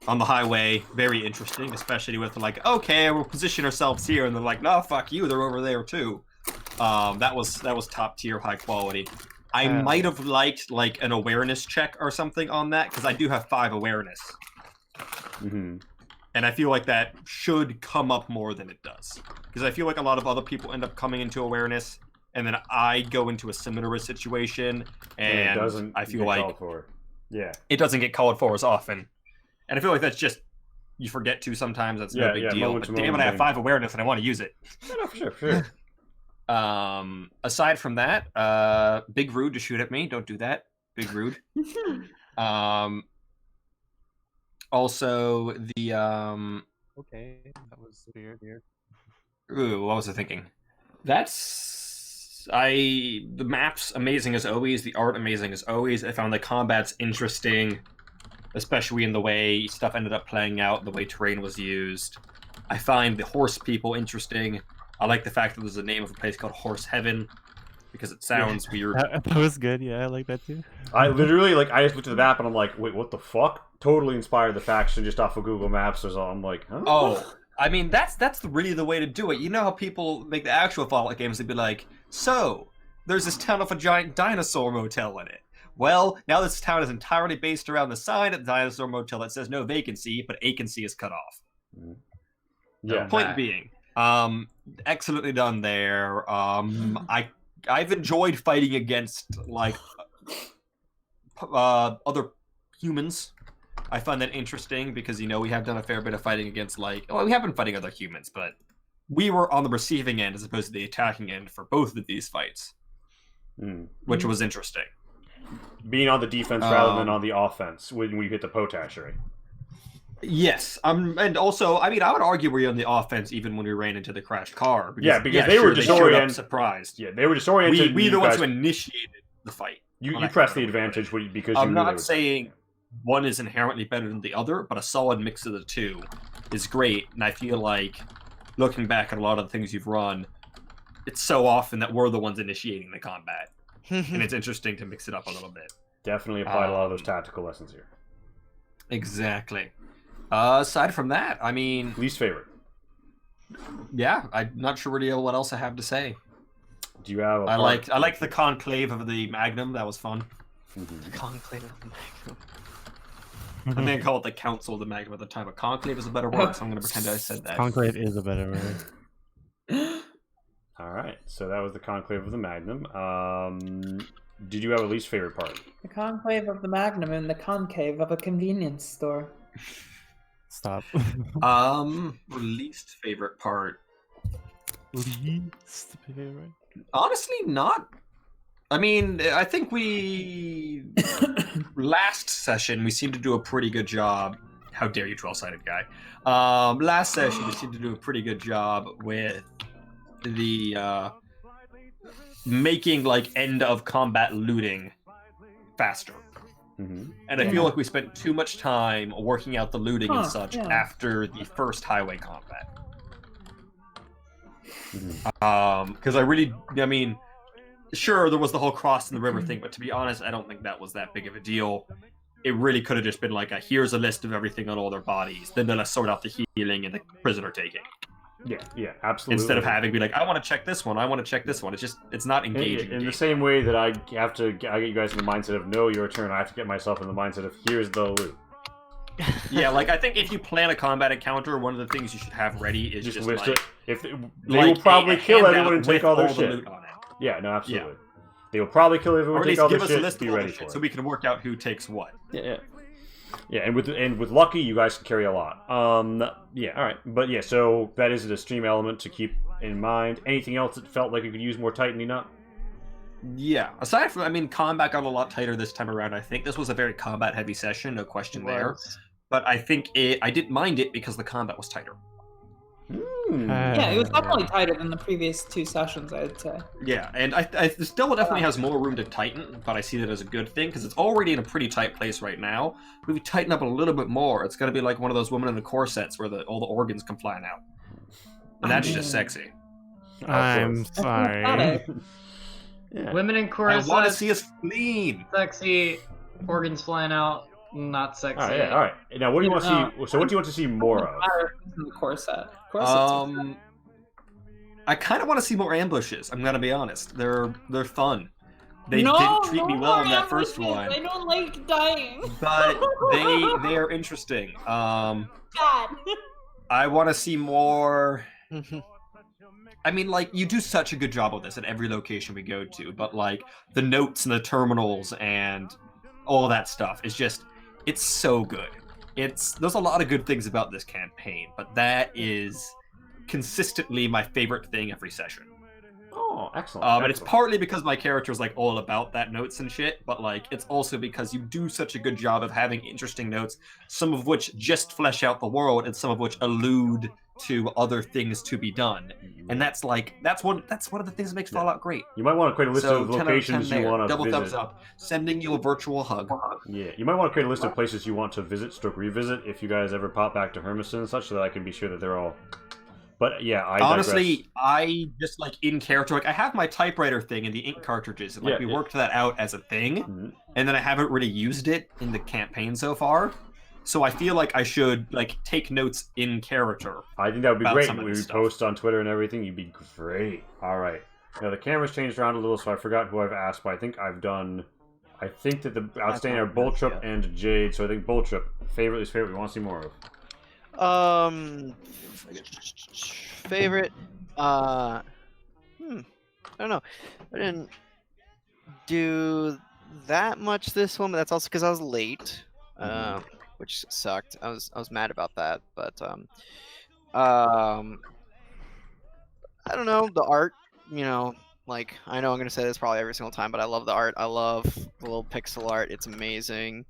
on the highway very interesting, especially with like, okay, we'll position ourselves here, and they're like, no, fuck you, they're over there too. That was top tier, high quality. I might have liked like an awareness check or something on that, because I do have 5 awareness. And I feel like that should come up more than it does. Because I feel like a lot of other people end up coming into awareness, and then I go into a similar situation, and I feel like it doesn't get called for as often. And I feel like that's just, you forget to sometimes, that's no big deal. But damn it, I have 5 awareness and I want to use it. No, for sure. Aside from that, big rude to shoot at me. Don't do that. Big rude. Also the Okay, that was weird. Ooh, what was I thinking? The maps amazing as always, the art amazing as always. I found the combats interesting, especially in the way stuff ended up playing out, the way terrain was used. I find the horse people interesting. I like the fact that there's a name of a place called Horse Heaven, because it sounds weird. That was good, yeah, I like that too. I literally, like, I just looked at the map and I'm like, wait, what the fuck? Totally inspired the faction just off of Google Maps or something. I'm like, huh? Oh, I mean, that's really the way to do it. You know how people make the actual Fallout games, they'd be like, so, there's this town with a giant dinosaur motel in it. Well, now this town is entirely based around the sign at the dinosaur motel that says no vacancy, but vacancy is cut off. Yeah. Point being, excellently done there. I've enjoyed fighting against like other humans. I find that interesting because, you know, we have done a fair bit of fighting against, like, well, we have been fighting other humans, but we were on the receiving end as opposed to the attacking end for both of these fights, which was interesting. Being on the defense rather than on the offense when we hit the potash, right? Yes, and also, I mean, I would argue we're on the offense even when we ran into the crashed car. Because they were disoriented. Surprised. Yeah, they were disoriented. We the ones who initiated the fight. You pressed the advantage because I'm not saying one is inherently better than the other, but a solid mix of the two is great. And I feel like, looking back at a lot of the things you've run, it's so often that we're the ones initiating the combat. And it's interesting to mix it up a little bit. Definitely applied a lot of those tactical lessons here. Exactly. Aside from that, I mean... Least favorite. Yeah, I'm not sure really what else I have to say. Do you have a I like the conclave of the Magnum. That was fun. The conclave of the Magnum. I think I call it the Council of the Magnum at the time, but conclave is a better word, so I'm going to pretend I said that. Conclave is a better word. All right, so that was the conclave of the Magnum. Did you have a least favorite part? The conclave of the Magnum in the concave of a convenience store. Stop. Least favorite part. Least favorite? Honestly, not. I mean, I think we... last session, we seemed to do a pretty good job. How dare you, 12-sided guy. Last session, we seemed to do a pretty good job with the making, like, end-of-combat looting faster. And I feel like we spent too much time working out the looting and such after the first highway combat. Because I mean, sure, there was the whole crossing the river thing, but to be honest, I don't think that was that big of a deal. It really could have just been like here's a list of everything on all their bodies, then let's sort out the healing and the prisoner taking. Yeah, absolutely. Instead of having to be like, I want to check this one, I want to check this one. It's not engaging. In the same way that I get you guys in the mindset of no, your turn, I have to get myself in the mindset of here's the loot. Yeah, like I think if you plan a combat encounter, one of the things you should have ready is just list like, it. If they will probably kill everyone and take all their shit. The loot on it. Yeah, no, absolutely. Yeah. They will probably kill everyone and take all their shit. Give us a list be ready for it, so we can work out who takes what. Yeah, and with Lucky, you guys can carry a lot. Yeah, all right, but yeah, so that is a stream element to keep in mind. Anything else that felt like it could use more tightening up? Yeah, aside from, I mean, combat got a lot tighter this time around. I think this was a very combat-heavy session, no question there. But I think I didn't mind it because the combat was tighter. Yeah, it was definitely tighter than the previous two sessions, I'd say. Yeah, and I still definitely has more room to tighten, but I see that as a good thing, because it's already in a pretty tight place right now. If we tighten up a little bit more, it's going to be like one of those women in the corsets where all the organs come flying out. And that's just sexy. I'm sorry. Yeah. Women in corsets. I want to see a spleen. Sexy. Organs flying out. Not sexy. All right. Now, what do you want to see? So, what do you want to see more of? The corset. I kind of want to see more ambushes. I'm gonna be honest. They're fun. They didn't treat me well in that first one. I don't like dying. But they are interesting. God. I want to see more. I mean, like, you do such a good job of this at every location we go to, but like the notes and the terminals and all that stuff is just, it's so good. There's a lot of good things about this campaign, but that is consistently my favorite thing every session. Oh, excellent. And it's partly because my character is like all about that notes and shit, but like it's also because you do such a good job of having interesting notes, some of which just flesh out the world and some of which allude to other things to be done. And that's one of the things that makes Fallout great. You might want to create a list of locations you want to Double visit. thumbs up. Sending you a virtual hug. Yeah, you might want to create a list of places you want to visit, revisit, if you guys ever pop back to Hermiston and such, so that I can be sure that they're all... But yeah, honestly, I just like in character, like I have my typewriter thing and the ink cartridges, and like we worked that out as a thing, and then I haven't really used it in the campaign so far. So I feel like I should like take notes in character. I think that would be great. When we post on Twitter and everything, you'd be great. All right. Now the camera's changed around a little, so I forgot who I've asked, but I think I've done. I think that the outstanding are Boltrup and Jade. So I think Boltrup, favorite is favorite. We want to see more of. Favorite. I don't know. I didn't do that much this one, but that's also because I was late, which sucked. I was mad about that, but I don't know, the art, you know, like, I know I'm going to say this probably every single time, but I love the art. I love the little pixel art. It's amazing.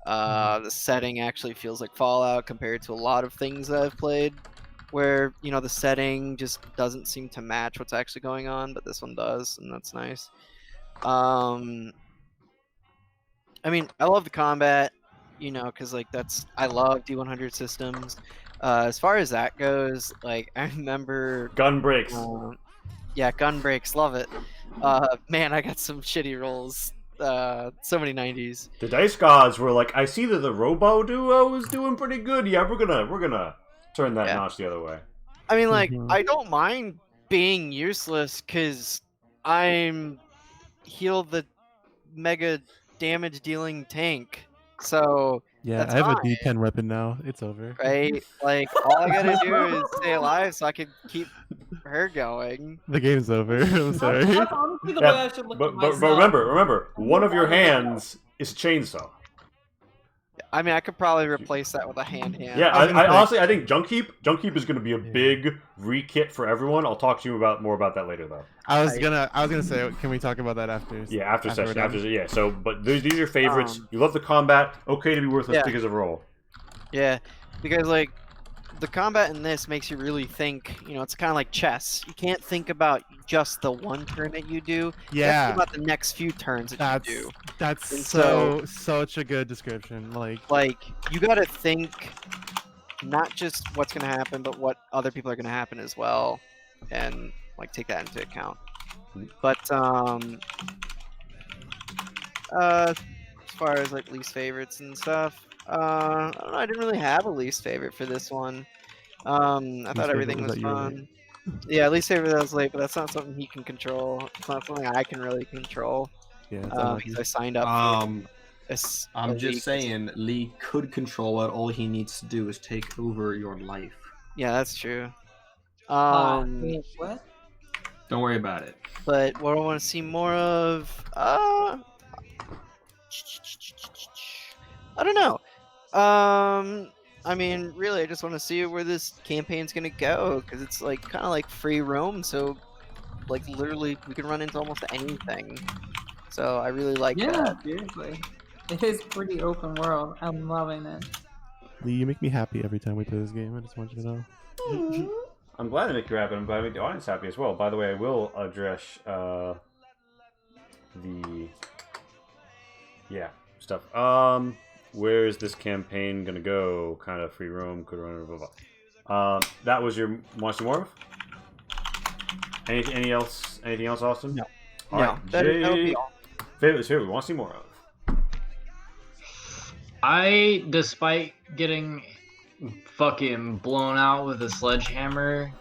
The setting actually feels like Fallout compared to a lot of things that I've played where, you know, the setting just doesn't seem to match what's actually going on, but this one does, and that's nice. I mean, I love the combat, you know, because, like, I love D100 systems. As far as that goes, like, I remember... Gun breaks. Yeah, gun breaks, love it. Man, I got some shitty rolls. So many 90s. The dice gods were like, I see that the Robo duo is doing pretty good. Yeah, we're gonna turn that notch the other way. I mean, like, I don't mind being useless because I'm heal the mega damage dealing tank. So yeah, that's I have fine, a D10 weapon now. It's over. right? Like, all I gotta do is stay alive so I can keep her going. The game's over. I'm sorry. That's honestly the way I should look at But myself. remember, one of your hands is a chainsaw. I mean, I could probably replace that with a hand. Yeah, I honestly, I think Junkheap is going to be a big re-kit for everyone. I'll talk to you more about that later, though. I was gonna say, can we talk about that after? Yeah, after session. Yeah. So, but these are your favorites. You love the combat. Okay to be worthless because of roll. Yeah, because like the combat in this makes you really think. You know, it's kind of like chess. You can't think about just the one turn that you do. You have to think about the next few turns that you do. That's and such a good description. Like you got to think not just what's gonna happen, but what other people are gonna happen as well, and like take that into account. But as far as like least favorites and stuff, I don't know. I didn't really have a least favorite for this one. I thought everything was fun. Yeah, least favorite that was late, but that's not something he can control. It's not something I can really control. Yeah, because I signed up. I'm just saying, Lee could control it. All he needs to do is take over your life. Yeah, that's true. Wait, what? Don't worry about it. But what I want to see more of, I don't know. I mean, really, I just want to see where this campaign's gonna go, because it's like kind of like free roam. So, like, literally, we can run into almost anything. So I really like that. Yeah, seriously. It is pretty open world. I'm loving it. Lee, you make me happy every time we play this game. I just want you to know. I'm glad to make you happy. I'm glad to make the audience happy as well. By the way, I will address the stuff. Where is this campaign gonna go? Kind of free roam, could run, blah blah. That was your want to see more of? Anything else, Austin? No. All right, That'll be all. Favorite we want to see more of. Despite getting fucking blown out with a sledgehammer,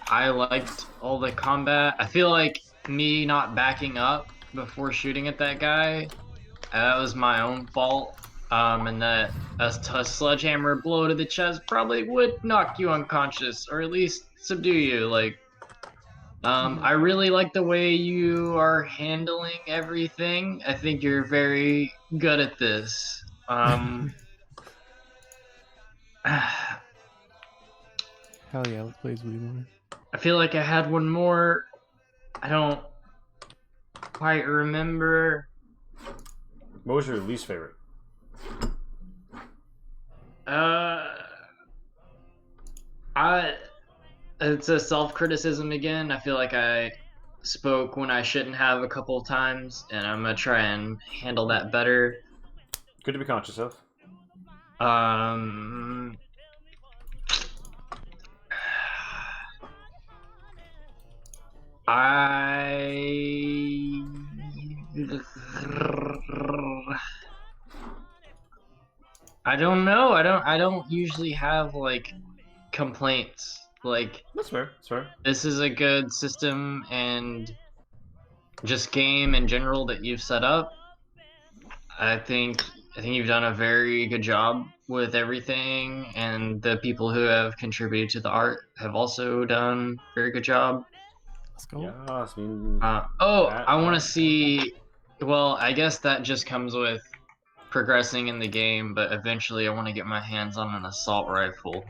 I liked all the combat. I feel like me not backing up before shooting at that guy, that was my own fault. And that a sledgehammer blow to the chest probably would knock you unconscious, or at least subdue you. Like, I really like the way you are handling everything. I think you're very good at this. Hell yeah, let's play as more. I feel like I had one more. I don't quite remember. What was your least favorite? It's a self-criticism again. I feel like I spoke when I shouldn't have a couple of times, and I'm gonna try and handle that better. Good to be conscious of. I don't know. I don't usually have like complaints. Like, that's fair. That's fair. This is a good system and just game in general that you've set up. I think you've done a very good job with everything, and the people who have contributed to the art have also done a very good job. Let's go. Yeah, I want to see. Well, I guess that just comes with progressing in the game, but eventually I want to get my hands on an assault rifle.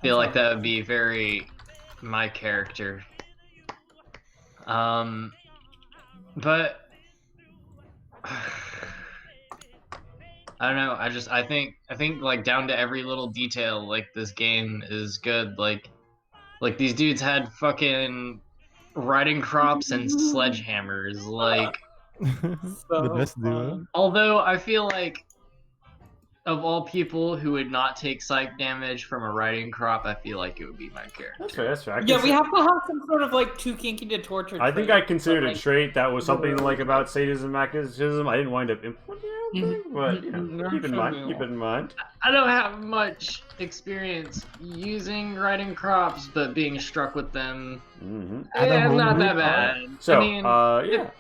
Feel like that would be very my character. But I don't know. I think like down to every little detail, like this game is good. Like these dudes had fucking riding crops and sledgehammers. Like The best duo. although I feel like of all people who would not take psych damage from a riding crop, I feel like it would be my character. That's fair. That's fair. Yeah, we have to have some sort of like too kinky to torture. I think trait, I considered but, a trait that was something like about sadism, masochism. I didn't wind up implementing, but you know, keep in mind. Keep it in mind. I don't have much experience using riding crops, but being struck with them, not that bad. So, I mean, yeah.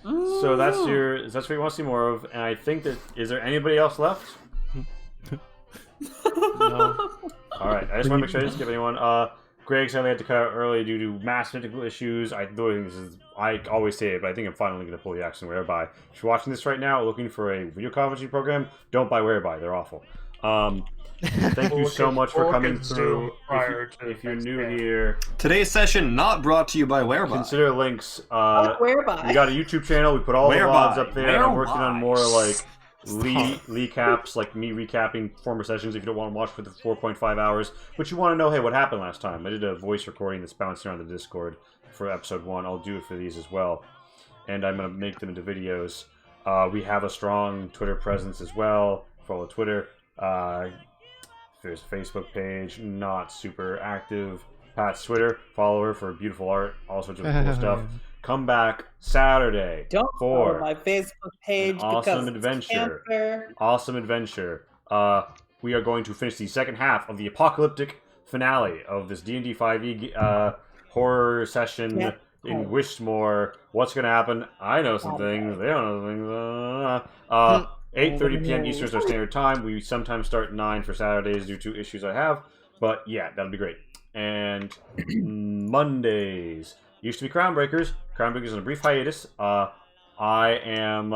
So that's what you want to see more of, and I think that is there anybody else left? No. All right, I just want to make sure I didn't skip anyone. Greg sadly had to cut out early due to massive technical issues. I always say it, but I think I'm finally going to pull the action Whereby. If you're watching this right now, looking for a video conferencing program, don't buy Whereby. They're awful. Thank you so much for coming through. If you're new here, today's session not brought to you by Whereby. Consider links. Whereby. We got a YouTube channel. We put all the Whereby. vlogs up there. And I'm working on more like recaps, like me recapping former sessions. If you don't want to watch for the 4.5 hours, but you want to know, hey, what happened last time? I did a voice recording that's bouncing around the Discord for episode 1. I'll do it for these as well, and I'm gonna make them into videos. We have a strong Twitter presence as well. Follow Twitter. There's a Facebook page, not super active. Pat's Twitter, follow her for beautiful art, all sorts of cool stuff. Come back Saturday Don't for follow my Facebook page awesome because adventure. it's cancer. Awesome adventure. We are going to finish the second half of the apocalyptic finale of this D&D 5e horror session in Wishmore. What's going to happen? I know some things. They don't know some things. 8:30 p.m. Eastern is our standard time. We sometimes start 9 for Saturdays due to issues I have. But yeah, that'll be great. And Mondays used to be Crownbreakers. Crownbreakers is on a brief hiatus. I am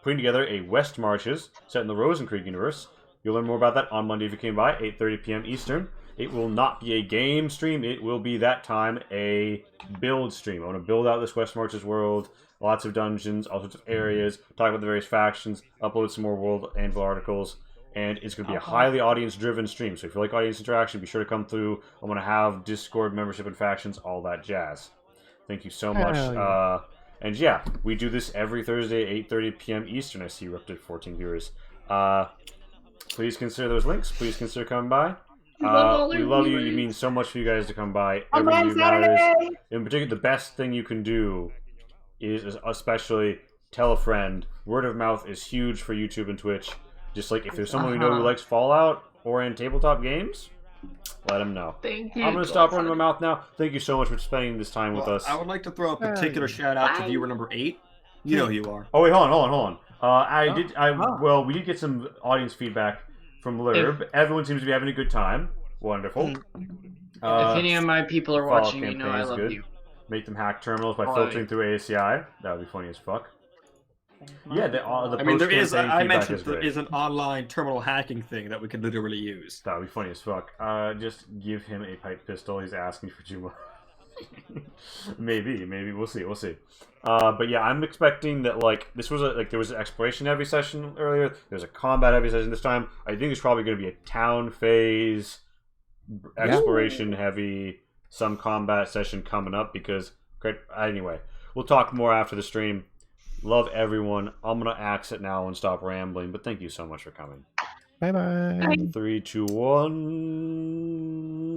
putting together a West Marches set in the Rosencreek universe. You'll learn more about that on Monday if you came by, 8:30 p.m. Eastern. It will not be a game stream. It will be that time a build stream. I want to build out this West Marches world. Lots of dungeons, all sorts of areas, talk about the various factions, upload some more World Anvil articles, and it's going to be a highly audience-driven stream. So if you like audience interaction, be sure to come through. I'm going to have Discord membership and factions, all that jazz. Thank you so much. And yeah, we do this every Thursday, 8:30 p.m. Eastern. I see you're up to 14 viewers. Please consider those links. Please consider coming by. We love you. You mean so much for you guys to come by. Every view matters. In particular, the best thing you can do is especially tell a friend. Word of mouth is huge for YouTube and Twitch. Just like if there's someone you know who likes Fallout or in tabletop games, let them know. Thank you. I'm going to stop running my mouth now. Thank you so much for spending this time with us. I would like to throw a particular shout out to viewer number 8. You know who you are. Oh wait, hold on. Well, we did get some audience feedback from Lurb. Everyone seems to be having a good time. Wonderful. If any of my people are watching, you know I love you. Make them hack terminals by filtering through ACI. That would be funny as fuck. Yeah, I mentioned there is an online terminal hacking thing that we could literally use. That would be funny as fuck. Just give him a pipe pistol. He's asking for too much. maybe we'll see. But yeah, I'm expecting that this was there was an exploration heavy session earlier. There's a combat heavy session this time. I think there's probably going to be a town phase, exploration heavy, some combat session coming up because anyway, we'll talk more after the stream. Love everyone. I'm gonna axe it now and stop rambling, but thank you so much for coming. Bye bye. 3, 2, 1.